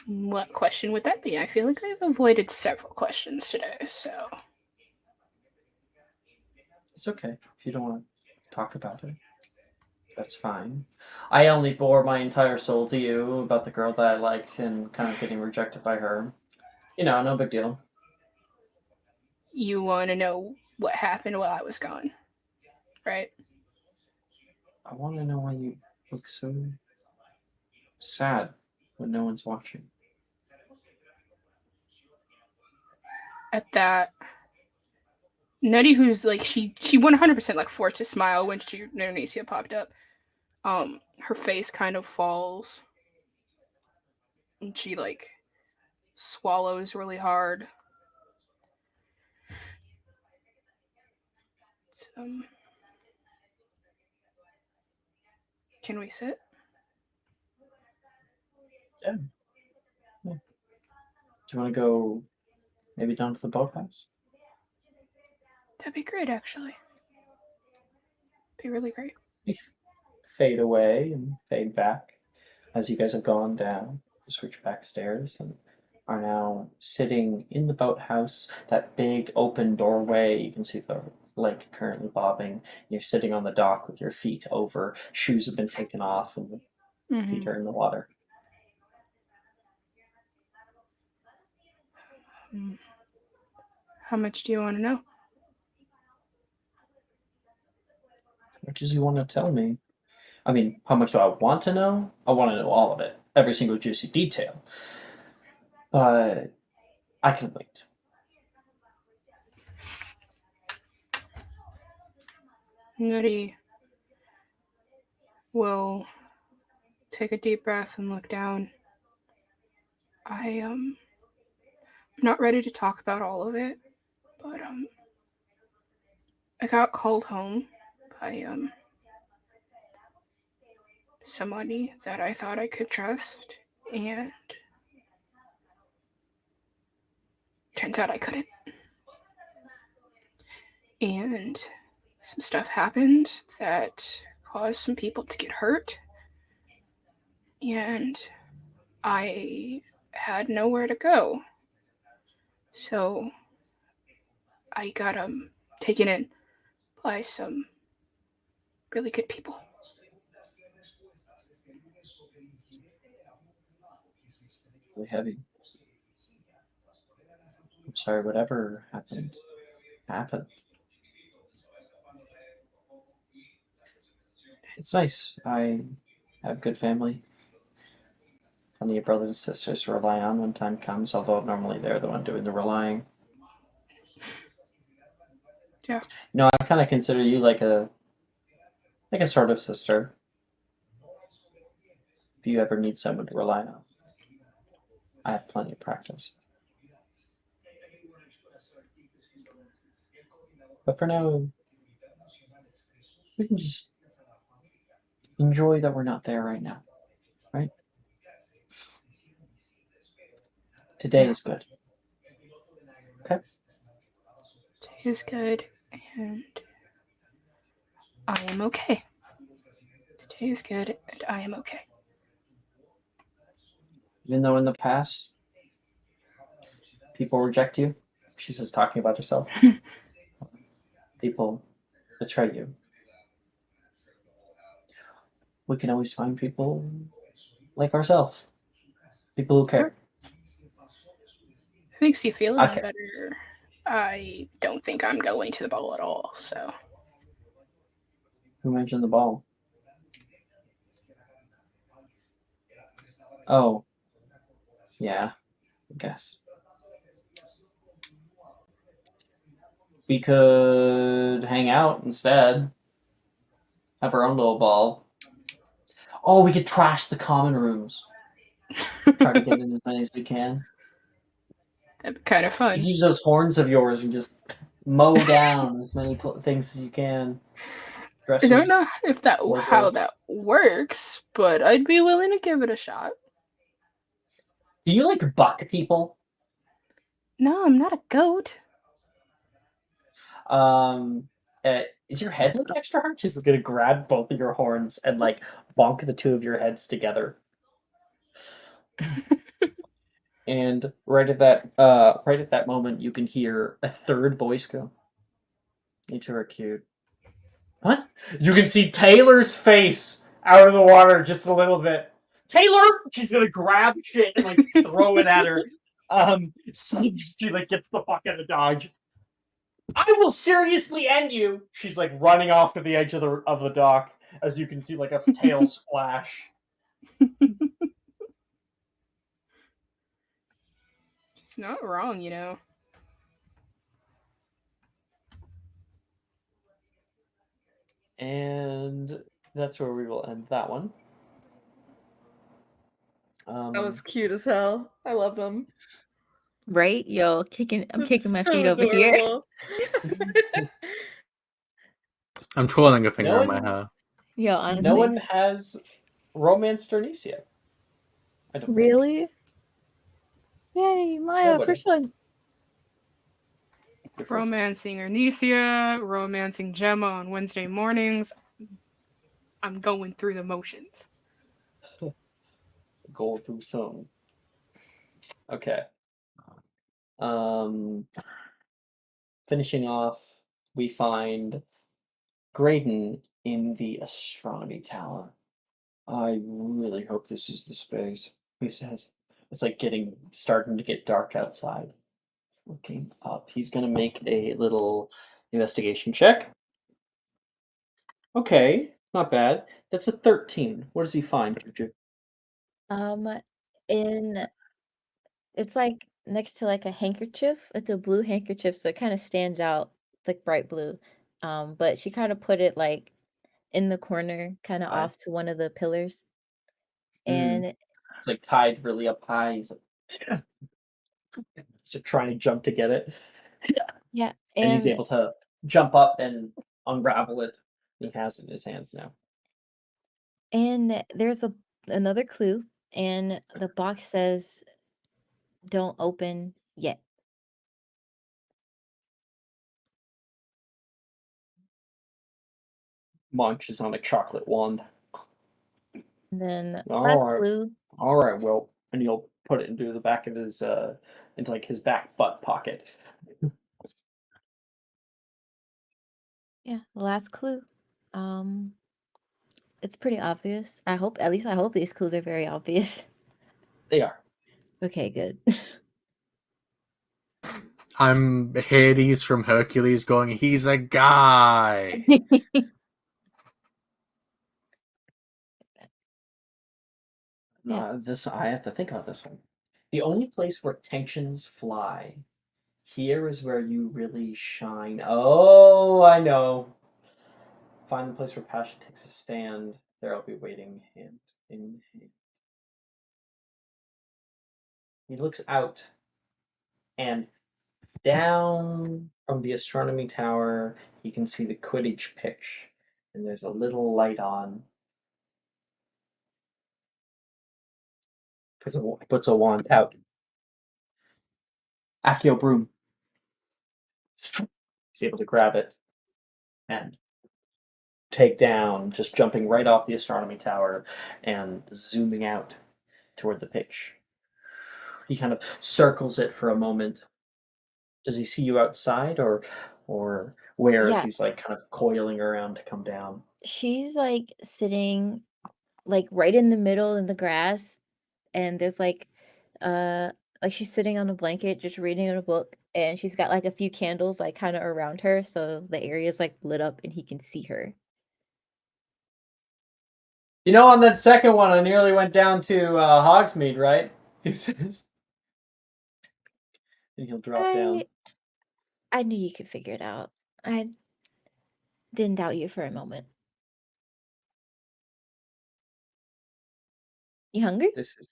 Speaker 5: what question would that be? I feel like I've avoided several questions today, so
Speaker 2: It's okay if you don't want to talk about it. That's fine. I only bore my entire soul to you about the girl that I like and kind of getting rejected by her. No big deal.
Speaker 5: you want to know what happened while I was gone, right?
Speaker 2: I want to know why you look so sad when no one's watching.
Speaker 5: At that, Nettie, who's she 100% forced a smile when Nernesia popped up. Her face kind of falls, and she swallows really hard. Can we sit?
Speaker 2: Yeah. Do you want to go maybe down to the boathouse?
Speaker 5: That'd be great, actually. Be really great.
Speaker 2: We fade away and fade back as you guys have gone down the switchback stairs and are now sitting in the boathouse, that big open doorway. You can see the lake currently bobbing. You're sitting on the dock with your feet over. Shoes have been taken off and the feet are in the water.
Speaker 5: How much do you want to know?
Speaker 2: As much as you want to tell me. I mean, how much do I want to know? I want to know all of it. Every single juicy detail. But I can wait.
Speaker 5: Nettie will take a deep breath and look down. I'm not ready to talk about all of it, but I got called home by somebody that I thought I could trust, and turns out I couldn't. And some stuff happened that caused some people to get hurt, and I had nowhere to go. So I got taken in by some really good people.
Speaker 2: Really heavy. I'm sorry, whatever happened. It's nice. I have good family. Plenty of brothers and sisters to rely on when time comes, although normally they're the one doing the relying.
Speaker 5: Yeah.
Speaker 2: No, I kind of consider you like a sort of sister. If you ever need someone to rely on, I have plenty of practice. But for now, we can just enjoy that we're not there right now, right? Today is good. Okay?
Speaker 5: Today is good, and I am okay. Today is good, and I am okay.
Speaker 2: Even though in the past, people reject you, she says, talking about herself. People betray you. We can always find people like ourselves. People who care.
Speaker 5: It makes you feel any
Speaker 2: Okay.
Speaker 5: better. I don't think I'm going to the ball at all, so.
Speaker 2: Who mentioned the ball? Oh. Yeah, I guess. We could hang out instead. Have our own little ball. Oh, we could trash the common rooms. Try to get in as many as we can.
Speaker 5: That'd be kind of
Speaker 2: You
Speaker 5: fun.
Speaker 2: can use those horns of yours and just mow down as many things as you can.
Speaker 5: I don't know if how that works, but I'd be willing to give it a shot.
Speaker 2: Do you like buck people?
Speaker 5: No, I'm not a goat.
Speaker 2: Is your head like extra hard? She's gonna grab both of your horns and like bonk the two of your heads together. And right at that moment, you can hear a third voice go. You two are cute. What? You can see Taylor's face out of the water just a little bit. Taylor! She's gonna grab shit and like throw it at her. So she like gets the fuck out of dodge. I will seriously end you. She's like running off to the edge of the dock, as you can see like a tail splash.
Speaker 5: It's not wrong, you know.
Speaker 2: And that's where we will end that one.
Speaker 3: That was cute as hell. I loved them.
Speaker 6: Right? Yo, I'm kicking my
Speaker 3: So
Speaker 6: feet over here.
Speaker 3: adorable.
Speaker 1: I'm twirling a finger in my hair.
Speaker 6: Yo, honestly.
Speaker 2: No one has romanced Ernisia. I don't think.
Speaker 4: Really? Yay, Maya,
Speaker 2: Nobody.
Speaker 4: first one.
Speaker 5: Romancing Ernisia, romancing Gemma on Wednesday mornings. I'm going through the motions.
Speaker 2: Go through some. Okay. Finishing off, we find Graydon in the astronomy tower. I really hope this is the space. He says it's like starting to get dark outside. He's looking up. He's gonna make a little investigation check. Okay, not bad. That's a 13. What does he find, Juju?
Speaker 6: It's like next to like a handkerchief. It's a blue handkerchief, so it kind of stands out. It's like bright blue. But she kind of put it like in the corner, kind of off to one of the pillars. And
Speaker 2: it's like tied really up high. He's like, so trying to jump to get it.
Speaker 6: Yeah,
Speaker 2: and he's able to jump up and unravel it. He has it in his hands now.
Speaker 6: And there's another clue, and the box says, "Don't open yet."
Speaker 2: Munch is on a chocolate wand.
Speaker 6: And then
Speaker 2: All
Speaker 6: last clue.
Speaker 2: All right, well, and he'll put it into the back of his into like his back butt pocket.
Speaker 6: Yeah, last clue. It's pretty obvious. At least I hope these clues are very obvious.
Speaker 2: They are.
Speaker 6: Okay, good.
Speaker 1: I'm Hades from Hercules going, he's a guy.
Speaker 6: Yeah.
Speaker 2: This I have to think about this one. The only place where tensions fly. Here is where you really shine. Oh, I know. Find the place where passion takes a stand. There I'll be waiting hand in hand. He looks out, and down from the astronomy tower, you can see the Quidditch pitch, and there's a little light on. Puts a wand out. Accio broom. He's able to grab it and take down, just jumping right off the astronomy tower and zooming out toward the pitch. He kind of circles it for a moment. Does he see you outside, or where is
Speaker 6: Yeah.
Speaker 2: he's like kind of coiling around to come down?
Speaker 6: She's like sitting like right in the middle in the grass, and there's like she's sitting on a blanket just reading a book, and she's got like a few candles like kind of around her, so the area is like lit up and he can see her.
Speaker 2: You know, on that second one, I nearly went down to Hogsmeade, right? He says, and he'll drop down.
Speaker 6: I knew you could figure it out. I didn't doubt you for a moment. You hungry?
Speaker 2: This is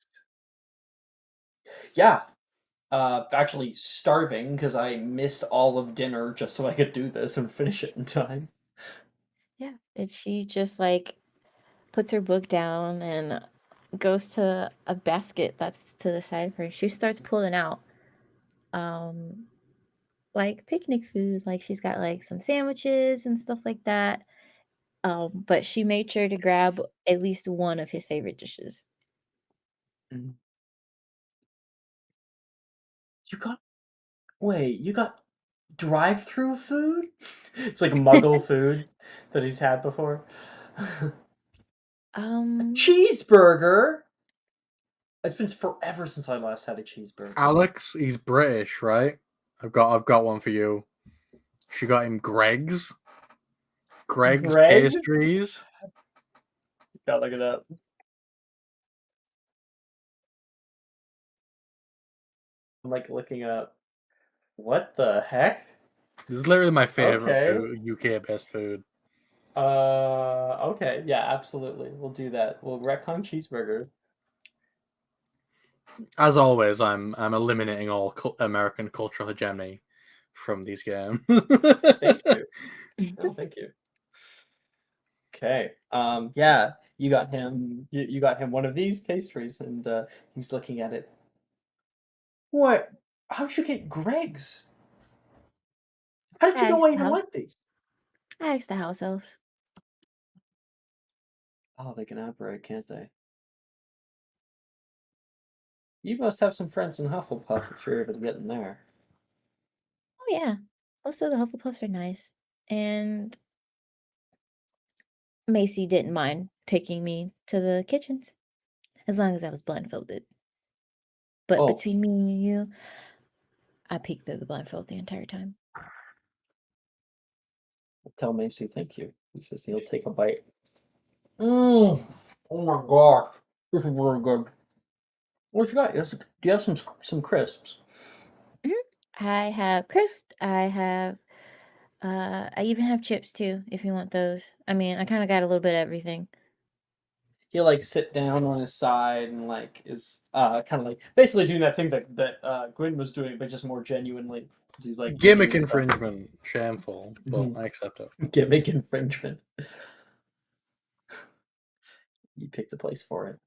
Speaker 2: yeah. Actually starving because I missed all of dinner just so I could do this and finish it in time.
Speaker 6: Yeah. And she just like puts her book down and goes to a basket that's to the side of her. She starts pulling out um like picnic food. Like she's got like some sandwiches and stuff like that. But she made sure to grab at least one of his favorite dishes.
Speaker 2: You got you got drive-through food? It's like Muggle food that he's had before.
Speaker 6: Um,
Speaker 2: Cheeseburger. It's been forever since I last had a cheeseburger.
Speaker 1: Alex, he's British, right? I've got one for you. She got him Greg's pastries.
Speaker 2: Gotta look it up. I'm like looking up. What the heck?
Speaker 1: This is literally my favorite
Speaker 2: Okay.
Speaker 1: food, UK best food.
Speaker 2: Okay. Yeah, absolutely. We'll do that. We'll retcon cheeseburger.
Speaker 1: As always, I'm eliminating all American cultural hegemony from these games.
Speaker 2: Thank you. No, thank you. Okay. Yeah, you got him. You got him one of these pastries, and he's looking at it. What? How'd you get Greg's? How did you know I even like these?
Speaker 6: I asked the house elf.
Speaker 2: Oh, they can operate, can't they? You must have some friends in Hufflepuff if you're able to get in there.
Speaker 6: Oh yeah, most of the Hufflepuffs are nice, and Macy didn't mind taking me to the kitchens as long as I was blindfolded. But
Speaker 2: Oh,
Speaker 6: between me and you, I peeked through the blindfold the entire time.
Speaker 2: tell Macy thank you. He says he'll take a bite. Oh my gosh, this is really good. What you got? Do you have some crisps?
Speaker 6: I have crisp. I even have chips too, if you want those. I mean, I kind of got a little bit of everything.
Speaker 2: He'll like sit down on his side and like is kind of like basically doing that thing that Gwyn was doing, but just more genuinely. He's like
Speaker 1: Gimmick
Speaker 2: eating stuff.
Speaker 1: infringement, shameful, but I accept it.
Speaker 2: Gimmick infringement. You picked a place for it.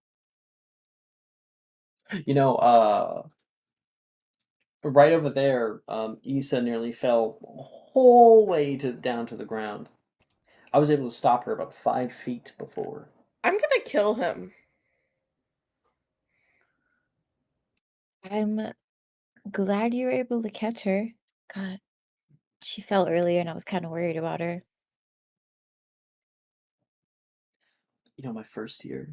Speaker 2: You know, right over there, Issa nearly fell whole way down to the ground. I was able to stop her about 5 feet before.
Speaker 3: I'm gonna kill him.
Speaker 6: I'm glad you were able to catch her. God, she fell earlier and I was kind of worried about her.
Speaker 2: My first year,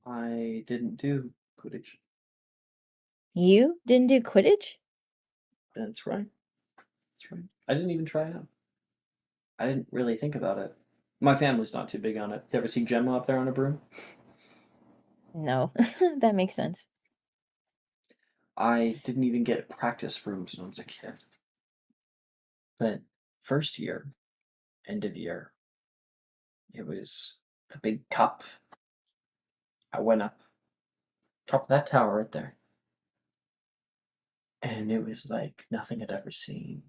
Speaker 2: I didn't do Quidditch.
Speaker 6: You didn't do Quidditch?
Speaker 2: That's right. That's right. I didn't even try out. I didn't really think about it. My family's not too big on it. You ever see Gemma up there on a broom?
Speaker 6: No, that makes sense.
Speaker 2: I didn't even get practice brooms when I was a kid. But first year, end of year, it was the big cup. I went up top of that tower right there. And it was like nothing I'd ever seen.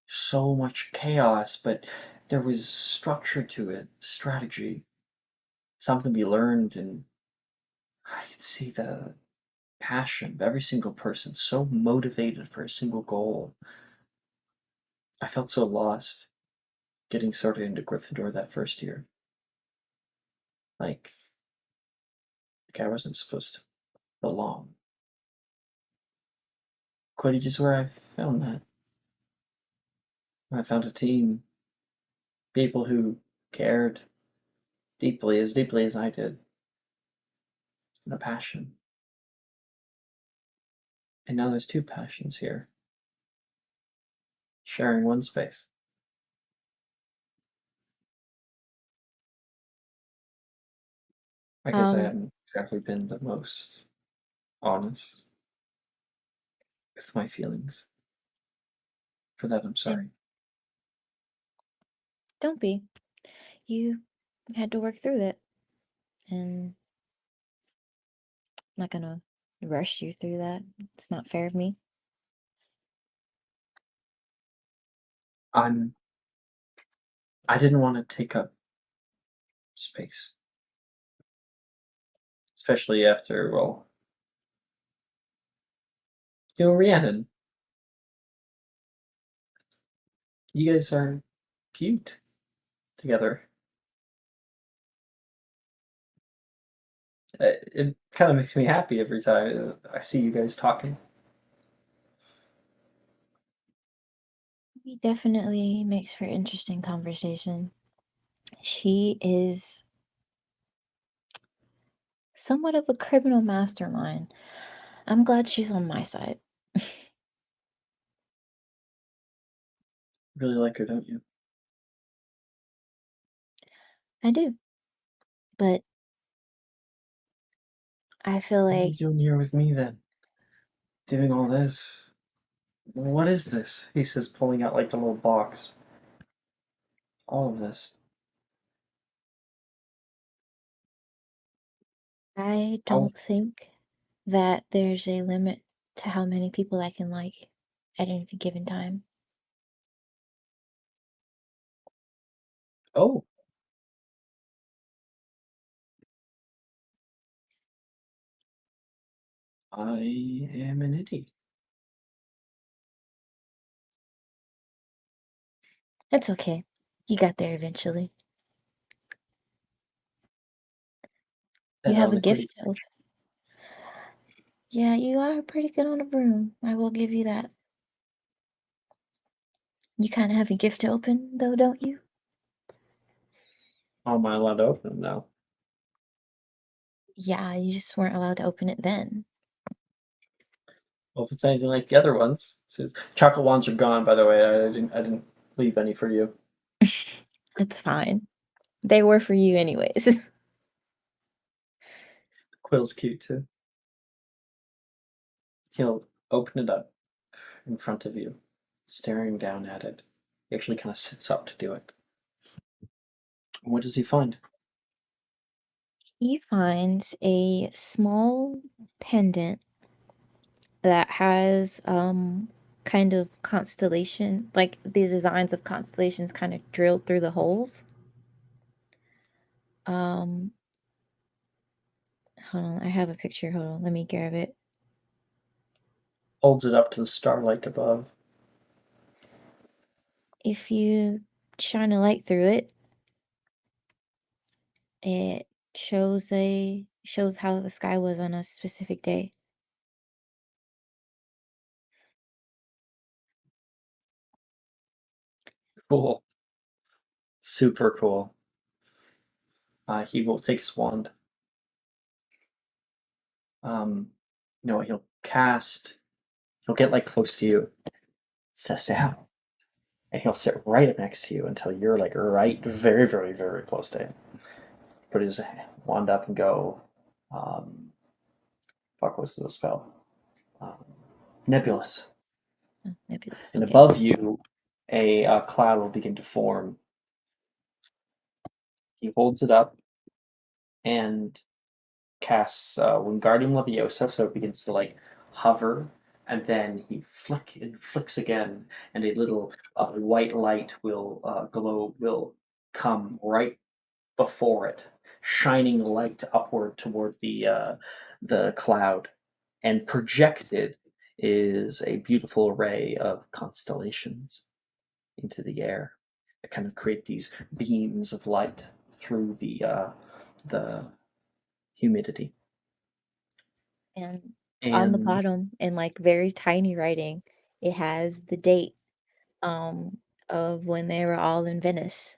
Speaker 2: So much chaos, but there was structure to it, strategy, something to be learned, and I could see the passion of every single person, so motivated for a single goal. I felt so lost getting sorted into Gryffindor that first year. Like I wasn't supposed to belong. Quidditch is where I found that. I found a team, people who cared deeply as I did, and a passion. And now there's two passions here, sharing one space. I guess I
Speaker 6: Um,
Speaker 2: haven't exactly been the most honest with my feelings. For that, I'm sorry.
Speaker 6: don't be. You had to work through it, and I'm not gonna rush you through that. It's not fair of me.
Speaker 2: I didn't want to take up space, especially after, well, Rhiannon, you guys are cute together. It kind of makes me happy every time I see you guys talking.
Speaker 6: He definitely makes for interesting conversation. She is somewhat of a criminal mastermind. I'm glad she's on my side.
Speaker 2: Really like her, don't you?
Speaker 6: I do. But I feel
Speaker 2: What are you
Speaker 6: like
Speaker 2: doing here with me then? Doing all this? What is this? He says, pulling out like the little box. All of this.
Speaker 6: I
Speaker 2: All.
Speaker 6: don't think that there's a limit to how many people I can like at any given time.
Speaker 2: Oh, I am an idiot.
Speaker 6: It's okay. You got there eventually. You
Speaker 2: That
Speaker 6: have a
Speaker 2: eloquent.
Speaker 6: gift to open. Yeah, you are pretty good on a broom. I will give you that. You kind of have a gift to open, though, don't you?
Speaker 2: How am I allowed to open them now?
Speaker 6: Yeah, you just weren't allowed to open it then.
Speaker 2: Well, if it's anything like the other ones, it says chocolate wands are gone. By the way, I didn't leave any for you.
Speaker 6: It's fine. They were for you anyways.
Speaker 2: Quill's cute too. He'll open it up in front of you, staring down at it. He actually kind of sits up to do it. What does he find?
Speaker 6: He finds a small pendant that has kind of constellation, like the designs of constellations kind of drilled through the holes. Um Hold on, I have a picture. Hold on, let me grab it.
Speaker 2: Holds it up to the starlight above.
Speaker 6: If you shine a light through it, it shows how the sky was on a specific day.
Speaker 2: Cool. Super cool. He will take his wand. You know what? He'll get like close to you, sit down, and he'll sit right up next to you until you're like right, very, very, very close to him. Put his wand up and go. Fuck, what's the spell? Nebulous.
Speaker 6: Nebulous.
Speaker 2: And
Speaker 6: Okay.
Speaker 2: above you, a cloud will begin to form. He holds it up and casts Wingardium Leviosa, so it begins to like hover, and then he flicks again, and a little white light will will come right before it, shining light upward toward the cloud, and projected is a beautiful array of constellations into the air that kind of create these beams of light through the humidity.
Speaker 6: And on the
Speaker 2: And
Speaker 6: bottom, in like very tiny writing, it has the date of when they were all in Venice.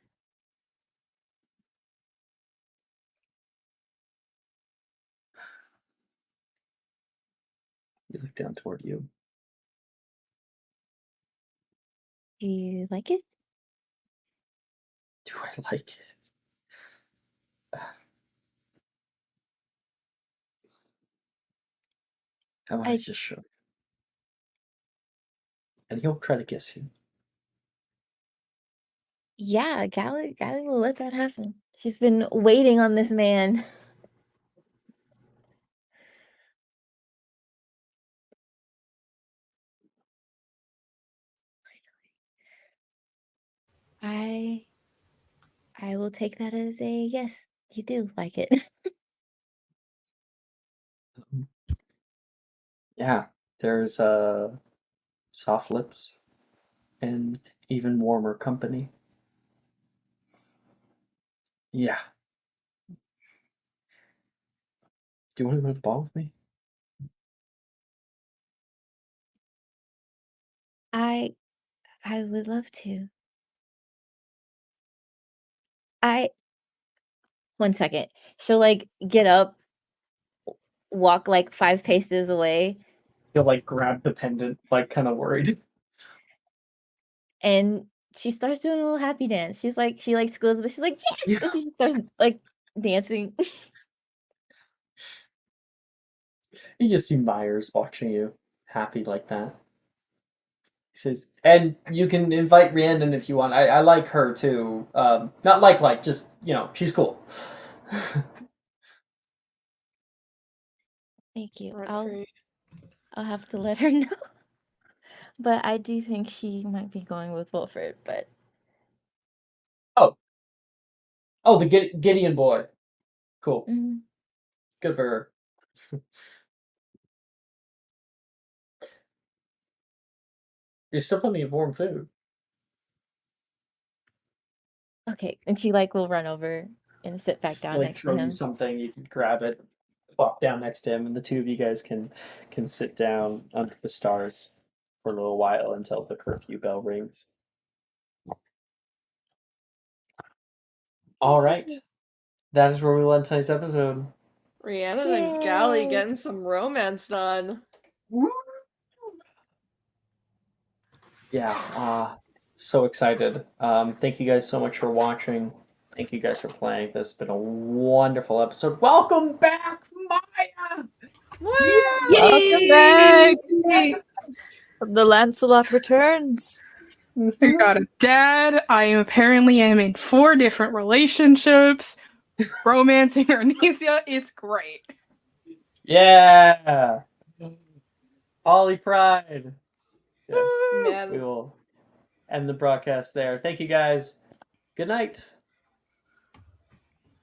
Speaker 2: you look down toward you.
Speaker 6: Do you like it?
Speaker 2: Do I like it? How about I
Speaker 6: I-
Speaker 2: just show you? And he'll try to guess you.
Speaker 6: Yeah, Gally will let that happen. She's been waiting on this man. I will take that as a yes, you do like it.
Speaker 2: Yeah, there's soft lips and even warmer company. Yeah. Do you want to go to the ball with me?
Speaker 6: I would love to. One second. She'll like get up, walk like 5 paces away,
Speaker 2: He'll like grab the pendant, like kind of worried.
Speaker 6: and she starts doing a little happy dance. She like squeals, but she's like, yes! And she starts like dancing.
Speaker 2: You just see Myers watching you, happy like that. He says, and you can invite Rhiannon if you want. I like her too. Not like, just, she's cool.
Speaker 6: Thank you.
Speaker 3: Rent-free.
Speaker 6: I'll have to let her know. But I do think she might be going with Wilfred, but
Speaker 2: Oh, the Gideon boy. Cool.
Speaker 6: mhm.
Speaker 2: Good for her. There's still plenty of warm food.
Speaker 6: Okay. And she like will run over and sit back down
Speaker 2: Like
Speaker 6: next to
Speaker 2: throw you
Speaker 6: him.
Speaker 2: something, you can grab it, walk down next to him, and the two of you guys can sit down under the stars for a little while until the curfew bell rings. All right, that is where we will end tonight's episode.
Speaker 3: Rhiannon and Gally
Speaker 6: Yay!
Speaker 3: getting some romance done.
Speaker 2: Yeah, so excited. Thank you guys so much for watching. Thank you guys for playing. This has been a wonderful episode. Welcome back, Maya!
Speaker 4: Welcome back! The Lancelot returns.
Speaker 5: I got a dad. I apparently am in 4 different relationships. Romancing Arnesia. It's great.
Speaker 2: Yeah! Ollie Pride! Yeah,
Speaker 3: Man.
Speaker 2: we will end the broadcast there. Thank you guys. Good night.